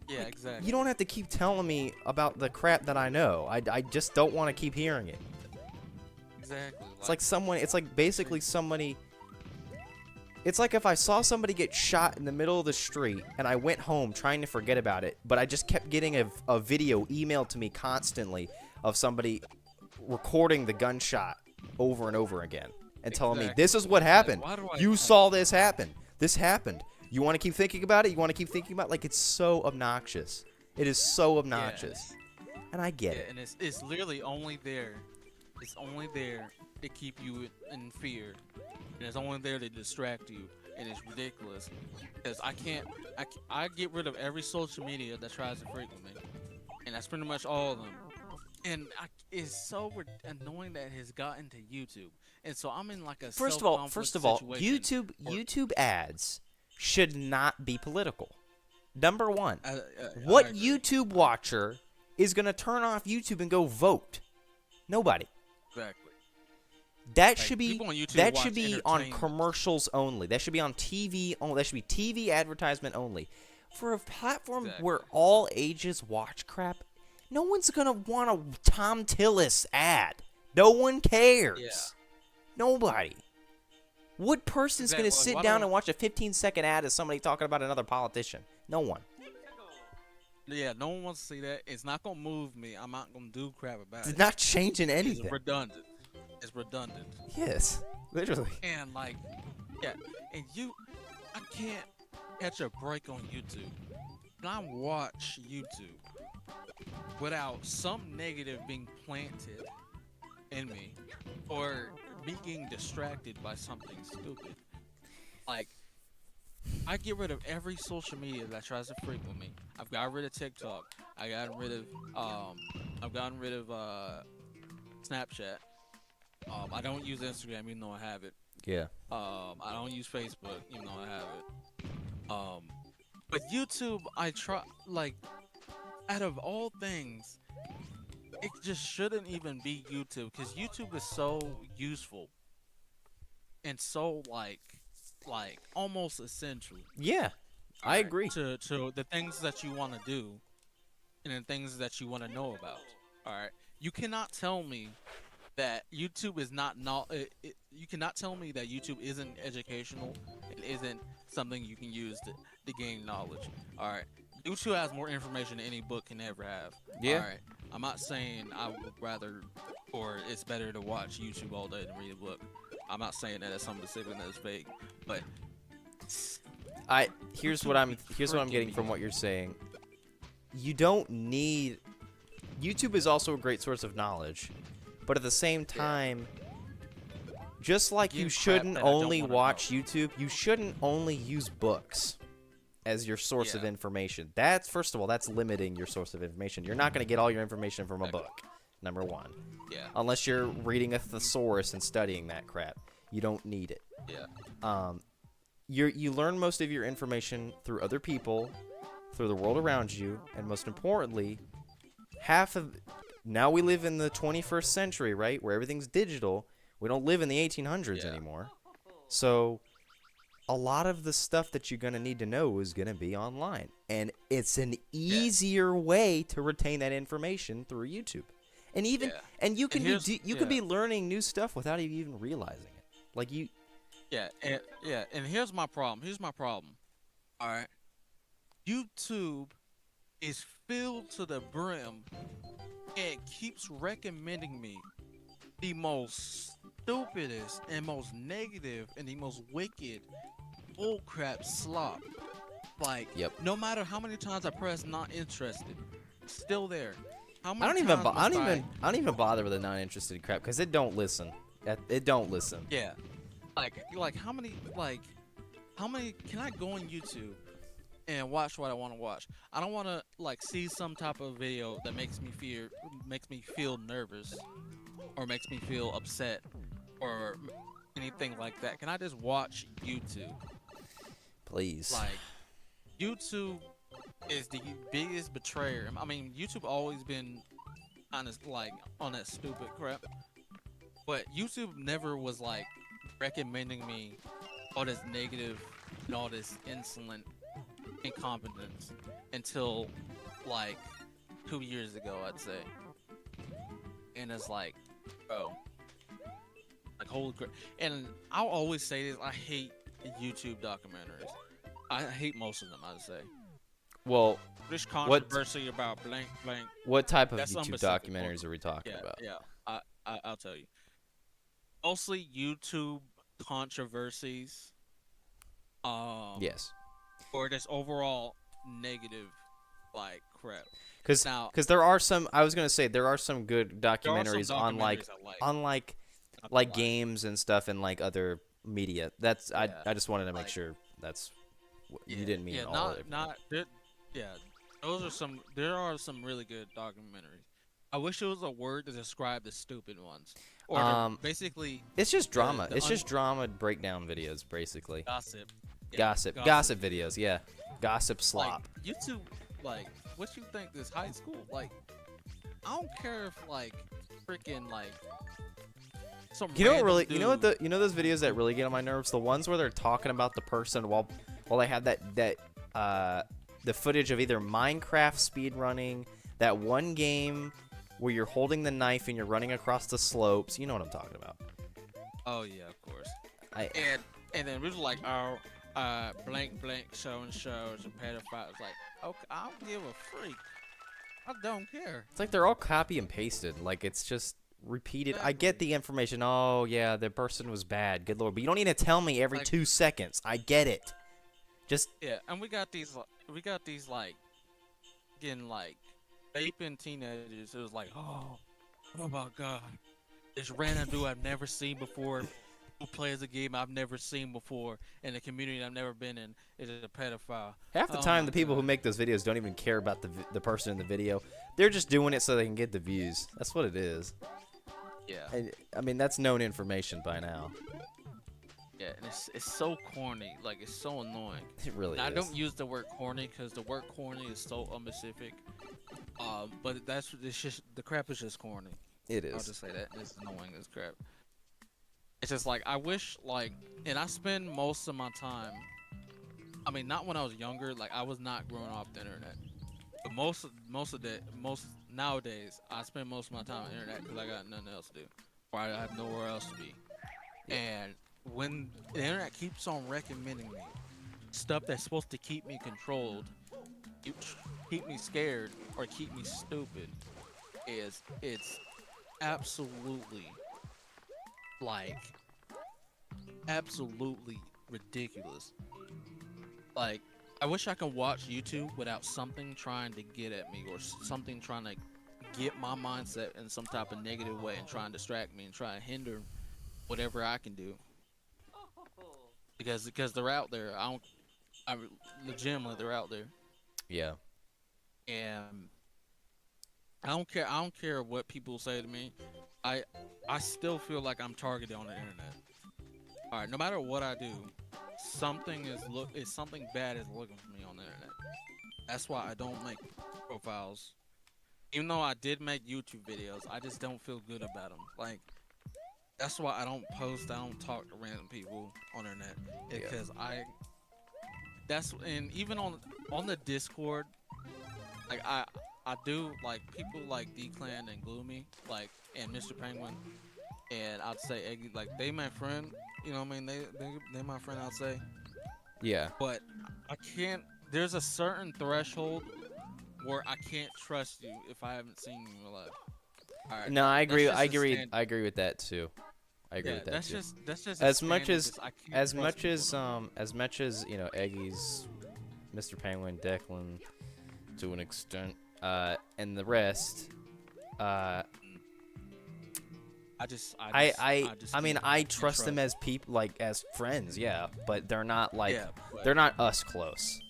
Yeah, exactly. You don't have to keep telling me about the crap that I know. I just don't want to keep hearing it. Exactly. It's like basically somebody. It's like if I saw somebody get shot in the middle of the street and I went home trying to forget about it, but I just kept getting a video emailed to me constantly of somebody recording the gunshot over and over again and telling me, this is what happened. You saw this happen. This happened. You want to keep thinking about it? You want to keep thinking about it? Like, it's so obnoxious. It is so obnoxious. Yes. And I get it. And it's literally only there. It's only there to keep you in fear, and it's only there to distract you. And it's ridiculous because I get rid of every social media that tries to freak with me, and that's pretty much all of them. And it's so annoying that it has gotten to YouTube, and so I'm in like a First of all, YouTube ads should not be political. Number one, what YouTube watcher is gonna turn off YouTube and go vote? Nobody. Exactly. That Like, should be people on YouTube that watch should be on entertainment. commercials only. That should be on TV only. That should be TV advertisement only. For a platform Exactly. where all ages watch crap, no one's gonna want a Tom Tillis ad. No one cares. Yeah. Nobody. What person's Exactly. gonna Like, sit why down don't- and watch a 15-second ad of somebody talking about another politician? No one. Yeah, no one wants to see that. It's not gonna move me. I'm not gonna do crap about It's it. not changing It's anything. redundant. It's redundant. Yes, literally. And like, yeah, and I can't catch a break on YouTube. And I watch YouTube without some negative being planted in me, or being distracted by something stupid. Like, I get rid of every social media that tries to freak with me. I've got rid of TikTok. I've gotten rid of Snapchat. I don't use Instagram even though I have it. Yeah. I don't use Facebook even though I have it. But YouTube, I try, like, out of all things, it just shouldn't even be YouTube, because YouTube is so useful and so like almost essential. Yeah, I Alright, agree. to the things that you want to do and the things that you want to know about. All right, you cannot tell me that YouTube is you cannot tell me that YouTube isn't educational and isn't something you can use to gain knowledge. All right, YouTube has more information than any book can ever have. Yeah. All right, I'm not saying I would rather, or it's better to watch YouTube all day than read a book. I'm not saying that as something specific that is fake, but Here's what I'm getting from what you're saying. You don't need YouTube is also a great source of knowledge, but at the same time, just like you Give crap shouldn't that I don't only wanna watch YouTube, you shouldn't only use books as your source of Yeah. information. That's first of all, that's limiting your source of information. You're not going to get all your information from a Exactly. book. Number one, yeah, unless you're reading a thesaurus and studying that crap, you don't need it. yeah, You learn most of your information through other people, through the world around you, and most importantly, now we live in the 21st century, right, where everything's digital. We don't live in the 1800s Yeah. anymore. So a lot of the stuff that you're going to need to know is going to be online, and it's an easier way to retain that information through YouTube. And even Yeah. and you can And could be learning new stuff without even realizing it. Like you yeah, and here's my problem. All right, YouTube is filled to the brim, and it keeps recommending me the most stupidest and most negative and the most wicked bullcrap slop. Like, Yep. no matter how many times I press not interested, it's still there. How I many don't even times must I don't even bother with the non-interested crap because it don't listen. It don't listen. Yeah. Like how many can I go on YouTube and watch what I want to watch? I don't want to like see some type of video that makes me feel nervous or makes me feel upset or anything like that. Can I just watch YouTube? Please. Like, YouTube is the biggest betrayer. I mean, YouTube always been honest, like on that stupid crap, but YouTube never was like recommending me all this negative and all this insolent incompetence until like 2 years ago, I'd say. And it's like, bro, like holy crap. And I'll always say this: I hate YouTube documentaries. I hate most of them, I'd say. Well, This controversy about blank blank. what type of That's YouTube unspecific documentaries are we talking about? Yeah. I'll tell you. Mostly YouTube controversies. Yes. Or just overall negative, like crap. Because there are some. I was gonna say there are some good documentaries, on like games and stuff and like other media. That's I just wanted to make sure that's what you didn't mean all of it. Yeah, those are some. There are some really good documentaries. I wish it was a word to describe the stupid ones. Or basically, it's just drama. It's just drama breakdown videos, basically. Gossip. Yeah, Gossip videos. Yeah, gossip slop. Like, YouTube, like, what you think this high school? Like, I don't care if like freaking like. You know what really? You know what the? You know those videos that really get on my nerves? The ones where they're talking about the person while they have the footage of either Minecraft speedrunning, that one game where you're holding the knife and you're running across the slopes. You know what I'm talking about. Oh yeah, of course. And then we was like, blank so and so is a pedophile. It's like, okay, I don't give a freak. I don't care. It's like they're all copy and pasted. Like it's just repeated. Exactly. I get the information. Oh yeah, the person was bad. Good lord, but you don't need to tell me every 2 seconds. I get it. Just and we got these like getting like vaping teenagers. It was like, oh my god, this random dude I've never seen before, who plays a game I've never seen before in a community I've never been in, is a pedophile. Half the time, the people who make those videos don't even care about the person in the video. They're just doing it so they can get the views. That's what it is. Yeah. I mean, that's known information by now. Yeah, and it's so corny. Like, it's so annoying. It really is. I don't use the word corny because the word corny is so unspecific. But it's just the crap is just corny. It is. I'll just say that. It's annoying as crap. It's just like I wish and I spend most of my time. I mean, not when I was younger. Like I was not growing off the internet. But most nowadays, I spend most of my time on the internet because I got nothing else to do, or I have nowhere else to be. And when the internet keeps on recommending me stuff that's supposed to keep me controlled, keep me scared, or keep me stupid, it's absolutely ridiculous. Like, I wish I could watch YouTube without something trying to get at me or something trying to get my mindset in some type of negative way and try and distract me and try and hinder whatever I can do. Because they're out there. I legitimately they're out there. Yeah. And I don't care what people say to me. I still feel like I'm targeted on the internet. All right, no matter what I do, something bad is looking for me on the internet. That's why I don't make profiles. Even though I did make YouTube videos, I just don't feel good about them. Like, that's why I don't post. I don't talk to random people on the internet because and even on the Discord, like I do like people like D-Clan and Gloomy, like, and Mr. Penguin, and I'd say Eggy, like they my friend. You know what I mean? They my friend, I'd say. Yeah. But I can't. There's a certain threshold where I can't trust you if I haven't seen you in real life. All right. No, I agree. I agree with that too. I agree with that too. That's just as much as you know, Eggy's, Mr. Penguin, Declan, to an extent, and the rest. I mean, I trust them as people, like as friends, yeah, but they're not like they're not us close,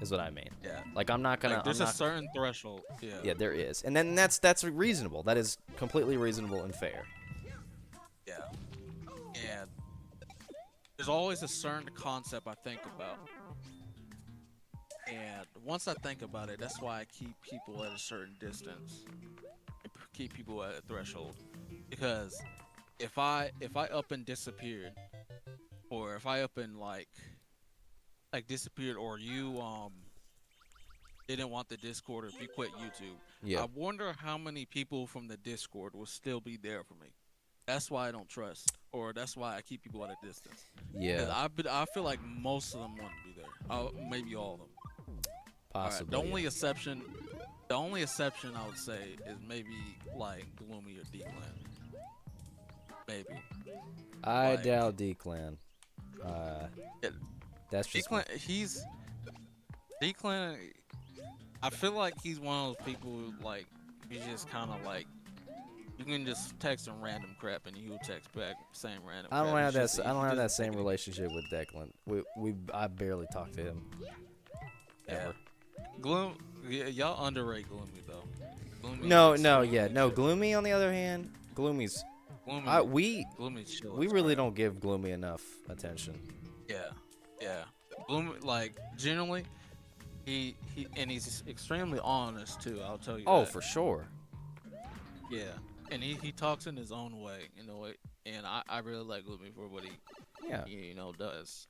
is what I mean. Yeah. Like I'm not gonna. Like, there's a certain threshold. Yeah. Yeah, there is, and then that's reasonable. That is completely reasonable and fair. Yeah. And there's always a certain concept I think about, and once I think about it, that's why I keep people at a certain distance, keep people at a threshold. Because if I up and disappeared, or if I up and like disappeared, or you didn't want the Discord, or if you quit YouTube, I wonder how many people from the Discord will still be there for me. That's why I don't trust, or that's why I keep people at a distance. Yeah. I feel like most of them want to be there. Maybe all of them. Possibly. Right, the only exception I would say is maybe like Gloomy or D-Clan. Maybe. I doubt D-Clan. That's just D-Clan. D-Clan. I feel like he's one of those people who, like, he's just kind of like, you can just text him random crap and he'll text back same random I don't crap. have It's that. just- I he don't have that doesn't same take it. relationship with Declan. I barely talk to him. Yeah. Ever. Gloom, yeah, y'all underrate Gloomy though. Gloomy No, is no, extremely yeah, no. chill. Gloomy, on the other hand, Gloomy's. Gloomy, We Gloomy's chill. we as really crap. don't give Gloomy enough attention. Yeah, yeah. Gloomy, like, generally, he's extremely honest too. I'll tell you Oh, that. for sure. Yeah, and he talks in his own way, and I really like Gloomy for what Yeah. he does.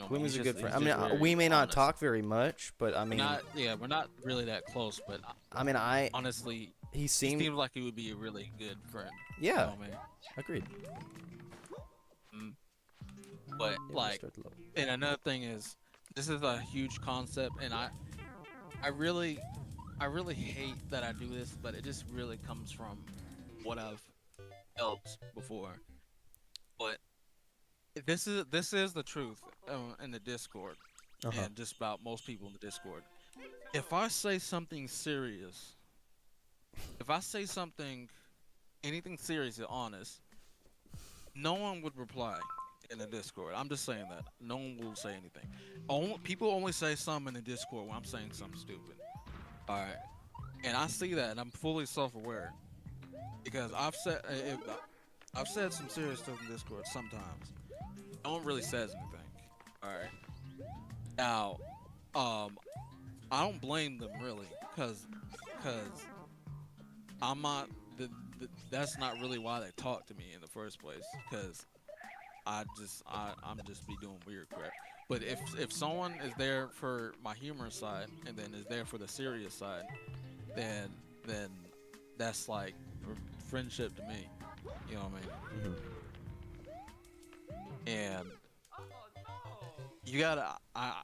Gloomy's a he's good just- friend. he's I just mean, very we may not honest. talk very much, but I mean, We're not really that close, but I mean, honestly, he he seemed. seems like he would be a really good friend. Yeah, Man. agreed. But Yeah, like, start low. and another thing is, this is a huge concept, and I really hate that I do this, but it just really comes from what I've felt before. But this is the truth in the Discord, Uh-huh. and just about most people in the Discord. If I say something serious, if I say anything serious and honest, no one would reply in the Discord. I'm just saying that. No one will say anything. People only say something in the Discord when I'm saying something stupid. Alright. And I see that, and I'm fully self-aware. Because I've said some serious stuff in Discord sometimes. No one really says anything. Alright. Now, I don't blame them really, cause I'm not. That's not really why they talk to me in the first place. Cause I'm just be doing weird crap. But if someone is there for my humor side and then is there for the serious side, then that's like friendship to me. You know what I mean? Mm-hmm. And you gotta. I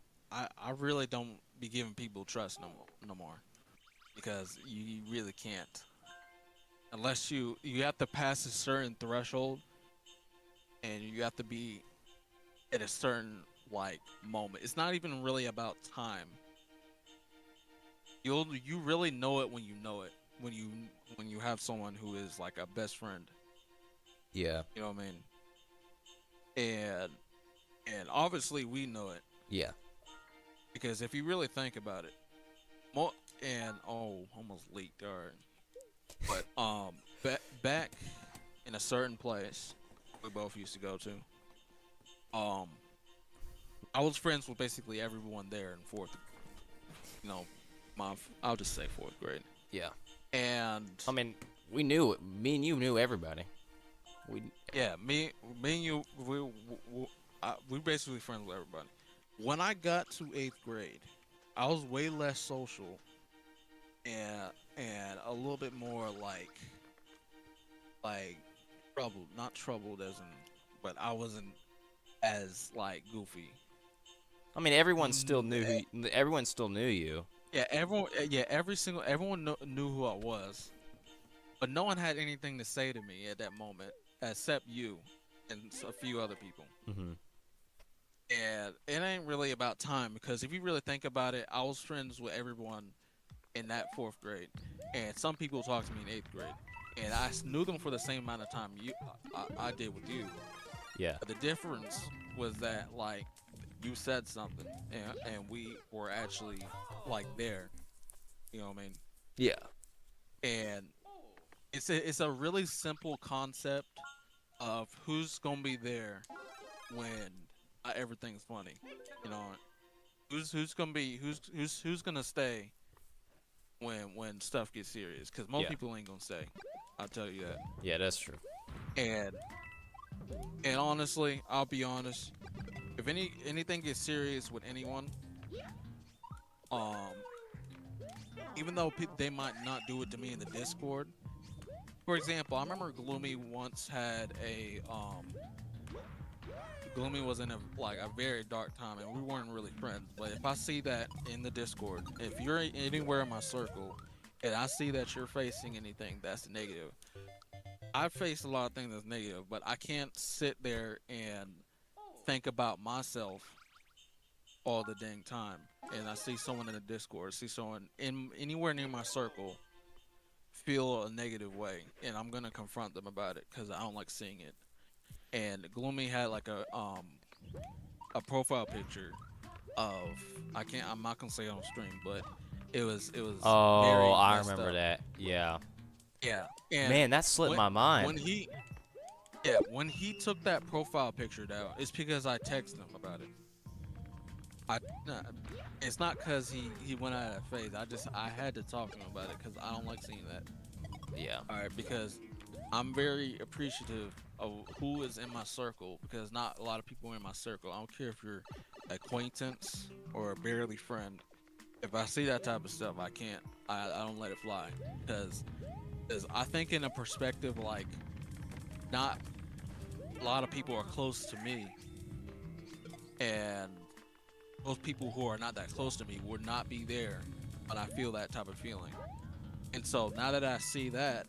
really don't be giving people trust no more, because you really can't, unless you have to pass a certain threshold, and you have to be at a certain like moment. It's not even really about time. You really know it when you know it, when you have someone who is like a best friend. Yeah. You know what I mean? And obviously we know it. Yeah. Because if you really think about it, almost leaked. All right, but back in a certain place we both used to go to, I was friends with basically everyone there in fourth. I'll just say fourth grade. Yeah. And I mean, we knew it. Me and you knew everybody. me and you, we basically friends with everybody. When I got to 8th grade, I was way less social and a little bit more like troubled. Not troubled as in, but I wasn't as like goofy. I mean, everyone still knew everyone still knew you. Yeah, everyone knew who I was, but no one had anything to say to me at that moment except you and a few other people. Mm-hmm. And it ain't really about time, because if you really think about it, I was friends with everyone in that 4th grade, and some people talked to me in 8th grade, and I knew them for the same amount of time I did with you. Yeah. But the difference was that like you said something, and we were actually like there. You know what I mean? Yeah. And it's a really simple concept of who's gonna be there when everything's funny. You know, who's gonna stay when stuff gets serious? Because most Yeah. people ain't gonna stay. I'll tell you that. Yeah, that's true. And honestly, I'll be honest. If anything gets serious with anyone, even though they might not do it to me in the Discord. For example, I remember Gloomy once had Gloomy was in a very dark time, and we weren't really friends. But if I see that in the Discord, if you're anywhere in my circle, and I see that you're facing anything that's negative, I've faced a lot of things that's negative, but I can't sit there and think about myself all the dang time, and I see someone in the Discord, see someone in anywhere near my circle feel a negative way, and I'm gonna confront them about it because I don't like seeing it. And Gloomy had like a profile picture of I'm not gonna say it on stream, but it was Oh, very I messed remember up. that. Yeah. Yeah, and Man, that slipped my mind. when he took that profile picture down, it's because I texted him about it. Nah, it's not because he went out of phase. I had to talk to him about it because I don't like seeing that. Yeah. All right, because I'm very appreciative of who is in my circle because not a lot of people are in my circle. I don't care if you're acquaintance or a barely friend. If I see that type of stuff, I can't. I don't let it fly because I think in a perspective like not a lot of people are close to me, and those people who are not that close to me would not be there when I feel that type of feeling. And so now that I see that,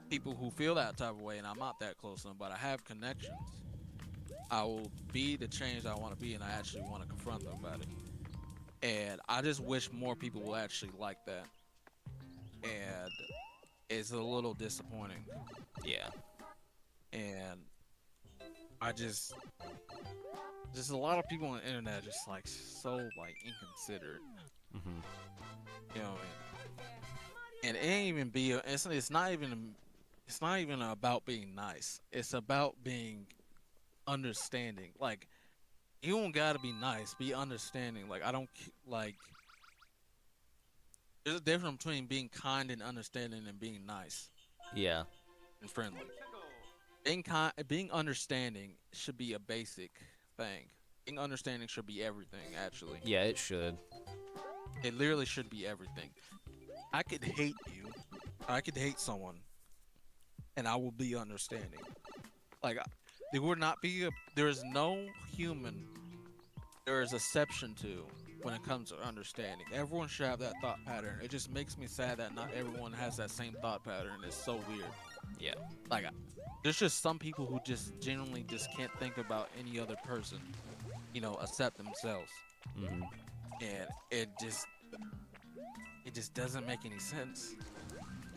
people who feel that type of way, and I'm not that close to them, but I have connections, I will be the change I want to be, and I actually want to confront them about it. And I just wish more people will actually like that. And it's a little disappointing. Yeah. And I just a lot of people on the internet are just like so like inconsiderate. Mm-hmm. You know what I mean? And it ain't even it's not even about being nice. It's about being understanding. Like you don't gotta be nice, be understanding. Like I don't like. There's a difference between being kind and understanding and being nice Yeah. and friendly. Being understanding should be a basic thing. Being understanding should be everything, actually. Yeah, it should. It literally should be everything. I could hate you. I could hate someone, and I will be understanding. Like, there is no human there is exception to when it comes to understanding. Everyone should have that thought pattern. It just makes me sad that not everyone has that same thought pattern. It's so weird. Yeah. Like, there's just some people who just genuinely just can't think about any other person, except themselves. Mm-hmm. And it just doesn't make any sense.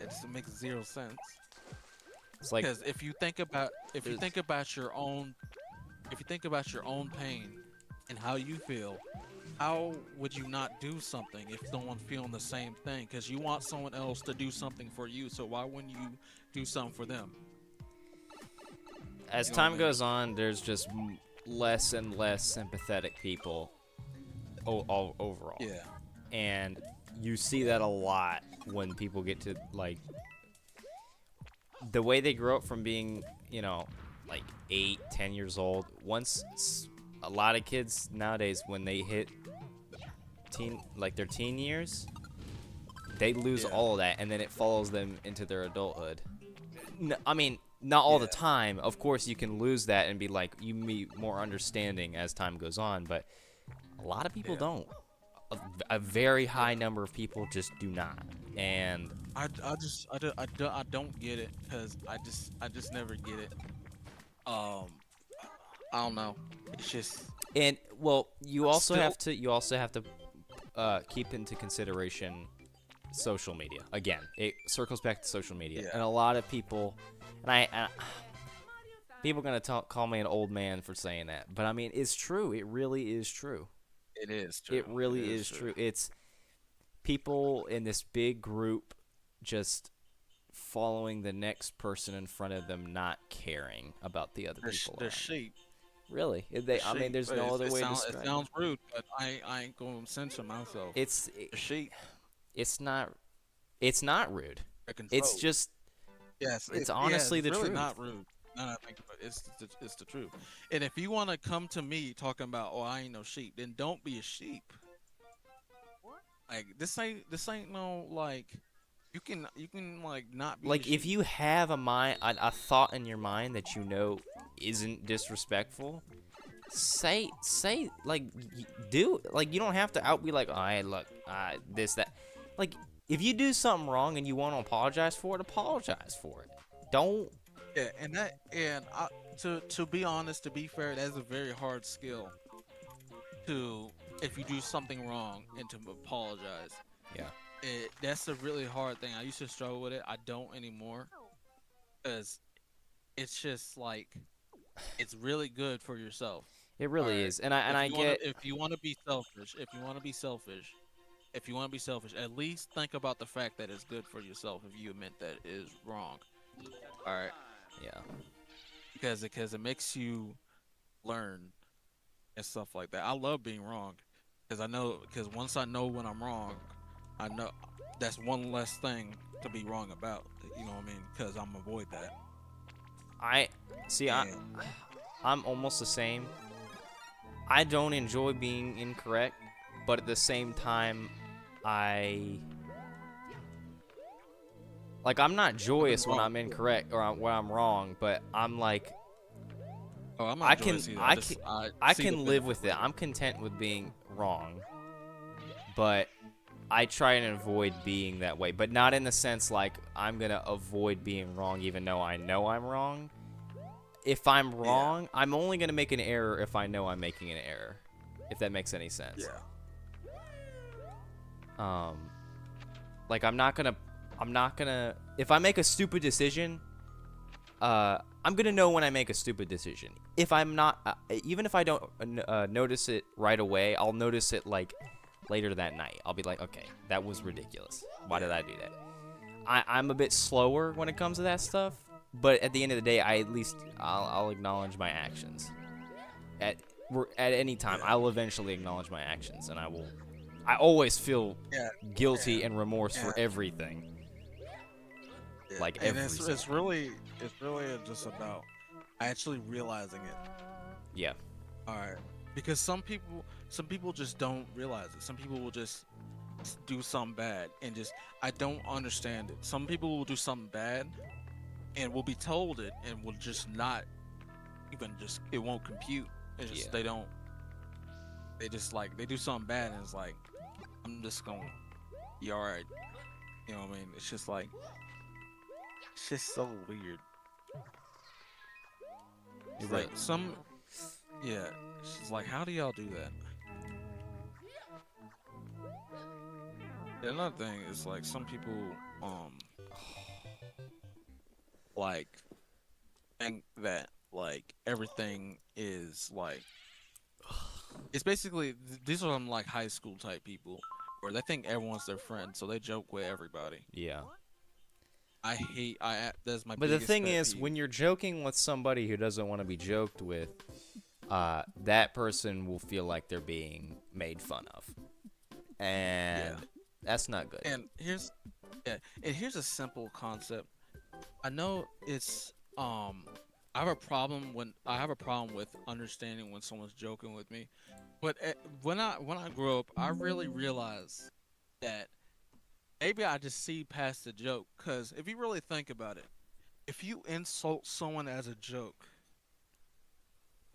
It just makes zero sense. It's like Because if you think about your own pain and how you feel, how would you not do something if someone's feeling the same thing? Because you want someone else to do something for you, so why wouldn't you do something for them? as time goes on, there's just less and less sympathetic people all overall. Yeah. And you see that a lot when people get to, like, the way they grow up from being, like 8, 10 years old. Once a lot of kids nowadays, when they hit their teen years, they lose all of that, and then it follows them into their adulthood. I mean, not all the time. Of course, you can lose that and be like, you be more understanding as time goes on, but a lot of people don't. A very high number of people just do not. And I don't get it, because I just never get it. I don't know. It's just, and well, you also have to keep into consideration social media. Again, it circles back to social media, and a lot of people, and people are gonna call me an old man for saying that, but I mean, it's true. It really is true. it is true. It really is true. It's people in this big group just following the next person in front of them, not caring about the other people. They're sheep. Really? I mean, there's no other way to describe it. Sounds rude, but I ain't going to censor myself. It's sheep. It's not rude. It's just it's honestly the really truth. Not rude. No, I think it's the truth. And if you want to come to me talking about, oh, I ain't no sheep, then don't be a sheep. Like this ain't no, like, you can like not be like, a if sheep. you have a thought in your mind that isn't disrespectful, say like, do, like, you don't have to be like, oh, hey, look, this, that. Like, if you do something wrong and you want to apologize for it, apologize for it. Don't. Yeah, to be honest, to be fair, that's a very hard skill. to, if you do something wrong, and to apologize. Yeah. That's a really hard thing. I used to struggle with it. I don't anymore, because it's just like it's really good for yourself. It really Alright. is, and I get. If you want to be selfish, if you want to be selfish, if you want to be selfish, at least think about the fact that it's good for yourself if you admit that it is wrong. All right, Yeah. because it makes you learn and stuff like that. I love being wrong because once I know when I'm wrong, I know that's one less thing to be wrong about. You know what I mean? Because I'm avoid that. I see. And I'm almost the same. I don't enjoy being incorrect, but at the same time, I'm not joyous when wrong. I'm incorrect or when I'm wrong, but I'm like, oh, I'm I not can, joyous either. I see the can live benefit. with it. I'm content with being wrong, but I try and avoid being that way. But not in the sense like I'm gonna avoid being wrong, even though I know I'm wrong. If I'm wrong, I'm only gonna make an error if I know I'm making an error. If that makes any sense. Yeah. Like I'm not gonna if I make a stupid decision, I'm gonna know when I make a stupid decision. If I'm not, even if I don't notice it right away, I'll notice it like later that night. I'll be like, okay, that was ridiculous. Why did I do that? I'm a bit slower when it comes to that stuff, but at the end of the day, I'll acknowledge my actions. At any time, I'll eventually acknowledge my actions, and I always feel guilty and remorse for everything. Yeah. Like and every it's really just about actually realizing it. Yeah. All right, because some people just don't realize it. Some people will just do something bad and just I don't understand it. Some people will do something bad and will be told it and will just not even just it won't compute. It's just they just like they do something bad and it's like I'm just gonna be alright. You know what I mean? It's just like it's just so weird. It's like she's like, how do y'all do that? Another thing is like some people like think that like everything is like it's basically these are some like high school type people where they think everyone's their friend, so they joke with everybody. Yeah. That's my But the biggest thing pet is, peeve. when you're joking with somebody who doesn't want to be joked with, that person will feel like they're being made fun of, and that's not good. And here's a simple concept. I know it's I have a problem with understanding when someone's joking with me, but when I grew up, I really realized that maybe I just see past the joke. Cause if you really think about it, if you insult someone as a joke,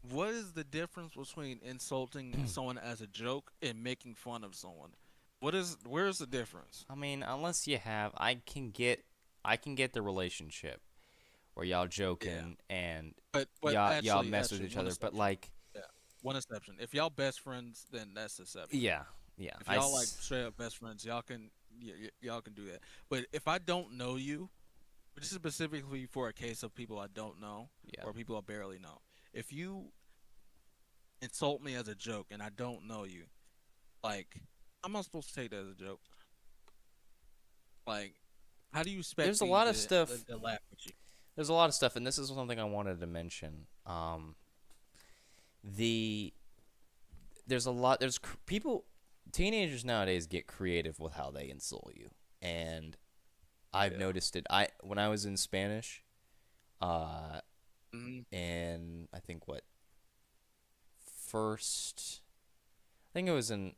what is the difference between insulting someone as a joke and making fun of someone? Where's the difference? I mean, unless you have, I can get the relationship where y'all joking and But y'all mess with each other, but like, one exception. If y'all best friends, then that's the exception. yeah. If y'all like straight up best friends, y'all can do that. But if I don't know you, this is specifically for a case of people I don't know or people I barely know. If you insult me as a joke and I don't know you, like, how am I supposed to take that as a joke? Like, how do you expect There's a lot of stuff. to laugh at you? There's a lot of stuff, and this is something I wanted to mention. There's people, teenagers nowadays get creative with how they insult you, and I've noticed it. When I was in Spanish, and I think I think it was in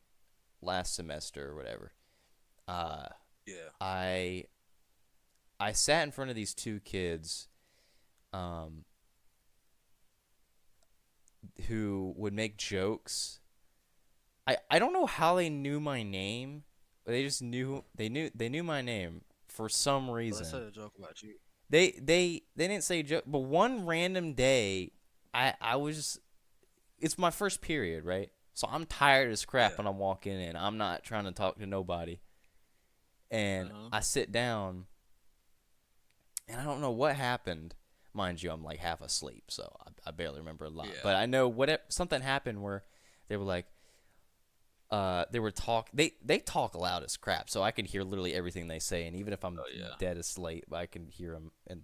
last semester or whatever. I sat in front of these two kids, who would make jokes. I don't know how they knew my name, but they just knew my name for some reason. Let's say a joke about you. They didn't say joke, but one random day, it's my first period, right? So I'm tired as crap when I'm walking in. I'm not trying to talk to nobody. And I sit down, and I don't know what happened. Mind you, I'm like half asleep, so I barely remember a lot. Yeah. But I know something happened where they were like, they talk loud as crap, so I can hear literally everything they say, and even if I'm dead asleep, I can hear them in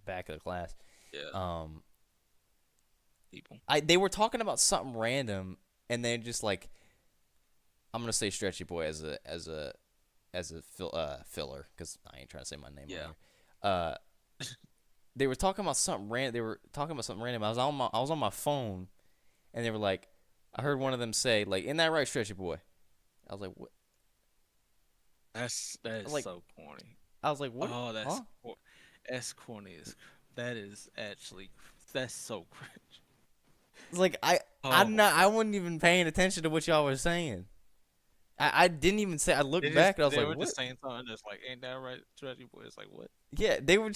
back of the class. Yeah. People. They were talking about something random, and they just like, I'm gonna say Stretchy Boy as a filler, because I ain't trying to say my name. Yeah. They were talking about something random. I was on my phone, and they were like, I heard one of them say like, "Isn't that right, Stretchy Boy?" I was like, "What?" That is like, so corny. I was like, "What?" Oh, that's corny. That's so cringe. It's like I wasn't even paying attention to what y'all were saying. I didn't even say. I looked back and I was like, "What?" They were just saying something that's like, "Ain't that right, Stretchy Boy?" It's like, what? Yeah, they were.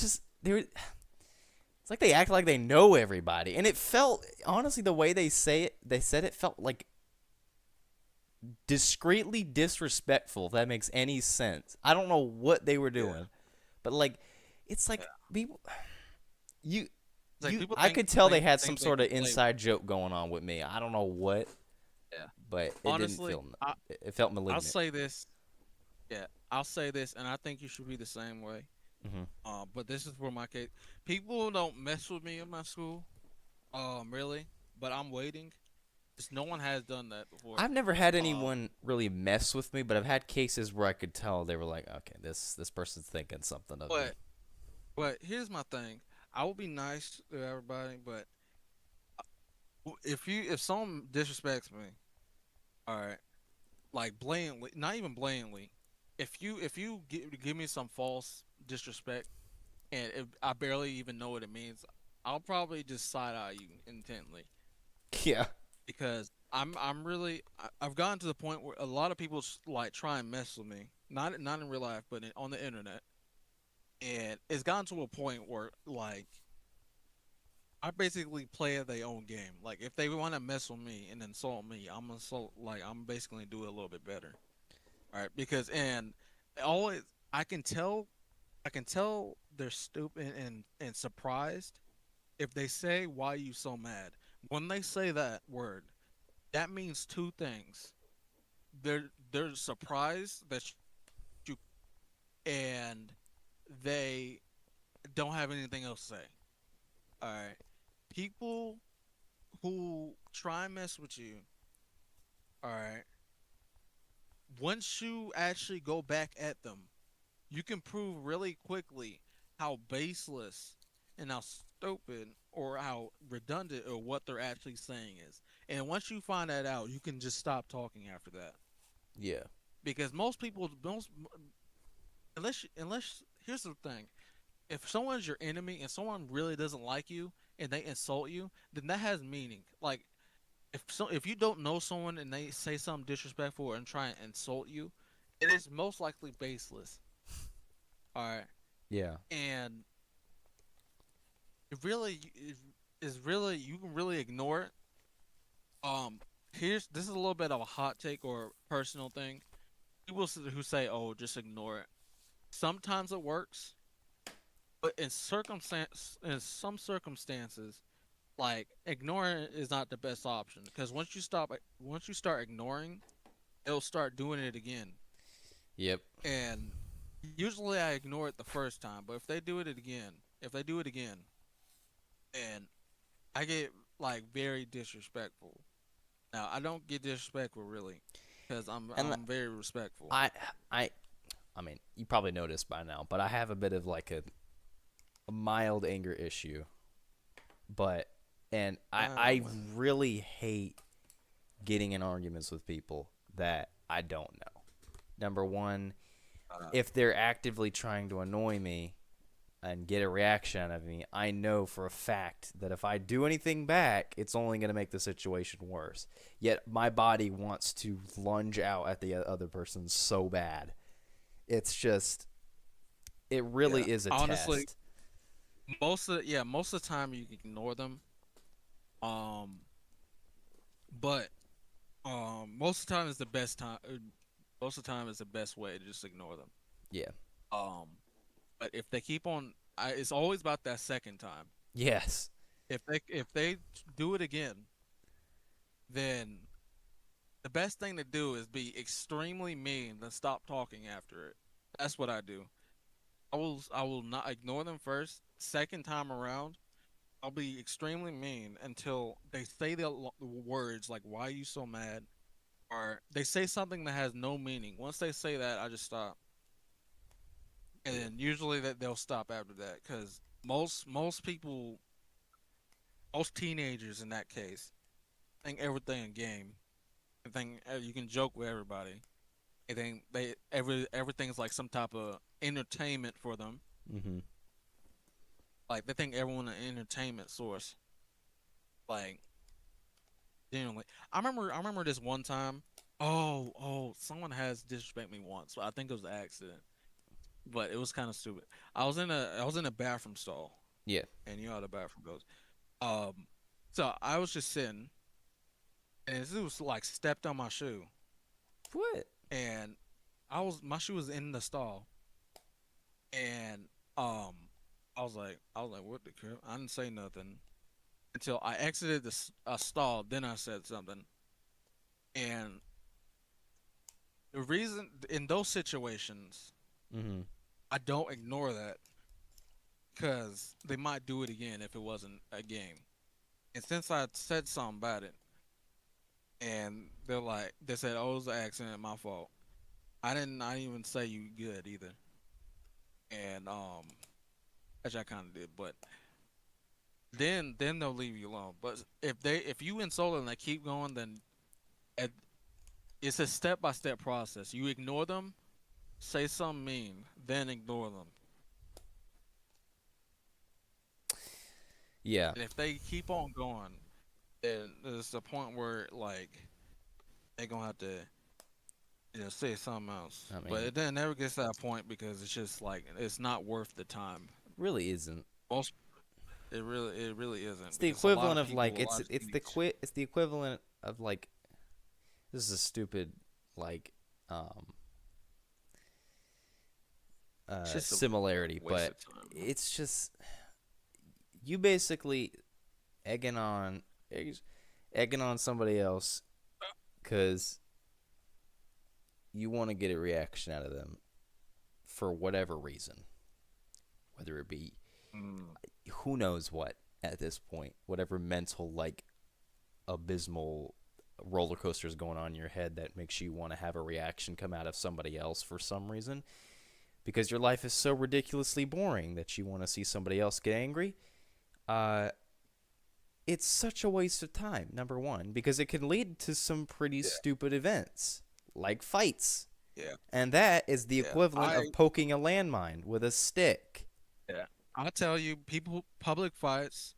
It's like they act like they know everybody, and it felt honestly the way they said it felt like discreetly disrespectful. If that makes any sense. I don't know what they were doing, but like, it's like people. I could tell they had some sort of inside joke going on with me. I don't know what. Yeah. But it honestly, didn't feel. It felt malignant. I'll say this. Yeah, I'll say this, and I think you should be the same way. Mm-hmm. But this is for my case. People don't mess with me in my school. Really. But I'm waiting. Just no one has done that before. I've never had anyone really mess with me, but I've had cases where I could tell they were like, okay, this person's thinking something of me. But here's my thing. I will be nice to everybody, but if someone disrespects me, all right, like blatantly, not even blatantly, if you give me some false disrespect, and if I barely even know what it means, I'll probably just side eye you intently. Yeah. Because I've gotten to the point where a lot of people like try and mess with me, not in real life, but on the internet, and it's gotten to a point where like I basically play their own game. Like if they want to mess with me and insult me, I'm basically do it a little bit better. All right, because and always I can tell they're stupid and surprised if they say, "Why are you so mad?" When they say that word, that means two things. They're surprised that you, and they don't have anything else to say. All right, people who try and mess with you. All right, once you actually go back at them, you can prove really quickly how baseless and how stupid or how redundant or what they're actually saying is. And once you find that out, you can just stop talking after that. Yeah. Because most people, unless here's the thing, if someone's your enemy and someone really doesn't like you and they insult you, then that has meaning. Like if you don't know someone and they say something disrespectful and try and insult you, it is most likely baseless. All right. Yeah. And it really is really you can really ignore it. This is a little bit of a hot take or personal thing. People who say, "Oh, just ignore it." Sometimes it works, but in some circumstances, like ignoring it is not the best option because once you start ignoring, it'll start doing it again. Yep. And usually I ignore it the first time, but if they do it again, and I get like very disrespectful. Now I don't get disrespectful really, because I'm very respectful. I mean, you probably noticed by now, but I have a bit of like a mild anger issue. And I really hate getting in arguments with people that I don't know. Number one, if they're actively trying to annoy me and get a reaction out of me, I know for a fact that if I do anything back, it's only going to make the situation worse. Yet my body wants to lunge out at the other person so bad. It's just, it really is a honestly, test. Most of the time you can ignore them. But Most of the time is the best time. Most of the time is the best way to just ignore them. Yeah. Um, but if they keep on, it's always about that second time. Yes. If they do it again, then the best thing to do is be extremely mean, then stop talking after it. That's what I do. I will not ignore them first. Second time around, I'll be extremely mean until they say the words like "Why are you so mad?" or they say something that has no meaning. Once they say that, I just stop, and Yeah. then usually that they'll stop after that because most people, most teenagers in that case, think everything a game. They think you can joke with everybody. They think everything's like some type of entertainment for them. Mm-hmm. Like they think everyone an entertainment source. Like genuinely, I remember this one time. Oh, someone has disrespected me once. I think it was an accident, but it was kind of stupid. I was in a bathroom stall, Yeah. and you know how the bathroom goes. Um, so I was just sitting, and this dude was like stepped on my shoe, What? and my shoe was in the stall, and um, I was like, what the crap? I didn't say nothing until I exited a stall. Then I said something, and the reason in those situations Mm-hmm. I don't ignore that because they might do it again if it wasn't a game. And since I said something about it, and they said, "Oh, it was an accident, my fault." I didn't even say you good either, and actually I kind of did, but then they'll leave you alone. But if you insult them and they keep going, then at, it's a step by step process. You ignore them, say something mean, then ignore them. Yeah. And if they keep on going, then there's a point where like they're gonna have to say something else. I But mean, it then never gets to that point because it's just like it's not worth the time. really isn't. Most it really It's isn't the because a lot equivalent of of people, like a lot of teenagers. it's the equivalent of like this is a stupid like um It's just a similarity, waste but of time. it's just you basically egging on egging on somebody else because you want to get a reaction out of them for whatever reason, whether it be Mm. who knows what at this point, whatever mental like abysmal roller coaster is going on in your head that makes you want to have a reaction come out of somebody else for some reason because your life is so ridiculously boring that you want to see somebody else get angry. Uh, it's such a waste of time, number one, because it can lead to some pretty Yeah, stupid events like fights. yeah, And that is the yeah. equivalent of poking a landmine with a stick. Yeah. I tell you, public fights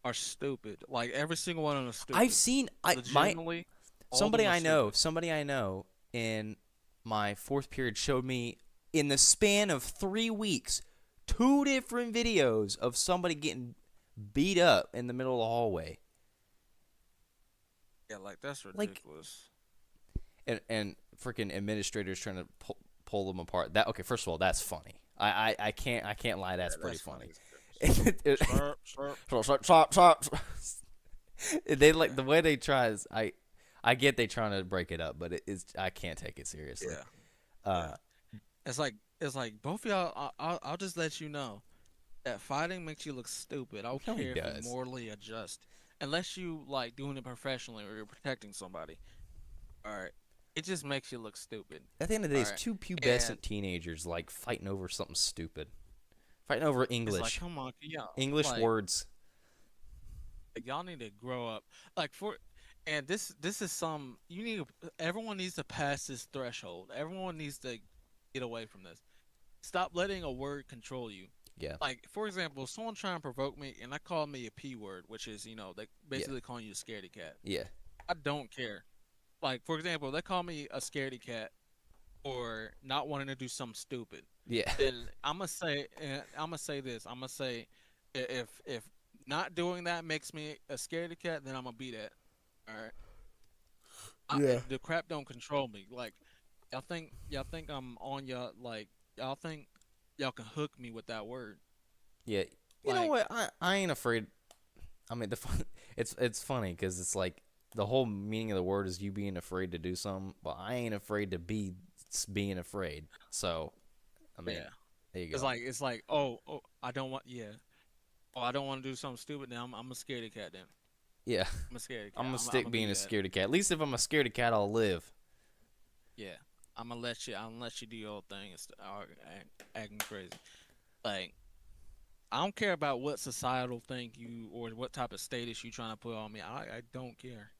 are stupid. Like every single one of them is I've stupid. seen Legitimately, all of them are stupid. somebody I know in my fourth period showed me in the span of 3 weeks 2 different videos of somebody getting beat up in the middle of the hallway. Yeah, like that's Like ridiculous. and freaking administrators trying to pull them apart. That okay, first of all, that's funny. I can't lie, that's Yeah, pretty that's funny. funny as bitch. Sharp, sharp. They like the way they try is I get they trying to break it up, but it is I can't take it seriously. Yeah, Uh, yeah. It's like both of y'all. I'll just let you know that fighting makes you look stupid. I don't no, he care if you does. morally adjust, unless you like doing it professionally or you're protecting somebody. All right, it just makes you look stupid. At the end of the day, All it's right, two and pubescent teenagers like fighting over something stupid, fighting over it's like, English, come on, y'all, English words. y'all need to grow up. Like for, and this is some you need. Everyone needs to pass this threshold. Everyone needs to get away from this. Stop letting a word control you. Yeah, Like for example, if someone trying to provoke me and I call me a p word, which is they yeah, basically calling you a scaredy cat. yeah, I don't care. Like for example, they call me a scaredy cat or not wanting to do something stupid. yeah. Then I'm gonna say this. I'm gonna say if not doing that makes me a scaredy cat, then I'm gonna be that. All right. Yeah. The crap don't control me. Like y'all think I'm on y'all like y'all think y'all can hook me with that word. Yeah. You know Like what? I ain't afraid. I mean, it's funny because it's like the whole meaning of the word is you being afraid to do something. Well, I ain't afraid to be being afraid. So, I mean, yeah. there you It's go. like oh I don't want yeah. Oh, I don't want to do something stupid now. I'm a scaredy cat then. Yeah. I'm a scaredy I'm cat. gonna I'm stick gonna do being a that. scaredy cat. At least if I'm a scaredy cat, I'll live. Yeah. I'm gonna let you do your thing and acting crazy. Like I don't care about what societal think you or what type of status you trying to put on me. I don't care.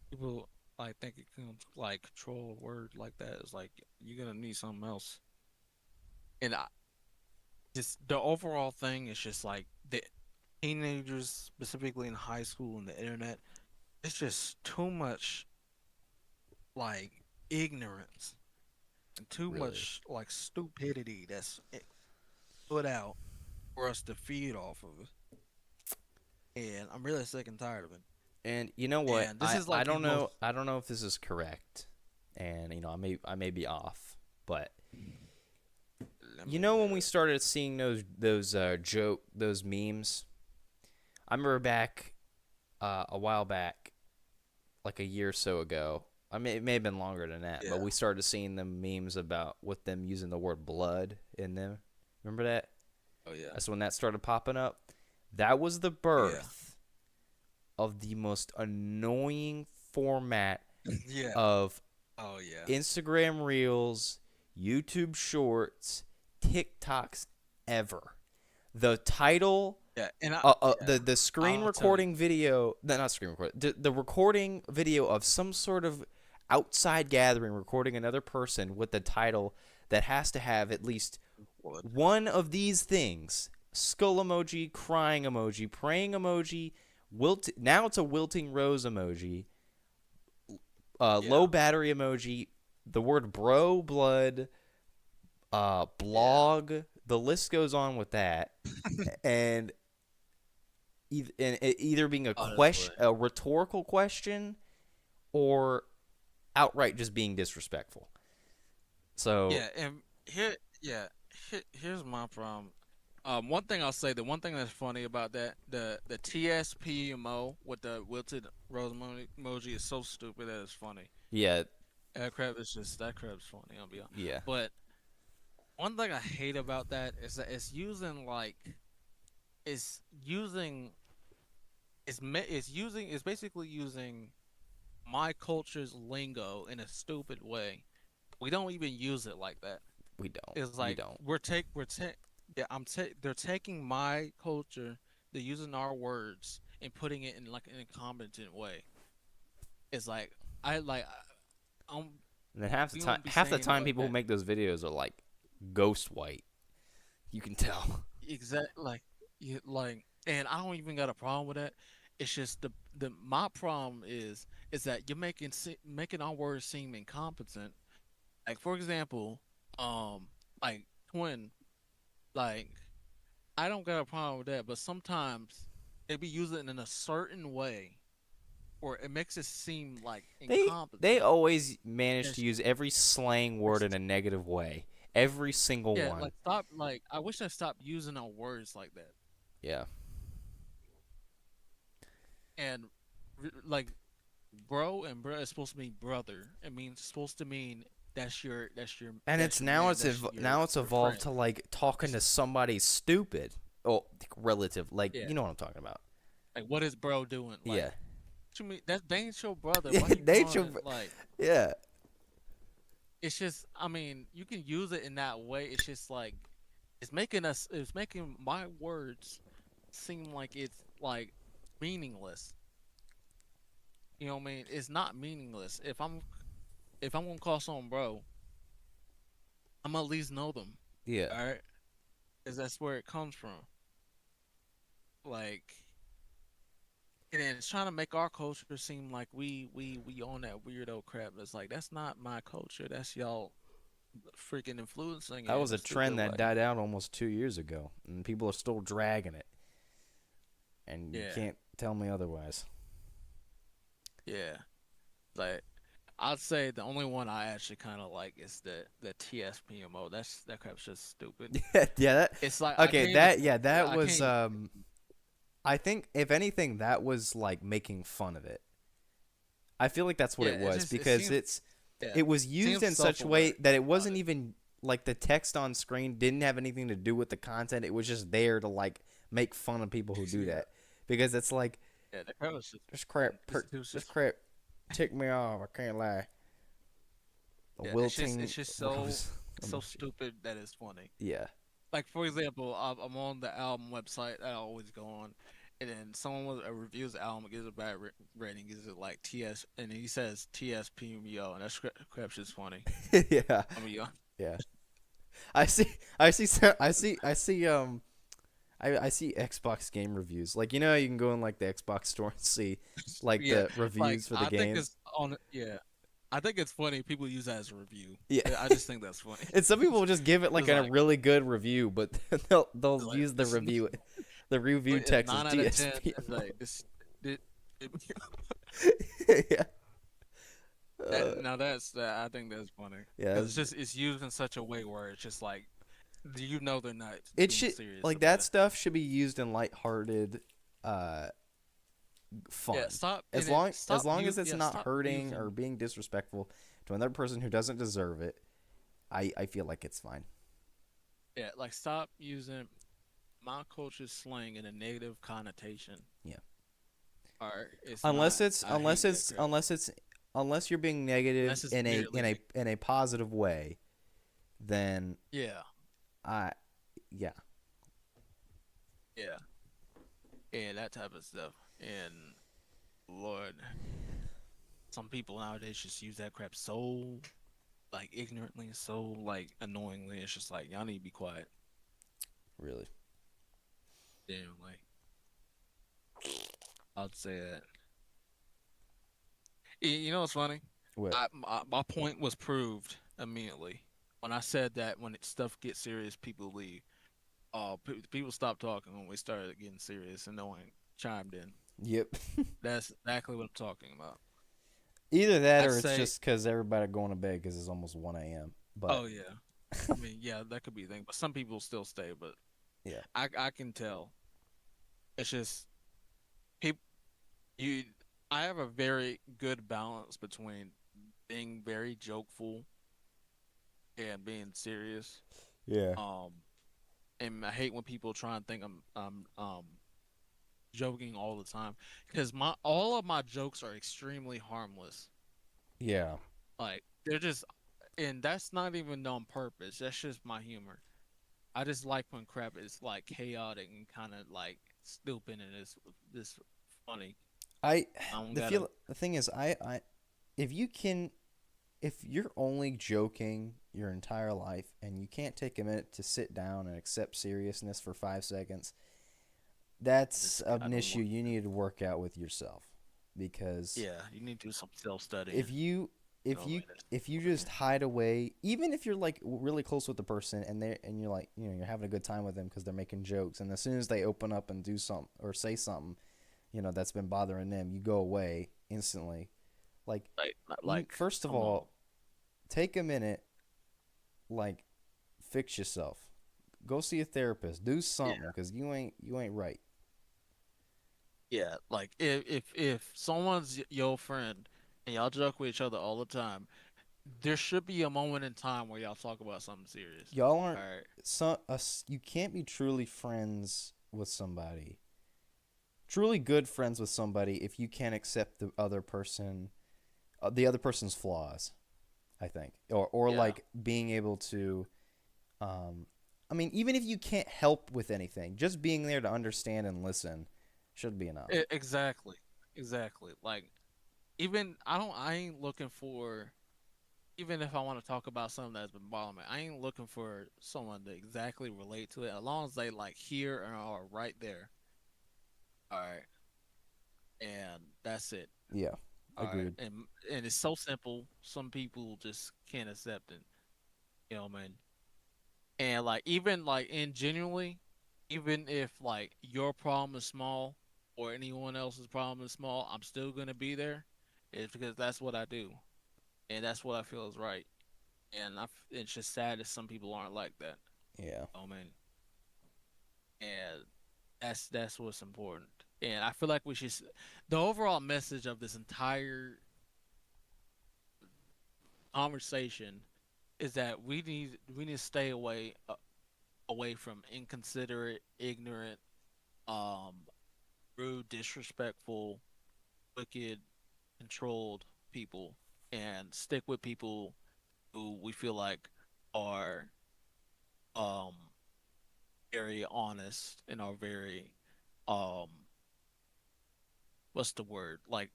People like think it can like control a word like that. It's like you're gonna need something else. And just the overall thing is just like the teenagers, specifically in high school and the internet. It's just too much like ignorance and too Really. much like stupidity that's put out for us to feed off of. And I'm really sick and tired of it. And you know what? And this is I like the don't most know. I don't know if this is correct. And I may be off, but let you me, know when we started seeing those memes, I remember back a while back, like a year or so ago. I mean, it may have been longer than that, but yeah. we started seeing them memes about with them using the word blood in them. Remember that? Oh yeah. That's when that started popping up. That was the Yeah. birth of the most annoying format Yeah. of Oh yeah. Instagram Reels, YouTube Shorts, TikToks ever. The title, Yeah. And yeah, the screen I'll tell you. recording video, no, not screen recording, the recording video of some sort of outside gathering recording another person with the title that has to have at least What? one of these things: skull emoji, crying emoji, praying emoji, now it's a wilting rose emoji, Yeah. low battery emoji, the word bro, blood, Yeah. blog. The list goes on with that, and either being Honestly. a rhetorical question, or outright just being disrespectful. So Yeah. And yeah. Here's my problem. One thing I'll say, the one thing that's funny about that, the TSPMO with the wilted rose emoji is so stupid that it's funny. yeah, That crap's funny. I'll be honest. yeah, But one thing I hate about that is that it's using it's basically using my culture's lingo in a stupid way. We don't even use it like that. we don't, It's you like don't. we're take yeah they're taking my culture, they're using our words and putting it in like an incompetent way. It's like I like I'm And then we won't be half the saying it time, like people who that. make those videos are like ghost white. You can tell. Like you like, and I don't even got a problem with that. It's just the my problem is that you're making our words seem incompetent. Like for example, like twin, like I don't got a problem with that, but sometimes they be using it in a certain way, or it makes it seem like They incompetent. always manage to It's, use every slang word in it's a negative way. Every single yeah, one. like stop. Like I wish I stopped using our words like that. Yeah. And like bro and bro is supposed to mean brother. It means it's supposed to mean And that's it's your man, now it's your evolved friend. to like talking It's, to somebody stupid. Oh, relative, like yeah. you know what I'm talking about. Like what is bro doing? Like Yeah. what you mean that ain't your brother. Why you Nature. calling it like Yeah. it's just I mean, you can use it in that way. It's just like it's making my words seem like it's like meaningless. You know what I mean? It's not meaningless. If I'm gonna call someone bro, I'm gonna at least know them. Yeah. All right, because that's where it comes from. Like, and then it's trying to make our culture seem like we own that weirdo crap. It's like that's not my culture. That's y'all freaking influencing That it was in a a stupid trend that way. died out almost 2 years ago, and people are still dragging it. And you Yeah, can't tell me otherwise. yeah. Like, I'd say the only one I actually kind of like is the TSPMO. That crap's just stupid. Yeah, that It's like I okay, can't even. that yeah, that I can't was even. I think if anything that was like making fun of it. I feel like that's what Yeah, it was it because seems yeah it was used seems in such a way self-aware that it about wasn't it. even like the text on screen didn't have anything to do with the content. It was just there to like make fun of people who do Yeah, that because it's like yeah. The crap was just this crap ticked me off. I can't lie. The yeah. wilting It's just rose so emoji. stupid that it's funny. Yeah. Like for example, I'm on the album website that I always go on, and then someone was reviews the album, gives it a bad rating, gives it like TS, and he says TSPMO, and that crap's just funny. Yeah. I mean, Yeah. I see. I see. I see. I see Xbox game reviews. Like you know, you can go in like the Xbox store and see like yeah, the like reviews for the I think game. it's on. Yeah, I think it's funny. People use that as a review. Yeah. I just think that's funny. And some people will just give it like It's a like really good review, but they'll it's like use this the review text as 9 out of 10. It's TSPMO. like this. It, it, Yeah. now that's that. I think that's funny Yeah. because it's used in such a way where it's just like, do you know they're not It being should serious like about that it? stuff should be used in lighthearted uh Yeah, fun. stop. As And it, long as stop long you. as it's Yeah, not stop hurting or using. being disrespectful to another person who doesn't deserve it, I feel like it's fine. Yeah, like stop using my culture's slang in a negative connotation. Yeah. Or it's Unless not. it's I unless hate that it's crap. unless it's unless you're being negative Unless it's merely negative. in a positive way, then Yeah, I yeah. yeah, and that type of stuff. And Lord, some people nowadays just use that crap so like ignorantly, so like annoyingly. It's just like y'all need to be quiet. Really. Damn, like I'd say that. You know what's funny? What? My point was proved immediately when I said that when stuff gets serious, people leave. People stopped talking when we started getting serious, and no one chimed in. Yep. That's exactly what I'm talking about. Either that I'd or it's say, just because everybody going to bed because it's almost 1 a.m. But oh yeah, I mean yeah, that could be a thing, but some people still stay. But yeah. I can tell. It's just people. You, I have a very good balance between being very jokeful and being serious. Yeah. Um, and I hate when people try and think I'm joking all the time because my all of my jokes are extremely harmless. Yeah. Like they're just, and that's not even on purpose. That's just my humor. I just like when crap is like chaotic and kind of like stupid and it's this funny. I I don't gotta. the thing is I if you can if you're only joking your entire life and you can't take a minute to sit down and accept seriousness for 5 seconds, that's I an don't issue want. you need to work out with yourself because Yeah, you need to do some self studying. if you if Oh, you man, that's if you stupid. just hide away, even if you're like really close with the person and they and you're like you're having a good time with them because they're making jokes, and as soon as they open up and do something or say something that's been bothering them, you go away instantly. Like Like, first of come on. all, take a minute, like fix yourself, go see a therapist, do something Yeah, because you ain't right. yeah. Like if someone's your friend and y'all joke with each other all the time, there should be a moment in time where y'all talk about something serious. Y'all All aren't right. you can't be truly friends with somebody, truly good friends with somebody if you can't accept the other person's flaws. I think, or Yeah. like being able to, um, I mean, even if you can't help with anything, just being there to understand and listen should be enough. Exactly. Exactly. Like even I ain't looking for, even if I want to talk about something that's been bothering me, I ain't looking for someone to exactly relate to it. As long as they like hear and are right there. All right. And that's it. Yeah, All right. agreed. And it's so simple. Some people just can't accept it. You know what I mean? And like even like in genuinely, even if like your problem is small or anyone else's problem is small, I'm still gonna be there. It's because that's what I do, and that's what I feel is right. And it's just sad that some people aren't like that. Yeah. I mean, and that's what's important. And I feel like we should. The overall message of this entire conversation is that we need to stay away from inconsiderate, ignorant, um, rude, disrespectful, wicked, controlled people, and stick with people who we feel like are um very honest and are very um what's the word? Like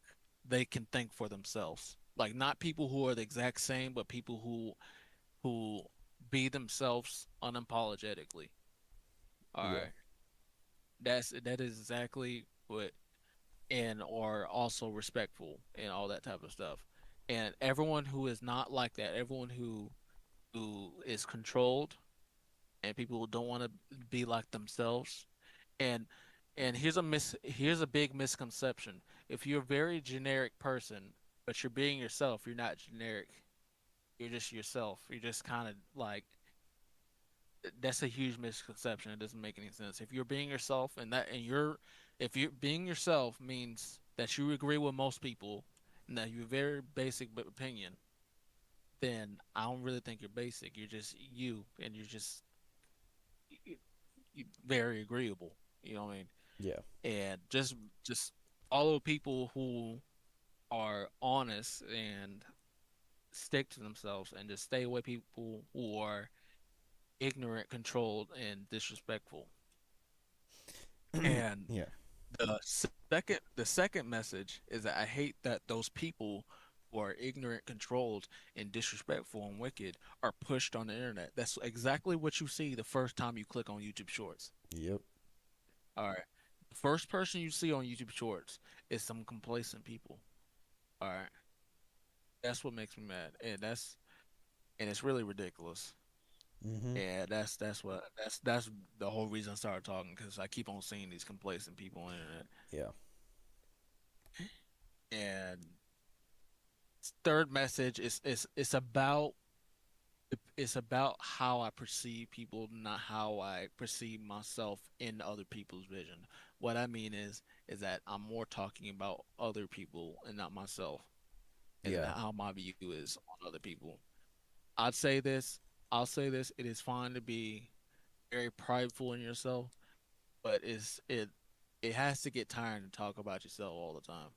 they can think for themselves. Like not people who are the exact same, but people who be themselves unapologetically. All Yeah. right. That is exactly what and are also respectful and all that type of stuff. And everyone who is not like that, everyone who is controlled and people who don't want to be like themselves. And here's a big misconception. If you're a very generic person, but you're being yourself, you're not generic. You're just yourself. You're just kind of like that's a huge misconception. It doesn't make any sense. If you're being yourself if you're being yourself means that you agree with most people and that you're very basic opinion, then I don't really think you're basic. You're just you, and you're just very agreeable. You know what I mean? Yeah. And just follow people who are honest and stick to themselves, and just stay away people who are ignorant, controlled, and disrespectful. And Yeah. the second message is that I hate that those people who are ignorant, controlled, and disrespectful and wicked are pushed on the internet. That's exactly what you see the first time you click on YouTube Shorts. Yep. All right. The first person you see on YouTube Shorts is some complacent people. All right. That's what makes me mad. And it's really ridiculous. Mhm. And that's the whole reason I started talking because I keep on seeing these complacent people on the internet. Yeah. And third message is it's about how I perceive people, not how I perceive myself in other people's vision. What I mean is that I'm more talking about other people and not myself, and Yeah. how my view is on other people. I'd say this. I'll say this. It is fine to be very prideful in yourself, but it has to get tiring to talk about yourself all the time.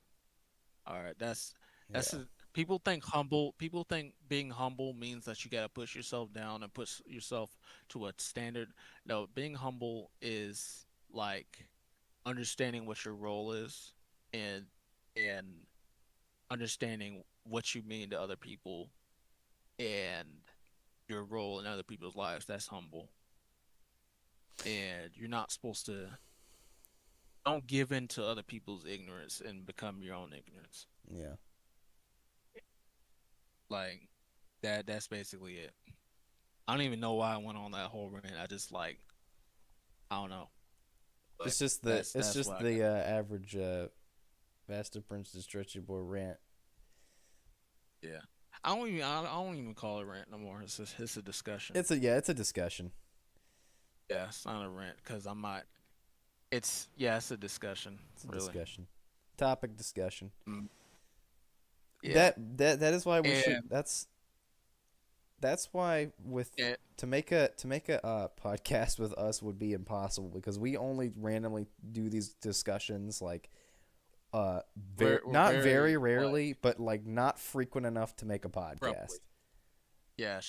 All right, that's Yeah. people think humble. People think being humble means that you got to push yourself down and push yourself to a standard. No, being humble is like understanding what your role is and and understanding what you mean to other people and your role in other people's lives. That's humble. And you're not supposed to don't give in to other people's ignorance and become your own ignorance. Yeah. Like that's basically it. I don't even know why I went on that whole rant. I just like I don't know. But It's that's just what I the got. average Vasta Princeton Stretchy Boy rant. Yeah. I don't even call it rant no more. It's a discussion. It's a discussion. Yeah, it's not a rant because I'm not. It's a discussion, It's a really. discussion. Topic discussion. Mm, yeah, That is why we should. and That's why with it, to make a podcast with us would be impossible because we only randomly do these discussions like we're not very very like rarely, but like not frequent enough to make a abruptly. podcast. Yeah,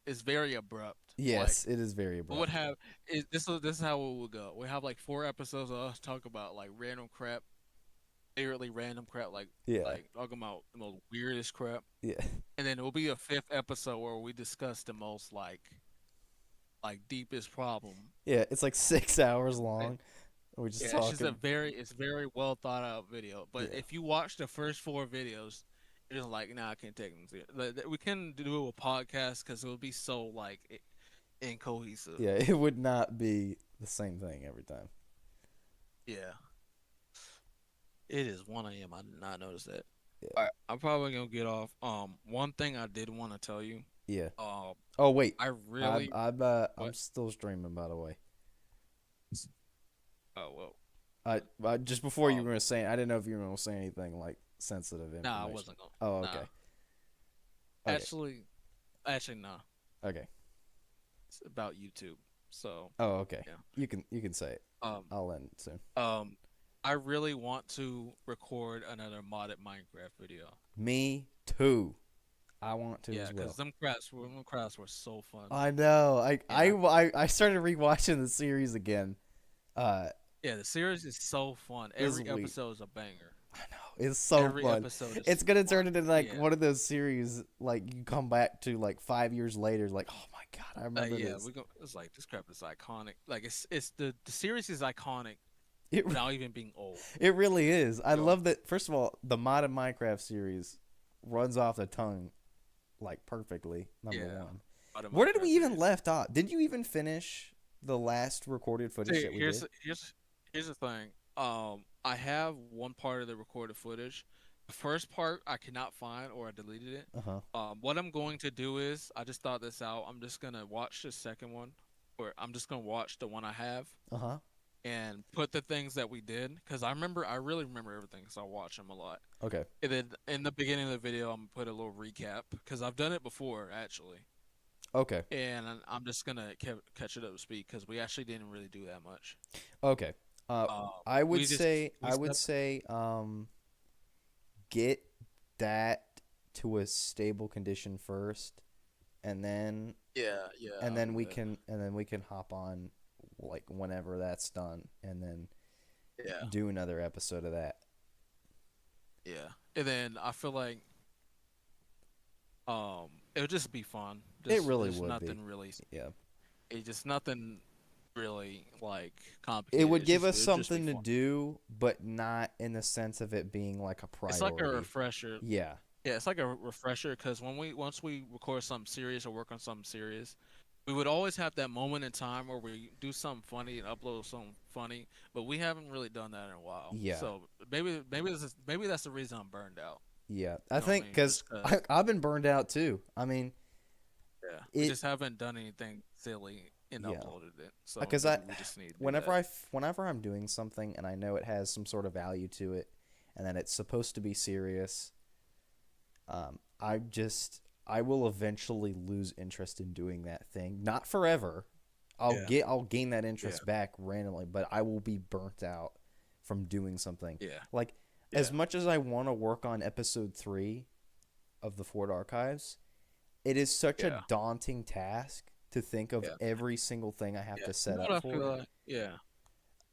it's very abrupt. Like Yes, it is very we would abrupt. have this is how it would go. We have like 4 episodes of us talk about like random crap, literally random crap, Yeah, like talking about the most weirdest crap, yeah, and then it will be a fifth episode where we discuss the most like deepest problem. yeah. It's like 6 hours Like, long. We're just yeah, talking. it's very well thought out video. But Yeah, if you watch the first 4 videos, you're just like, nah, I can't take them serious. We can do a podcast because it would be so like incohesive. yeah. It would not be the same thing every time. Yeah, it is 1 a.m. I did not notice that. All right, I'm probably gonna get off. One thing I did want to tell you. Yeah. Um, Oh wait, I really I'm what? still streaming, by the way. Oh well. Just before you Um, were gonna say, I didn't know if you were gonna say anything like sensitive nah, I information. wasn't gonna. Oh, Nah, okay. Okay. actually, nah. Okay. It's about YouTube. So Oh, okay. yeah. You can say it. Um, I'll end soon. um, I really want to record another modded Minecraft video. Me too. I want to Yeah, as because well. them crafts were so fun. I know. And I I started rewatching the series again. Uh, Yeah, the series is so fun. this Every week. episode is a banger. I know. It's so Every fun. episode is It's gonna turn fun. into like Yeah. one of those series like you come back to like 5 years later, like, oh my god, I remember Yeah, this. it's like this crap is iconic. Like it's the series is iconic It without even being old. it really is. I Yo, love that. First of all, the modded Minecraft series runs off the tongue like perfectly. Number yeah, one. out of Where did we Minecraft even series. left off? Did you even finish the last recorded footage See, that we did? here's the thing. I have one part of the recorded footage. The first part I cannot find or I deleted it. Uh huh. What I'm going to do is I just thought this out. I'm just gonna watch the second one, or I'm just gonna watch the one I have Uh huh. and put the things that we did because I really remember everything because I watch them a lot. Okay. And then in the beginning of the video, I'm gonna put a little recap because I've done it before actually, Okay. and I'm just gonna catch it up to speed because we actually didn't really do that much. Okay. Um, I would we just say we I would stepped. say get that to a stable condition first, and then Yeah, yeah, I'll do that. we can hop on like whenever that's done, and then Yeah, do another episode of that. yeah. And then I feel like it would just be fun. It really There's would be. nothing really. Yeah. It's just nothing really like It complicated. would give us It would just be something to fun. do, but not in the sense of it being like a It's like a priority. refresher. Yeah. Yeah, it's like a refresher because once we record something serious or work on something serious, we would always have that moment in time where we do something funny and upload something funny, but we haven't really done that in a while. Yeah. So maybe that's the reason I'm burned out. Yeah. You I know what I think mean? because Just 'cause I've been burned out too. I mean, yeah, we it just haven't done anything silly and yeah. uploaded it. So Because maybe we just need to do whenever that. whenever I'm doing something and I know it has some sort of value to it, and that it's supposed to be serious, I will eventually lose interest in doing that thing. Not forever. Yeah. I'll gain that Yeah. interest back randomly, but I will be burnt out from doing something. Yeah. Like Yeah. as much as I want to work on episode 3 of the Ford Archives, it is such a Yeah. daunting task to think of Yeah. every single thing I have Yeah. to You set know what up I feel for. like? Yeah.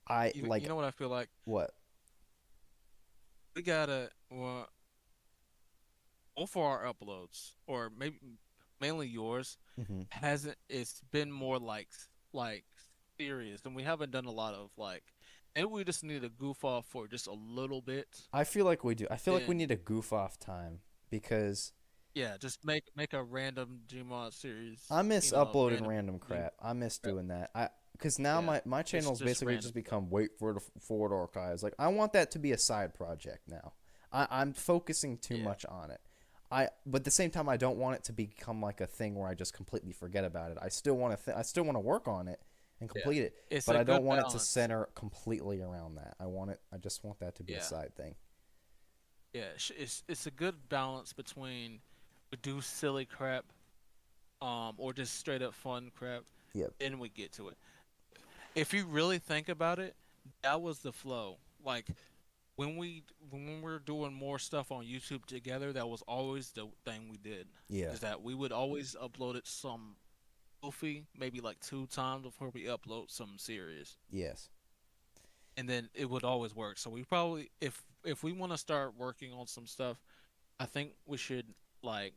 I You know what I feel like? what? We gotta well, both for our uploads, or maybe mainly yours, Hmm. hasn't it's been more like serious, and we haven't done a lot of like, and we just need to goof off for just a little bit. I feel like we do. I feel like we And need a goof off time because yeah, just make a random Gmod series, I miss of uploading random random new crap. I miss crap. doing that. Because now Yeah, my channel's just basically random just stuff. become wait for the Ford Archives. Like I want that to be a side project now. I'm focusing too Yeah, much on it. But at the same time I don't want it to become like a thing where I just completely forget about it. I still want to I still want to work on it and yeah. complete it, It's but a I don't good want it to balance. center completely around that. I just want that to be a Yeah, side thing. yeah. It's a good balance between we do silly crap, or just straight up fun crap, Yep. then we get to it. If you really think about it, that was the flow. Like when we were doing more stuff on YouTube together, that was always the thing we did. Yeah. Is that we would always upload it some goofy, maybe like 2 times before we upload some serious, Yes. and then it would always work. So we probably, if we want to start working on some stuff, I think we should like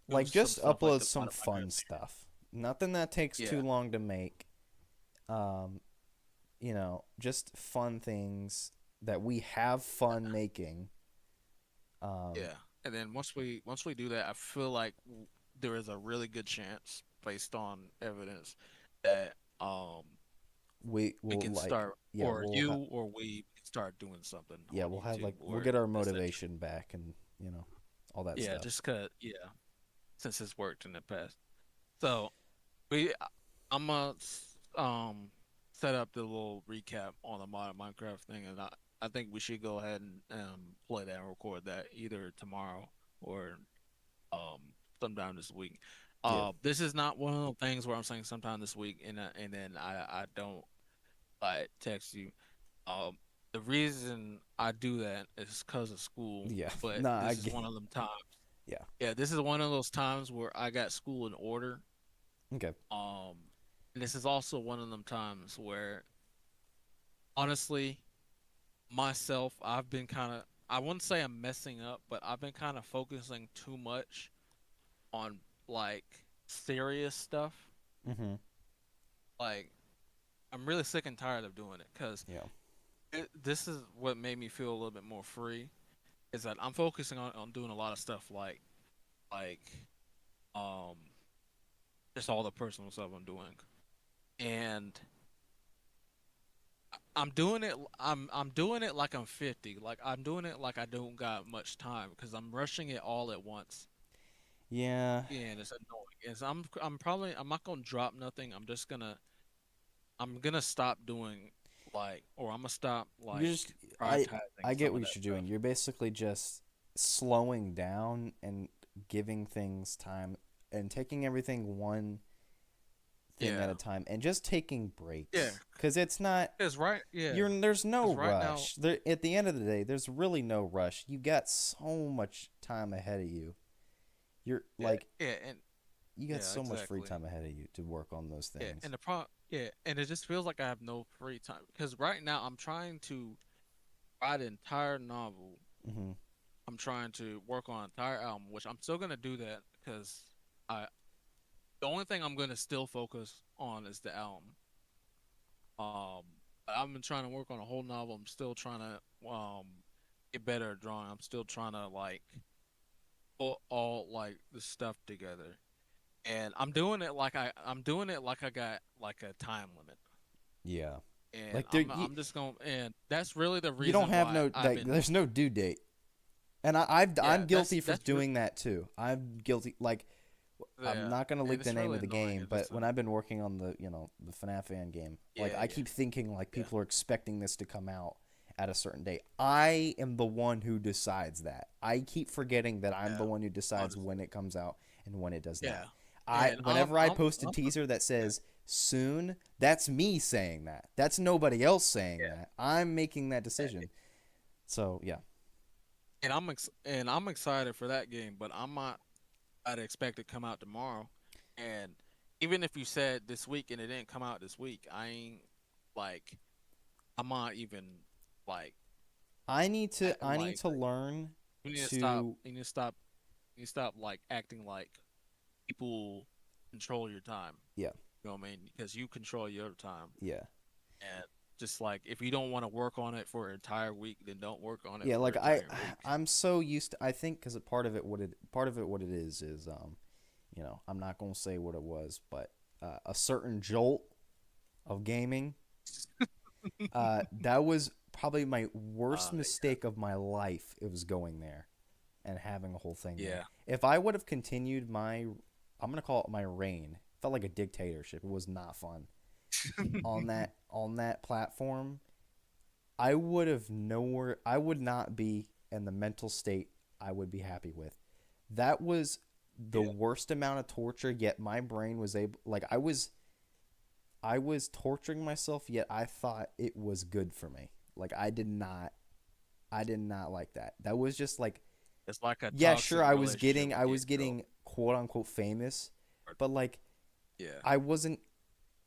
do Like some just stuff like upload the some Spotify fun music. stuff. Nothing that takes too Yeah, long to make. Um, just fun things that we have fun making. Um, yeah. And then once we do that, I feel like there is a really good chance, based on evidence, that we we will can like, start, yeah, or you or we can start doing something on we'll have YouTube like we'll where get our it's interesting. motivation back and all that Yeah, stuff. just cause since it's worked in the past. So we I'm gonna set up the little recap on the modern Minecraft thing, and I think we should go ahead and play that and record that either tomorrow or um sometime this week. Yeah. This is not one of those things where I'm saying sometime this week and then I don't like text you. Um, the reason I do that is because of school, Yeah. but Nah, I this is get. one of them times. Yeah. Yeah, this is one of those times where I got school in order. Okay. Um, and this is also one of them times where, honestly, myself, I've been kind of, I wouldn't say I'm messing up, but I've been kind of focusing too much on like serious stuff. Mm-hmm. Like, I'm really sick and tired of doing it because Yeah. this is what made me feel a little bit more free. Is that I'm focusing on doing a lot of stuff like um just all the personal stuff I'm doing. And I'm doing it I'm doing it like I'm 50. Like I'm doing it like I don't got much time because I'm rushing it all at once. Yeah. And it's annoying. And so I'm not gonna drop nothing. I'm gonna stop doing like or I'm gonna stop You're like just. I prioritizing get some of what that you're stuff. doing. You're basically just slowing down and giving things time and taking everything one thing at Yeah. a time and just taking Yeah. breaks because it's not. Cause right yeah. There's no Cause right now rush. At the end of the day, there's really no rush. You got so much time ahead of you. You're yeah, like yeah, and you got yeah, so much free exactly. time ahead of you to work on those Yeah, things. and and it just feels like I have no free time because right now I'm trying to write an entire novel. Mm-hmm. I'm trying to work on an entire album, which I'm still gonna do that because I the only thing I'm gonna still focus on is the album. Um, I've been trying to work on a whole novel. I'm still trying to get better at drawing. I'm still trying to like put all like the stuff together. And I'm doing it like I got like a time limit. Yeah, And like there, I'm just going and that's really the you don't reason have why no I've like. been There's no due date, and I'm yeah, guilty for that's re doing that too. I'm guilty. Like I'm yeah, not gonna and leak the it's name really of the annoying game, at this but when time. I've been working on the FNAF fan game, like Yeah, I yeah, keep thinking like yeah, people are expecting this to come out at a certain date. I am the one who decides that. I keep forgetting that I'm the yeah. one who decides when Honestly, it comes out and when it does not. yeah. And Whenever I post a I'm teaser that yeah, says soon, that's me saying that. That's nobody else saying yeah. that. I'm making that decision. So yeah, And I'm excited for that game, but I'm not. I'd expect it to come out tomorrow. And even if you said this week and it didn't come out this week, I ain't like I'm not even like I need like to learn you need to stop. to You need to stop. You need to stop like acting like people control your time. yeah, You know what I mean? Because you control your time. yeah. And just like if you don't want to work on it for an entire week, then don't work on it Yeah, for an like entire week. I'm so used to, I think cuz part of it what it is I'm not going to say what it was, but a certain jolt of gaming that was probably my worst mistake of my life. It was going there and having a whole thing there. Yeah. If I would have continued I'm going to call it my reign. It felt like a dictatorship. It was not fun. On that platform, I would not be in the mental state I would be happy with. That was the Yeah. worst amount of torture, yet my brain was able like I was torturing myself, yet I thought it was good for me. Like I did not like that. That was just like It's like a yeah, toxic sure relationship I with was yourself. getting quote unquote famous, but like Yeah. I wasn't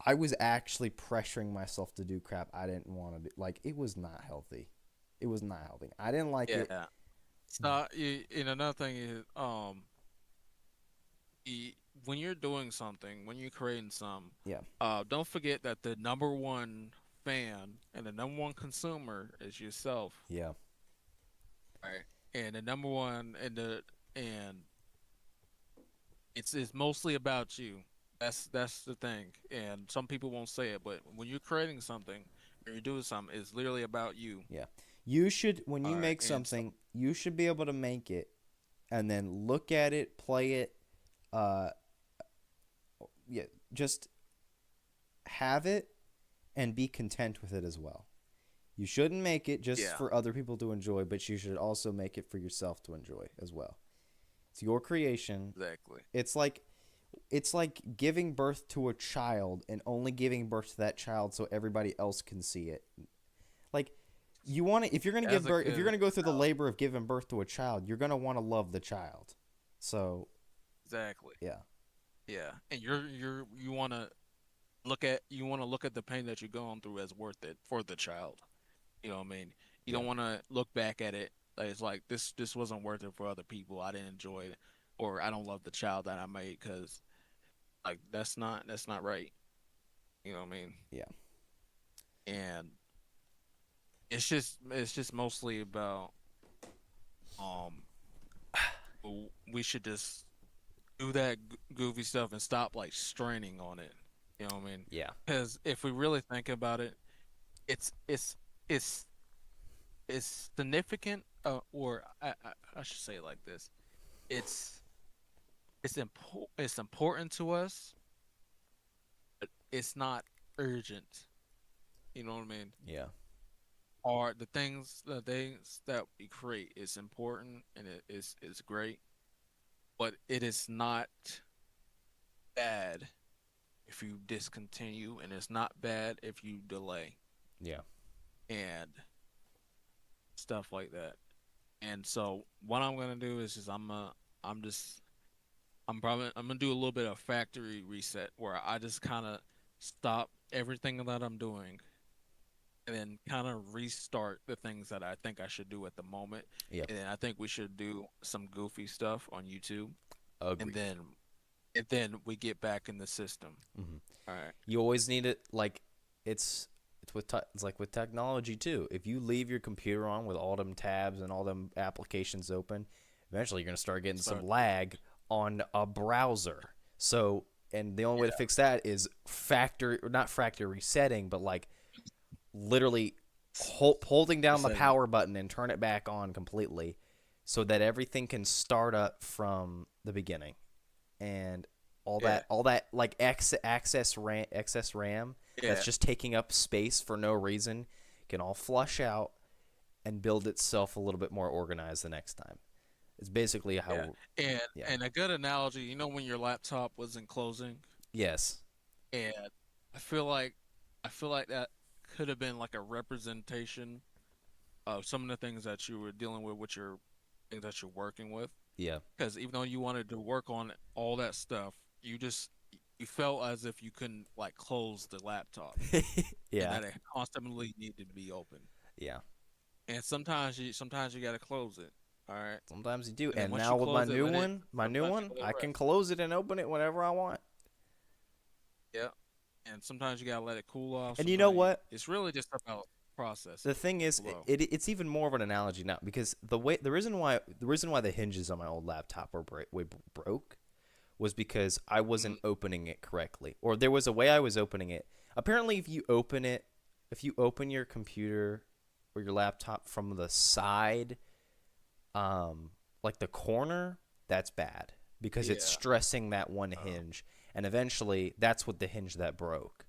I was actually pressuring myself to do crap I didn't want to do. Like it was not healthy. It was not healthy. I didn't like it. Yeah. So, and another thing is, when you're doing something, when you're creating some, Yeah. don't forget that the number one fan and the number one consumer is yourself, Yeah. right? And the number one and it's mostly about you. That's the thing. And some people won't say it, but when you're creating something, when you're doing something, it's literally about you. Yeah. You should when All you right, make and so something, you should be able to make it and then look at it, play it, yeah, just have it and be content with it as well. You shouldn't make it just for other people to enjoy, but you should also make it for yourself to enjoy as well. It's your creation. Exactly. It's like giving birth to a child and only giving birth to that child so everybody else can see it. Like, you want to, if you're going to give birth, if you're going to go through the labor of giving birth to a child, you're going to want to love the child. So Exactly. yeah. Yeah, and you want to look at the pain that you're going through as worth it for the child. You know what I mean? You don't want to look back at it like it's like this wasn't worth it for other people. I didn't enjoy it, or I don't love the child that I made, because like that's not right. You know what I mean? Yeah. And it's just mostly about um we should just do that goofy stuff and stop like straining on it. You know what I mean? Yeah. Because if we really think about it, it's significant, or I should say it like this: it's important to us, but it's not urgent. You know what I mean? Yeah. Or the things that we create is important, and it is great, but it is not bad if you discontinue, and it's not bad if you delay. Yeah. And stuff like that. And so what I'm gonna do is just I'm gonna do a little bit of factory reset, where I just kind of stop everything that I'm doing, and then kind of restart the things that I think I should do at the moment. Yep. And then I think we should do some goofy stuff on YouTube. Agreed. And then we get back in the system. Mm-hmm. All right. You always need it. Like it's like with technology too. If you leave your computer on with all them tabs and all them applications open, eventually you're gonna start getting some lag on a browser. So, and the only way to fix that is not factory resetting, but like literally holding down the power button and turn it back on completely, so that everything can start up from the beginning, and all that like excess RAM that's just taking up space for no reason can all flush out and build itself a little bit more organized the next time. It's basically how. And a good analogy, you know, when your laptop was in closing. Yes. And I feel like that could have been like a representation of some of the things that you were dealing with your things that you're working with. Yeah. Because even though you wanted to work on all that stuff, you felt as if you couldn't like close the laptop. Yeah. And that it constantly needed to be open. Yeah. And sometimes you got to close it. All right. Sometimes you do. And now with my new one, I can close it and open it whenever I want. Yeah. And sometimes you got to let it cool off. And you know what? It's really just about process. The thing is, it's even more of an analogy now, because the reason why the hinges on my old laptop were broke was because I wasn't opening it correctly, or there was a way I was opening it. Apparently, if you open your computer or your laptop from the side, like the corner, that's bad because it's stressing that one hinge, and eventually that's what the hinge that broke.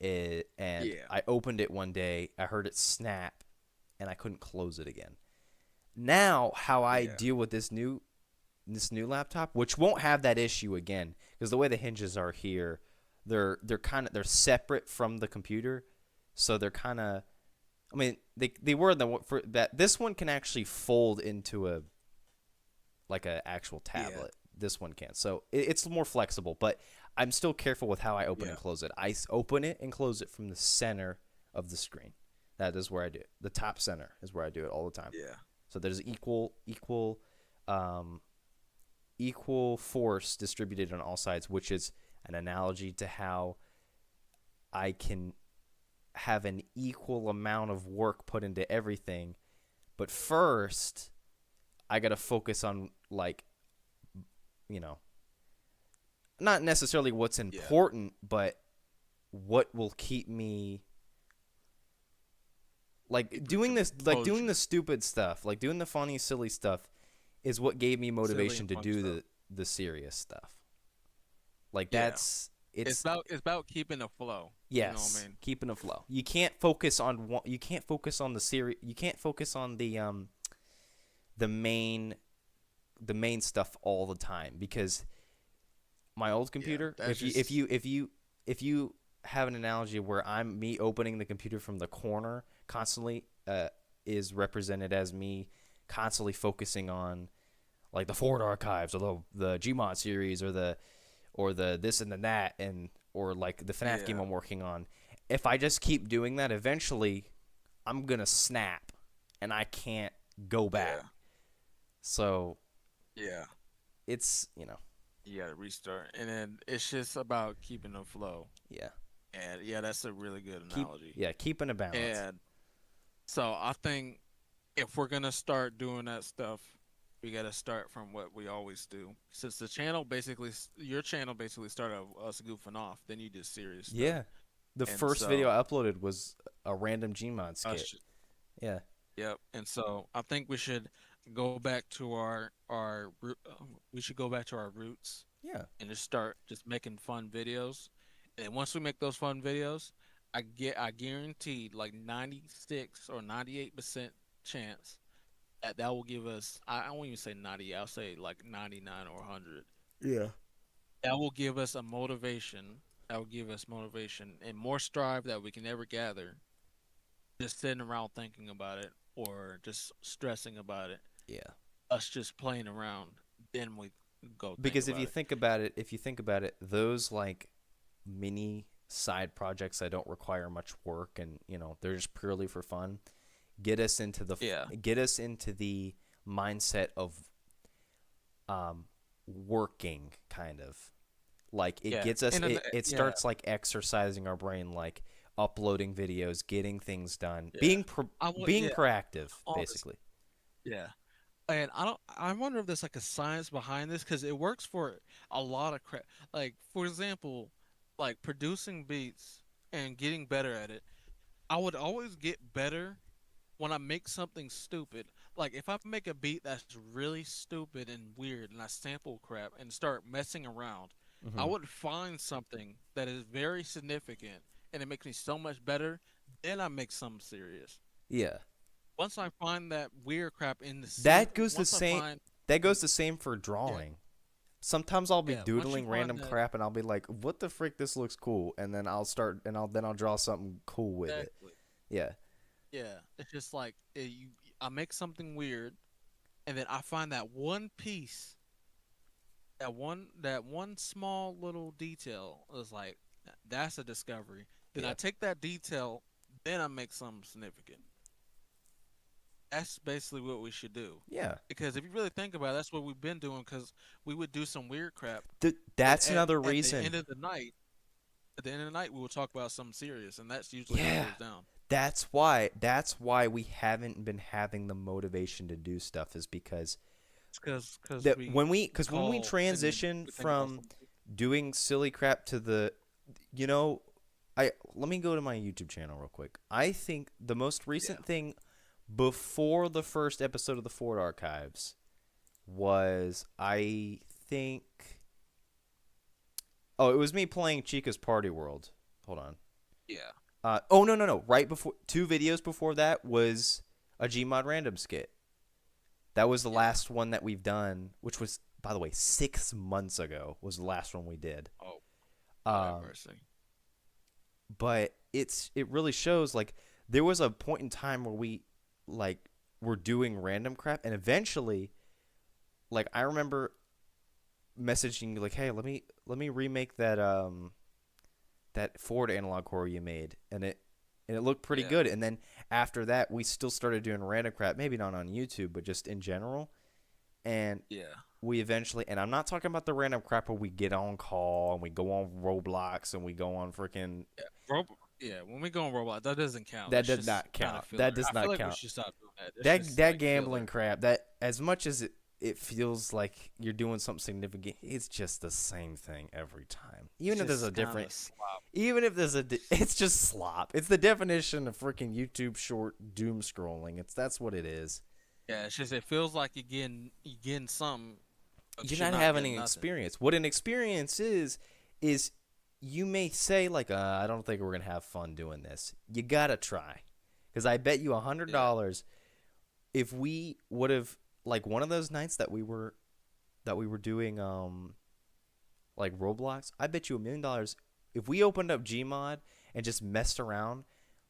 I opened it one day, I heard it snap, and I couldn't close it again. Now, how I deal with this new laptop, which won't have that issue again, because the way the hinges are here, they're separate from the computer, so they're kind of, I mean, they were for that. This one can actually fold into a actual tablet. Yeah. This one can, so it's more flexible, but I'm still careful with how I open and close it. I open it and close it from the center of the screen. That is where I do it. The top center is where I do it all the time. Yeah. So there's equal force distributed on all sides, which is an analogy to how I can have an equal amount of work put into everything. But first, I got to focus on, like, you know, not necessarily what's important, but what will keep me, like, doing this, like, doing the stupid stuff, like, doing the funny, silly stuff is what gave me motivation and to fun do stuff. the serious stuff. Like Yeah. it's It's about keeping a flow. yes, You know what I mean? keeping a flow. You can't focus on one. You can't focus on the series. You can't focus on the main stuff all the time, because my old computer. that's If you have an analogy where me opening the computer from the corner constantly is represented as me constantly focusing on like the Ford archives or the Gmod series or the this and the that, and or like the FNAF game I'm working on. If I just keep doing that, eventually I'm gonna snap and I can't go back. Yeah. So Yeah. it's You gotta restart, and then it's just about keeping the flow. yeah. And yeah, that's a really good analogy. Keeping a balance. And so I think if we're gonna start doing that stuff, we gotta start from what we always do. Since your channel basically started us goofing off, then you did serious stuff. Yeah. The And first so- video I uploaded was a random Gmod skit. Us- Yeah. Yep. And so I think we should go back to our we should go back to our roots Yeah. and just start just making fun videos. And once we make those fun videos, I guaranteed like 96 or 98% chance that will give us, I won't even say 90, I'll say like 99 or 100. Yeah. That will give us a motivation. That will give us motivation and more strive that we can never gather. Just sitting around thinking about it or just stressing about it. Yeah. Us just playing around. Then we go. Because if you think about it, those like mini side projects that don't require much work and they're just purely for fun, get us into the mindset of working, kind of like it gets us. It starts like exercising our brain, like uploading videos, getting things done, being proactive, basically. Yeah. And I wonder if there's like a science behind this, because it works for a lot of crap. Like, for example, like producing beats and getting better at it. I would always get better when I make something stupid. Like, if I make a beat that's really stupid and weird and I sample crap and start messing around, I would find something that is very significant and it makes me so much better. Then I make something serious. Yeah. Once I find that weird crap in the that goes the same for drawing. Yeah. Sometimes I'll be doodling random crap and I'll be like, "What the frick? This looks cool," and then I'll draw something cool with it. Yeah. Yeah, it's just like I make something weird, and then I find that one piece, that one small little detail is like, that's a discovery. Then I take that detail, then I make something significant. That's basically what we should do. Yeah. Because if you really think about it, that's what we've been doing, because we would do some weird crap. That's another reason. At the end of the night, we will talk about something serious, and that's usually what goes down. That's why we haven't been having the motivation to do stuff, is because when we transition from doing silly crap to the let me go to my YouTube channel real quick. I think the most recent thing before the first episode of the Ford Archives was, it was me playing Chica's Party World. Hold on. Yeah. No. Right before, 2 videos before that was a Gmod random skit. That was the last one that we've done, which was, by the way, 6 months ago was the last one we did. Oh. Mercy. But it really shows, like, there was a point in time where we were doing random crap, and eventually, like, I remember messaging you like, "Hey, let me remake that that Ford analog core you made," and it looked pretty good. And then after that, we still started doing random crap, maybe not on YouTube, but just in general. And we eventually, and I'm not talking about the random crap where we get on call and we go on Roblox and we go on freaking when we go on Roblox, that doesn't count. That does not count. That does not count. We should stop doing that. That gambling crap, that as much as it feels like you're doing something significant, it's just the same thing every time. Even if there's a different slop. It's just slop. It's the definition of freaking YouTube short doom scrolling. That's what it is. Yeah, it's just it feels like you're getting something, but You're you're not not having getting an nothing. experience. What an experience is you may say like, I don't think we're gonna have fun doing this. You gotta try, because I bet you Yeah. $100 if we would have like one of those nights that we were doing like Roblox. I bet you $1 million if we opened up Gmod and just messed around,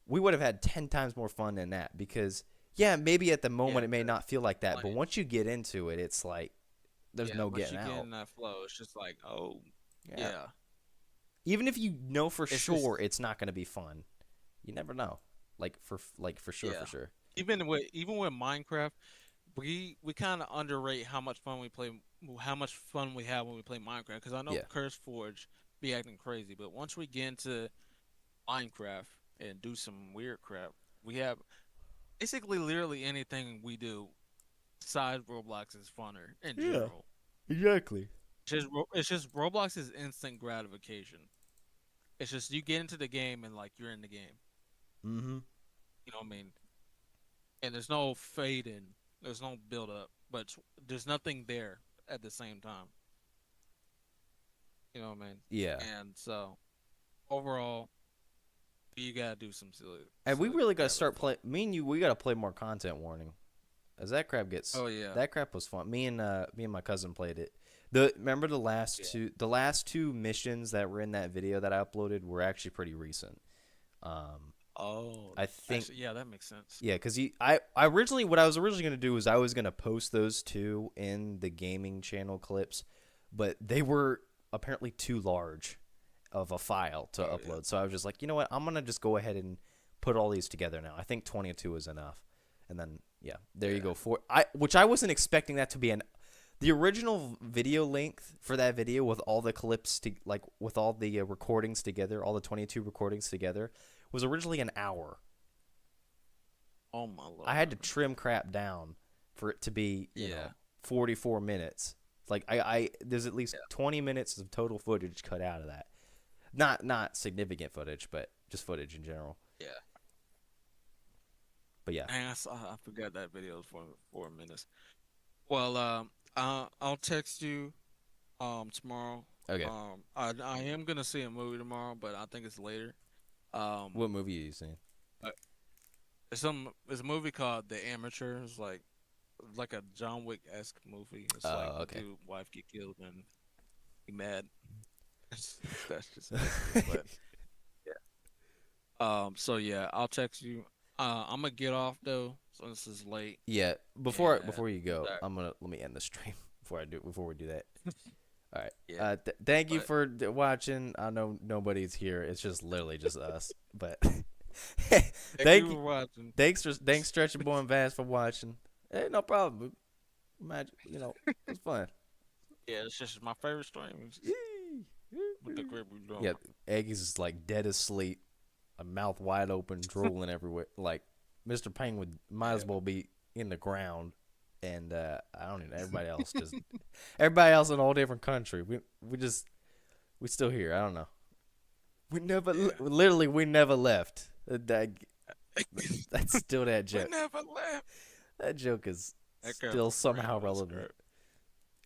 we would have had 10 times more fun than that. Because yeah, maybe at the Yeah, moment it may not feel like that, but like once you get into it, it's like there's yeah, no once getting you get out. in that flow, it's just like, oh, Yeah. yeah. Even if you know for It's just sure it's not going to be fun, you never know. Like for sure, yeah. for sure. Even with Minecraft, we kind of underrate how much fun we play, how much fun we have when we play Minecraft. Because I know Yeah. Curse Forge be acting crazy, but once we get into Minecraft and do some weird crap, we have basically literally anything we do besides Roblox is funner in Yeah. general. Exactly. It's just Roblox is instant gratification. It's just you get into the game and like you're in the game. Mm-hmm. You know what I mean? And there's no fade in, there's no build up, but there's nothing there at the same time. You know what I mean? Yeah. And so overall, you gotta do some And we silly really got to crap start that's fun. playing. Me and you, we got to play more content warning. As that crap Oh yeah, that crap was fun. Me and my cousin played it. Remember yeah. the last two missions that were in that video that I uploaded were actually pretty recent. Um, Oh, I think actually, yeah, that makes sense. yeah, because I originally what I was originally gonna do was I was gonna post those two in the gaming channel clips, but they were apparently too large of a file to Oh yeah, upload. So I was just like, you know what, I'm gonna just go ahead and put all these together now. I think 22 is enough, and then yeah, there you yeah, go. Which I wasn't expecting that to be the original video length for that video with all the clips like with all the recordings together, all the 22 recordings together was originally an hour. oh my I had lord. to trim crap down for it to be, Yeah, 44 minutes. Like I there's at least yeah, 20 minutes of total footage cut out of that. Not significant footage, but just footage in general. yeah. But yeah. Dang, I forgot that video was for 4 minutes. Well, I'll text you tomorrow. Okay. I am gonna see a movie tomorrow, but I think it's later. What movie are you seeing? Uh, it's a movie called The Amateur. It's like a John Wick esque movie. It's like Oh, the okay. dude wife get killed and he mad. That's just basically it. But so yeah, I'll text you. I'm gonna get off though, so this is late. Yeah, And before you go, that- let me end the stream before we do that. All right. yeah, Thank you but for watching. I know nobody's here. It's just literally just us. But thank you thank for you. watching. Thanks, Stretchy Boy and Vance for watching. Hey, no problem. Imagine, it's fun. Yeah, it's just my favorite stream is with the grip we doing. Yeah, Eggy's is like dead asleep, a mouth wide open, drooling everywhere. Like Mr. Penguin might as well be in the ground, and I don't even. Everybody else in a whole different country. We still here. I don't know. We never Yeah. literally we never left. That's still that We joke. never left. That joke is That girl still was somehow great on relevant. script.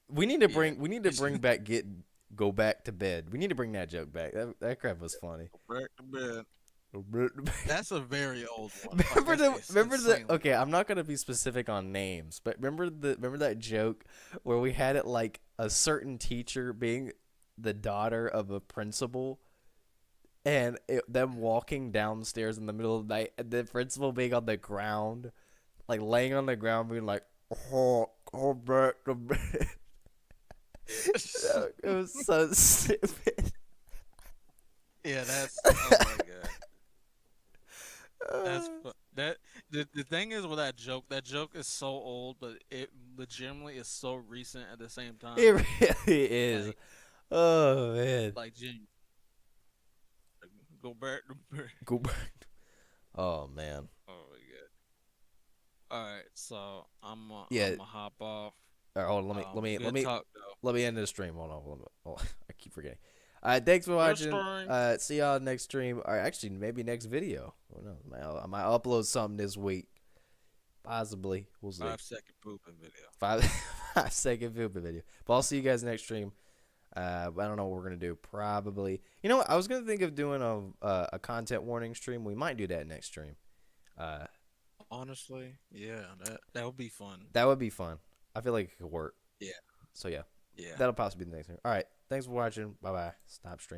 We need to Yeah. bring back go back to bed. We need to bring that joke back. That crap was funny. Back to bed. That's a very old one. Okay, I'm not gonna be specific on names, but remember that joke where we had it like a certain teacher being the daughter of a principal, and them walking downstairs in the middle of the night, and the principal being on the ground, like laying on the ground, being like, "Oh, back to bed." It was so stupid. Yeah, that's oh my god. That's that the thing is with that joke is so old, but it legitimately is so recent at the same time. It really is. Like, Oh man. like go back to bed. Go back. Oh man. Oh my god. All right, so Yeah. I'm gonna hop off. All right, hold on, Good talk though. let me end the stream. Hold on. I keep forgetting. All right, thanks for watching. stream. See y'all next stream, or actually maybe next video. Who knows? I might upload something this week. Possibly. We'll see. 5-second pooping video. 5 second pooping video. But I'll see you guys next stream. I don't know what we're gonna do. Probably. You know what? I was gonna think of doing a content warning stream. We might do that next stream. Honestly, yeah, that would be fun. That would be fun. I feel like it could work. Yeah. So yeah. Yeah. That'll possibly be the next stream. All right. Thanks for watching. Bye bye. Stop streaming.